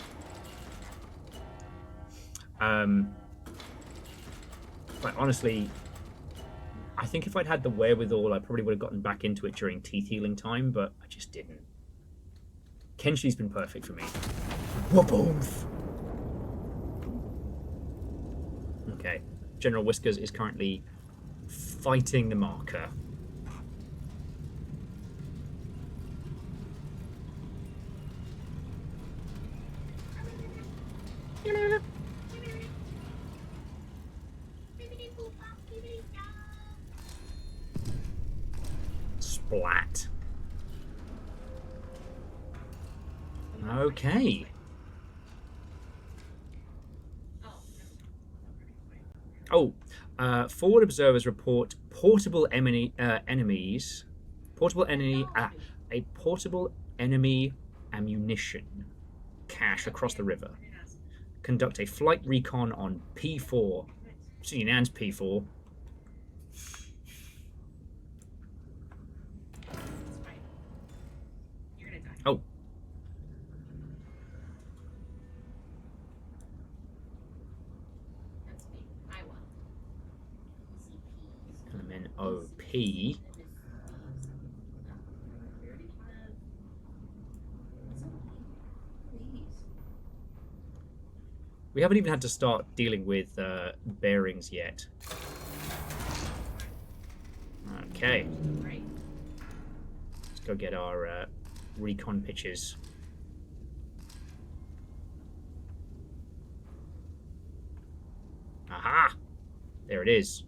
But honestly, I think if I'd had the wherewithal, I probably would have gotten back into it during teeth healing time, but I just didn't. Kenshi's been perfect for me. Whoop-oof! Okay, General Whiskers is currently fighting the marker. Splat. Okay. Oh, forward observers report portable enemies. A portable enemy ammunition cache across the river. Conduct a flight recon on P4. See, Nan's P4. Oh. Element OP. We haven't even had to start dealing with bearings yet. Okay. Let's go get our recon pictures. Aha! There it is.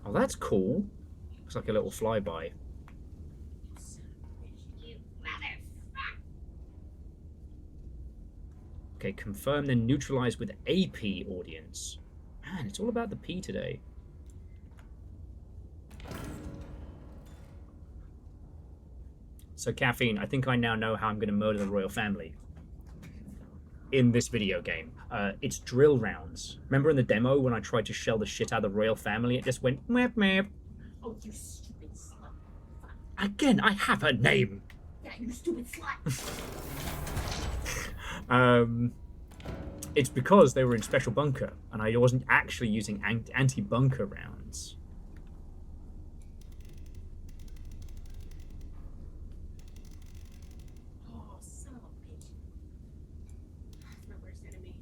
Oh, that's cool. Looks like a little flyby. Okay, confirm then neutralize with AP audience. Man, it's all about the P today. So Caffeine, I think I now know how I'm going to murder the royal family in this video game. It's drill rounds. Remember in the demo when I tried to shell the shit out of the royal family? It just went map map. Oh, you stupid slut. Again, I have a name. Yeah, that, you stupid slut. It's because they were in special bunker, and I wasn't actually using anti-bunker rounds. Oh, son of a bitch. That's my worst enemy.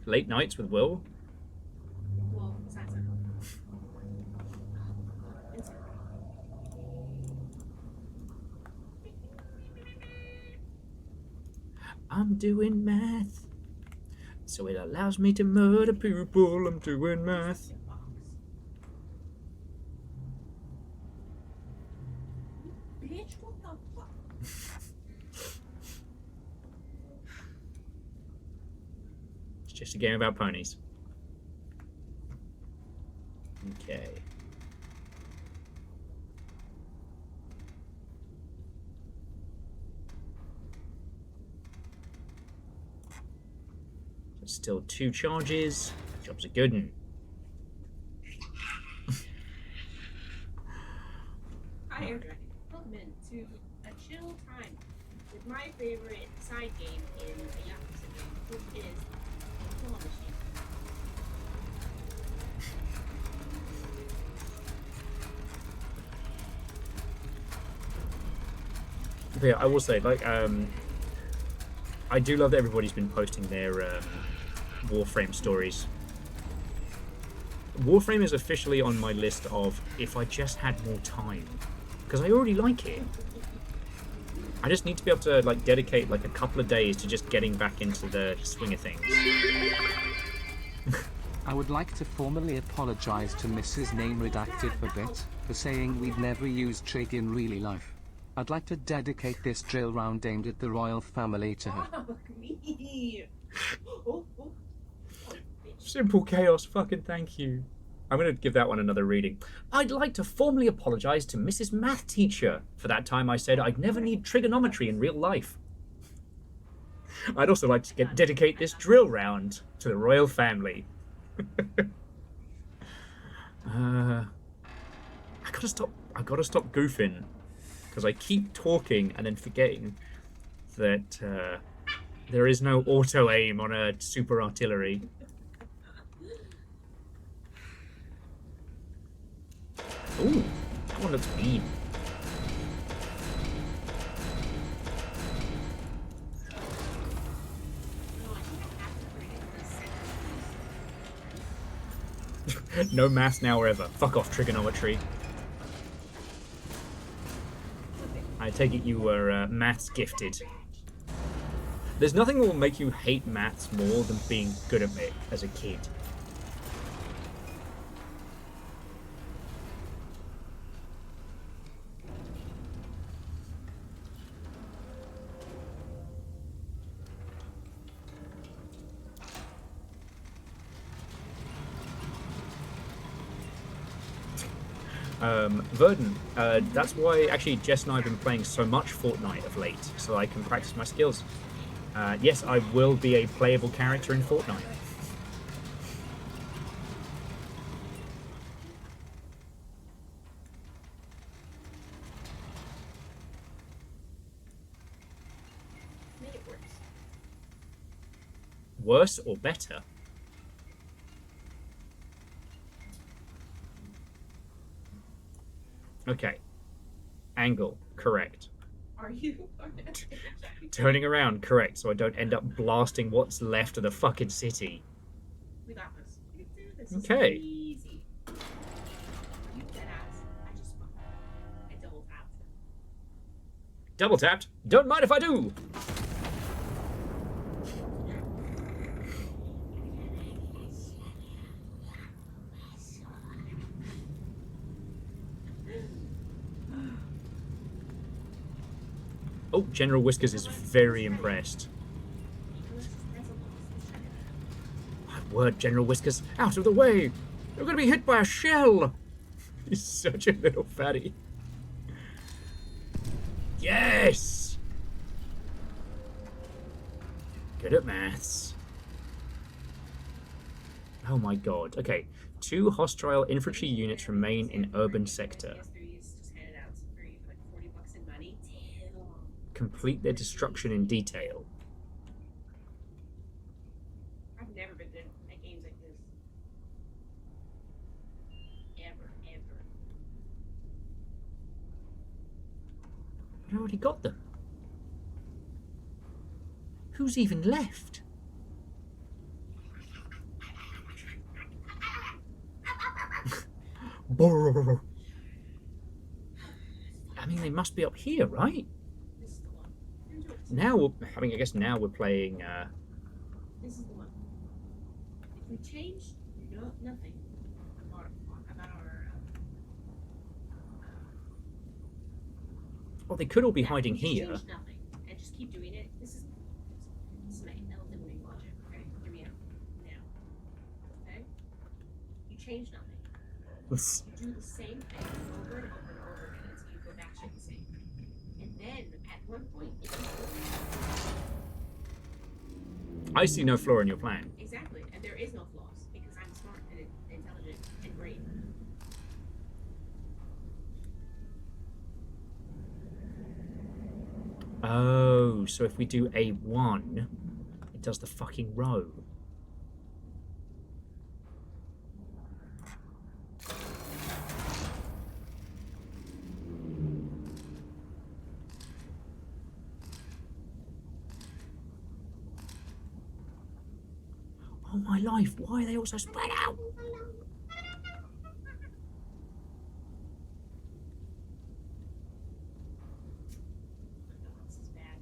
Late nights with Will. Well, besides that. Insert. I'm doing math, so it allows me to murder people. I'm doing math. Bitch, what the fuck? It's just a game about ponies. Okay. Still 2 charges. Job's a good one. Hi, everyone. Welcome in to a chill time with my favorite side game in a Yakuza game, which is Claw Machine. But yeah, I will say, like, I do love that everybody's been posting their Warframe stories. Warframe is officially on my list of if I just had more time, because I already like it. I just need to be able to like dedicate like a couple of days to just getting back into the swing of things. I would like to formally apologize to Mrs. Name Redacted for Bit for saying we'd never use trig in really life. I'd like to dedicate this drill round aimed at the royal family to her. Fuck me. Oh, oh. Simple chaos, fucking thank you. I'm going to give that one another reading. I'd like to formally apologise to Mrs. Math Teacher for that time I said I'd never need trigonometry in real life. I'd also like to dedicate this drill round to the royal family. I gotta stop goofing, because I keep talking and then forgetting that there is no auto aim on a super artillery. Ooh, that one looks mean. No maths now or ever. Fuck off, trigonometry. I take it you were maths gifted. There's nothing that will make you hate maths more than being good at it as a kid. Verdon, that's why actually Jess and I have been playing so much Fortnite of late, so I can practice my skills. Yes, I will be a playable character in Fortnite. Make it worse. Worse or better? Okay. Angle, correct. Are you? Turning around, correct, so I don't end up blasting what's left of the fucking city. We got this. We can do this. This is Okay. easy. You dead ass. I just fucked. I double tapped. Double tapped? Don't mind if I do! Oh, General Whiskers is very impressed. My word, General Whiskers, out of the way! You're gonna be hit by a shell! He's such a little fatty. Yes! Good at maths. Oh my god. Okay. 2 hostile infantry units remain in urban sector. PS3s just handed out for free for like $40 Complete their destruction in detail. I've never been good at games like this. Ever. I already got them. Who's even left? I mean, they must be up here, right? This is the one. Now, I guess now we're playing. This is the one. If we change nothing about our Well, they could all be hiding if we here. change nothing and just keep doing it. This is my eliminating logic. Okay, hear me out now. Okay, you change nothing. You do the same thing over and over and over again until you go back to the same. And then at one point, if you I see no flaw in your plan. exactly, and there is no flaws because I'm smart and intelligent and great. Oh, so if we do A1, it does the fucking row. Oh my life, why are they all so spread out? This is bad.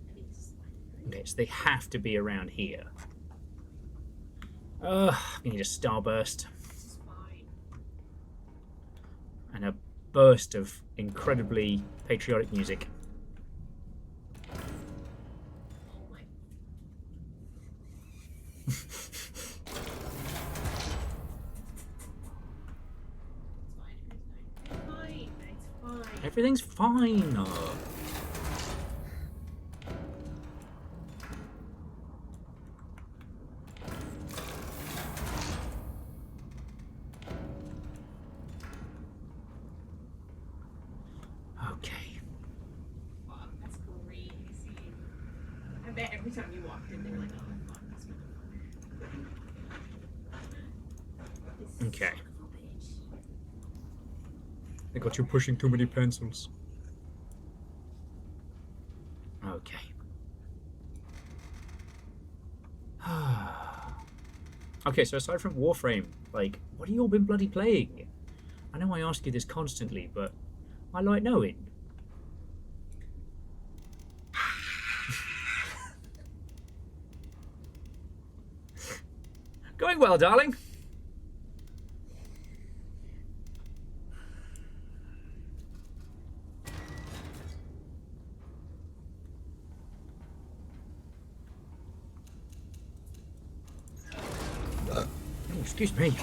I think this is fine. Okay, so they have to be around here. We need a starburst This is fine. and a burst of incredibly patriotic music. Oh my. It's fine. Everything's fine. Okay. Wow, that's crazy. I bet every time you walked in, they were like, "Oh fuck, this motherfucker." This Okay. son of a bitch. They got you pushing too many pencils. Okay. Okay, so aside from Warframe, like, what have you all been bloody playing? I know I ask you this constantly, but I like knowing. Going well, darling. Oh, excuse me.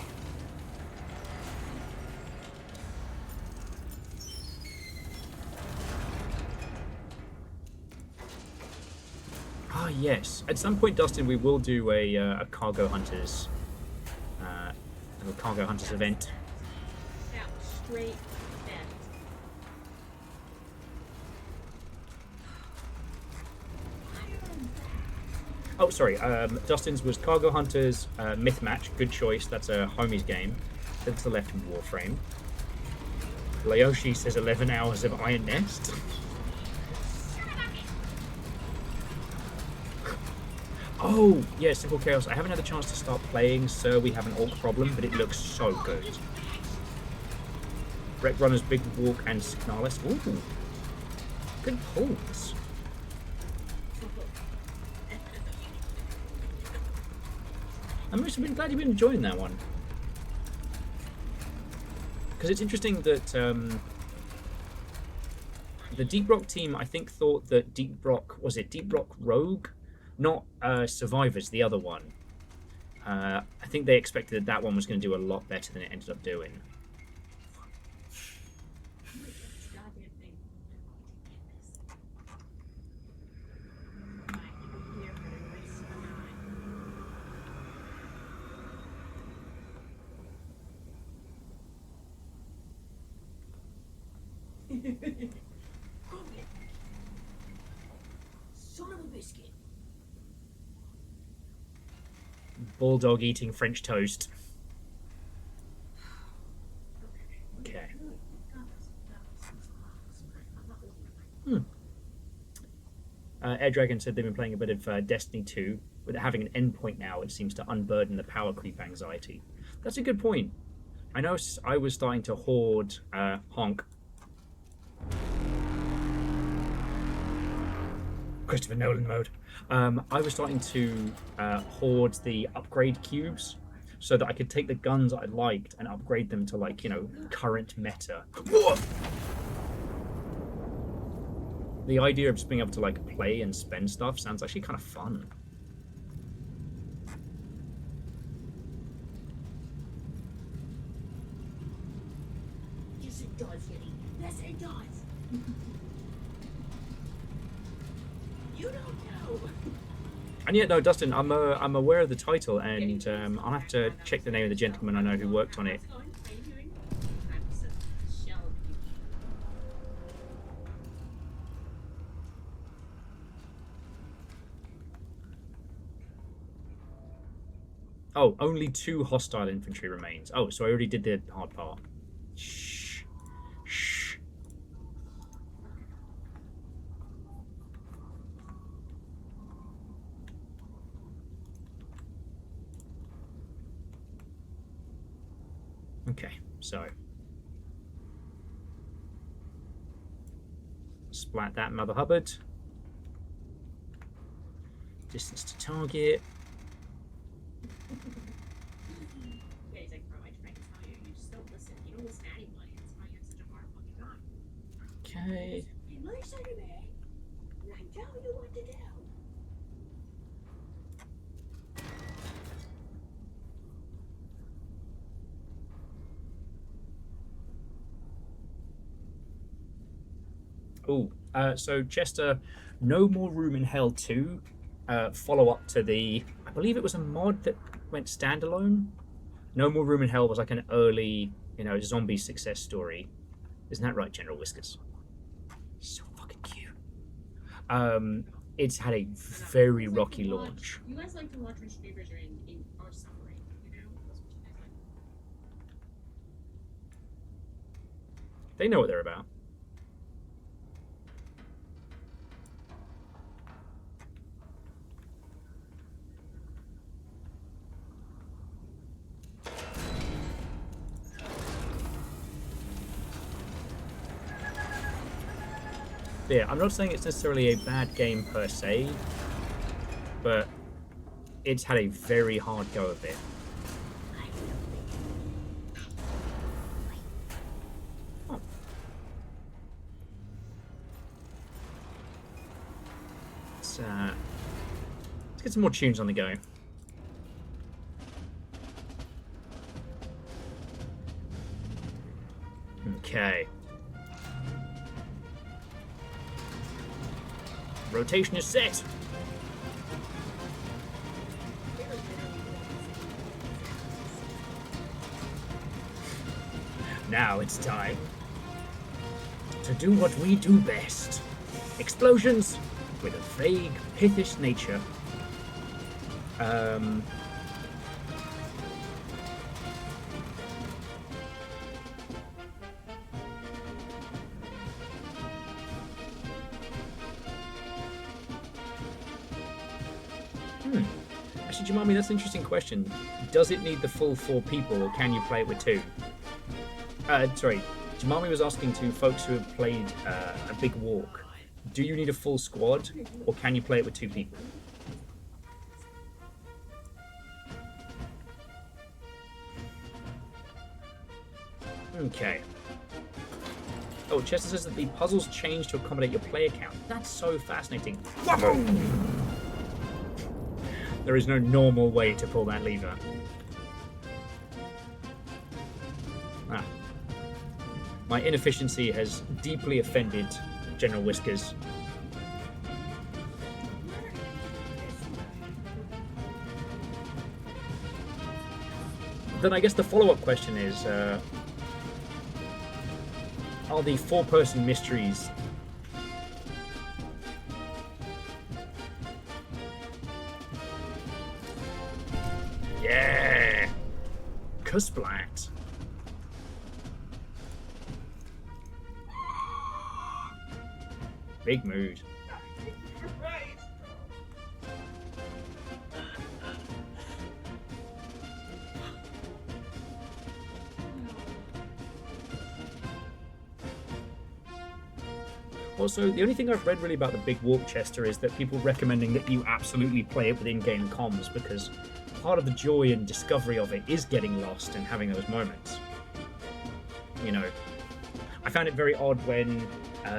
Ah, yes. At some point, Dustin, we will do a cargo hunters, little cargo hunters event. That was straight theft. Oh, sorry. Dustin's was Cargo Hunters Myth Match. Good choice. That's a homies game. To the left in Warframe. Laoshi says 11 hours of Iron Nest. Oh, yeah, Simple Chaos. I haven't had a chance to start playing, so we have an orc problem, but it looks so good. Wreck Runners, Big Walk, and Signalis. Ooh. Good pulls. I'm glad you've been enjoying that one. Because it's interesting that the Deep Rock team, I think, thought that Deep Rock Rogue? Not Survivors, the other one. I think they expected that one was going to do a lot better than it ended up doing. This goddamn thing. Here for the rest of the night. Bulldog eating French toast. Okay. Air Dragon said they've been playing a bit of Destiny 2. With it having an endpoint now, it seems to unburden the power creep anxiety. That's a good point. I know I was starting to hoard Honk. Christopher Nolan mode. I was starting to hoard the upgrade cubes so that I could take the guns I liked and upgrade them to, like, you know, current meta. The idea of just being able to, like, play and spend stuff sounds actually kind of fun. Yes, it does, Yeti. Yes, it does. You don't know. And yet, no, Dustin, I'm aware of the title, and I'll have to check the name of the gentleman I know who worked on it. How's it going? How you doing? I'm just a shell of you. Oh, only 2 hostile infantry remains. Oh, so I already did the hard part. Shh. Shh. Okay, so. Splat that Mother Hubbard. Distance to target. Yeah, he's like, bro, I tried to tell you. You just don't listen. You don't listen to anybody. That's why you have such a hard fucking time. Okay. You listen to me, and I tell you what to do. Oh, so Chester, No More Room in Hell 2, follow up to the, I believe it was a mod that went standalone. No More Room in Hell was like an early, you know, zombie success story. Isn't that right, General Whiskers? So fucking cute. It's had a very rocky launch. You guys like to watch when streamers are in are suffering, you know? That's what you guys like. They know what they're about. Yeah, I'm not saying it's necessarily a bad game per se, but it's had a very hard go of it. Oh. Let's get some more tunes on the go. Okay. Rotation is set. Now it's time to do what we do best. Explosions with a vague, pithish nature. Actually, Jamami, that's an interesting question. Does it need the full 4 people, or can you play it with 2? Sorry, Jamami was asking to folks who have played a big walk, do you need a full squad, or can you play it with 2 people? Okay. Oh, Chester says that the puzzles change to accommodate your player count. That's so fascinating. There is no normal way to pull that lever. Ah. My inefficiency has deeply offended General Whiskers. Then I guess the follow-up question is, are the 4-person mysteries Kasplat. Big mood. Right. Also, the only thing I've read really about the Big Walk Chester is that people recommending that you absolutely play it with in-game comms, because part of the joy and discovery of it is getting lost and having those moments. You know, I found it very odd when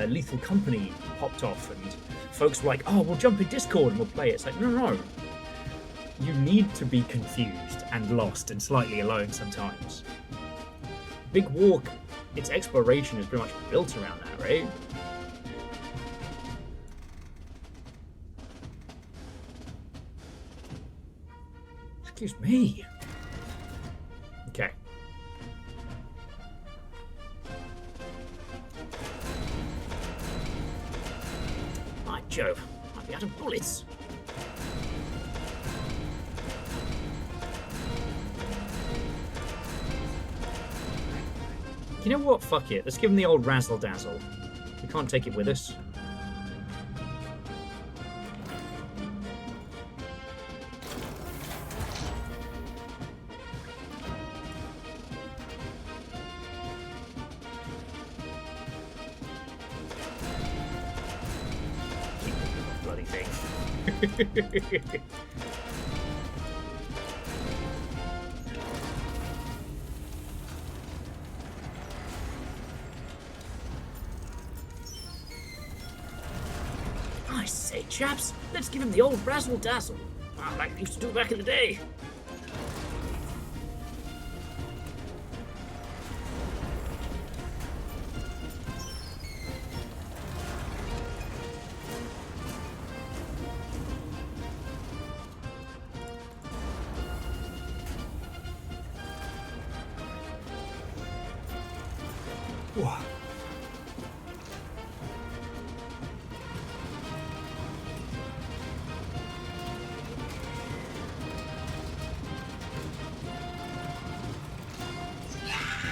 Lethal Company popped off and folks were like, oh, we'll jump in Discord and we'll play it. It's like, no. You need to be confused and lost and slightly alone sometimes. Big Walk, its exploration is pretty much built around that, right? Excuse me. Okay. My Jove, might be out of bullets. You know what? Fuck it. Let's give him the old razzle dazzle. We can't take it with us. Bloody thing. I say, chaps, let's give him the old razzle dazzle. Like we used to do back in the day. Whoa.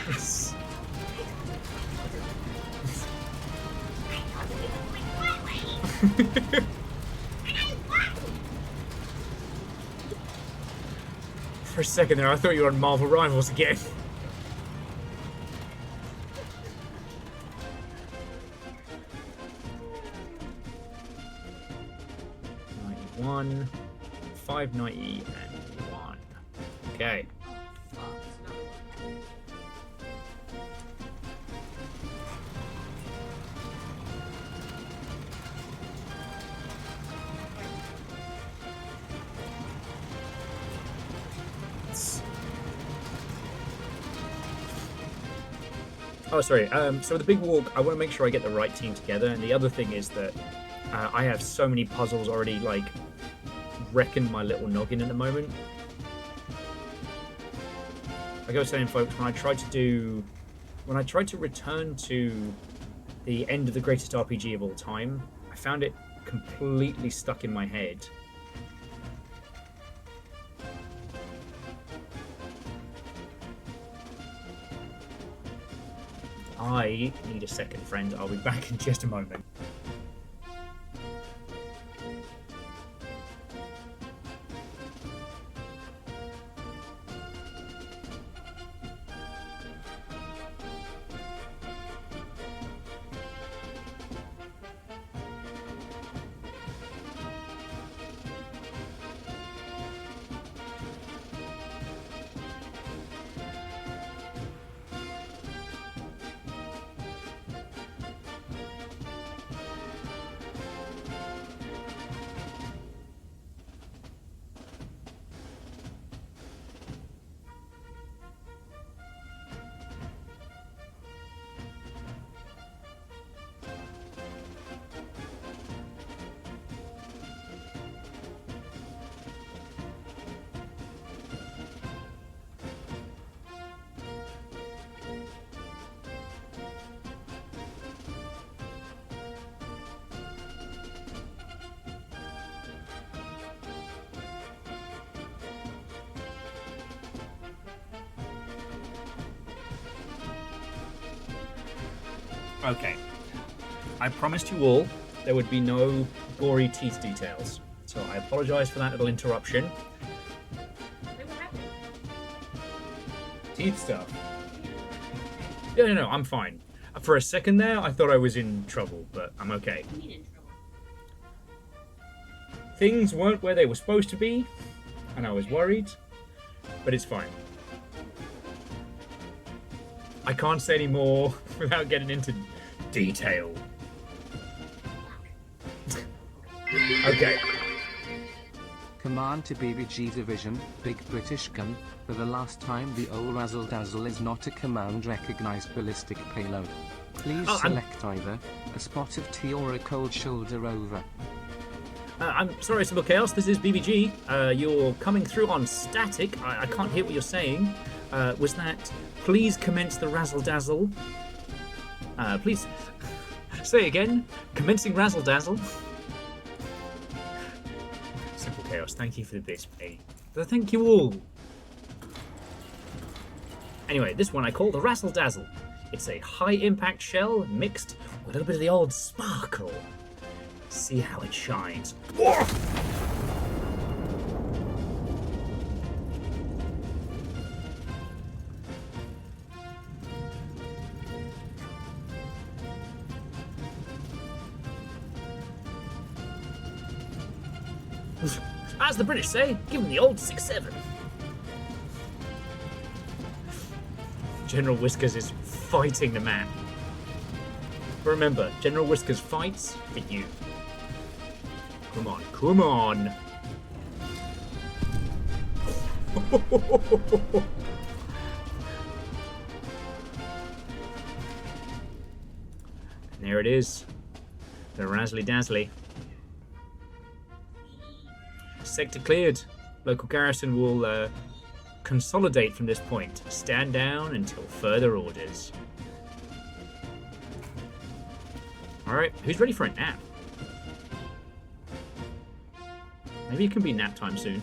Yes. For a second there, I thought you were on Marvel Rivals again. $91, $5.90, and 1. Okay. Oh, sorry. So with the Big Walk, I want to make sure I get the right team together. And the other thing is that I have so many puzzles already, like, wrecking my little noggin at the moment. Like I was saying, folks, when I tried to return to the end of the greatest RPG of all time, I found it completely stuck in my head. I need a second, friend. I'll be back in just a moment. Okay. I promised you all there would be no gory teeth details. So I apologise for that little interruption. Wait, what happened? Teeth stuff. No, I'm fine. For a second there, I thought I was in trouble, but I'm okay. You mean in trouble? Things weren't where they were supposed to be, and I was worried, but it's fine. I can't say any more without getting into detail. Okay. Command to BBG Division, Big British Gun. For the last time, the old Razzle Dazzle is not a command recognized ballistic payload. Please select either a spot of tea or a cold shoulder over. I'm sorry, Simple Chaos. This is BBG. You're coming through on static. I can't hear what you're saying. Was that please commence the Razzle Dazzle? Please say again. Commencing Razzle Dazzle. Simple Chaos, thank you for the bits, mate. Thank you all. Anyway, this one I call the Razzle Dazzle. It's a high impact shell mixed with a little bit of the old sparkle. See how it shines. Whoa! As the British say, give him the old 6-7. General Whiskers is fighting the man. But remember, General Whiskers fights for you. Come on, come on. And there it is. The Razzly Dazzly. Sector cleared. Local garrison will consolidate from this point. Stand down until further orders. Alright, who's ready for a nap? Maybe it can be nap time soon.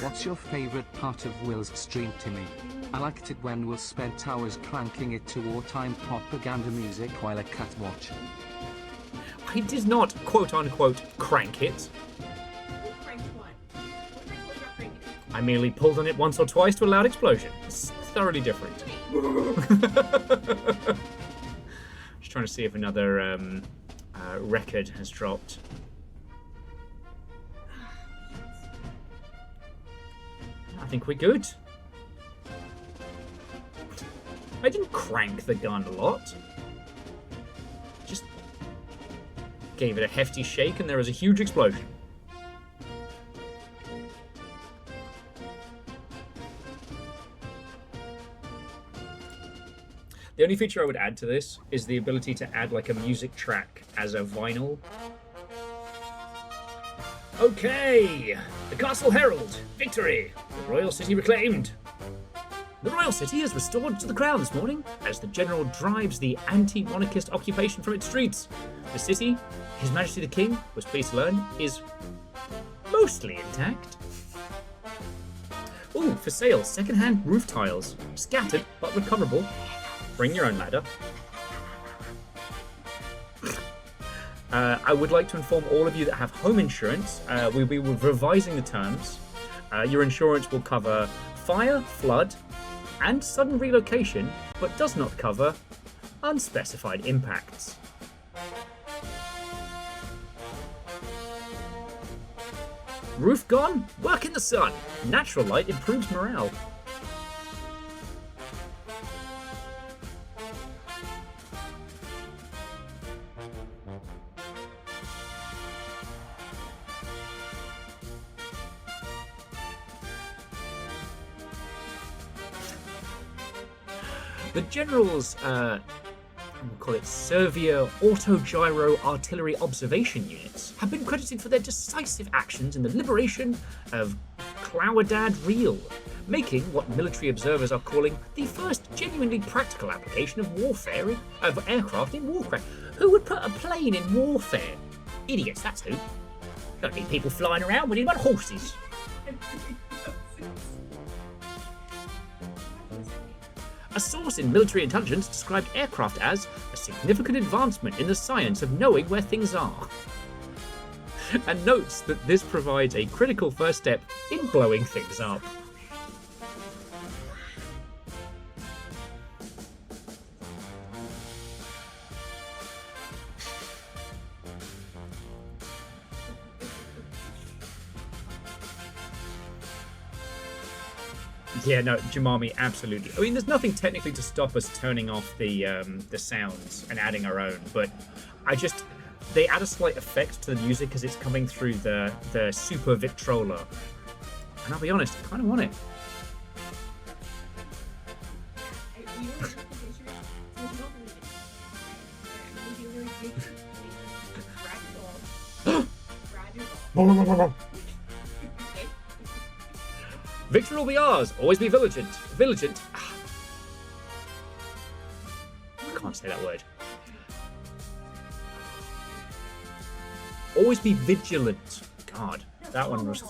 What's your favorite part of Will's stream, Timmy? I liked it when Will spent hours cranking it to wartime propaganda music while a cat watched. I did not, quote-unquote, crank it. Who cranked what? What am I supposed to crank it? I merely pulled on it once or twice to a loud explosion. It's thoroughly different. Just trying to see if another record has dropped. I think we're good. I didn't crank the gun a lot. Just gave it a hefty shake and there was a huge explosion. The only feature I would add to this is the ability to add like a music track as a vinyl. Okay, the Castle Herald, victory, the Royal City reclaimed. The Royal City is restored to the crown this morning as the General drives the anti-monarchist occupation from its streets. The city, His Majesty the King was pleased to learn, is mostly intact. Ooh, for sale, second-hand roof tiles. Scattered, but recoverable. Bring your own ladder. I would like to inform all of you that have home insurance, we'll be revising the terms. Your insurance will cover fire, flood, and sudden relocation, but does not cover unspecified impacts. Roof gone? Work in the sun. Natural light improves morale. The General's, we'll call it Servier Auto-Gyro Artillery Observation Units have been credited for their decisive actions in the liberation of Clowadad Reel, making what military observers are calling the first genuinely practical application of warfare, of aircraft in warcraft. Who would put a plane in warfare? Idiots, that's who. Don't need people flying around, we need about horses. A source in military intelligence described aircraft as a significant advancement in the science of knowing where things are, and notes that this provides a critical first step in blowing things up. Yeah, no, Jemami, absolutely. I mean, there's nothing technically to stop us turning off the sounds and adding our own, but they add a slight effect to the music as it's coming through the Super Victrola. And I'll be honest, I kind of want it. Victory will be ours. Always be vigilant. Vigilant. I can't say that word. Always be vigilant. God, that one was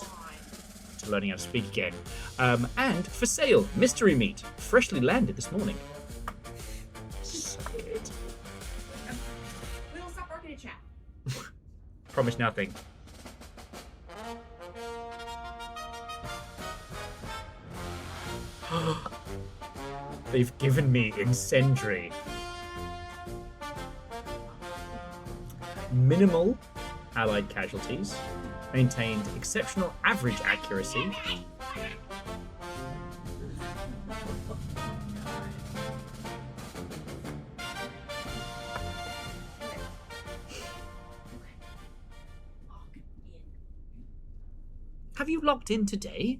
learning how to speak again. And for sale, mystery meat, freshly landed this morning. Suck it. We'll stop working to chat. Promise nothing. They've given me incendiary. Minimal allied casualties. Maintained exceptional average accuracy. Have you logged in today?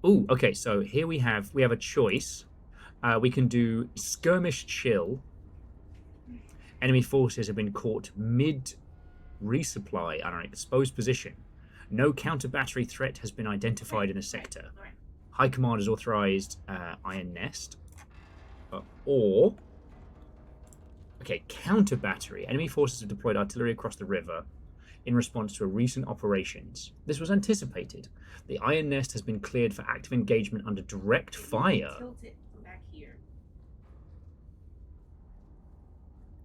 Ooh, okay, so here we have a choice. We can do skirmish chill. Enemy forces have been caught mid-resupply on an exposed position. No counter-battery threat has been identified in the sector. High Command has authorized Iron Nest. Or, counter-battery. Enemy forces have deployed artillery across the river in response to a recent operations. This was anticipated. The Iron Nest has been cleared for active engagement under direct fire. Tilt it from back here.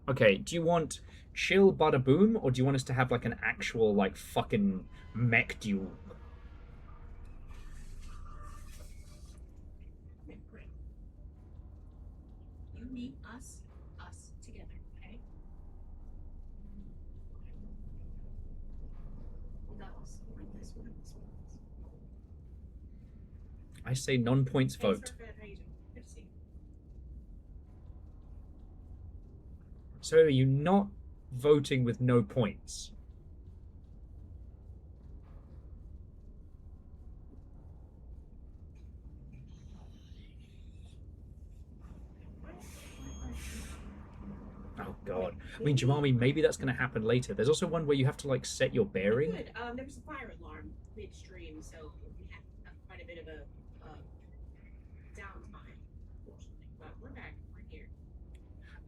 Okay, do you want chill bada boom, or do you want us to have like an actual like fucking mech duel? You need us together, okay? I say non-points vote. So are you not voting with no points? Oh god. I mean, Jamami, maybe that's going to happen later. There's also one where you have to like set your bearing. Good. There was a fire alarm midstream, so we had quite a bit of a downtime, unfortunately. But we're back. We're here.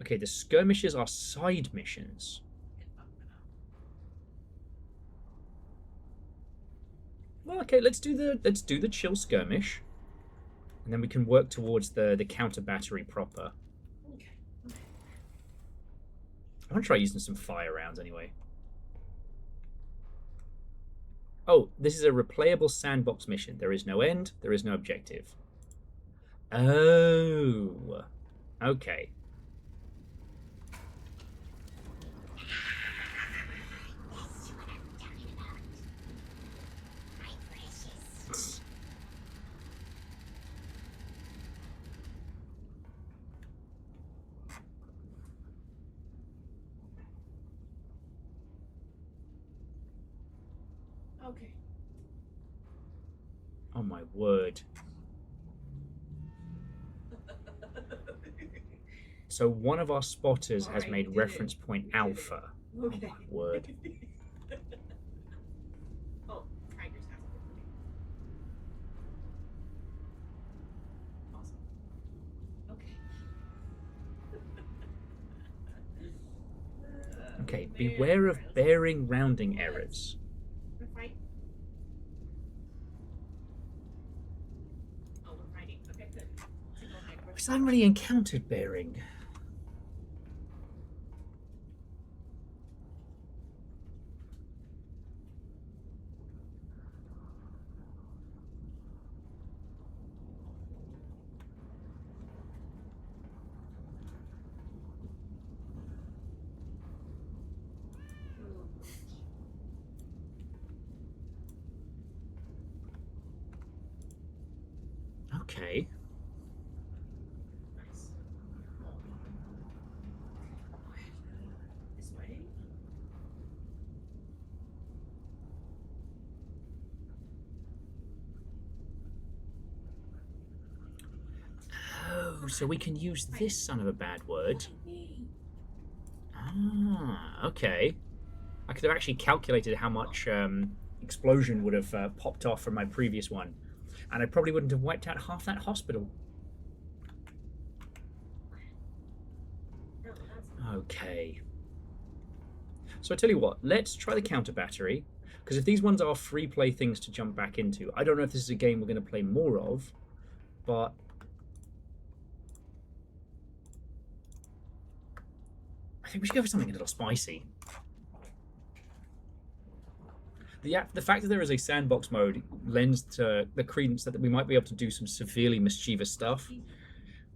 Okay, the skirmishes are side missions. Well, okay, let's do the chill skirmish, and then we can work towards the counter battery proper. Okay. I'm gonna try using some fire rounds anyway. Oh, this is a replayable sandbox mission. There is no end. There is no objective. Oh, okay. Okay. Oh my word. So one of our spotters has Alright, made we did reference it. point We did alpha. it. Okay. Oh my word. Oh, Tiger's has it. Awesome. Okay. Okay, beware of bearing rounding errors. Because I haven't really encountered bearing. Okay. Nice. This way. Oh, so we can use this son of a bad word. Ah, okay. I could have actually calculated how much explosion would have popped off from my previous one. And I probably wouldn't have wiped out half that hospital. No, that's Okay. So I tell you what, let's try the counter battery. Because if these ones are free play things to jump back into, I don't know if this is a game we're going to play more of, but I think we should go for something a little spicy. The fact that there is a sandbox mode lends to the credence that we might be able to do some severely mischievous stuff,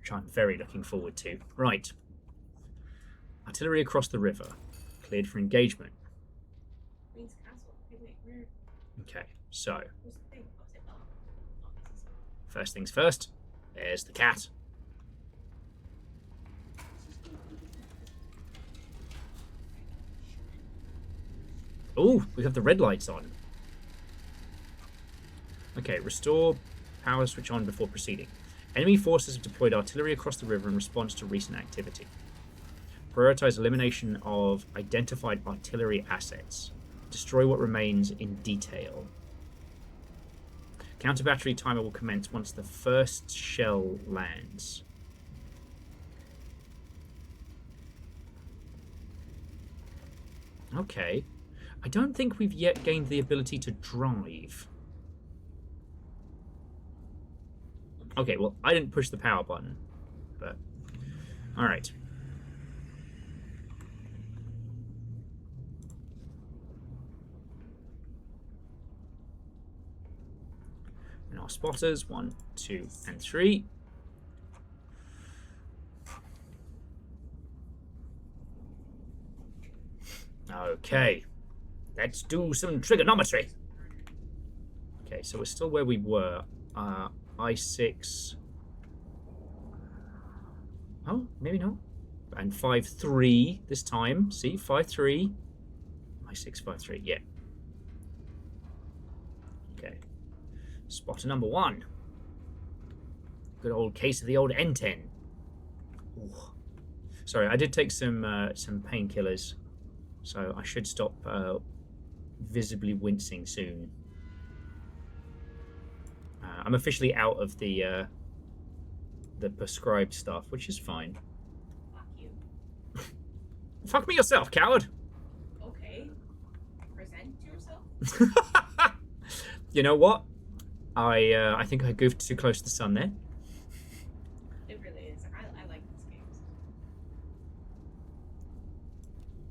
which I'm very looking forward to. Right. Artillery across the river. Cleared for engagement. Queen's Castle. Wait, where? Okay, so Where's the thing? Oh, is it? Oh, this is first things first, there's the cat. Oh, we have the red lights on. Okay, restore power switch on before proceeding. Enemy forces have deployed artillery across the river in response to recent activity. Prioritize elimination of identified artillery assets. Destroy what remains in detail. Counter battery timer will commence once the first shell lands. Okay. I don't think we've yet gained the ability to drive. Okay, well, I didn't push the power button, but... Alright. And our spotters, 1, 2, and 3. Okay. Let's do some trigonometry. Okay, so we're still where we were. I6. Oh, maybe not. And 5-3 this time. See, 5-3. I6, 5-3, yeah. Okay. Spotter number 1. Good old case of the old N10. Ooh. Sorry, I did take some painkillers, so I should stop visibly wincing soon. I'm officially out of the prescribed stuff, which is fine. fuck you. Fuck me yourself, coward! Okay. Present yourself. You know what? I think I goofed too close to the sun there. It really is. I like these games.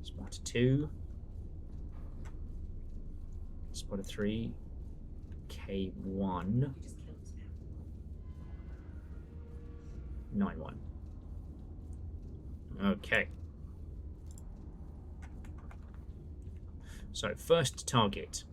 Spotter 2. Spotter 3. K1. You just killed this man. 9-1. Okay. So, first target.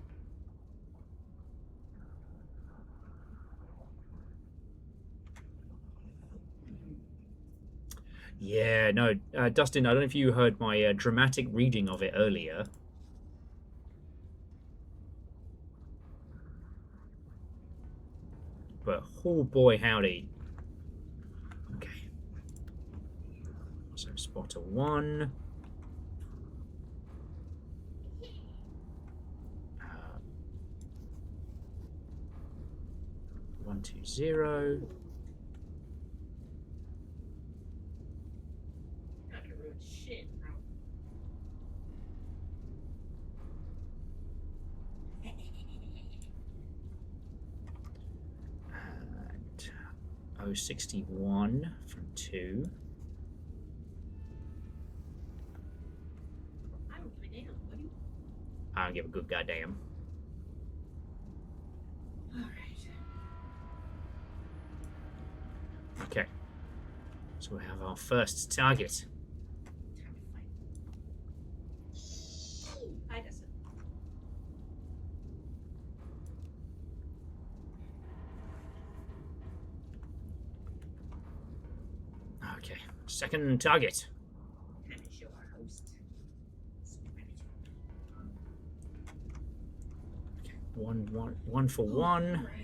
Yeah, no, Dustin, I don't know if you heard my dramatic reading of it earlier. But, oh boy, howdy. Okay. So, spotter 1. 1, 2, 0. Not gonna ruin shit, bro. And 061 from 2. I don't give a damn, buddy. I don't give a good goddamn. Alright. Okay. So we have our first target. Time to fight. Hi, Dustin. Okay. Second target. Time to show our host. Okay. One for one. Alright.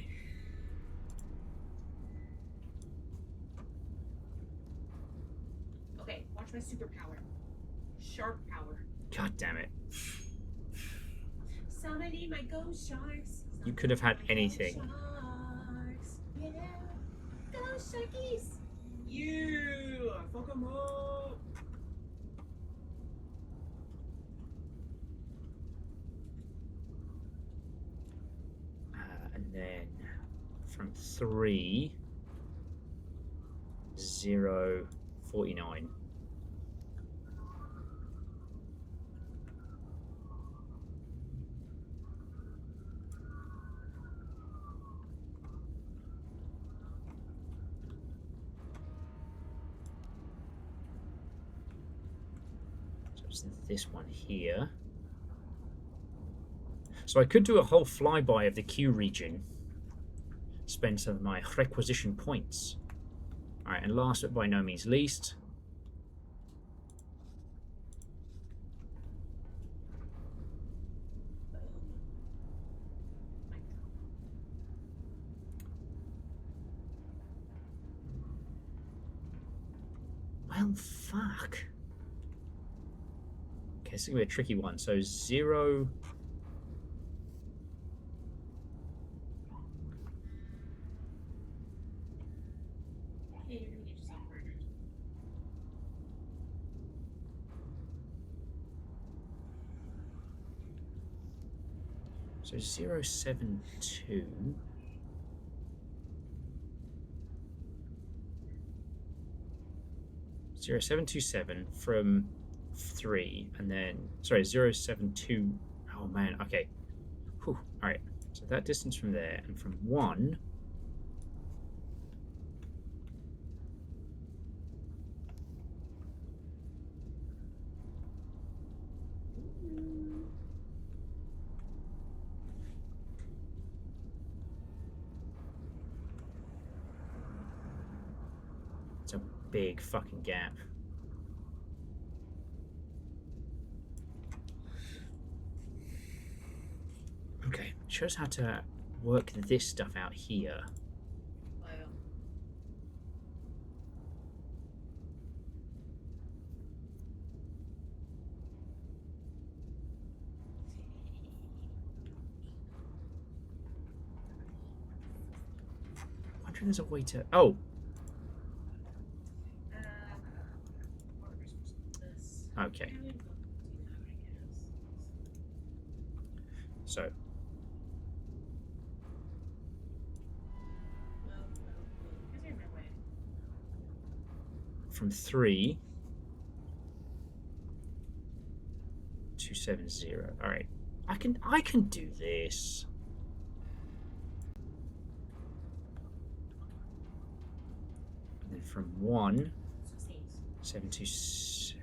Okay, watch my superpower. Shark power. God damn it. Somebody my ghost sharks. You could have had Somebody my anything. ghost Sharks. Yeah. Ghost sharkies. Yeah. Fuck 'em up. And then from 3, 0, 49. So it's this one here. So I could do a whole flyby of the Q region. Spend some of my requisition points. Alright, and last but by no means least. Well, fuck. Okay, this is going to be a tricky one. So 0... Hey, you're gonna get yourself murdered. So 072. Zero 727 from 3, and then sorry 072. Oh man, okay. Whew. All right. So that distance from there and from 1. It's a big fucking gap. Okay, shows how to work this stuff out here. Wow. I wonder if there's a way to. Oh, This. okay. Yeah, we can do that, I guess. So Because you're in my way. from 3 270. All right, I can do this. And then from 1 727.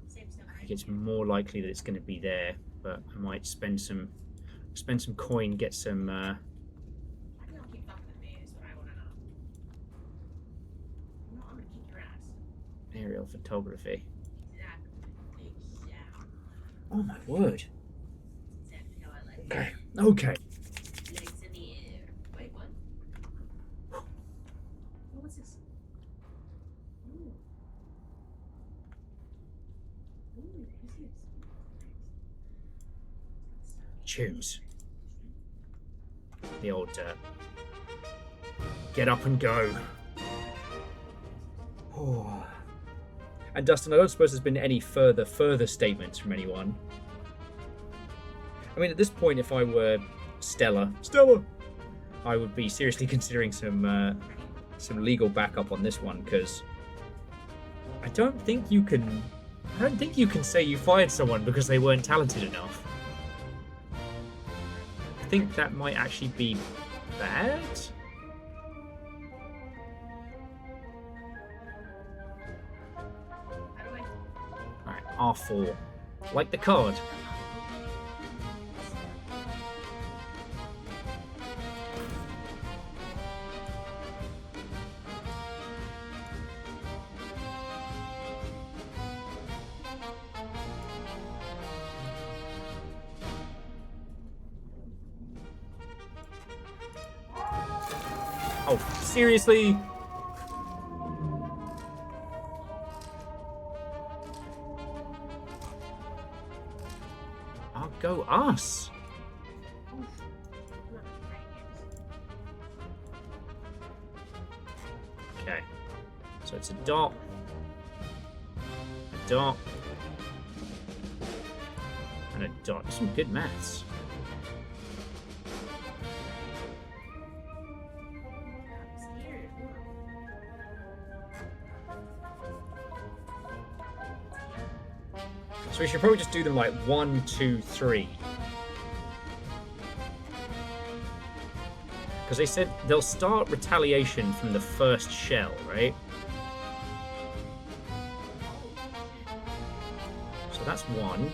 Same stuff. I think it's more likely that it's going to be there, but I might spend some coin, get some. Why do y'all keep fucking with me is what I want to know. No, I'm gonna kick your ass. Aerial photography. Exactly. Exactly. Oh my word. Exactly how I like it. Okay. Okay. Legs in the air. Wait, what? Oh, what's this? Ooh. Ooh, who's this? Tunes. The old Get up and go. Oh. And Dustin, I don't suppose there's been any further statements from anyone. I mean, at this point, if I were Stella, I would be seriously considering some legal backup on this one, because I don't think you can say you fired someone because they weren't talented enough. I think that might actually be bad. Alright, R4. Like the card. Oh, seriously? I'll go us. Okay. So it's a dot. A dot. And a dot. Some good maths. So we should probably just do them like 1, 2, 3. Because they said they'll start retaliation from the first shell, right? So that's 1.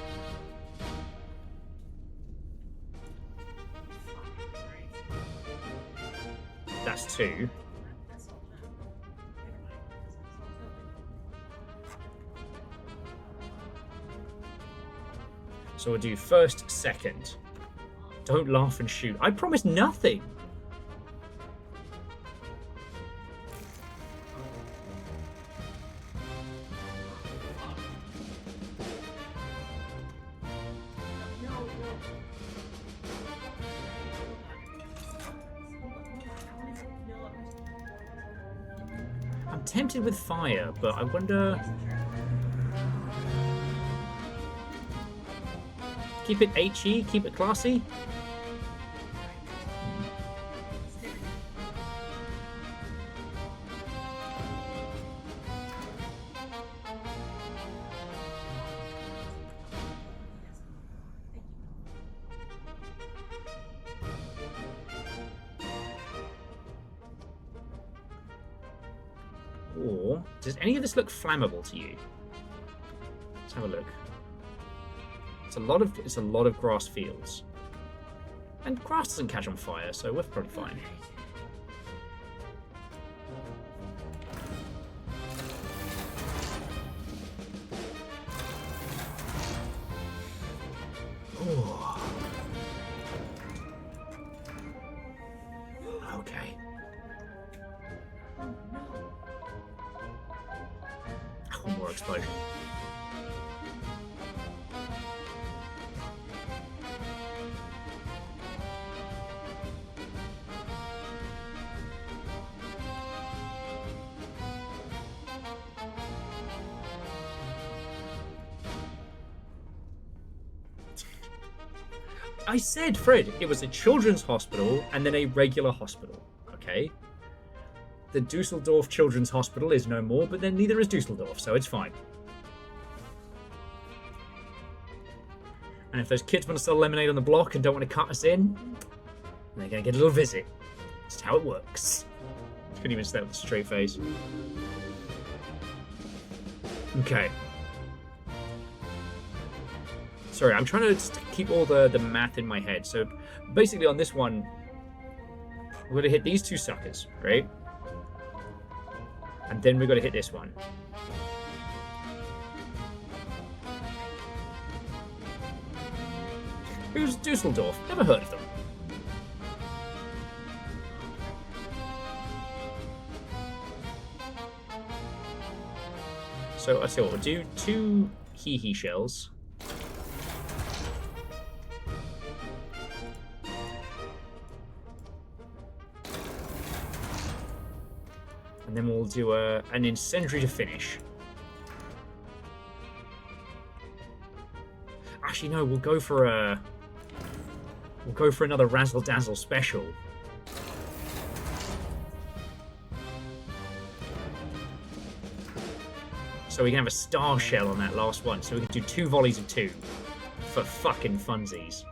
That's 2. So we'll do first, second. Don't laugh and shoot. I promise nothing. I'm tempted with fire, but I wonder... Keep it HE, keep it classy. Or does any of this look flammable to you? Let's have a look. It's a lot of grass fields. And grass doesn't catch on fire, so we're probably fine. Ooh. Okay. One more explosion. I said, Fred, it was a children's hospital and then a regular hospital, okay? The Düsseldorf Children's Hospital is no more, but then neither is Düsseldorf, so it's fine. And if those kids want to sell lemonade on the block and don't want to cut us in, they're going to get a little visit. That's how it works. I couldn't even say that with a straight face. Okay. Sorry, I'm trying to just keep all the math in my head. So basically on this one, we're going to hit these two suckers, right? And then we're going to hit this one. Who's Düsseldorf? Never heard of them. So I tell you what, we'll do 2 hee-hee shells. And then we'll do an incendiary to finish. Actually, no, we'll go for another Razzle Dazzle special. So we can have a star shell on that last one. So we can do 2 volleys of 2 for fucking funsies.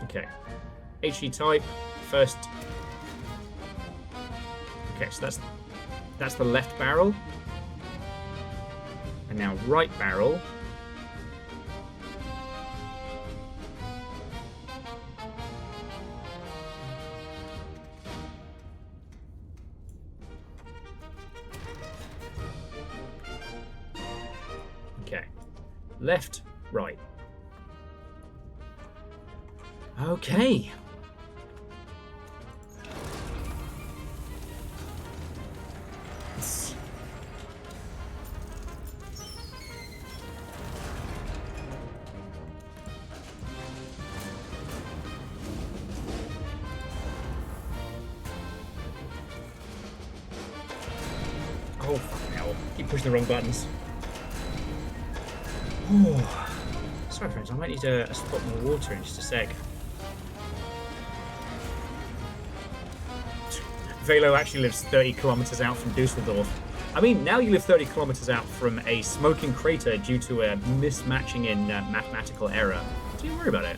Okay. HE type first. Okay, so that's the left barrel. And now right barrel. Okay. Left, right. Okay. Oh, fucking hell. Keep pushing the wrong buttons. Oh. Sorry, friends, I might need a spot more water in just a sec. Velo actually lives 30 kilometers out from Düsseldorf. I mean, now you live 30 kilometers out from a smoking crater due to a mismatching in mathematical error. Don't you worry about it.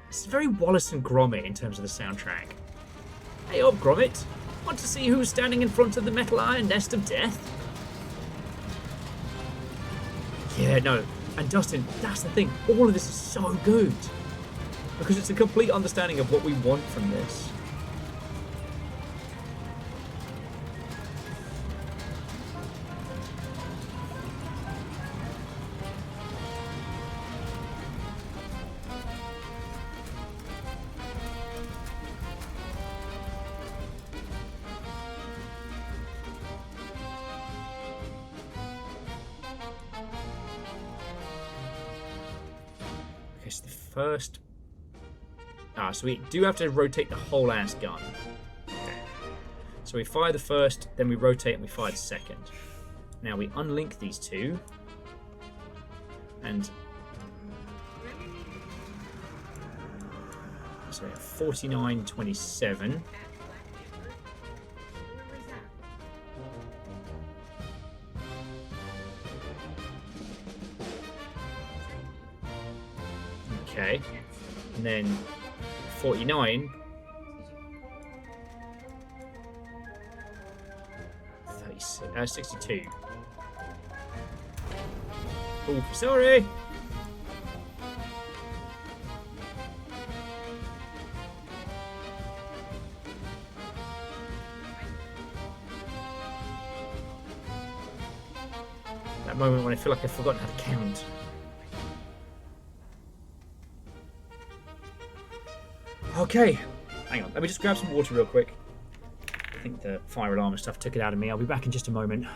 It's very Wallace and Gromit in terms of the soundtrack. Hey up, Gromit! Want to see who's standing in front of the metal iron nest of death? Yeah, no. And Dustin, that's the thing. All of this is so good. Because it's a complete understanding of what we want from this. Okay, so the first... so we do have to rotate the whole ass gun. Okay. So we fire the first, then we rotate and we fire the second. Now we unlink these two. And... so 49.27. Okay, and then 49, 36, 62. Oh, sorry. That moment when I feel like I've forgotten how to count. Okay, hang on, let me just grab some water real quick. I think the fire alarm and stuff took it out of me. I'll be back in just a moment.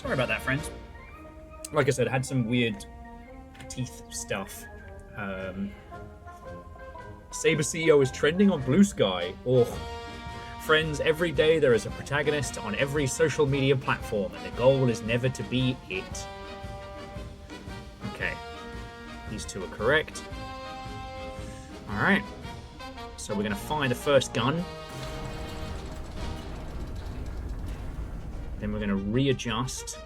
Sorry about that, friends. Like I said, I had some weird teeth stuff. Saber CEO is trending on Blue Sky. Oh, friends, every day there is a protagonist on every social media platform, and the goal is never to be it. Okay, these two are correct. All right, so we're going to fire the first gun. Then we're going to readjust.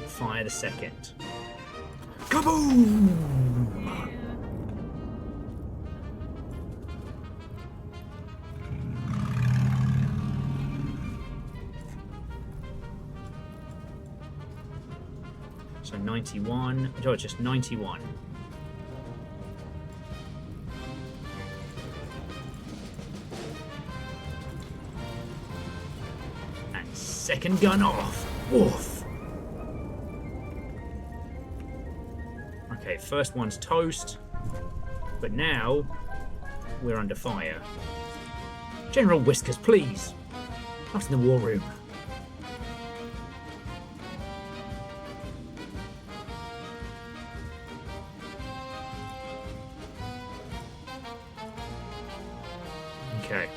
Fire the second. Kaboom! So 91. Oh, it's just 91. And second gun off. Woof. Okay, first one's toast. But now we're under fire. General Whiskers, please. Not in the war room. Okay.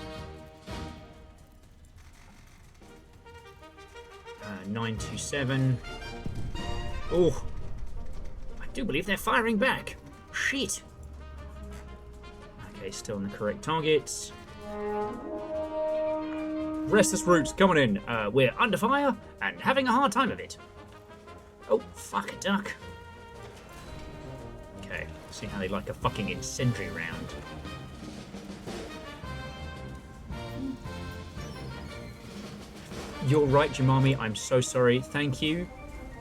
927. Oh, I do believe they're firing back. Shit. Okay, still in the correct targets. Restless Roots coming in. We're under fire and having a hard time of it. Oh, fuck a duck. Okay, see how they like a fucking incendiary round. You're right, Jamami. I'm so sorry. Thank you.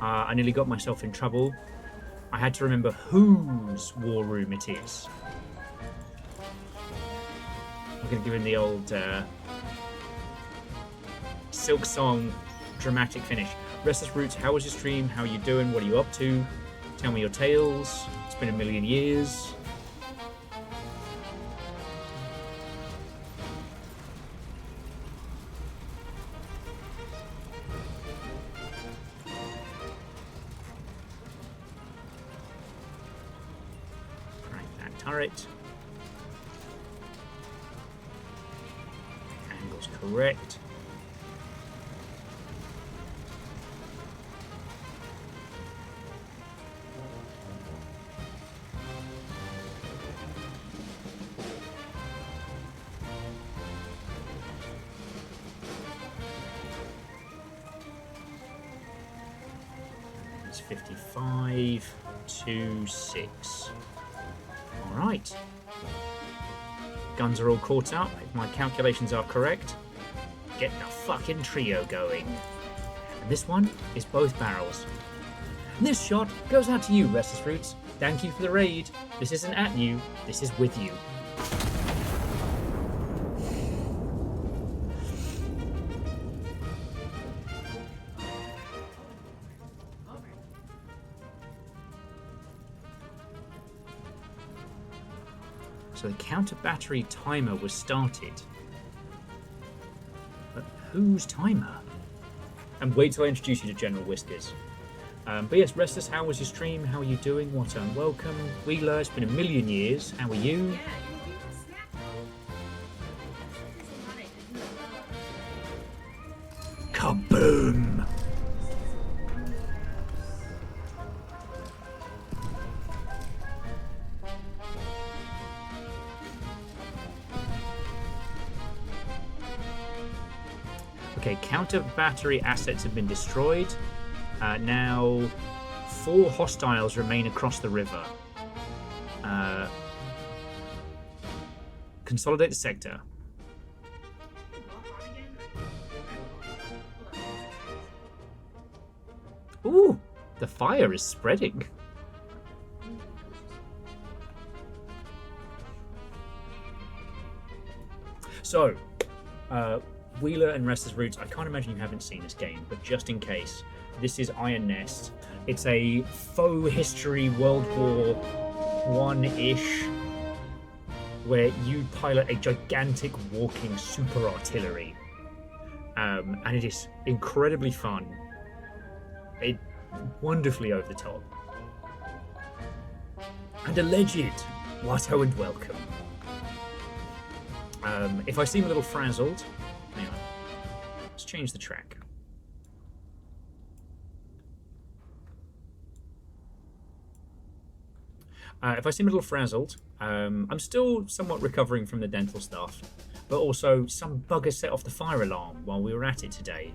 I nearly got myself in trouble. I had to remember whose war room it is. I'm going to give him the old Silk Song dramatic finish. Restless Roots, how was your stream? How are you doing? What are you up to? Tell me your tales. It's been a million years. Turret. Angle's correct. It's 55 to 6. Alright. Guns are all caught up, if my calculations are correct. Get the fucking trio going. And this one is both barrels. And this shot goes out to you, Restless Roots. Thank you for the raid. This isn't at you, this is with you. So the counter battery timer was started. But whose timer? And wait till I introduce you to General Whiskers. But yes, Restless, how was your stream? How are you doing? What unwelcome? Wheeler, it's been a million years. How are you? Kaboom! Okay, counter battery assets have been destroyed. Now, 4 hostiles remain across the river. Consolidate the sector. Ooh, the fire is spreading. So, Wheeler and Restless Roots, I can't imagine you haven't seen this game, but just in case, this is Iron Nest. It's a faux history World War I-ish, where you pilot a gigantic walking super artillery. And it is incredibly fun. It wonderfully over the top. And alleged. What-ho and welcome. If I seem a little frazzled, hang on. Let's change the track. If I seem a little frazzled, I'm still somewhat recovering from the dental stuff, but also some bugger set off the fire alarm while we were at it today.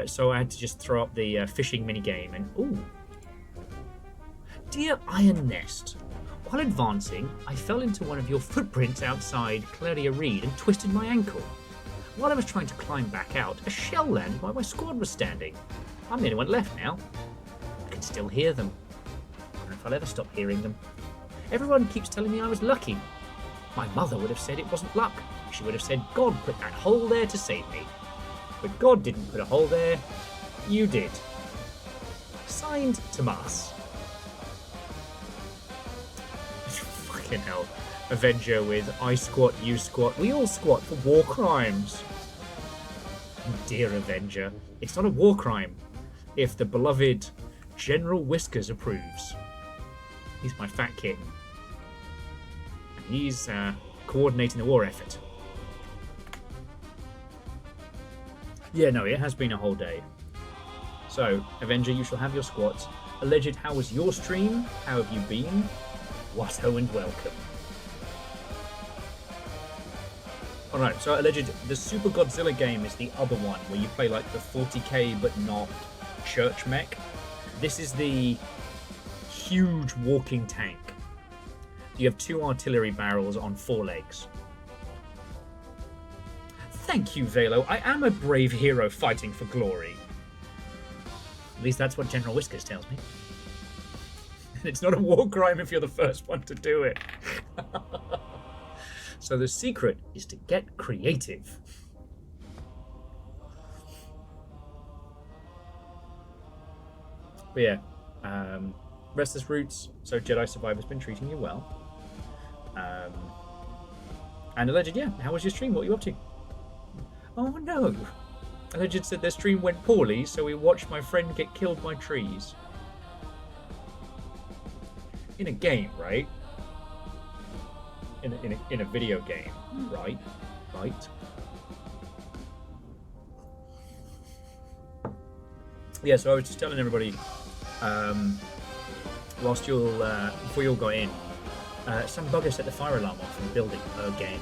So I had to just throw up the fishing minigame and ooh. Dear Iron Nest, while advancing, I fell into one of your footprints outside Claria Reed and twisted my ankle. While I was trying to climb back out, a shell landed where my squad was standing. I'm the only one left now. I can still hear them. I don't know if I'll ever stop hearing them. Everyone keeps telling me I was lucky. My mother would have said it wasn't luck. She would have said God put that hole there to save me. But God didn't put a hole there. You did. Signed, Tomas. Fucking hell. Avenger with I squat, you squat. We all squat for war crimes. Dear Avenger, it's not a war crime if the beloved General Whiskers approves. He's my fat kitten. And he's coordinating the war effort. Yeah, no, it has been a whole day. So, Avenger, you shall have your squats. Alleged, how was your stream? How have you been? What-ho and welcome. Alright, so Alleged, the Super Godzilla game is the other one, where you play like the 40k but not church mech. This is the huge walking tank. You have 2 artillery barrels on 4 legs. Thank you, Velo. I am a brave hero fighting for glory. At least that's what General Whiskers tells me. It's not a war crime if you're the first one to do it. So the secret is to get creative. But yeah, Restless Roots, so Jedi Survivor's been treating you well. And Alleged, yeah, how was your stream? What are you up to? Oh no! Alleged said their stream went poorly, so we watched my friend get killed by trees. In a game, right? In a video game, right? Right? Yeah, so I was just telling everybody, whilst before you all got in, some bugger set the fire alarm off in the building game.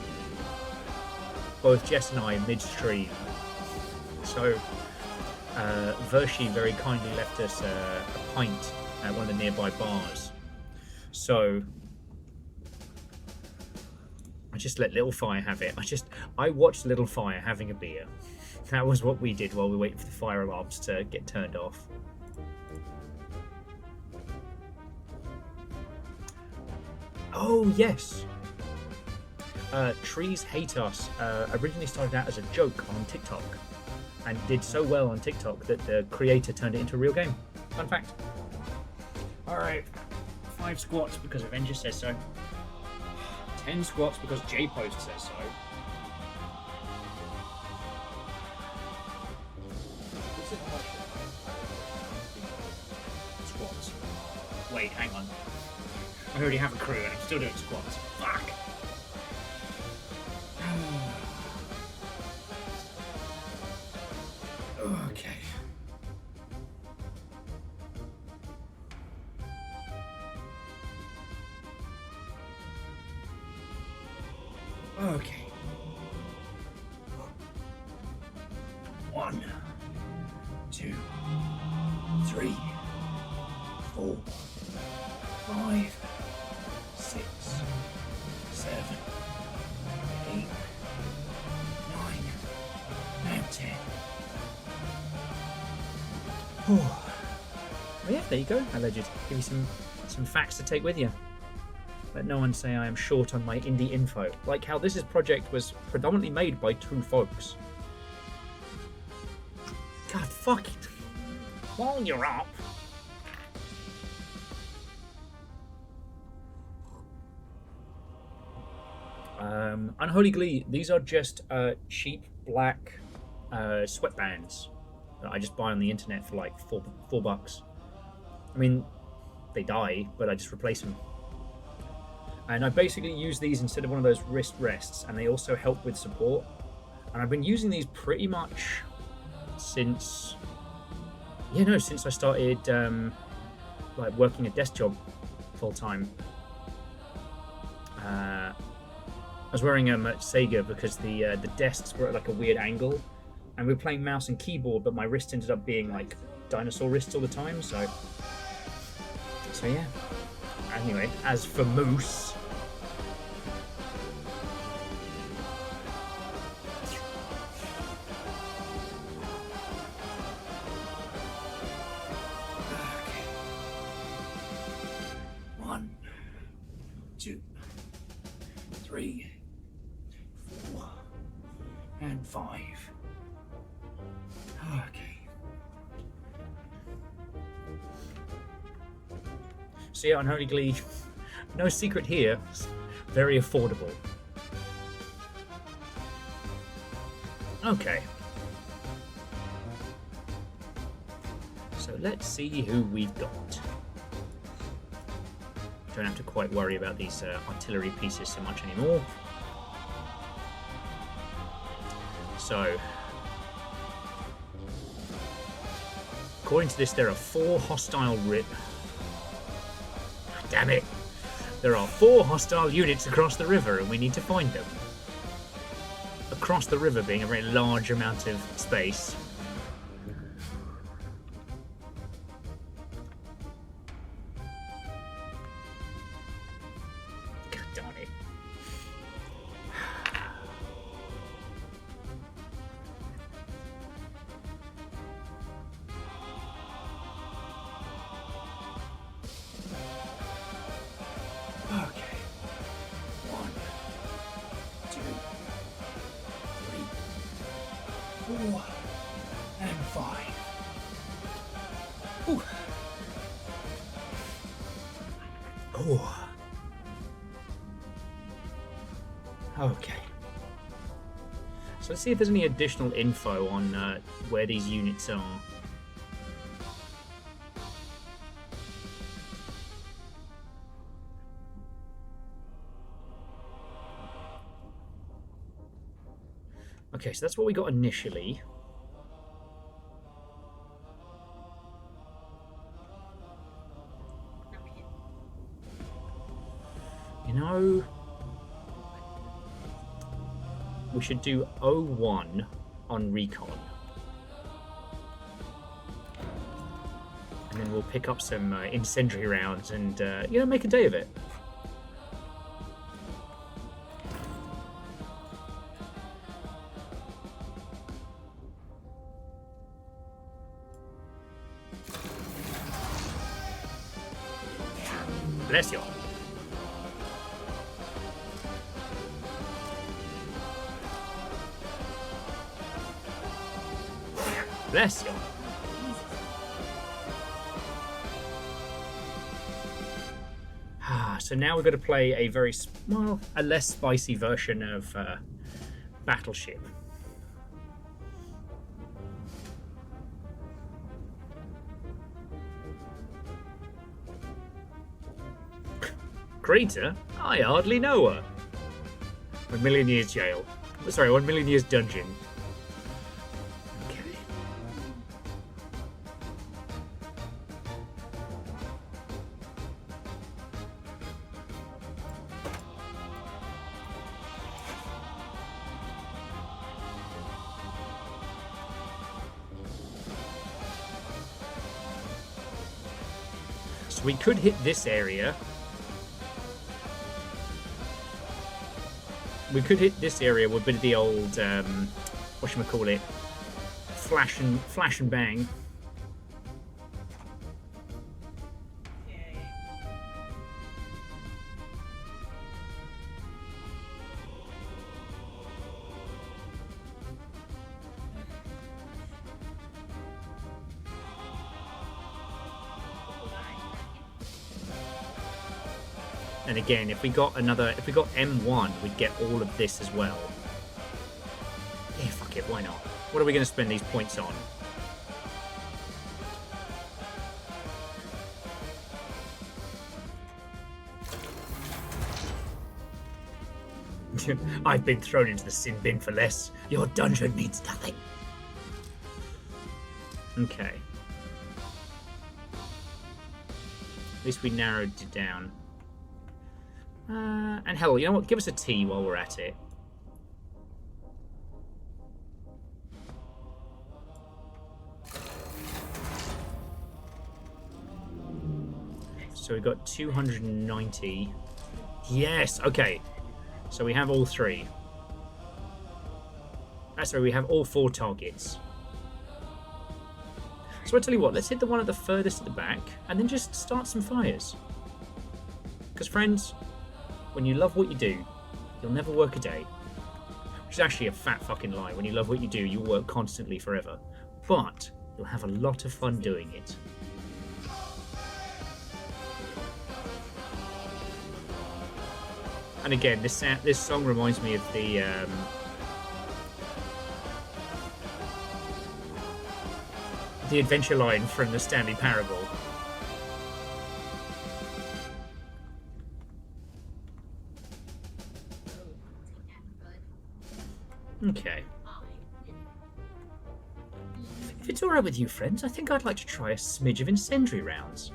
Both Jess and I midstream. So Vershi very kindly left us a pint at one of the nearby bars. So I just let Little Fire have it. I watched Little Fire having a beer. That was what we did while we waited for the fire alarms to get turned off. Oh yes. Trees Hate Us originally started out as a joke on TikTok and did so well on TikTok that the creator turned it into a real game. Fun fact. Alright, 5 squats because Avenger says so. 10 squats because J-Post says so. Squats. Wait, hang on. I already have a crew and I'm still doing squats. Fuck! Okay. Okay. 1, 2, 3, 4, 5, 6, 7, 8, 9, and 10. Oh. Well, yeah, there you go, Alleged. Give you some facts to take with you. Let no one say I am short on my indie info. Like how this project was predominantly made by 2 folks. God, fuck it. While you're up. Unholy Glee, these are just cheap black sweatbands that I just buy on the internet for like four bucks. I mean, they die, but I just replace them. And I basically use these instead of one of those wrist rests, and they also help with support. And I've been using these pretty much since I started like working a desk job full time. I was wearing them at Sega because the desks were at like a weird angle, and we were playing mouse and keyboard, but my wrist ended up being like dinosaur wrists all the time. So yeah. Anyway, as for Moose. One, two, three, 4, and 5. Okay. So yeah, Unholy Glee, no secret here, it's very affordable. Okay. So let's see who we've got. Don't have to quite worry about these artillery pieces so much anymore. So, according to this, there are 4 hostile Damn it! There are 4 hostile units across the river, and we need to find them. Across the river being a very large amount of space. God darn it. Okay. 1, 2, 3, 4, and 5. Ooh. Oh. Okay. So let's see if there's any additional info on where these units are. Okay, so that's what we got initially. You know, we should do 01 on recon. And then we'll pick up some incendiary rounds and, make a day of it. Bless you. Bless you. So now we're going to play a a less spicy version of Battleship. Crater? I hardly know her. 1 million years jail. Sorry, 1 million years dungeon. Okay. So we could hit this area. We could hit this area with a bit of the old, whatchamacallit, flash and bang. And again, if we got M1, we'd get all of this as well. Yeah, fuck it, why not? What are we going to spend these points on? I've been thrown into the sin bin for less. Your dungeon means nothing. Okay. At least we narrowed it down. And hell, you know what? Give us a tea while we're at it. So we got 290. Yes, okay. So we have all 3. Sorry, we have all 4 targets. So I tell you what, let's hit the one at the furthest at the back, and then just start some fires. Because friends, when you love what you do, you'll never work a day. Which is actually a fat fucking lie. When you love what you do, you'll work constantly forever. But you'll have a lot of fun doing it. And again, this song reminds me of the adventure line from the Stanley Parable. Okay. If it's alright with you, friends, I think I'd like to try a smidge of incendiary rounds.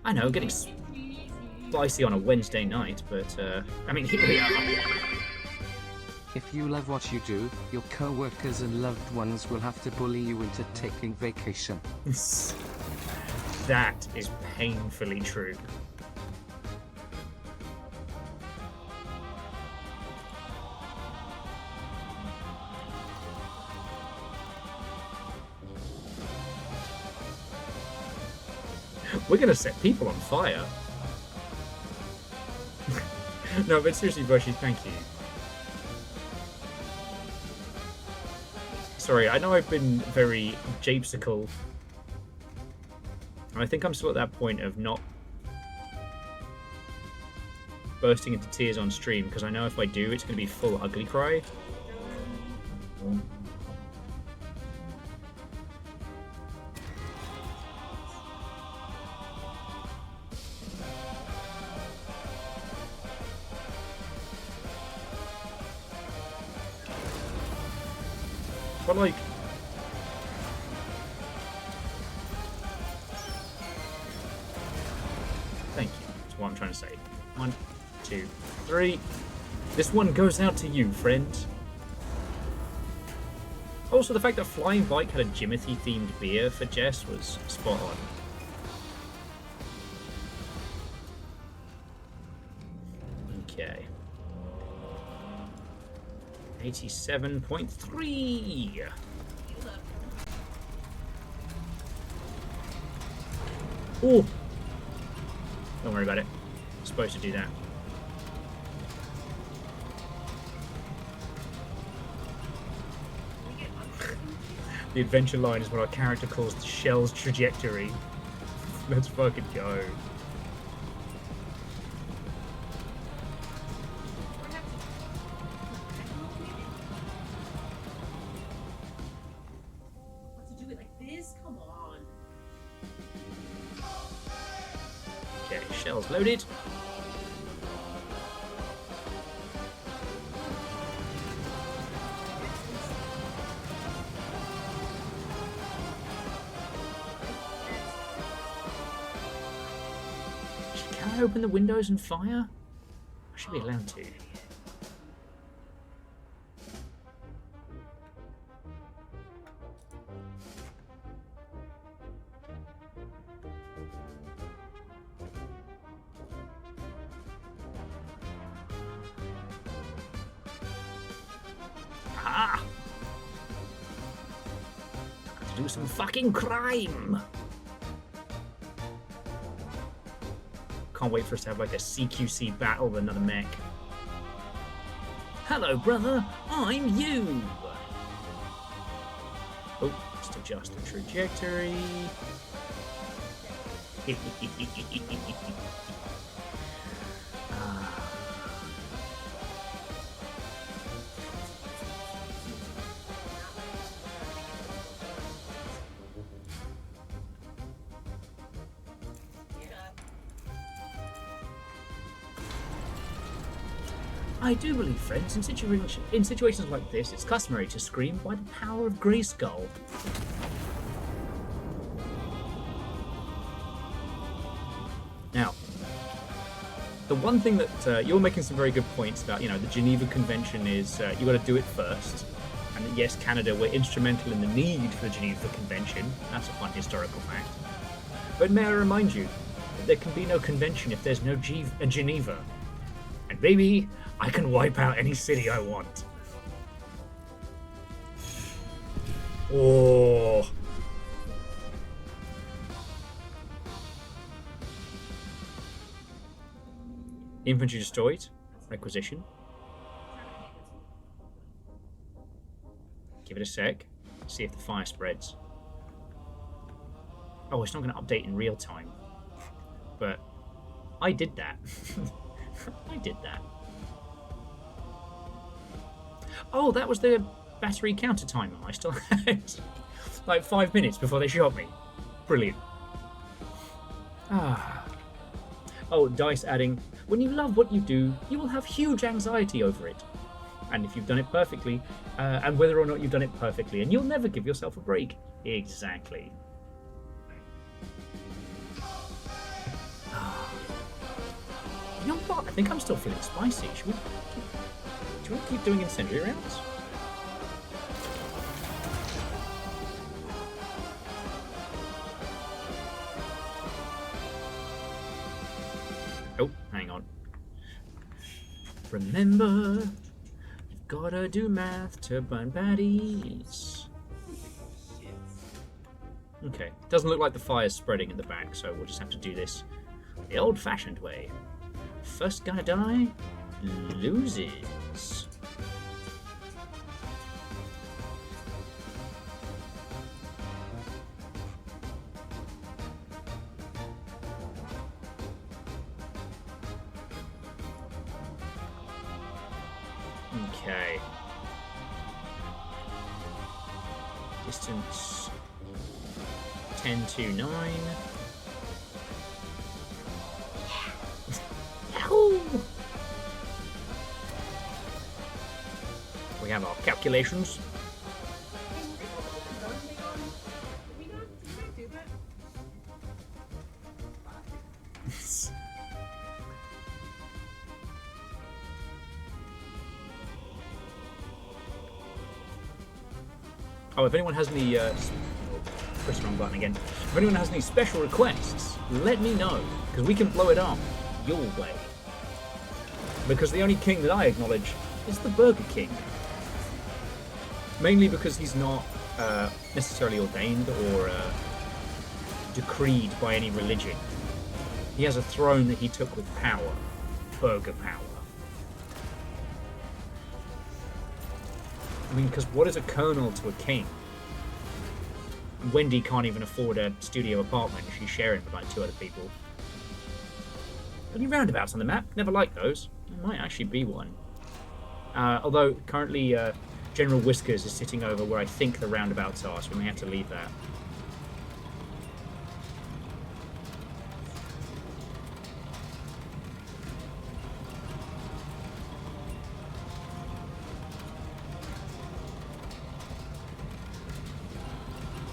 I know, getting spicy on a Wednesday night, but, I mean, here we are. If you love what you do, your co-workers and loved ones will have to bully you into taking vacation. That is painfully true. We're gonna set people on fire. No, but seriously, Bushy, thank you. Sorry, I know I've been very japesicle. And I think I'm still at that point of not bursting into tears on stream, because I know if I do, it's going to be full ugly cry. But like, thank you. That's what I'm trying to say. 1, 2, 3. This one goes out to you, friend. Also, the fact that Flying Bike had a Jimothy themed beer for Jess was spot on. Okay. 87.3. Oh, don't worry about it. I'm supposed to do that. The adventure line is what our character calls the shell's trajectory. Let's fucking go. To do it like this? Come on. Okay, shells loaded. Can I open the windows and fire? I should be allowed to. Ah! Got to do some fucking crime! Can't wait for us to have like a CQC battle with another mech. Hello, brother. I'm you. Oh, just adjust the trajectory. I do believe, friends, in situations like this, it's customary to scream by the power of Grayskull. Now, the one thing that you're making some very good points about, the Geneva Convention is you got to do it first. And that, yes, Canada were instrumental in the need for the Geneva Convention. That's a fun historical fact. But may I remind you that there can be no convention if there's no Geneva. And baby, I can wipe out any city I want. Oh. Infantry destroyed. Requisition. Give it a sec. See if the fire spreads. Oh, it's not going to update in real time. But I did that. I did that. Oh, that was the battery counter timer I still had. Like 5 minutes before they shot me. Brilliant. Ah. Oh, Dice adding, when you love what you do, you will have huge anxiety over it. And if you've done it perfectly, and whether or not you've done it perfectly, and you'll never give yourself a break. Exactly. You know what? I think I'm still feeling spicy. Do you want to keep doing incendiary rounds? Oh, hang on. Remember, you've gotta do math to burn baddies. Okay, doesn't look like the fire's spreading in the back, so we'll just have to do this the old-fashioned way. First gonna die, loses. Okay. Distance 10 to 9. We have our calculations. Oh, if anyone has any press the wrong button again. If anyone has any special requests, let me know, because we can blow it up your way. Because the only king that I acknowledge is the Burger King. Mainly because he's not necessarily ordained or decreed by any religion. He has a throne that he took with power. Burger power. I mean, because what is a colonel to a king? Wendy can't even afford a studio apartment. She's sharing with like 2 other people. Any roundabouts on the map? Never liked those. There might actually be one. Although, currently, General Whiskers is sitting over where I think the roundabouts are, so we may have to leave that.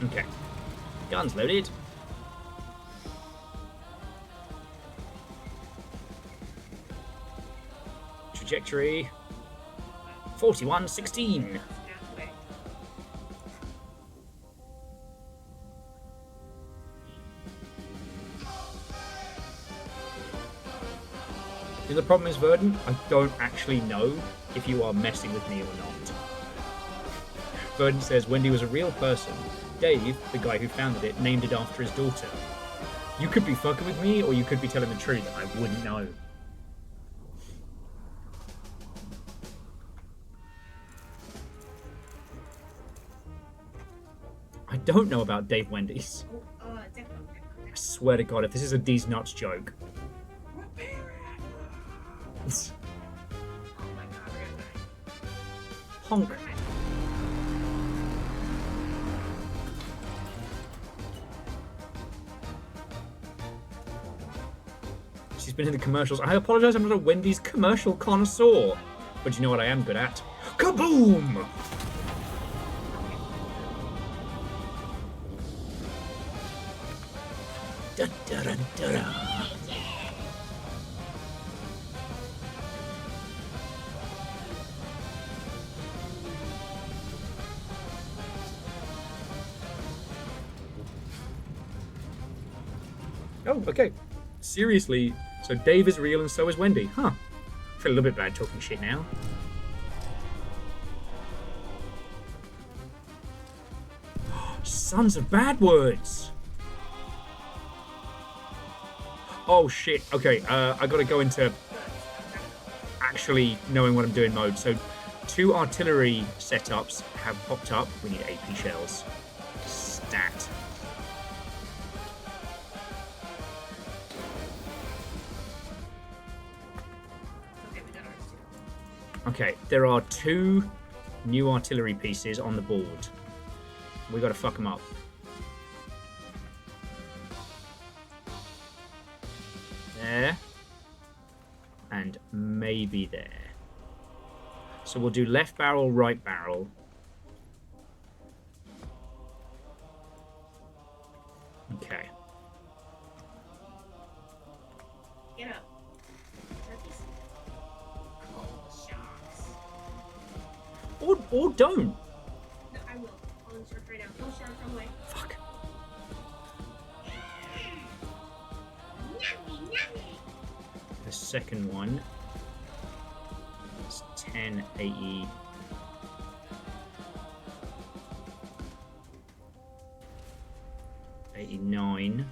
Okay. Guns loaded. Trajectory 4116. The problem is, Verdant, I don't actually know if you are messing with me or not. Verdant says Wendy was a real person. Dave, the guy who founded it, named it after his daughter. You could be fucking with me, or you could be telling the truth. I wouldn't know. I don't know about Dave Wendy's. I swear to God, if this is a D's Nuts joke. Honk. She's been in the commercials. I apologize, I'm not a Wendy's commercial connoisseur. But you know what I am good at? Kaboom! Da, da, da, da, da. Oh, okay. Seriously, so Dave is real and so is Wendy. Huh. I feel a little bit bad talking shit now. Sons of bad words! Oh shit, okay, I gotta go into actually knowing what I'm doing mode. So 2 artillery setups have popped up. We need AP shells. Stat. Okay, we got ours too. Okay, there are 2 new artillery pieces on the board. We gotta fuck them up. There. And maybe there. So we'll do left barrel, right barrel. Okay. Get up. Turkeys. Oh, sharks. Or don't. No, I will. I'll insert right now. No sharks, run away. Fuck. The second one is 10 AE. $89.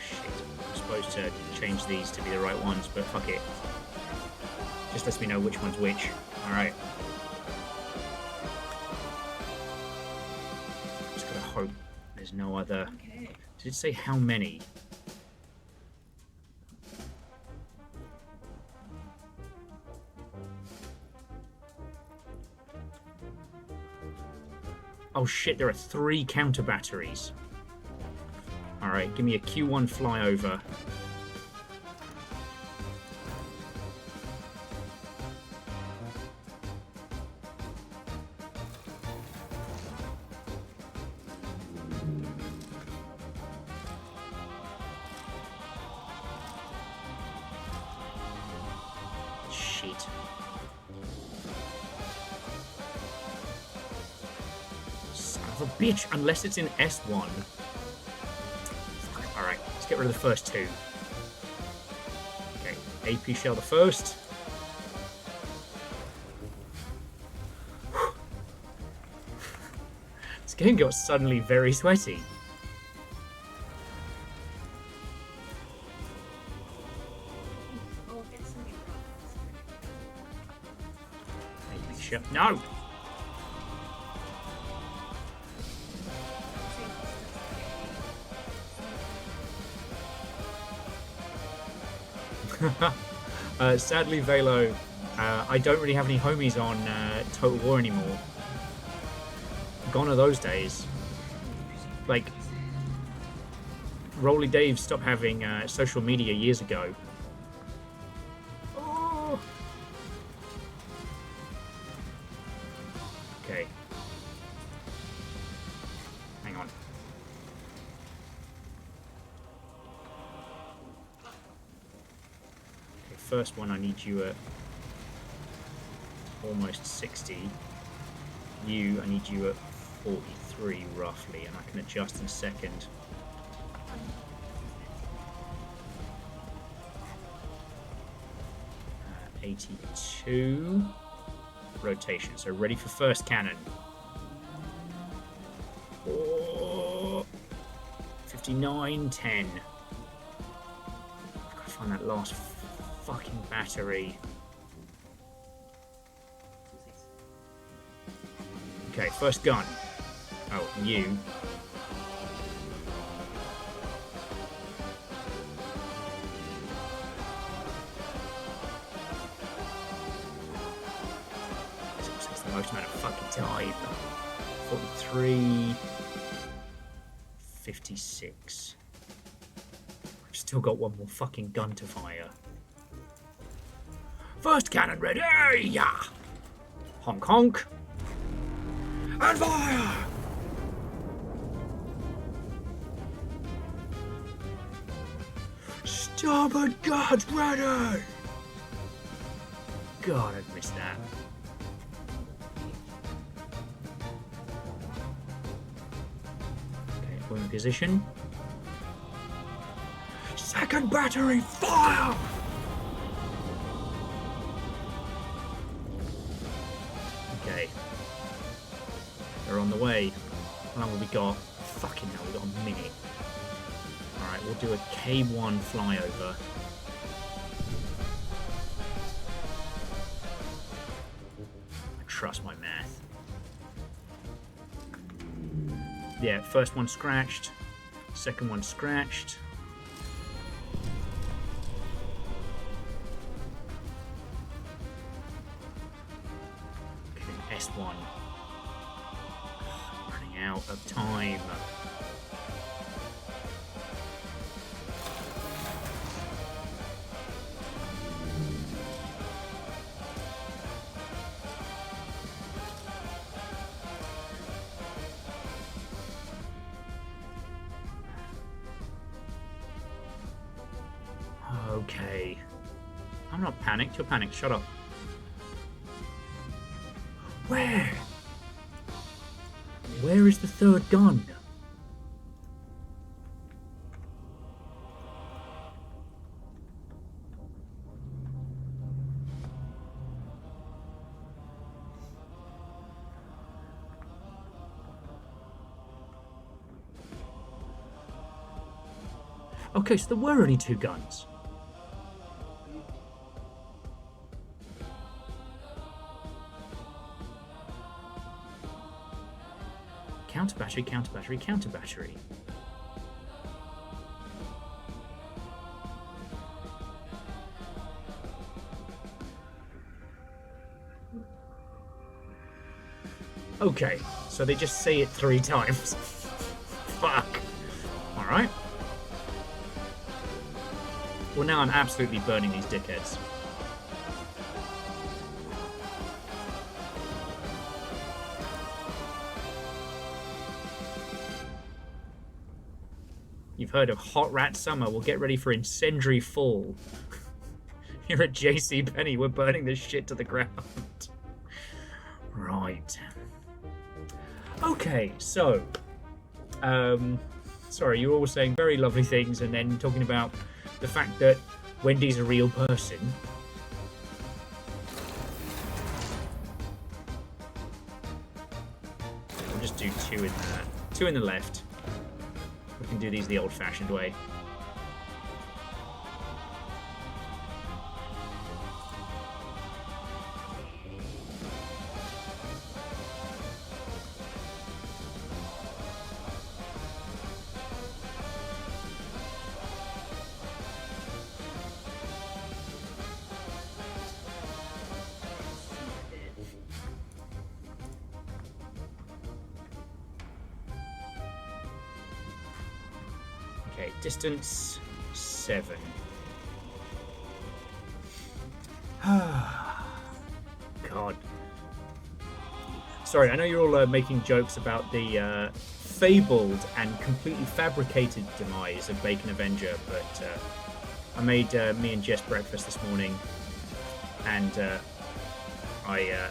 Shit. I'm supposed to change these to be the right ones, but fuck it. Just lets me know which one's which. Alright. Just gotta hope there's no other. Okay. Did it say how many? Oh shit, there are 3 counter batteries. Alright, give me a Q1 flyover. Shit. Son of a bitch, unless it's in S1. Fuck. Alright, let's get rid of the first 2. Okay, AP shell the first. This game got suddenly very sweaty. Oh, it's something wrong. AP shell. No! Sadly, Velo, I don't really have any homies on Total War anymore. Gone are those days. Like, Rolly Dave stopped having social media years ago. Oh. Okay. Hang on. First one, I need you at almost 60. You, I need you at 43 roughly, and I can adjust in a second. Uh, 82 rotation. So ready for first cannon. Oh, 59, 10. I've got to find that last fucking battery. Okay, first gun. Oh, you. This takes the most amount of fucking time. 43. 56. Still got one more fucking gun to fire. First cannon ready! Yeah! Honk honk! And fire! Starboard guards ready! God, I've missed that. Okay, we're in position. Second battery, fire! Okay. They're on the way. How long have we got? Fucking hell, we've got a minute. Alright, we'll do a K1 flyover. I trust my math. Yeah, first one scratched. Second one scratched. Okay, S1. Running out of time. Okay. I'm not panicked. You're panicked. Shut up. Where? Where is the third gun? Okay, so there were only two guns. Counter battery, counter battery, counter battery. Okay, so they just say it 3 times. Fuck. Alright. Well, now I'm absolutely burning these dickheads. You've heard of Hot Rat Summer. We'll get ready for Incendiary Fall. Here at JCPenney, we're burning this shit to the ground. Right. Okay, so... sorry, you were all saying very lovely things and then talking about the fact that Wendy's a real person. We'll just do 2 in there. 2 in the left. We can do these the old-fashioned way. Okay, distance 7. God. Sorry, I know you're all making jokes about the fabled and completely fabricated demise of Bacon Avenger, but I made me and Jess breakfast this morning, and I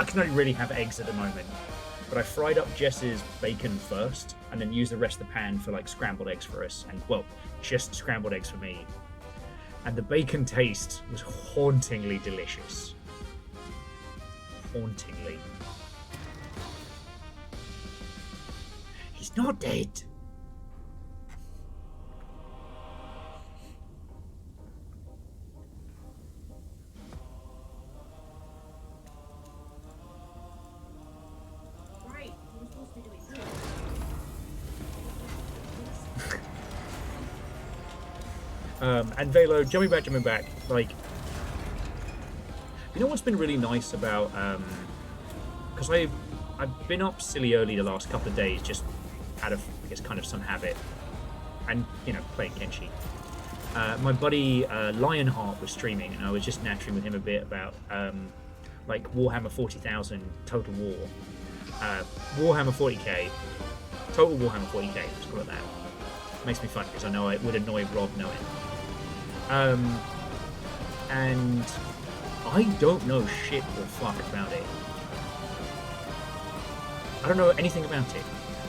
can only really have eggs at the moment. But I fried up Jess's bacon first, and then used the rest of the pan for like scrambled eggs for us, and well, just scrambled eggs for me. And the bacon taste was hauntingly delicious. Hauntingly. He's not dead. And Velo, jumping back, like, you know what's been really nice about, because I've been up silly early the last couple of days, just out of, I guess, kind of some habit, and you know, playing Kenshi. My buddy Lionheart was streaming, and I was just nattering with him a bit about like Warhammer 40,000 Total War, Warhammer 40k, Total Warhammer 40k. Let's call it that. Makes me fun because I know it would annoy Rob knowing. And I don't know shit or fuck about it. I don't know anything about it,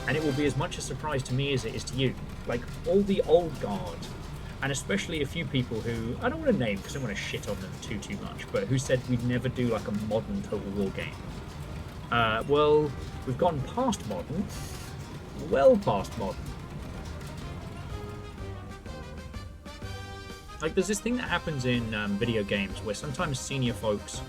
and it will be as much a surprise to me as it is to you. Like, all the old guard, and especially a few people who, I don't want to name because I don't want to shit on them too much, but who said we'd never do like a modern Total War game. Well, we've gone past modern, well past modern. Like, there's this thing that happens in video games where sometimes senior folks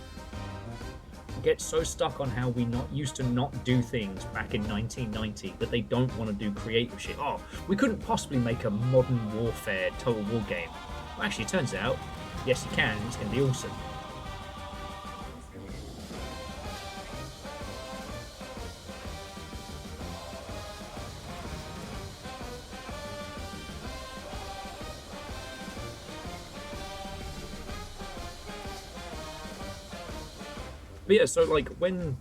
get so stuck on how we used to not do things back in 1990 that they don't want to do creative shit. Oh, we couldn't possibly make a modern warfare Total War game. Well, actually, it turns out, yes, you can. It's going to be awesome. But yeah, so like when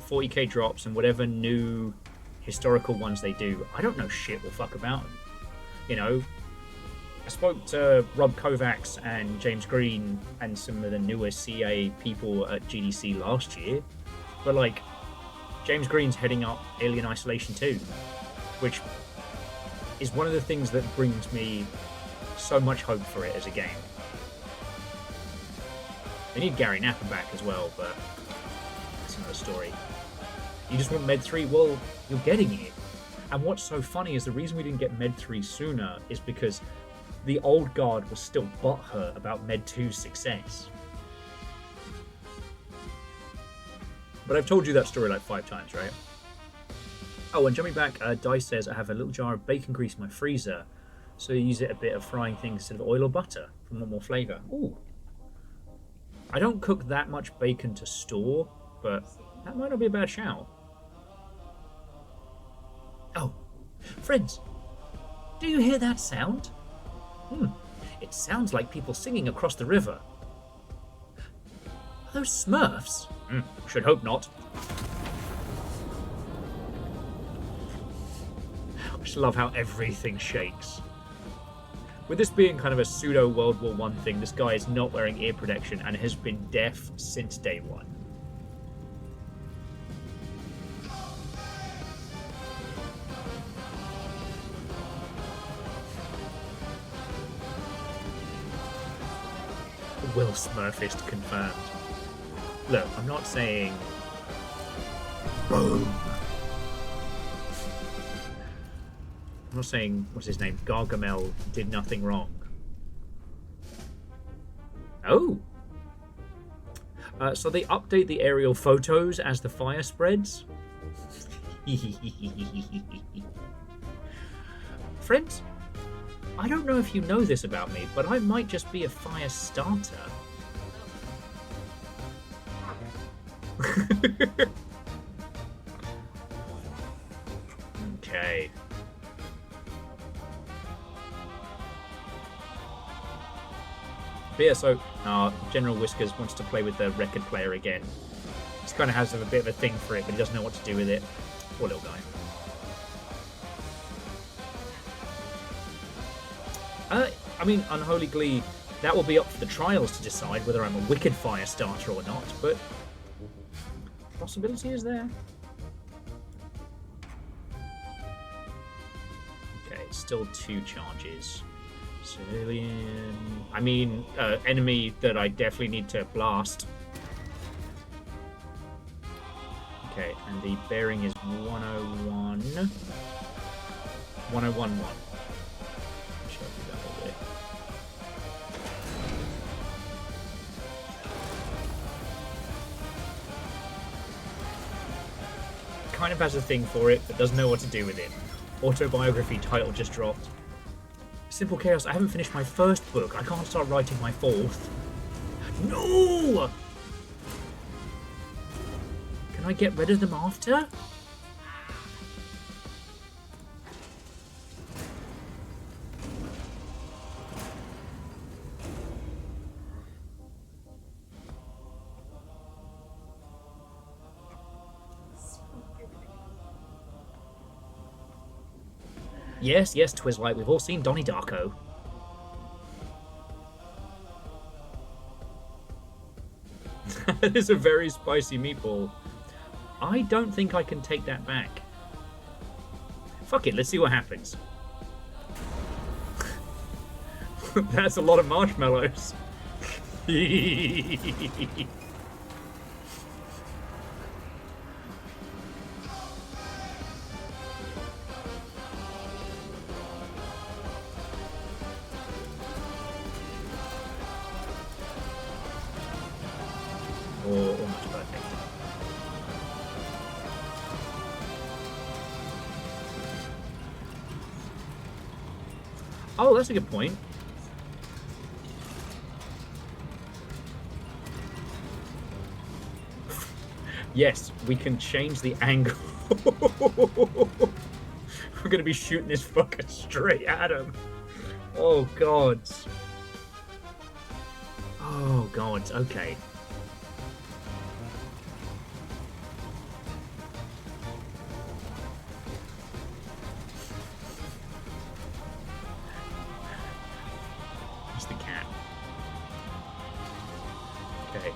40k drops and whatever new historical ones they do, I don't know shit or fuck about them. You know, I spoke to Rob Kovacs and James Green and some of the newer CA people at GDC last year, but like James Green's heading up Alien Isolation 2, which is one of the things that brings me so much hope for it as a game. They need Gary Napper back as well, but that's another story. You just want Med 3? Well, you're getting it. And what's so funny is the reason we didn't get Med 3 sooner is because the old guard was still butthurt about Med 2's success. But I've told you that story like 5 times, right? Oh, and jumping back, Dice says, I have a little jar of bacon grease in my freezer, so you use it a bit of frying things instead of oil or butter for more flavour. Ooh. I don't cook that much bacon to store, but that might not be a bad shout. Oh, friends, do you hear that sound? It sounds like people singing across the river. Are those Smurfs? Should hope not. I just love how everything shakes. With this being kind of a pseudo World War I thing, this guy is not wearing ear protection and has been deaf since day one. Will Smurfist confirmed. Look, I'm not saying boom. I'm not saying, what's his name, Gargamel did nothing wrong. Oh! So they update the aerial photos as the fire spreads? Friends, I don't know if you know this about me, but I might just be a fire starter. Okay. But yeah, so General Whiskers wants to play with the record player again. He kind of has a bit of a thing for it, but he doesn't know what to do with it. Poor little guy. I mean, Unholy Glee, that will be up for the trials to decide whether I'm a wicked fire starter or not, but possibility is there. Okay, still 2 charges. Civilian... I mean, enemy that I definitely need to blast. Okay, and the bearing is 101... 1011. Should I do that all day? Kind of has a thing for it, but doesn't know what to do with it. Autobiography title just dropped. Simple Chaos, I haven't finished my 1st book. I can't start writing my 4th. No! Can I get rid of them after? Yes, yes, Twizzlight, we've all seen Donnie Darko. That is a very spicy meatball. I don't think I can take that back. Fuck it, let's see what happens. That's a lot of marshmallows. Almost perfect. Oh, that's a good point. Yes, we can change the angle. We're gonna be shooting this fucker straight at him. Oh god. Oh god, okay. It's the cat. Okay.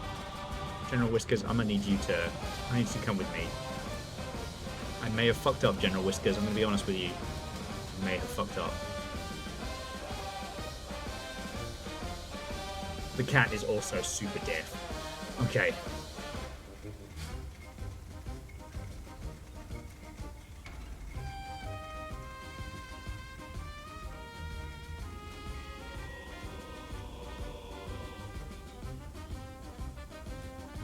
General Whiskers, I'm gonna need you to come with me. I may have fucked up, General Whiskers, I'm gonna be honest with you. I may have fucked up. The cat is also super deaf. Okay.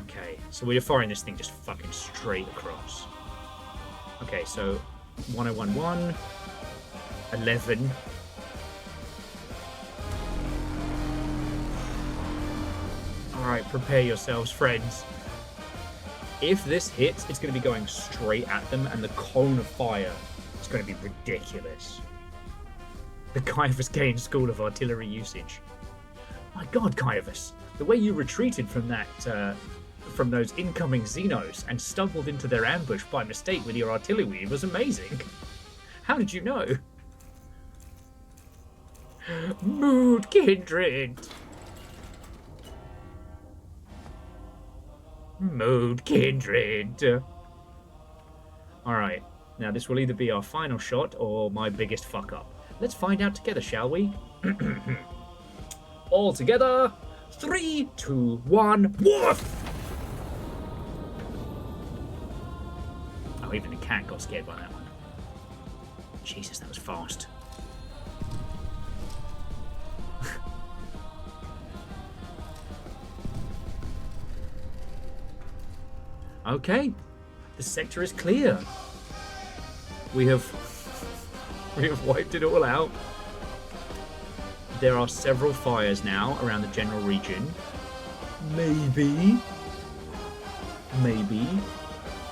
Okay, so we're firing this thing just fucking straight across. Okay, so 1011, 11. Alright, prepare yourselves, friends. If this hits, it's going to be going straight at them, and the cone of fire is going to be ridiculous. The Caiaphas gained School of Artillery usage. My god, Caiaphas, the way you retreated from that, from those incoming Xenos and stumbled into their ambush by mistake with your artillery weave was amazing. How did you know? Mood kindred. Mood kindred. Alright, now this will either be our final shot or my biggest fuck up. Let's find out together, shall we? All together. 3, 2, 1, woof! Oh, even the cat got scared by that one. Jesus, that was fast. Okay, the sector is clear. We have wiped it all out. There are several fires now around the general region. Maybe.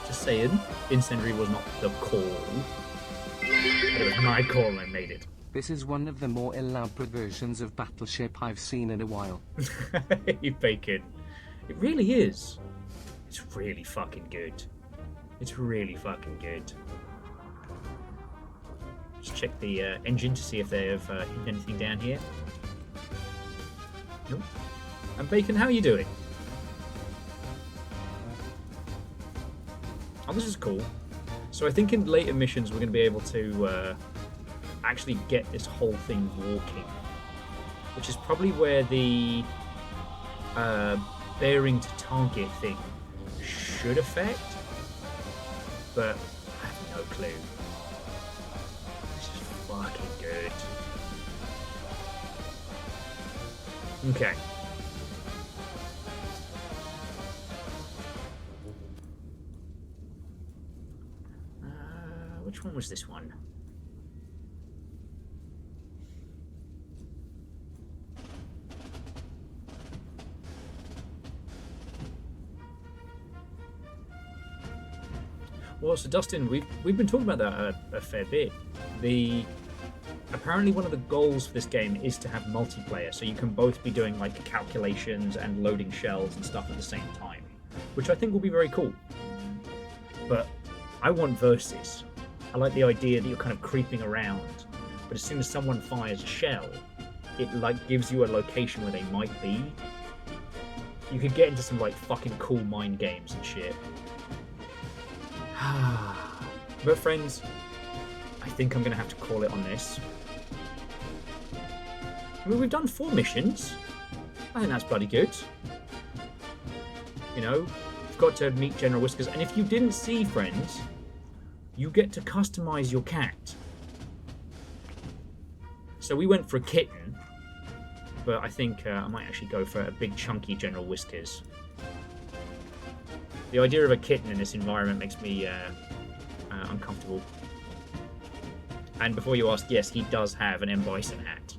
Just saying. Incendiary was not the call. It was my call and I made it. This is one of the more elaborate versions of Battleship I've seen in a while. Bacon. It really is. It's really fucking good. It's really fucking good. Just check the engine to see if they have hidden anything down here. Nope. And Bacon, how are you doing? Oh, this is cool. So I think in later missions we're going to be able to actually get this whole thing walking. Which is probably where the bearing to target thing should affect. But I have no clue. This is fucking good. Okay. Which one was this one? Well, so Dustin, we've been talking about that a fair bit. Apparently one of the goals for this game is to have multiplayer, so you can both be doing like calculations and loading shells and stuff at the same time, which I think will be very cool. But I want versus. I like the idea that you're kind of creeping around but as soon as someone fires a shell, it like gives you a location where they might be. You could get into some like fucking cool mind games and shit. But friends, I think I'm gonna have to call it on this. I mean, we've done 4 missions. I think that's bloody good. You know, we've got to meet General Whiskers, and if you didn't see, friends, you get to customize your cat. So we went for a kitten, but I think I might actually go for a big chunky General Whiskers. The idea of a kitten in this environment makes me uncomfortable. And before you ask, yes, he does have an M. Bison hat.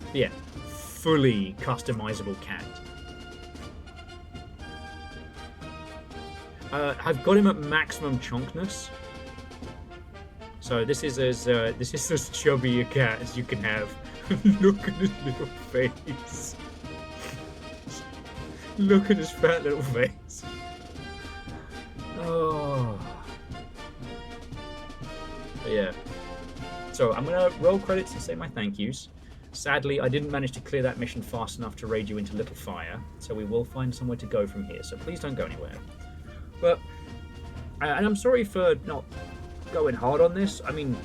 But yeah, fully customizable cat. I've got him at maximum chunkness. So this is as chubby a cat as you can have. Look at his little face. Look at his fat little face. Oh. But yeah. So I'm gonna roll credits and say my thank yous. Sadly, I didn't manage to clear that mission fast enough to raid you into Little Fire, so we will find somewhere to go from here, so please don't go anywhere. But, and I'm sorry for not going hard on this. I mean,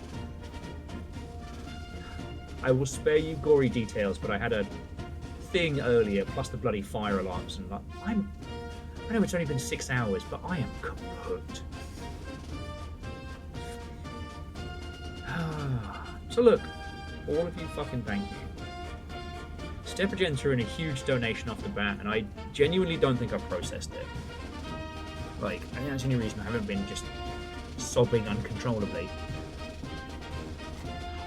I will spare you gory details, but I had a thing earlier, plus the bloody fire alarms, and like, I know it's only been 6 hours, but I am kaput. So look, all of you fucking thank you. Stepagen threw in a huge donation off the bat, and I genuinely don't think I've processed it. Like, I think that's the only reason I haven't been just sobbing uncontrollably.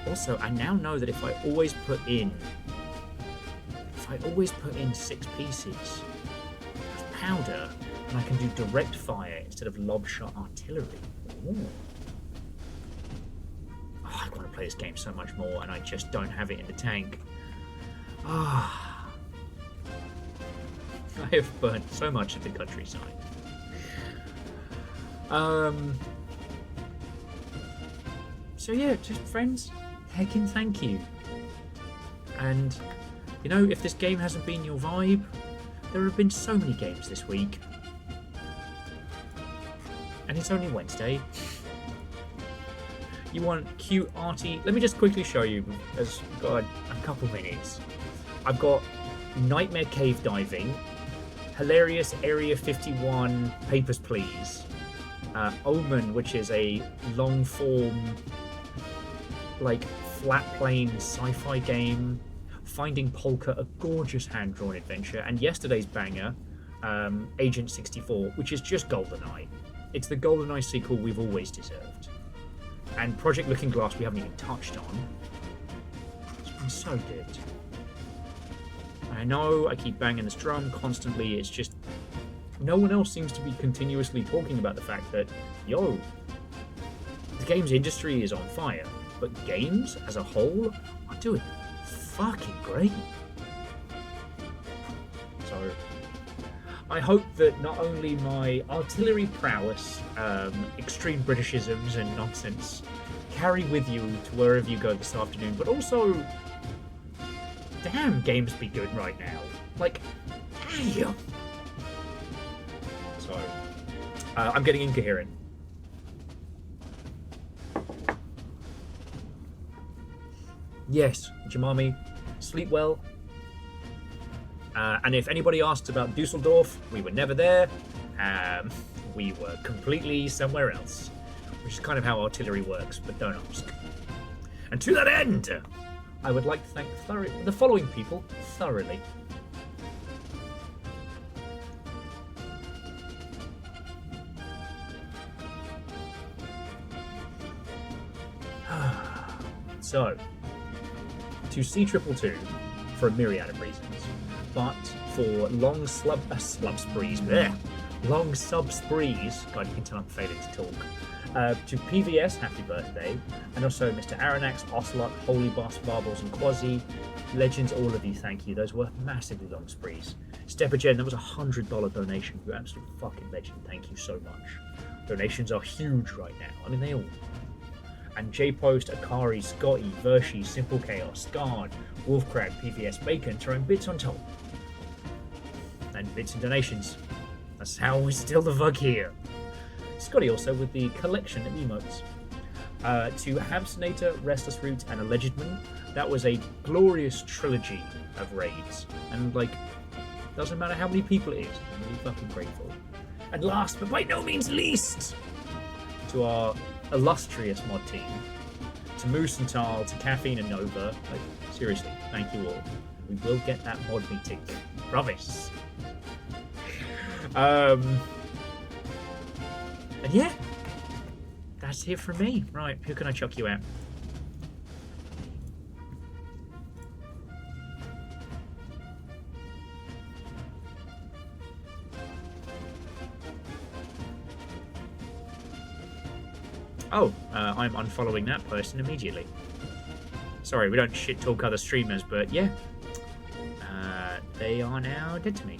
Also, I now know that if I always put in 6 pieces of powder, then I can do direct fire instead of lob shot artillery. Ooh. Oh, I want to play this game so much more, and I just don't have it in the tank. Ah, I have burnt so much of the countryside. So yeah, just friends, heckin' thank you. And you know, if this game hasn't been your vibe, there have been so many games this week, and it's only Wednesday. You want cute, arty... Let me just quickly show you, as we've got a couple minutes. I've got Nightmare Cave Diving, hilarious Area 51 Papers, Please, Omen, which is a long-form, like, flat-plane sci-fi game, Finding Polka, a gorgeous hand-drawn adventure, and yesterday's banger, Agent 64, which is just GoldenEye. It's the GoldenEye sequel we've always deserved. And Project Looking Glass we haven't even touched on. It's been so good. I know I keep banging this drum constantly, it's just no one else seems to be continuously talking about the fact that, yo, the games industry is on fire, but games as a whole are doing fucking great. So I hope that not only my artillery prowess, extreme Britishisms and nonsense carry with you to wherever you go this afternoon, but also, damn, games be good right now. Like, damn. So, I'm getting incoherent. Yes, Jamami, sleep well. And if anybody asks about Düsseldorf, we were never there. We were completely somewhere else, which is kind of how artillery works, but don't ask. And to that end, I would like to thank the following people thoroughly. So, to C222 for a myriad of reasons, but for long sub sprees, long sub sprees, God, you can tell I'm failing to talk, to PVS, happy birthday, and also Mr. Aranax, Ocelot, Holy Boss, Barbles, and Quasi, legends, all of you, thank you, those were massively long sprees. Stepagen, that was $100 donation, you're absolute fucking legend, thank you so much. Donations are huge right now. I mean, they all. And J-Post, Akari, Scotty, Vershi, Simple Chaos, Guard, Wolfcrag, PVS Bacon throwing bits on top. And bits and donations. That's how we still the vug here. Scotty also with the collection of emotes. To Habsinator, Restless Root, and Allegedman, that was a glorious trilogy of raids. And, like, doesn't matter how many people it is, I'm really fucking grateful. And last, but by no means least, to our illustrious mod team, to Moose and Tal, to Caffeine and Nova, like, seriously, thank you all. We will get that mod meeting. Promise. And yeah, that's it from me. Right, who can I chuck you out? Oh, I'm unfollowing that person immediately. Sorry, we don't shit talk other streamers, but yeah. They are now dead to me.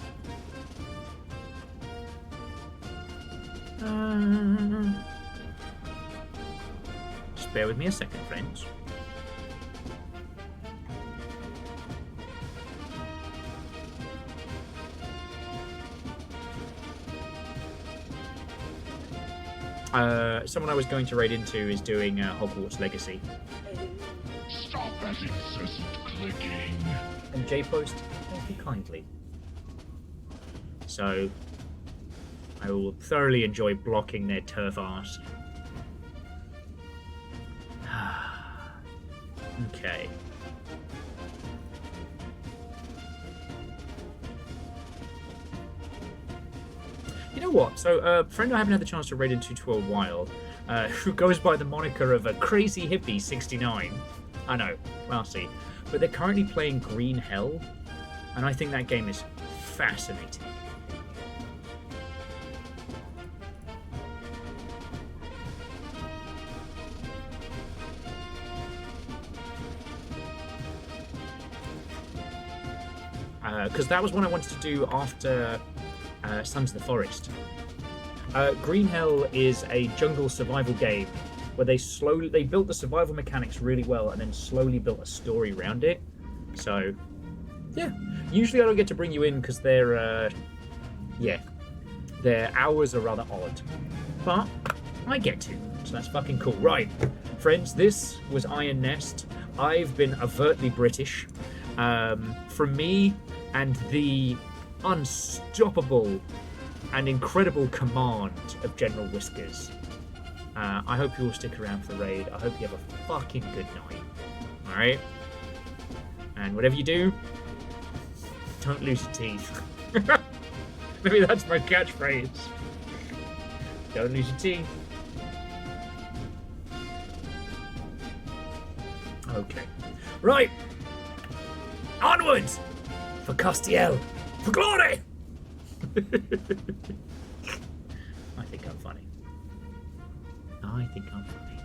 Just bear with me a second, friends. Someone I was going to raid into is doing Hogwarts Legacy. Stop that incessant clicking. And J-Post, thank you kindly. So, I will thoroughly enjoy blocking their turf arse. Okay. You know what? So, a friend I haven't had the chance to raid into to a while, who goes by the moniker of a Crazy Hippie 69. I know, well, see. But they're currently playing Green Hell, and I think that game is fascinating. Because that was what I wanted to do after Sons of the Forest. Green Hell is a jungle survival game where they built the survival mechanics really well and then slowly built a story around it. So, yeah. Usually I don't get to bring you in because their hours are rather odd. But I get to, so that's fucking cool. Right, friends, this was Iron Nest. I've been overtly British. From me and the unstoppable and incredible command of General Whiskers. I hope you all stick around for the raid. I hope you have a fucking good night. Alright? And whatever you do, don't lose your teeth. Maybe that's my catchphrase. Don't lose your teeth. Okay. Right! Onwards! For Castiel! For glory! I think I'm funny. I think I'm funny.